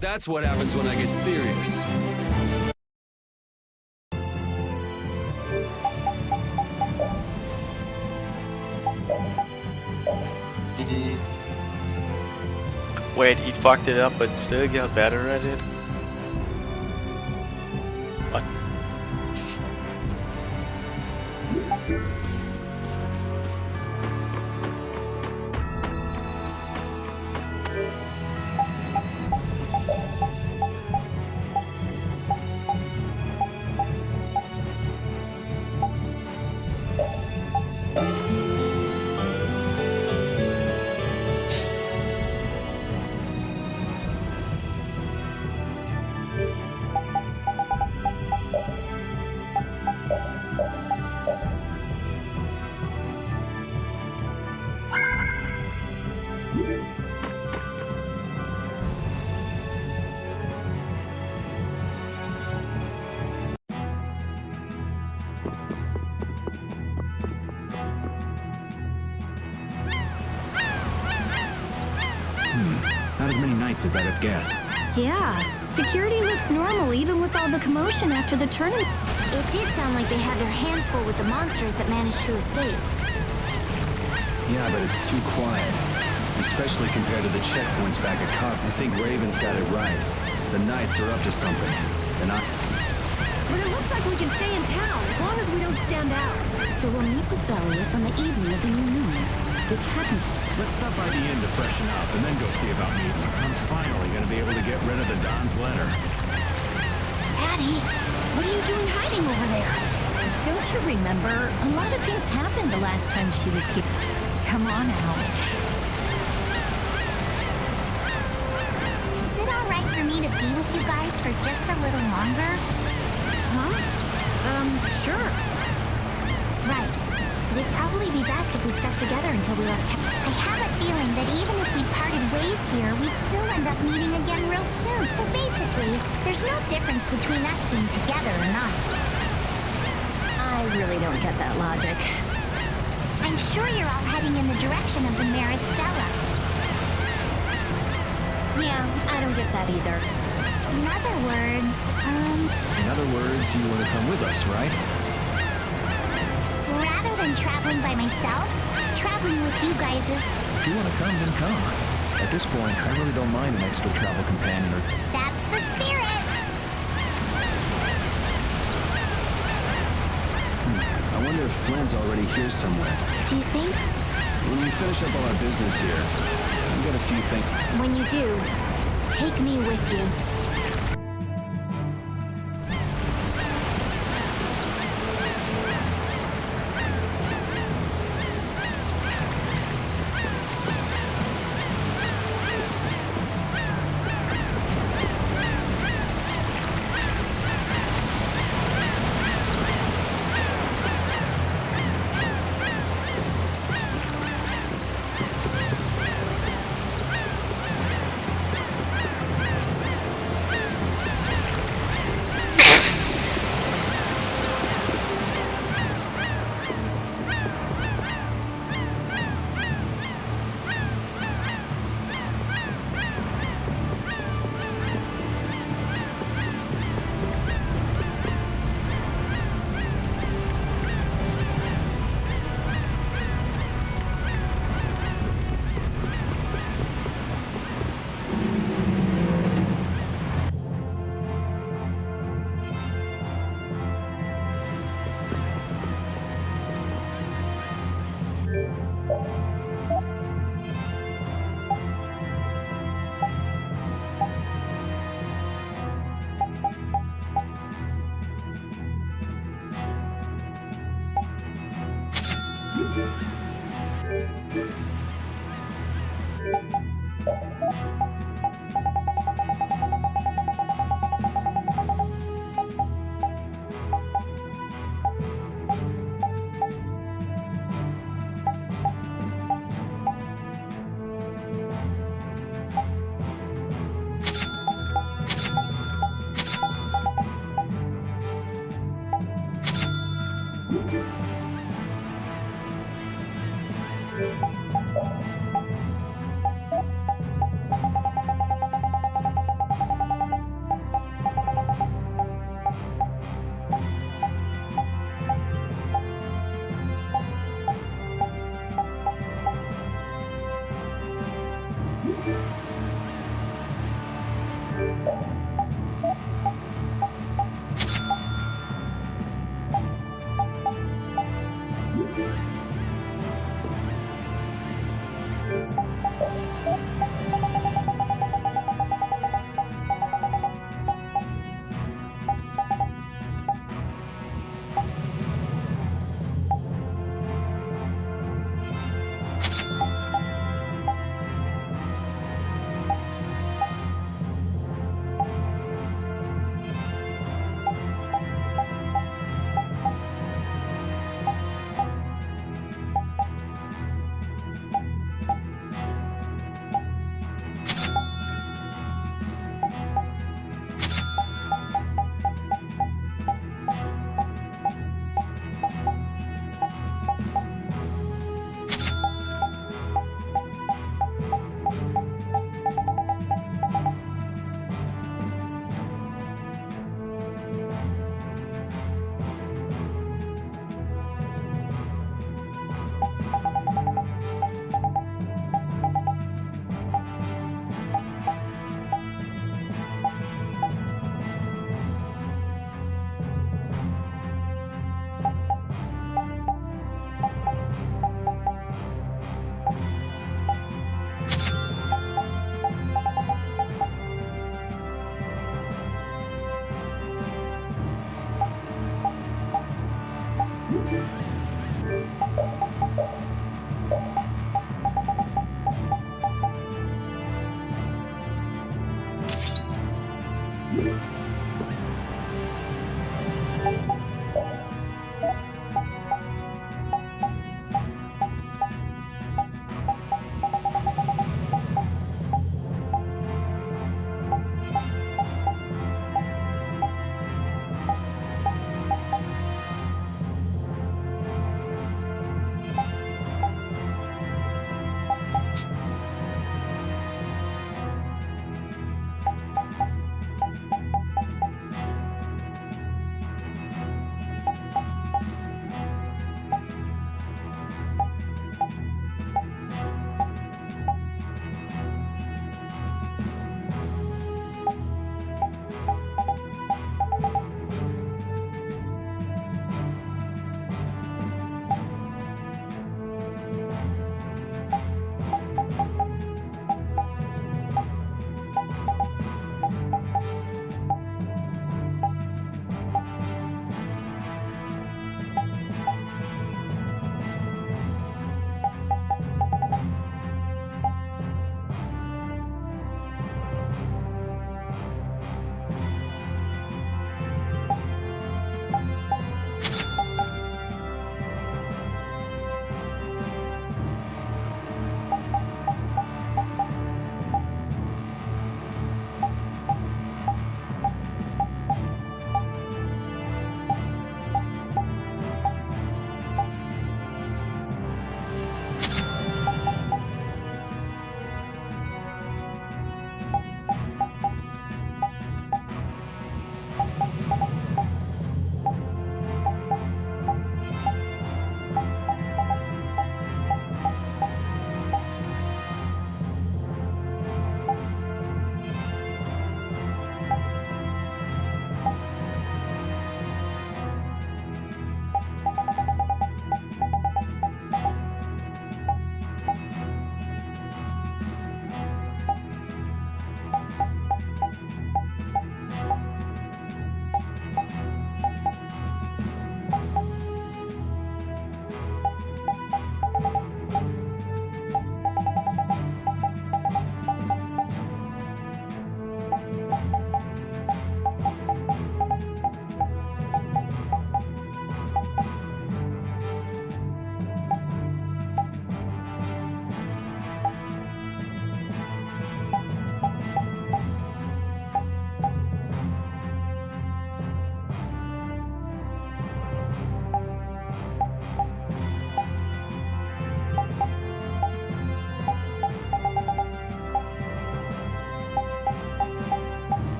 That's what happens when I get serious. Wait, he fucked it up but still got better at it? What? Not as many knights as I'd have guessed. Yeah, security looks normal even with all the commotion after the tournament. It did sound like they had their hands full with the monsters that managed to escape. Yeah, but it's too quiet. Especially compared to the checkpoints back at Cop. I think Raven's got it right. The knights are up to something. And But it looks like we can stay in town as long as we don't stand out. So we'll meet with Bellius on the evening of the new moon, which happens... Let's stop by the inn to freshen up and then go see about meeting. I'm finally gonna be able to get rid of the Don's letter. Addie, what are you doing hiding over there? Don't you remember? A lot of things happened the last time she was here. Come on out. Is it alright for me to be with you guys for just a little longer? Huh? Sure. Right. But it'd probably be best if we stuck together until we left town. I have a feeling that even if we parted ways here, we'd still end up meeting again real soon. So basically, there's no difference between us being together or not. I really don't get that logic. I'm sure you're all heading in the direction of the Maristella. Yeah, I don't get that either. In other words, In other words, you want to come with us, right? rather than traveling by myself, traveling with you guys is... If you want to come, then come. At this point, I really don't mind an extra travel companion or... That's the spirit! I wonder if Flynn's already here somewhere. Do you think? When we finish up all our business here, I've got a few things... When you do, take me with you.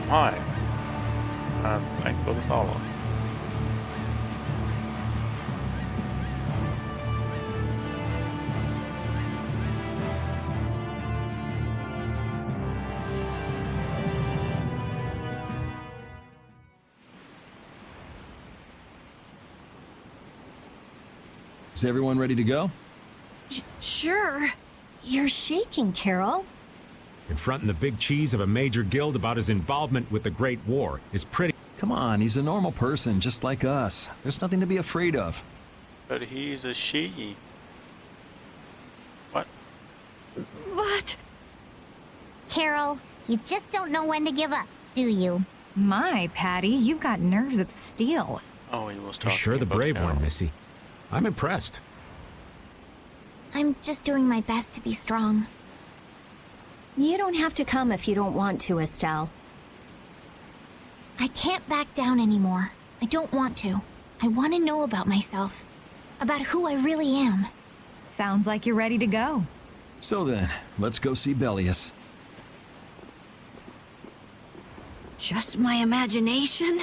Hi. Thanks for the follow. Is everyone ready to go? Sure. You're shaking, Carol. Confronting the big cheese of a major guild about his involvement with the Great War is pretty... Come on, he's a normal person, just like us. There's nothing to be afraid of. But he's a she. What? What? Carol, you just don't know when to give up, do you? My, Patty, you've got nerves of steel. Oh, he was You're talking sure the about brave Carol. one, Missy. I'm impressed. I'm just doing my best to be strong. You don't have to come if you don't want to, Estelle. I can't back down anymore. I don't want to. I want to know about myself. About who I really am. Sounds like you're ready to go. So then, let's go see Bellius. Just my imagination?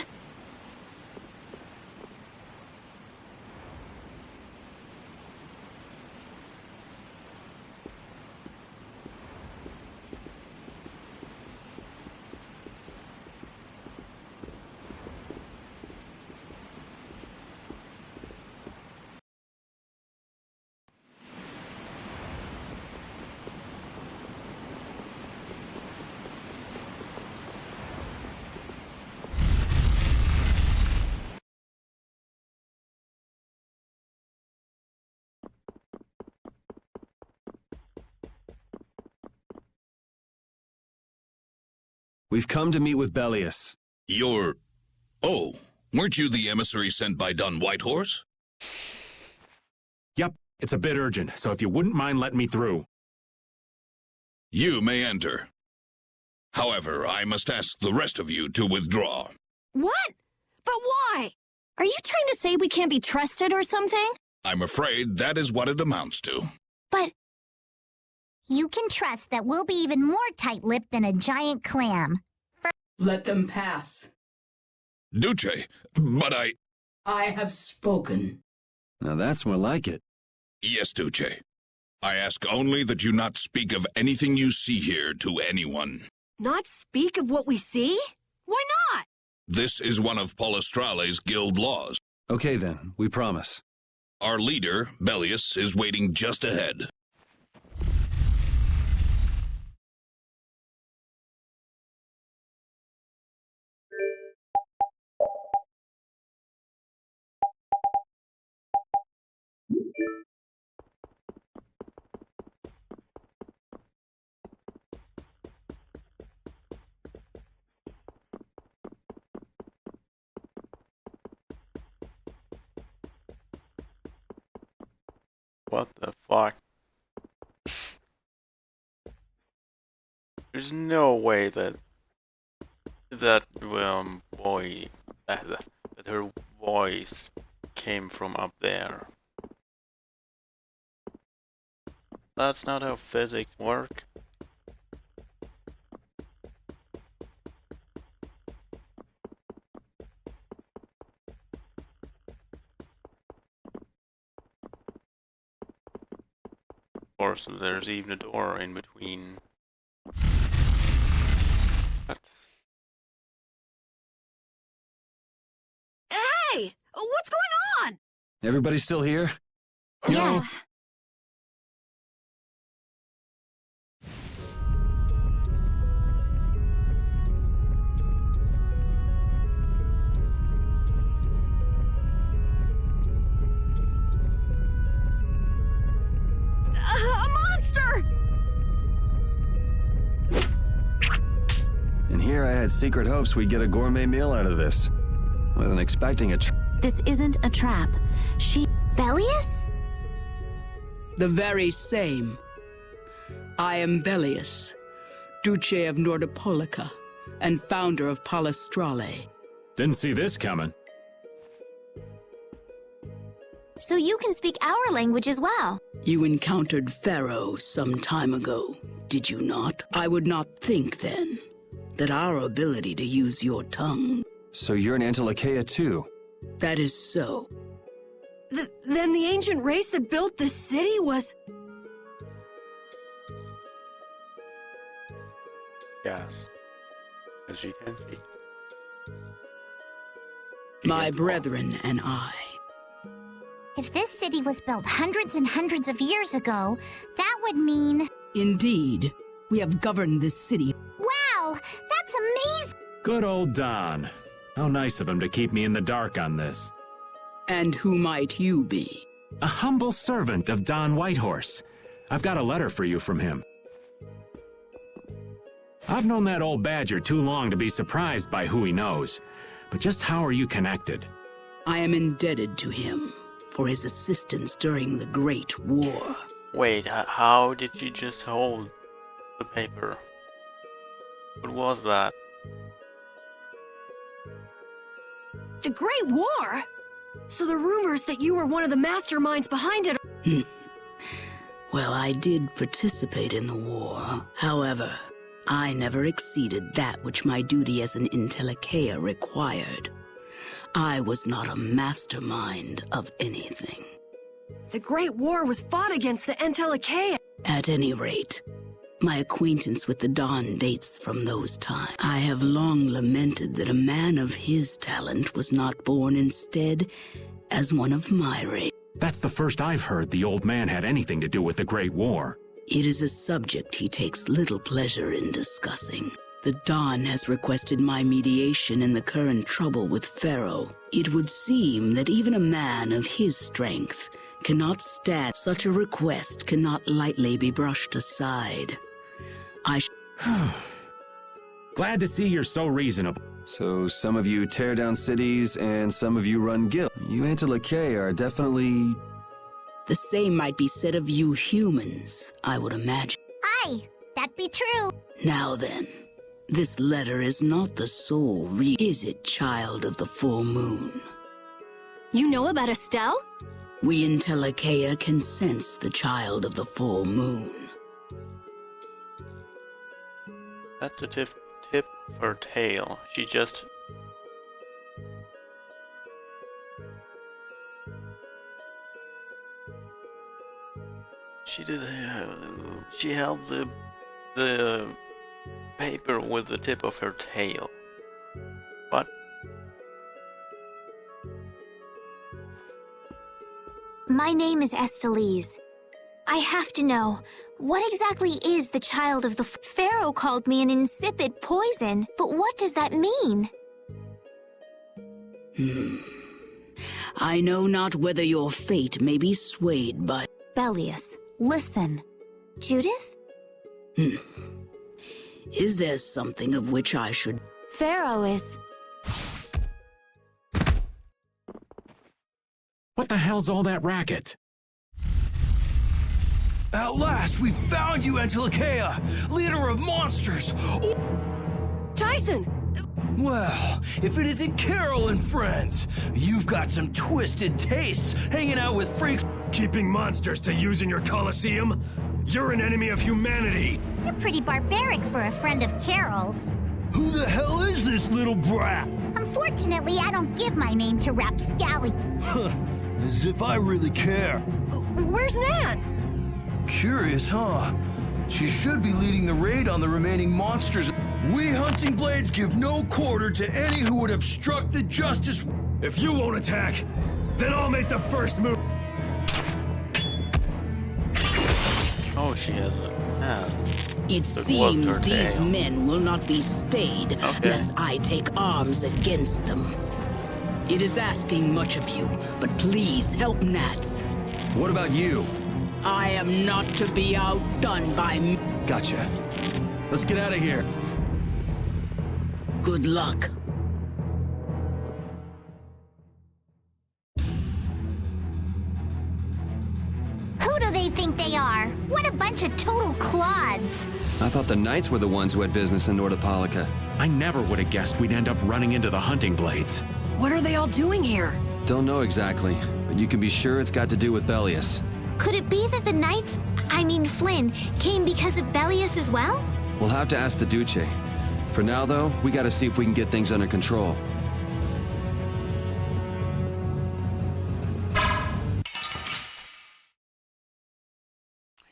We've come to meet with Bellius. You're... Oh, weren't you the emissary sent by Don Whitehorse? Yep, it's a bit urgent, so if you wouldn't mind letting me through. You may enter. However, I must ask the rest of you to withdraw. What? But why? Are you trying to say we can't be trusted or something? I'm afraid that is what it amounts to. But you can trust that we'll be even more tight-lipped than a giant clam. Let them pass. Duce, but I have spoken. Now that's more like it. Yes, Duce. I ask only that you not speak of anything you see here to anyone. Not speak of what we see? Why not? This is one of Polestrale's guild laws. Okay then, we promise. Our leader, Bellius, is waiting just ahead. What the fuck? There's no way that boy that her voice came from up there. That's not how physics work. Of course, there's even a door in between. What? Hey! What's going on? Everybody still here? Yes. A monster! And here I had secret hopes we'd get a gourmet meal out of this. Wasn't expecting a This isn't a trap. Bellius? The very same. I am Bellius, Duce of Nordopolica, and founder of Palestrale. Didn't see this coming. So you can speak our language as well. You encountered Pharaoh some time ago, did you not? I would not think then that our ability to use your tongue. So you're an Antilocheia too? That is so. Then the ancient race that built this city was... Yes. As you can see. My brethren and I. If this city was built hundreds and hundreds of years ago, that would mean... Indeed, we have governed this city. Wow, that's amazing! Good old Don. How nice of him to keep me in the dark on this. And who might you be? A humble servant of Don Whitehorse. I've got a letter for you from him. I've known that old badger too long to be surprised by who he knows. But just how are you connected? I am indebted to him for his assistance during the Great War. Wait, how did you just hold the paper? What was that? The Great War? So the rumors that you were one of the masterminds behind it... Well, I did participate in the war. However, I never exceeded that which my duty as an Intellicheia required. I was not a mastermind of anything. The Great War was fought against the Entellicheia. At any rate, my acquaintance with the Don dates from those times. I have long lamented that a man of his talent was not born instead as one of my race. That's the first I've heard the old man had anything to do with the Great War. It is a subject he takes little pleasure in discussing. The Don has requested my mediation in the current trouble with Pharaoh. It would seem that even a man of his strength cannot stand. Such a request cannot lightly be brushed aside. Glad to see you're so reasonable. So some of you tear down cities and some of you run guilds. You Antilocheia are definitely... The same might be said of you humans, I would imagine. Aye, that be true. Now then, this letter is not the sole is it, child of the full moon? You know about Estelle? We Intellicheia can sense the child of the full moon. That's the tip of her tail. She just... She held the paper with the tip of her tail. What? My name is Estelise. I have to know, what exactly is the child of the Pharaoh called me an insipid poison, but what does that mean? I know not whether your fate may be swayed by... Bellius, listen. Judith? Is there something of which I should... Pharaoh is... What the hell's all that racket? At last, we found you, Angelica, leader of monsters. Tyson! Well, if it isn't Carol and friends, you've got some twisted tastes hanging out with freaks. Keeping monsters to use in your Coliseum? You're an enemy of humanity. You're pretty barbaric for a friend of Carol's. Who the hell is this little brat? Unfortunately, I don't give my name to rapscallion. As if I really care. Where's Nan? Curious, huh? She should be leading the raid on the remaining monsters. We Hunting Blades give no quarter to any who would obstruct the justice. If you won't attack, then I'll make the first move. Oh, she has a... It seems these men will not be stayed unless I take arms against them. It is asking much of you, but please help Nats. What about you? I am not to be outdone by me. Gotcha. Let's get out of here. Good luck. Who do they think they are? What a bunch of total clods. I thought the Knights were the ones who had business in Nordopolica. I never would have guessed we'd end up running into the Hunting Blades. What are they all doing here? Don't know exactly, but you can be sure it's got to do with Bellius. Could it be that the Knights, Flynn, came because of Bellius as well? We'll have to ask the Duce. For now, though, we gotta see if we can get things under control.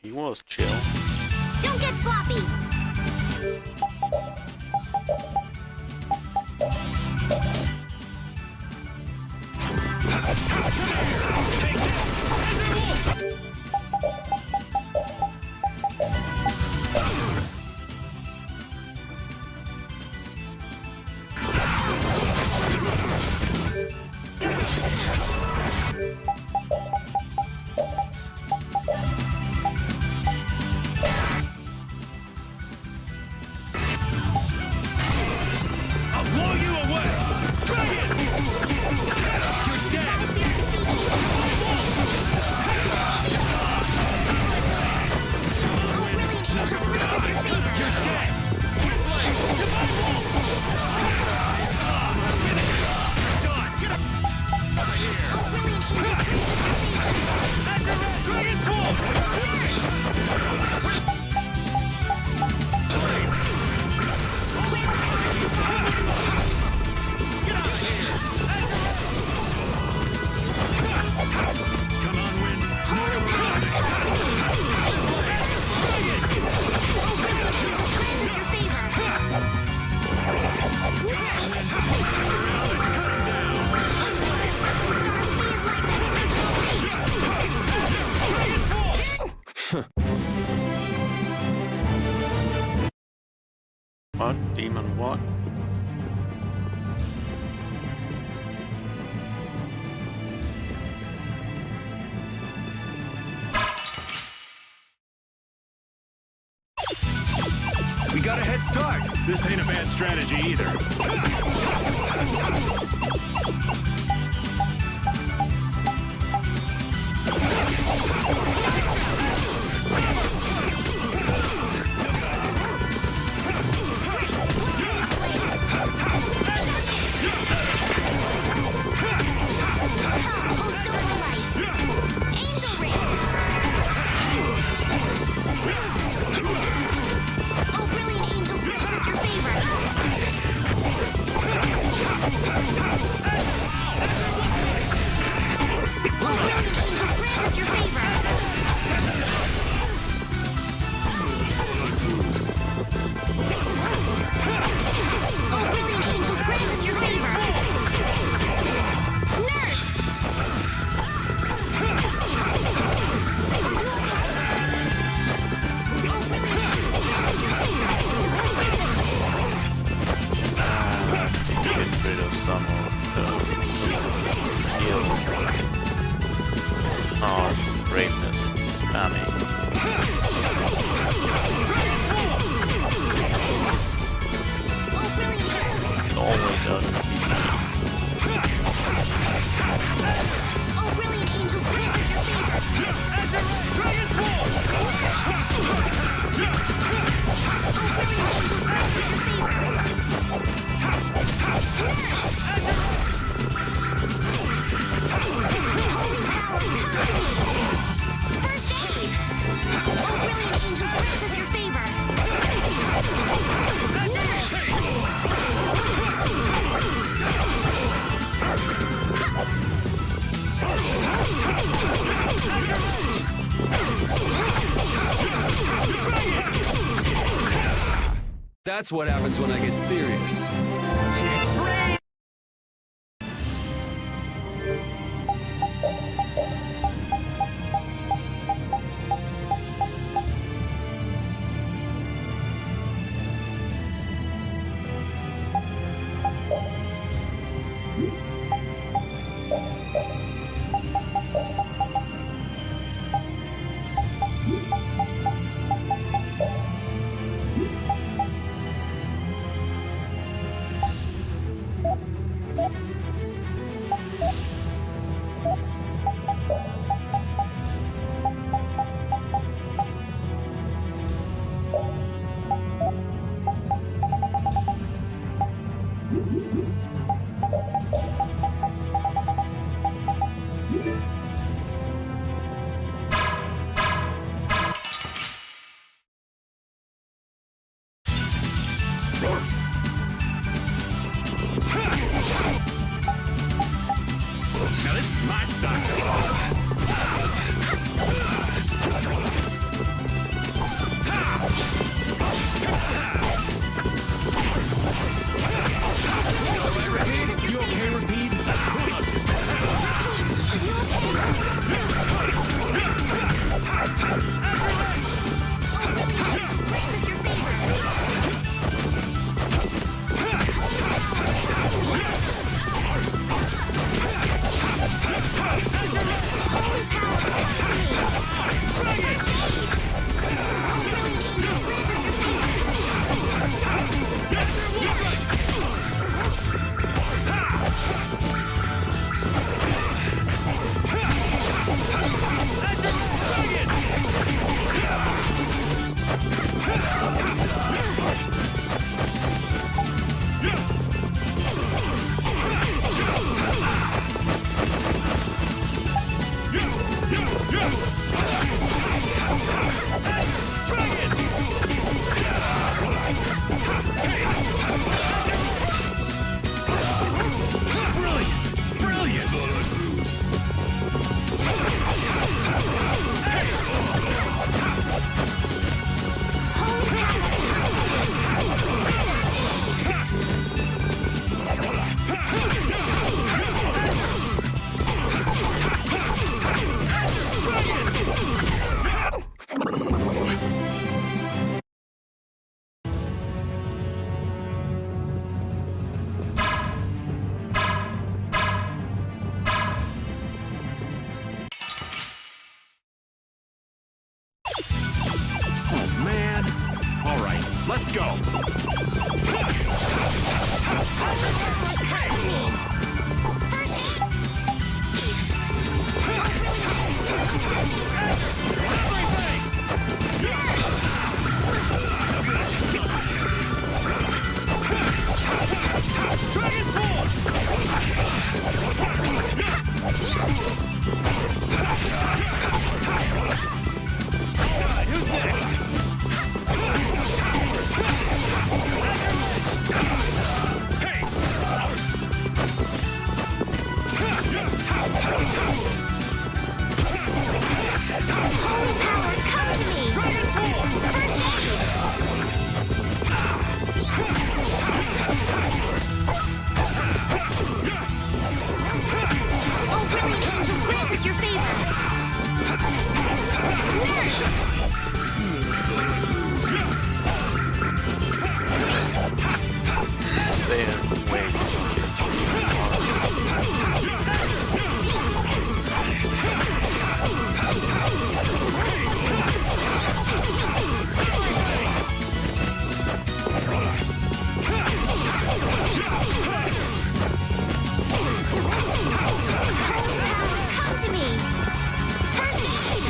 He was chill. Don't get sloppy. What? Demon what? We got a head start. This ain't a bad strategy either. Dragon's Wall! That's what happens when I get serious. Now this is my style. You okay, Repeat? Let's go! Dragon Sword! Alright, who's next? Holy power, come to me! Dragon Sword! First aid! Oh, brilliant angels, grant us your favor! Nurse! Come to me! First aid!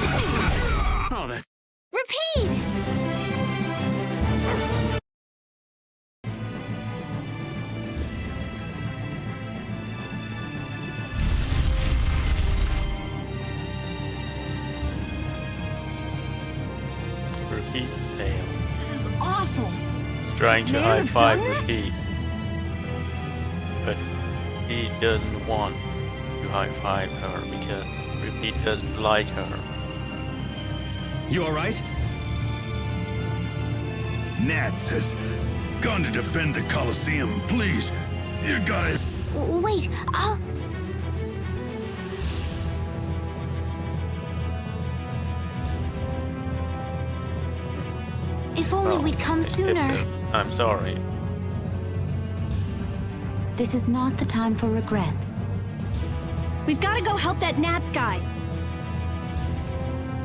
Oh, that's... Repeat! Repeat fail. This is awful. He's trying to high five Repeat. But he doesn't want to high five her because Repeat doesn't like her. You alright? Nat says gun to defend the Colosseum. Please, you gotta... Wait, I'll... If only we'd come sooner. I'm sorry. This is not the time for regrets. We've got to go help that Nats guy.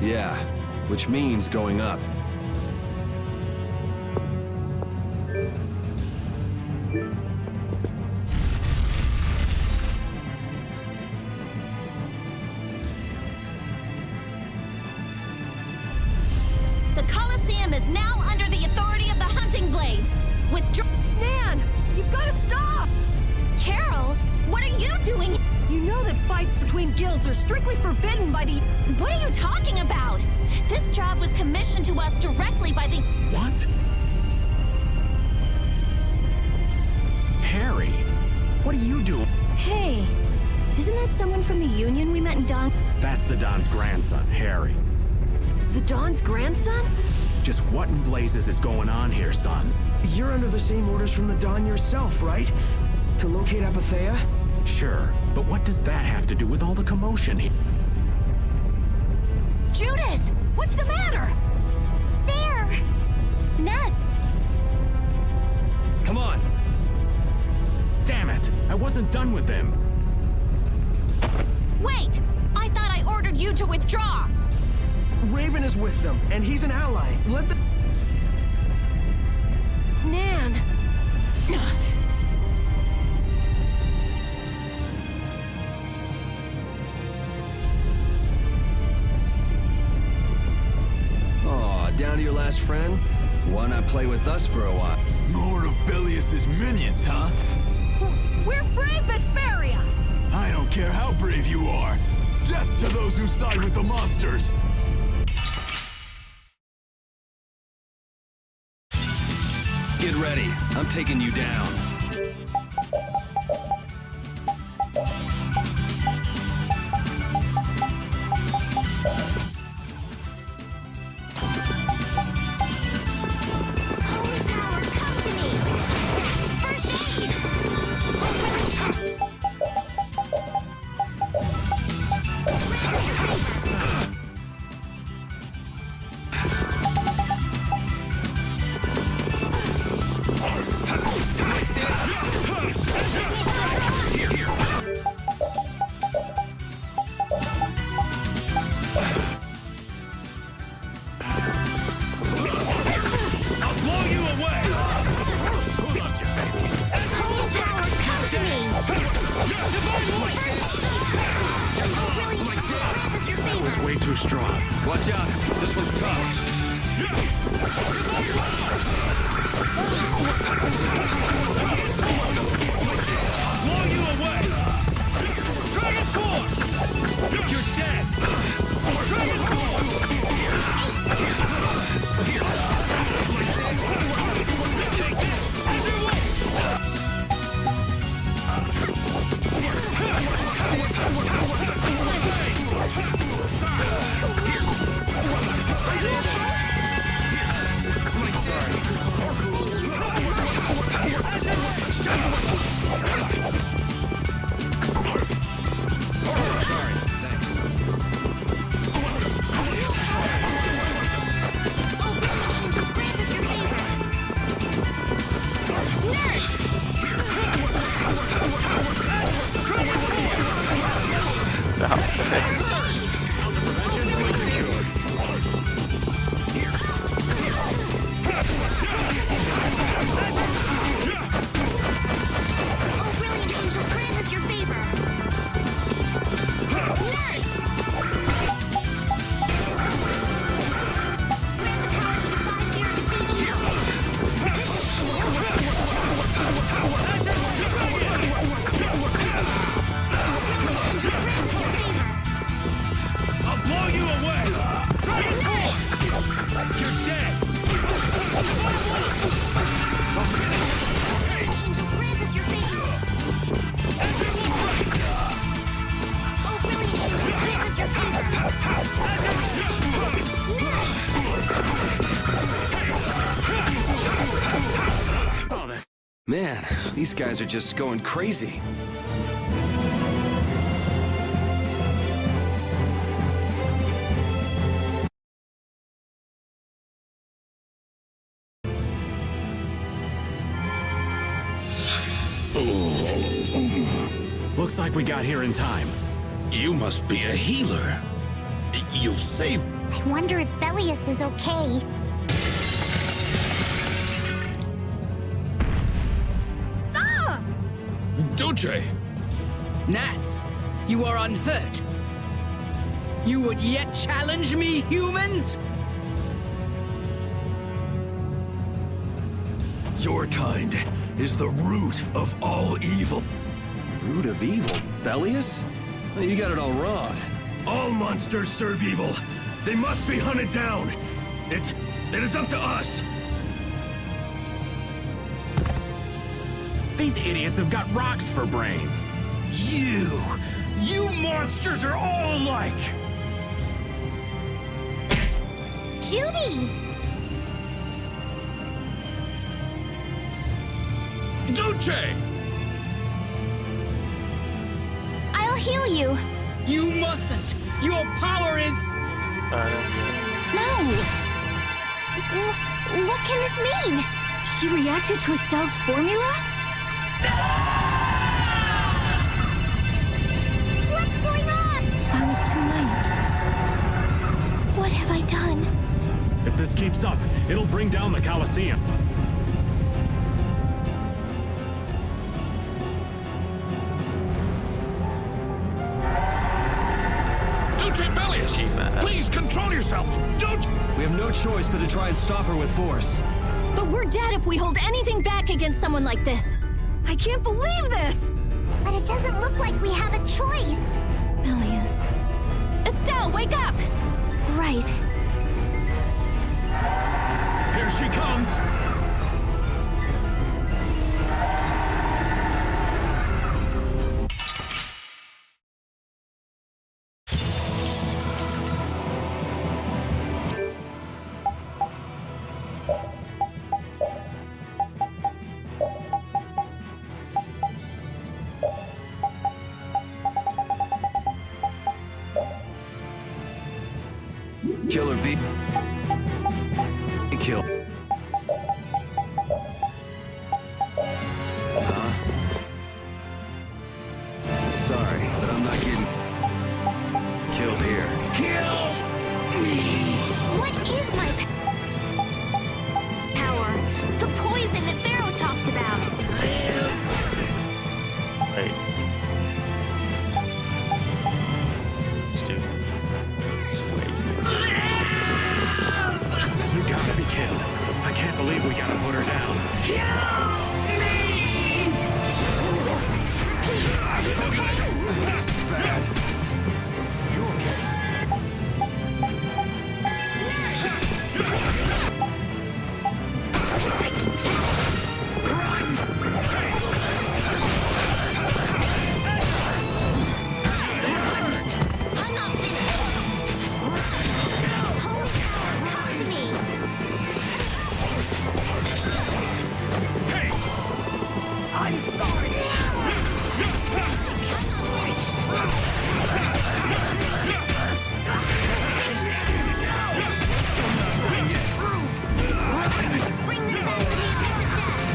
Yeah, which means going up. The Colosseum is now under the authority of the Hunting Blades. Nan, you've got to stop! Carol, what are you doing? You know that fights between guilds are strictly forbidden by the... What are you talking about? This job was commissioned to us directly by the... What? Harry, what are you doing? Hey, isn't that someone from the Union we met in Don? That's the Don's grandson, Harry. The Don's grandson? Just what in blazes is going on here, son? You're under the same orders from the Don yourself, right? To locate Apatheia? Sure, but what does that have to do with all the commotion here? Judith, what's the matter? There! Nuts! Come on! Damn it! I wasn't done with them! Wait! I thought I ordered you to withdraw! Raven is with them, and he's an ally. Let them... Nan! Aw, down to your last friend? Why not play with us for a while? More of Belius's minions, huh? We're brave Vesperia! I don't care how brave you are. Death to those who side with the monsters! Get ready. I'm taking you down. Holy power, come to me! First aid! I'll blow you away! Who loves you, baby? Holy power, come to me! That was way too strong. Watch out. This one's tough. Blow you away! Transform! You're dead! Transform! Take this! As your way! Sorry. Man, these guys are just going crazy. Looks like we got here in time. You must be a healer. You've saved... I wonder if Belius is okay. Ah! Doce! Gnats, you are unhurt. You would yet challenge me, humans? Your kind is the root of all evil. Root of evil? Belius? You got it all wrong. All monsters serve evil. They must be hunted down. It is up to us. These idiots have got rocks for brains. You monsters are all alike. Judy! Doce! I'll heal you. You mustn't. Your power is... No. What can this mean? She reacted to Estelle's formula? What's going on? I was too late. What have I done? If this keeps up, it'll bring down the Colosseum. Doce Belius! Please control yourself! Don't... We have no choice but to try and stop her with force. But we're dead if we hold anything back against someone like this. I can't believe this! But it doesn't look like we have a choice. Belius. Estelle, wake up! Right. Here she comes! Killer B. Kill. Huh? Sorry, but I'm not getting killed here. Kill me! What is my power? The poison that Pharaoh talked about. Wait. Dude. You gotta be kidding. I can't believe we gotta put her down. This is bad. You okay? I'm not finished. Holy power, come to me. Hey! I'm sorry. Bring them back from the abyss of death.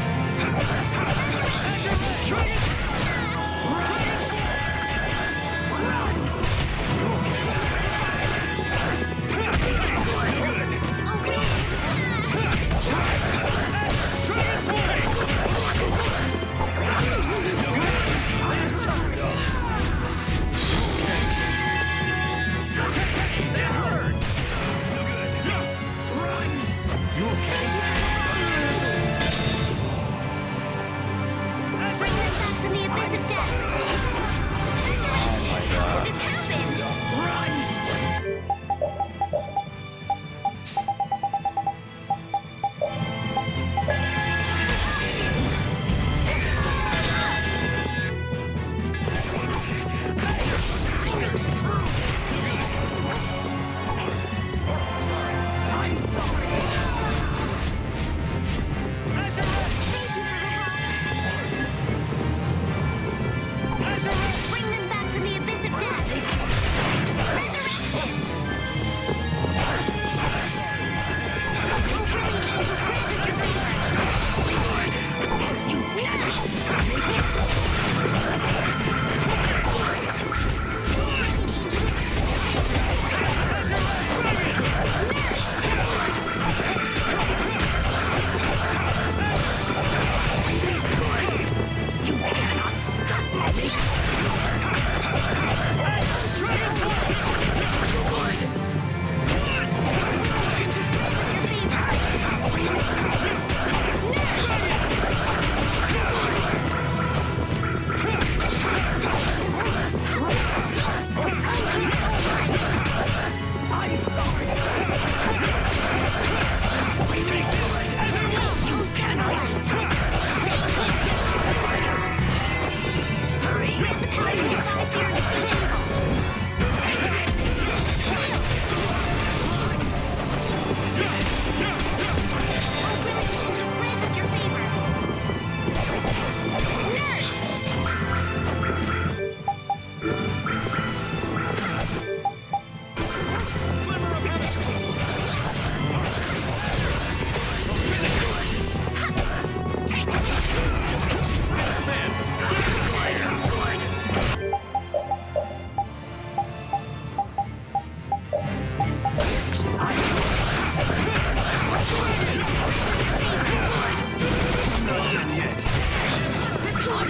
Bring them back from the abyss of death. Resurrection. What has happened?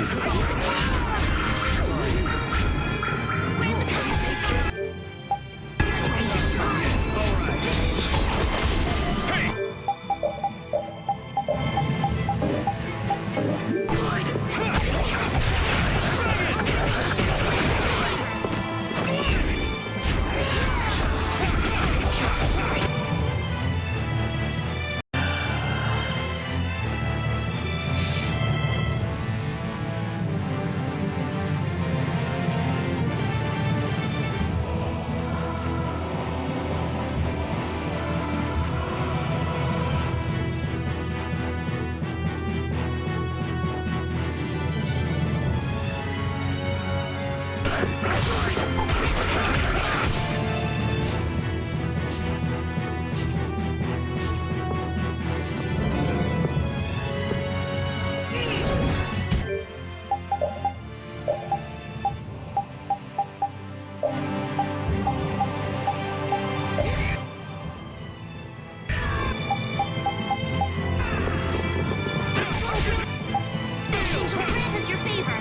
Just grant us your favor.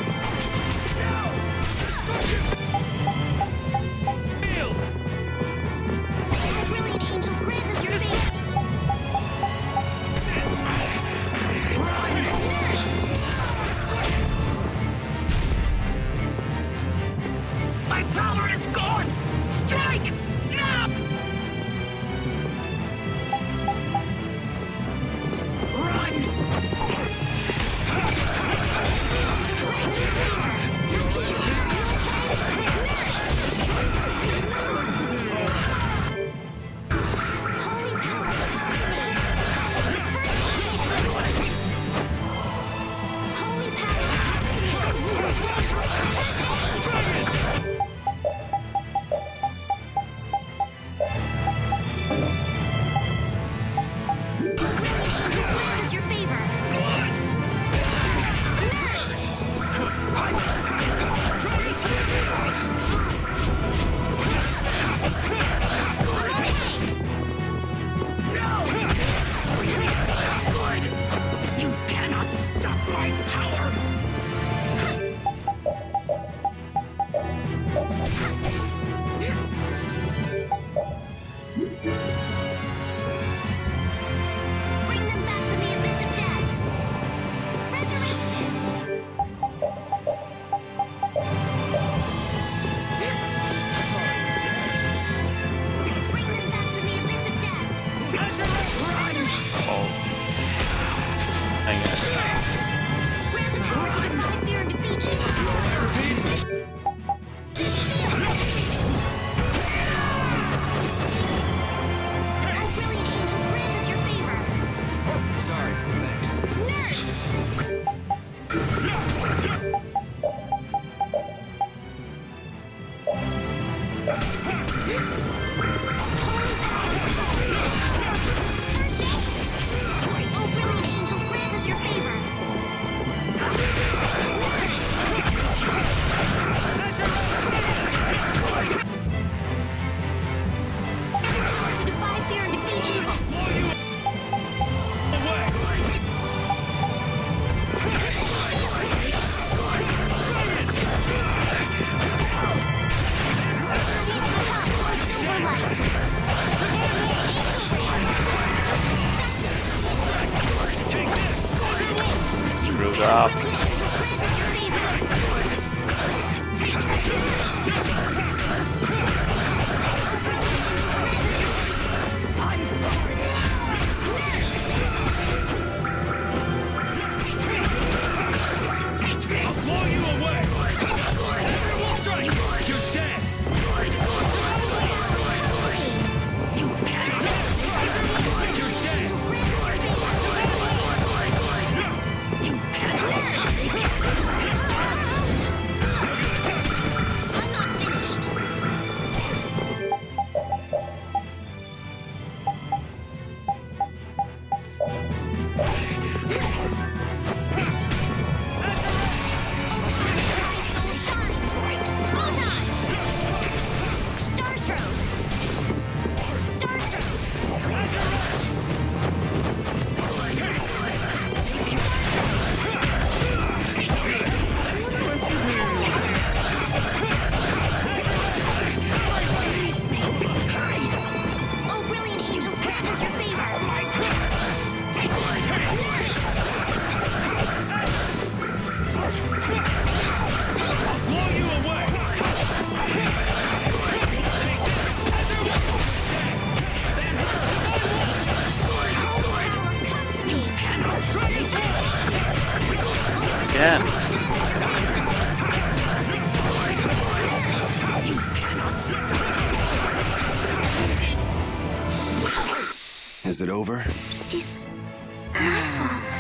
again. Is it over? It's my fault.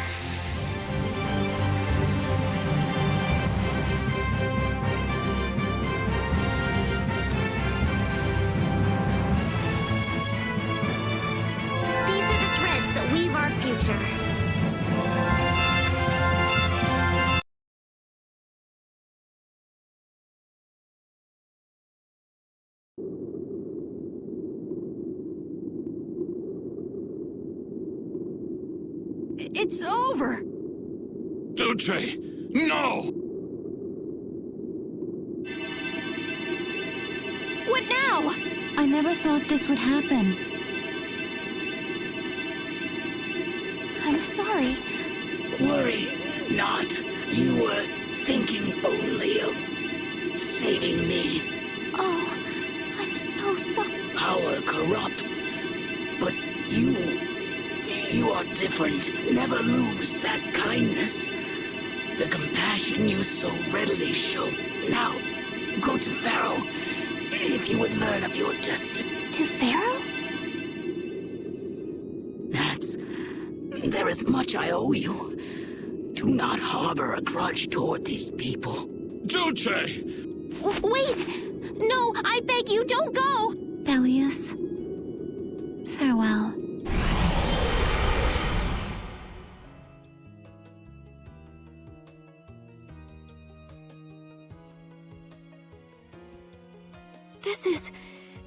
These are the threads that weave our future. It's over! Duce! No! What now? I never thought this would happen. I'm sorry. Worry not. You were thinking only of saving me. Oh, I'm so sorry. Power corrupts, but you are different. Never lose that kindness, the compassion you so readily show. Now, go to Pharaoh, if you would learn of your destiny. To Pharaoh? There is much I owe you. Do not harbor a grudge toward these people. Duce! Wait! No, I beg you, don't go! Bellius, farewell.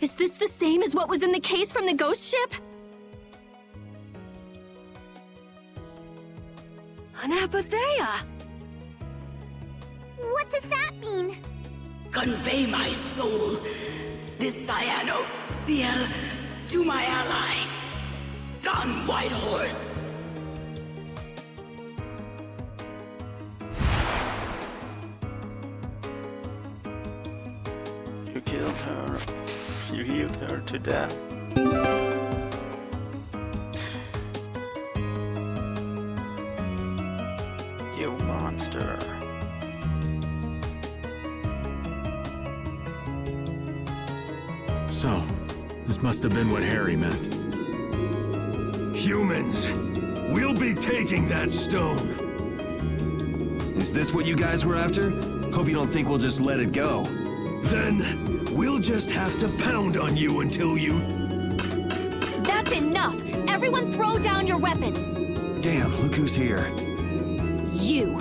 Is this the same as what was in the case from the ghost ship? An apatheia! What does that mean? Convey my soul, this cyano seal, to my ally, Don Whitehorse. You killed her. You healed her to death. You monster. So, this must have been what Harry meant. Humans, we'll be taking that stone. Is this what you guys were after? Hope you don't think we'll just let it go. Then, we'll just have to pound on you until you... That's enough! Everyone throw down your weapons! Damn, look who's here. You.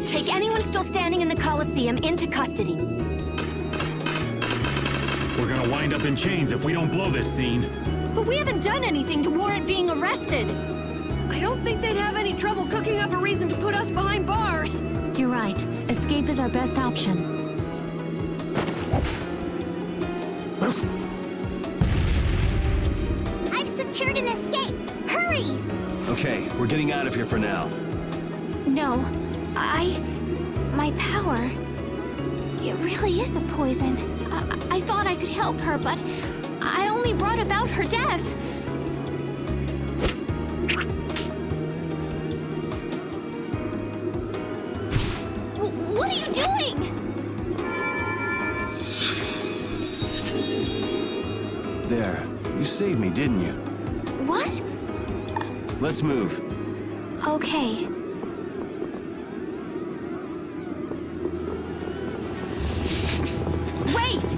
Take anyone still standing in the Colosseum into custody. We're gonna wind up in chains if we don't blow this scene. But we haven't done anything to warrant being arrested. I don't think they'd have any trouble cooking up a reason to put us behind bars. You're right. Escape is our best option. I've secured an escape. Hurry! Okay, we're getting out of here for now. No, my power, it really is a poison. I thought I could help her, but I only brought about her death. What are you doing? There, you saved me, didn't you? What? Let's move. Okay. Wait!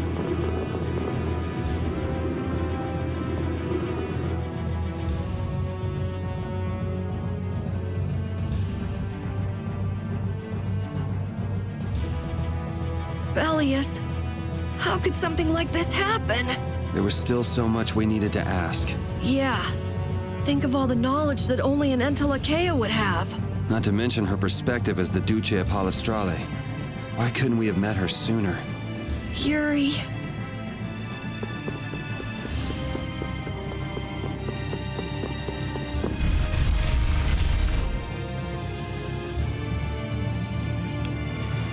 Bellius, how could something like this happen? There was still so much we needed to ask. Yeah. Think of all the knowledge that only an Entelakea would have. Not to mention her perspective as the Duce of Palestrale. Why couldn't we have met her sooner? Yuri.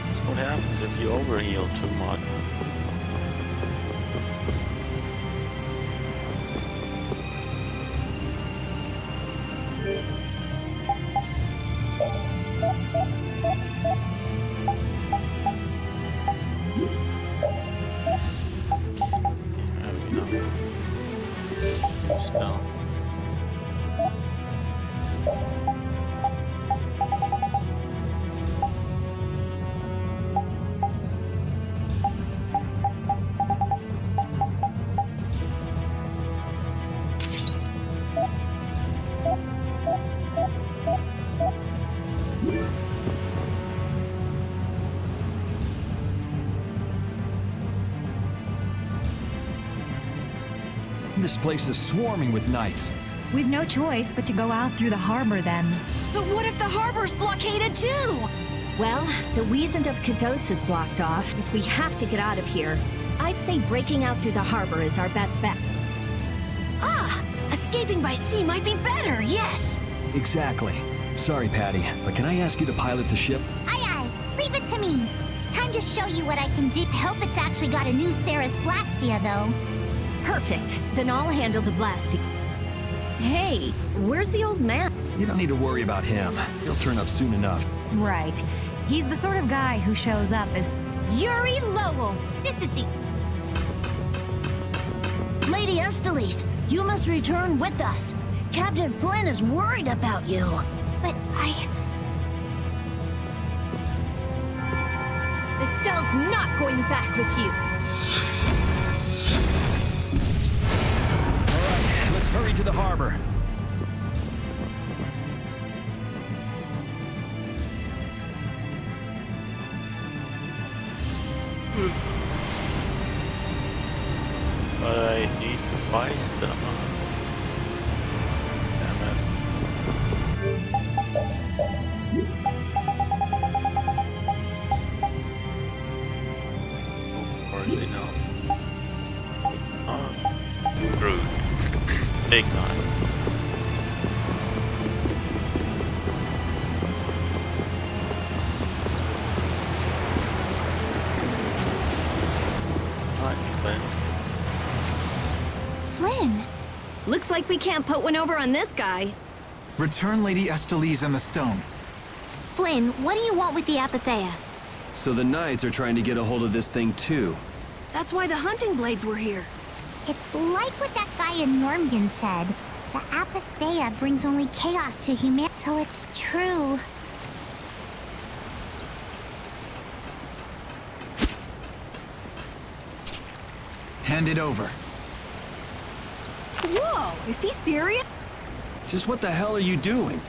That's what happens if you overheal too much. This place is swarming with knights. We've no choice but to go out through the harbor then. But what if the harbor's blockaded too? Well, the Wiesent of Kados is blocked off. If we have to get out of here, I'd say breaking out through the harbor is our best bet. Ah! Escaping by sea might be better, yes! Exactly. Sorry, Patty, but can I ask you to pilot the ship? Aye aye, leave it to me. Time to show you what I can do. I hope it's actually got a new Ceres Blastia, though. Perfect. Then I'll handle the blasting. Hey, where's the old man? You don't need to worry about him. He'll turn up soon enough. Right. He's the sort of guy who shows up as Yuri Lowell! This is the... Lady Estellise, you must return with us. Captain Flynn is worried about you. But Estelle's not going back with you. All right, let's hurry to the harbor. But I need to buy stuff. Damn it. Of course they know. Oh, rude. Big time. Flynn! Looks like we can't put one over on this guy. Return Lady Estellise and the stone. Flynn, what do you want with the Apatheia? So the Knights are trying to get a hold of this thing too. That's why the hunting blades were here. It's like what that guy in Normgen said. The Apatheia brings only chaos to humanity, so it's true. Hand it over. Whoa, is he serious? Just what the hell are you doing?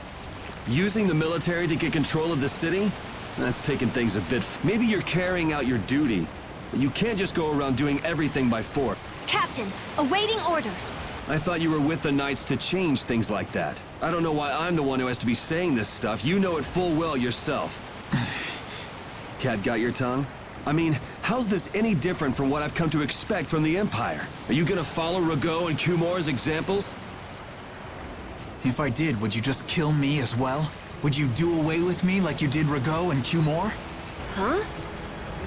Using the military to get control of the city? That's taking things a bit... Maybe you're carrying out your duty. But you can't just go around doing everything by force. Captain, awaiting orders. I thought you were with the Knights to change things like that. I don't know why I'm the one who has to be saying this stuff. You know it full well yourself. Cat got your tongue? I mean, how's this any different from what I've come to expect from the Empire? Are you gonna follow Rago and Kumor's examples? If I did, would you just kill me as well? Would you do away with me like you did Rago and Kumor? Huh?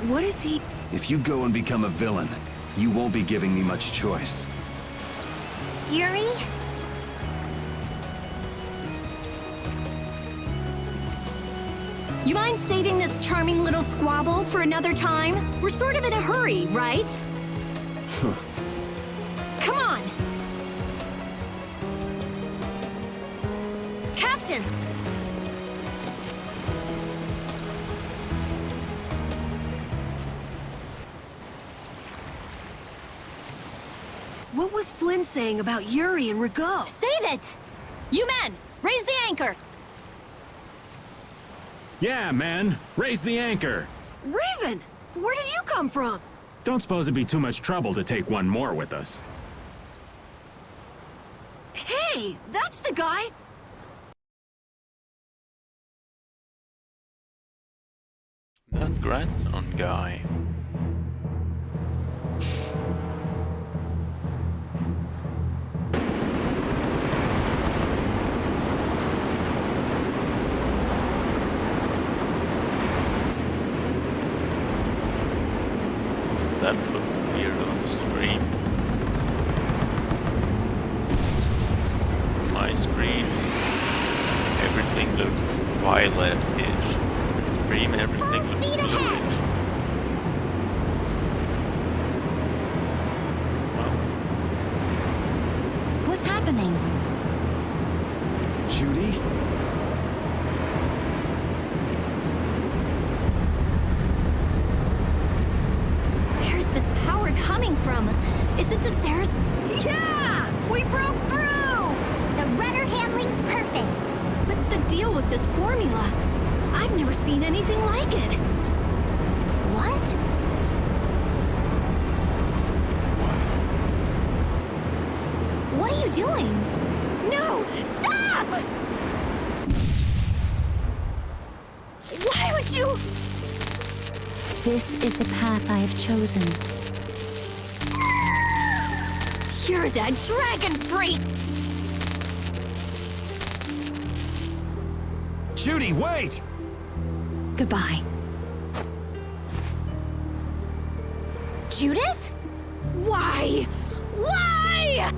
What is he? If you go and become a villain, you won't be giving me much choice. Yuri? You mind saving this charming little squabble for another time? We're sort of in a hurry, right? Come on! Captain! What was Flynn saying about Yuri and Rago? Save it! You men, raise the anchor! Yeah, men, raise the anchor. Raven! Where did you come from? Don't suppose it'd be too much trouble to take one more with us. Hey, that's the guy! That's grandson guy. That looks weird on the stream. My screen, everything looks violet-ish. Scream, everything looks bluish. What's happening? Judy? Where's this power coming from? Is it the Ceres? Yeah! We broke through! The rudder handling's perfect. What's the deal with this formula? I've never seen anything like it. What? doing? No! Stop! Why would you? This is the path I have chosen. You're that dragon freak! Judy, wait! Goodbye. Judith? Why? Why?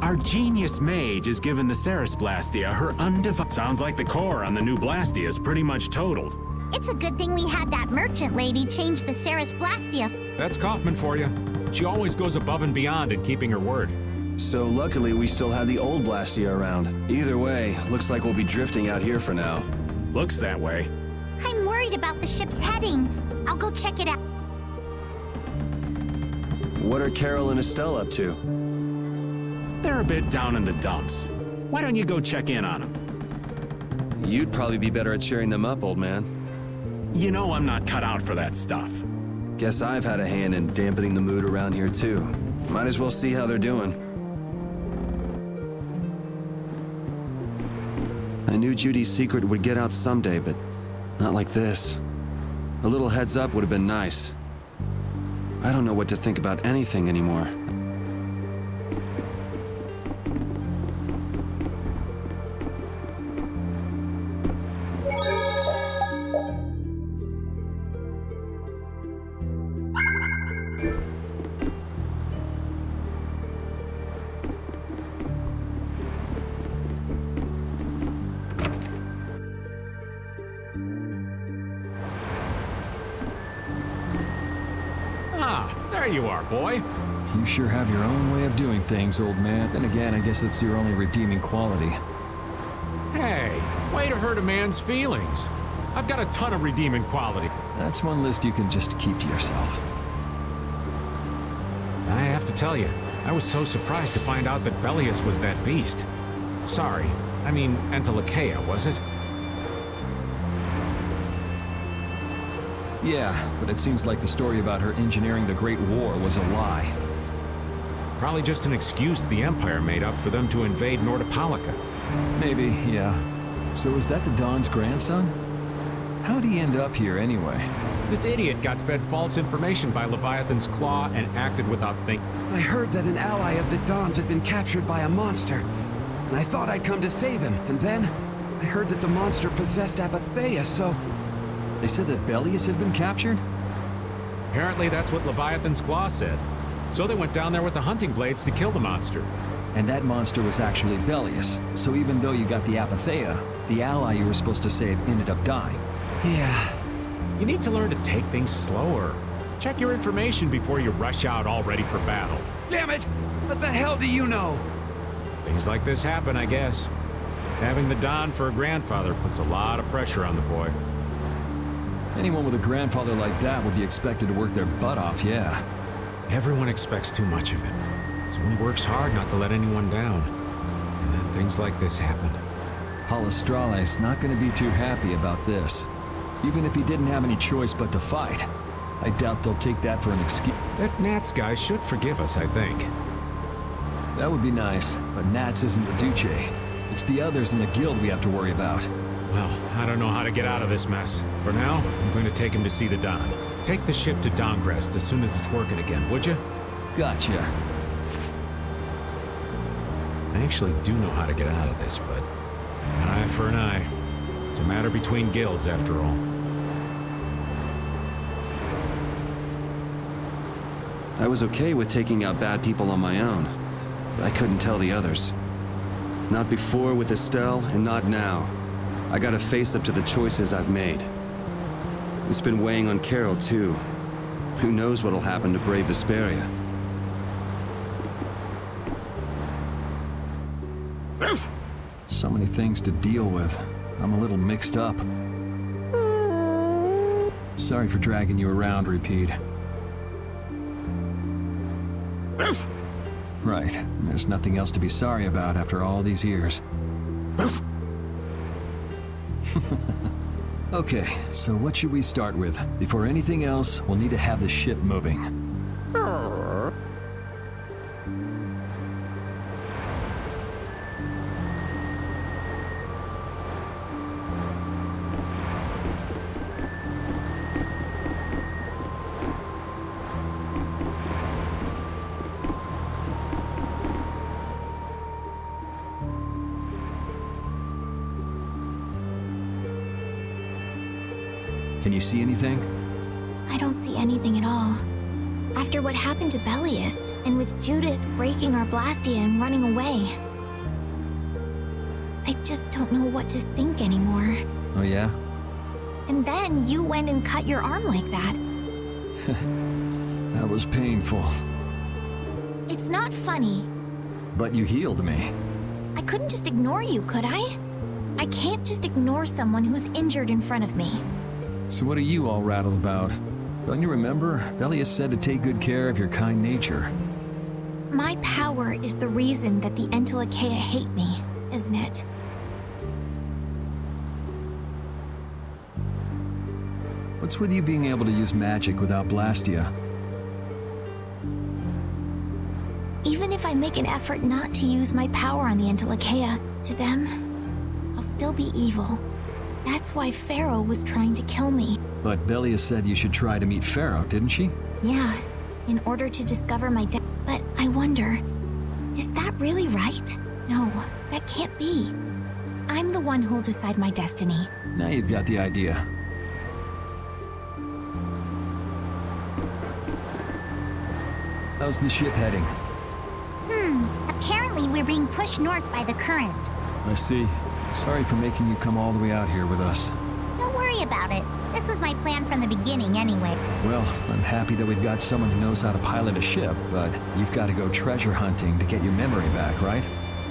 Our genius mage has given the Ceres Blastia her undivided... Sounds like the core on the new Blastia is pretty much totaled. It's a good thing we had that merchant lady change the Ceres Blastia. That's Kaufman for you. She always goes above and beyond in keeping her word. So luckily we still have the old Blastia around. Either way, looks like we'll be drifting out here for now. Looks that way. I'm worried about the ship's heading. I'll go check it out. What are Carol and Estelle up to? They're a bit down in the dumps. Why don't you go check in on them? You'd probably be better at cheering them up, old man. You know I'm not cut out for that stuff. Guess I've had a hand in dampening the mood around here, too. Might as well see how they're doing. I knew Judy's secret would get out someday, but not like this. A little heads up would have been nice. I don't know what to think about anything anymore. There you are, boy. You sure have your own way of doing things, old man. Then again, I guess it's your only redeeming quality. Hey, way to hurt a man's feelings. I've got a ton of redeeming quality. That's one list you can just keep to yourself. I have to tell you, I was so surprised to find out that Belius was that beast. Sorry, I mean Entelecheia, was it? Yeah, but it seems like the story about her engineering the Great War was a lie. Probably just an excuse the Empire made up for them to invade Nordopolica. Maybe, yeah. So is that the Don's grandson? How'd he end up here anyway? This idiot got fed false information by Leviathan's Claw and acted without thinking. I heard that an ally of the Don's had been captured by a monster, and I thought I'd come to save him, and then I heard that the monster possessed Apatheia, so... They said that Belius had been captured? Apparently that's what Leviathan's Claw said. So they went down there with the hunting blades to kill the monster. And that monster was actually Belius. So even though you got the Apatheia, the ally you were supposed to save ended up dying. Yeah. You need to learn to take things slower. Check your information before you rush out all ready for battle. Damn it! What the hell do you know? Things like this happen, I guess. Having the Don for a grandfather puts a lot of pressure on the boy. Anyone with a grandfather like that would be expected to work their butt off, yeah. Everyone expects too much of him. So he works hard not to let anyone down. And then things like this happen. Halastrale's not going to be too happy about this. Even if he didn't have any choice but to fight. I doubt they'll take that for an excuse. That Nats guy should forgive us, I think. That would be nice, but Nats isn't the Duce. It's the others in the guild we have to worry about. Well, I don't know how to get out of this mess. For now, I'm going to take him to see the Don. Take the ship to Dongrest as soon as it's working again, would you? Gotcha. I actually do know how to get out of this, but an eye for an eye. It's a matter between guilds, after all. I was okay with taking out bad people on my own, but I couldn't tell the others. Not before with Estelle, and not now. I gotta face up to the choices I've made. It's been weighing on Carol, too. Who knows what'll happen to brave Vesperia? So many things to deal with. I'm a little mixed up. Sorry for dragging you around, Repeat. Right. There's nothing else to be sorry about after all these years. Okay, so what should we start with? Before anything else, we'll need to have the ship moving. Can you see anything? I don't see anything at all. After what happened to Belius, and with Judith breaking our Blastia and running away, I just don't know what to think anymore. Oh yeah? And then you went and cut your arm like that. That was painful. It's not funny. But you healed me. I couldn't just ignore you, could I? I can't just ignore someone who's injured in front of me. So what are you all rattled about? Don't you remember? Belius said to take good care of your kind nature. My power is the reason that the Entelekea hate me, isn't it? What's with you being able to use magic without Blastia? Even if I make an effort not to use my power on the Entelekea, to them, I'll still be evil. That's why Pharaoh was trying to kill me. But Belius said you should try to meet Pharaoh, didn't she? Yeah, in order to discover my death. But I wonder, is that really right? No, that can't be. I'm the one who'll decide my destiny. Now you've got the idea. How's the ship heading? Apparently we're being pushed north by the current. I see. Sorry for making you come all the way out here with us. Don't worry about it. This was my plan from the beginning anyway. Well, I'm happy that we've got someone who knows how to pilot a ship, but you've got to go treasure hunting to get your memory back, right?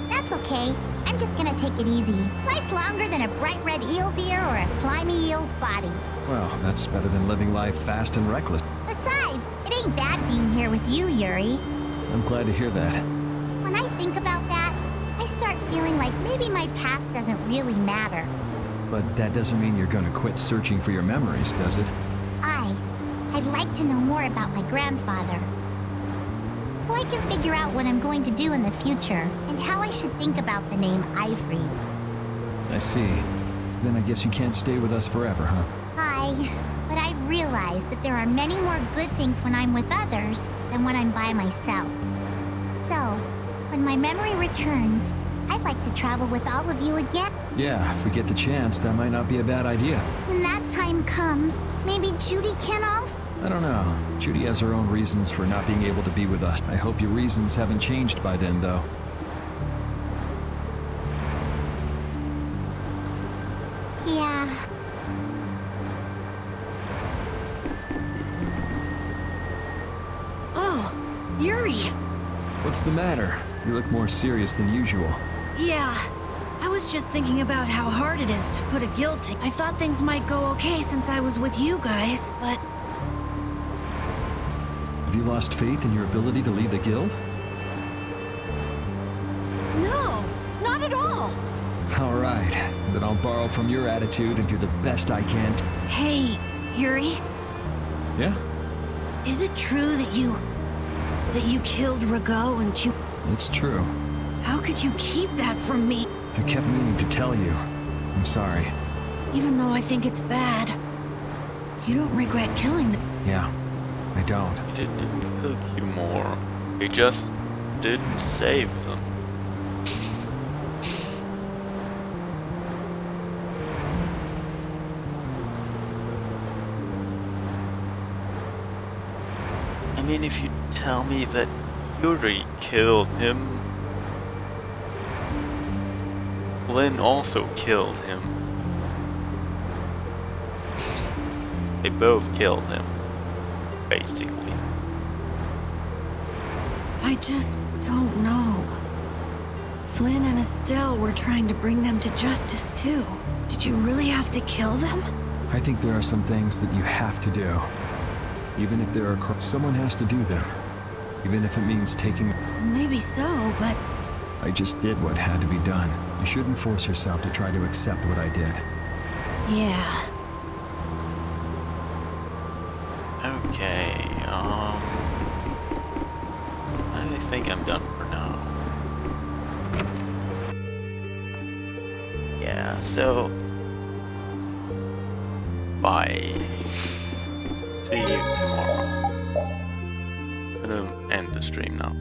That's okay. I'm just gonna take it easy. Life's longer than a bright red eel's ear or a slimy eel's body. Well, that's better than living life fast and reckless. Besides, it ain't bad being here with you, Yuri. I'm glad to hear that. When I think about that, I start feeling like maybe my past doesn't really matter. But that doesn't mean you're going to quit searching for your memories, does it? I'd like to know more about my grandfather. So I can figure out what I'm going to do in the future, and how I should think about the name Eifried. I see. Then I guess you can't stay with us forever, huh? But I've realized that there are many more good things when I'm with others than when I'm by myself. So, when my memory returns, I'd like to travel with all of you again. Yeah, if we get the chance, that might not be a bad idea. When that time comes, maybe Judy can also... I don't know. Judy has her own reasons for not being able to be with us. I hope your reasons haven't changed by then, though. Yeah. Oh, Yuri! What's the matter? You look more serious than usual. Yeah, I was just thinking about how hard it is to put a guilty. I thought things might go okay since I was with you guys, but... Have you lost faith in your ability to lead the guild? No, not at all! All right, then I'll borrow from your attitude and do the best I can. Hey, Yuri? Yeah? Is it true that you killed Rago and you... It's true. How could you keep that from me? I kept meaning to tell you. I'm sorry. Even though I think it's bad, you don't regret killing them. Yeah, I don't. He didn't kill you more. He just didn't save them. I mean, if you tell me that Yuri killed him, Lynn also killed him. They both killed him, basically. I just don't know. Flynn and Estelle were trying to bring them to justice too. Did you really have to kill them? I think there are some things that you have to do. Even if there are someone has to do them. even if it means taking... Maybe so, but... I just did what had to be done. You shouldn't force yourself to try to accept what I did. Yeah. Okay, I think I'm done for now. Yeah, so... Bye. See you tomorrow. I'm gonna end the stream now.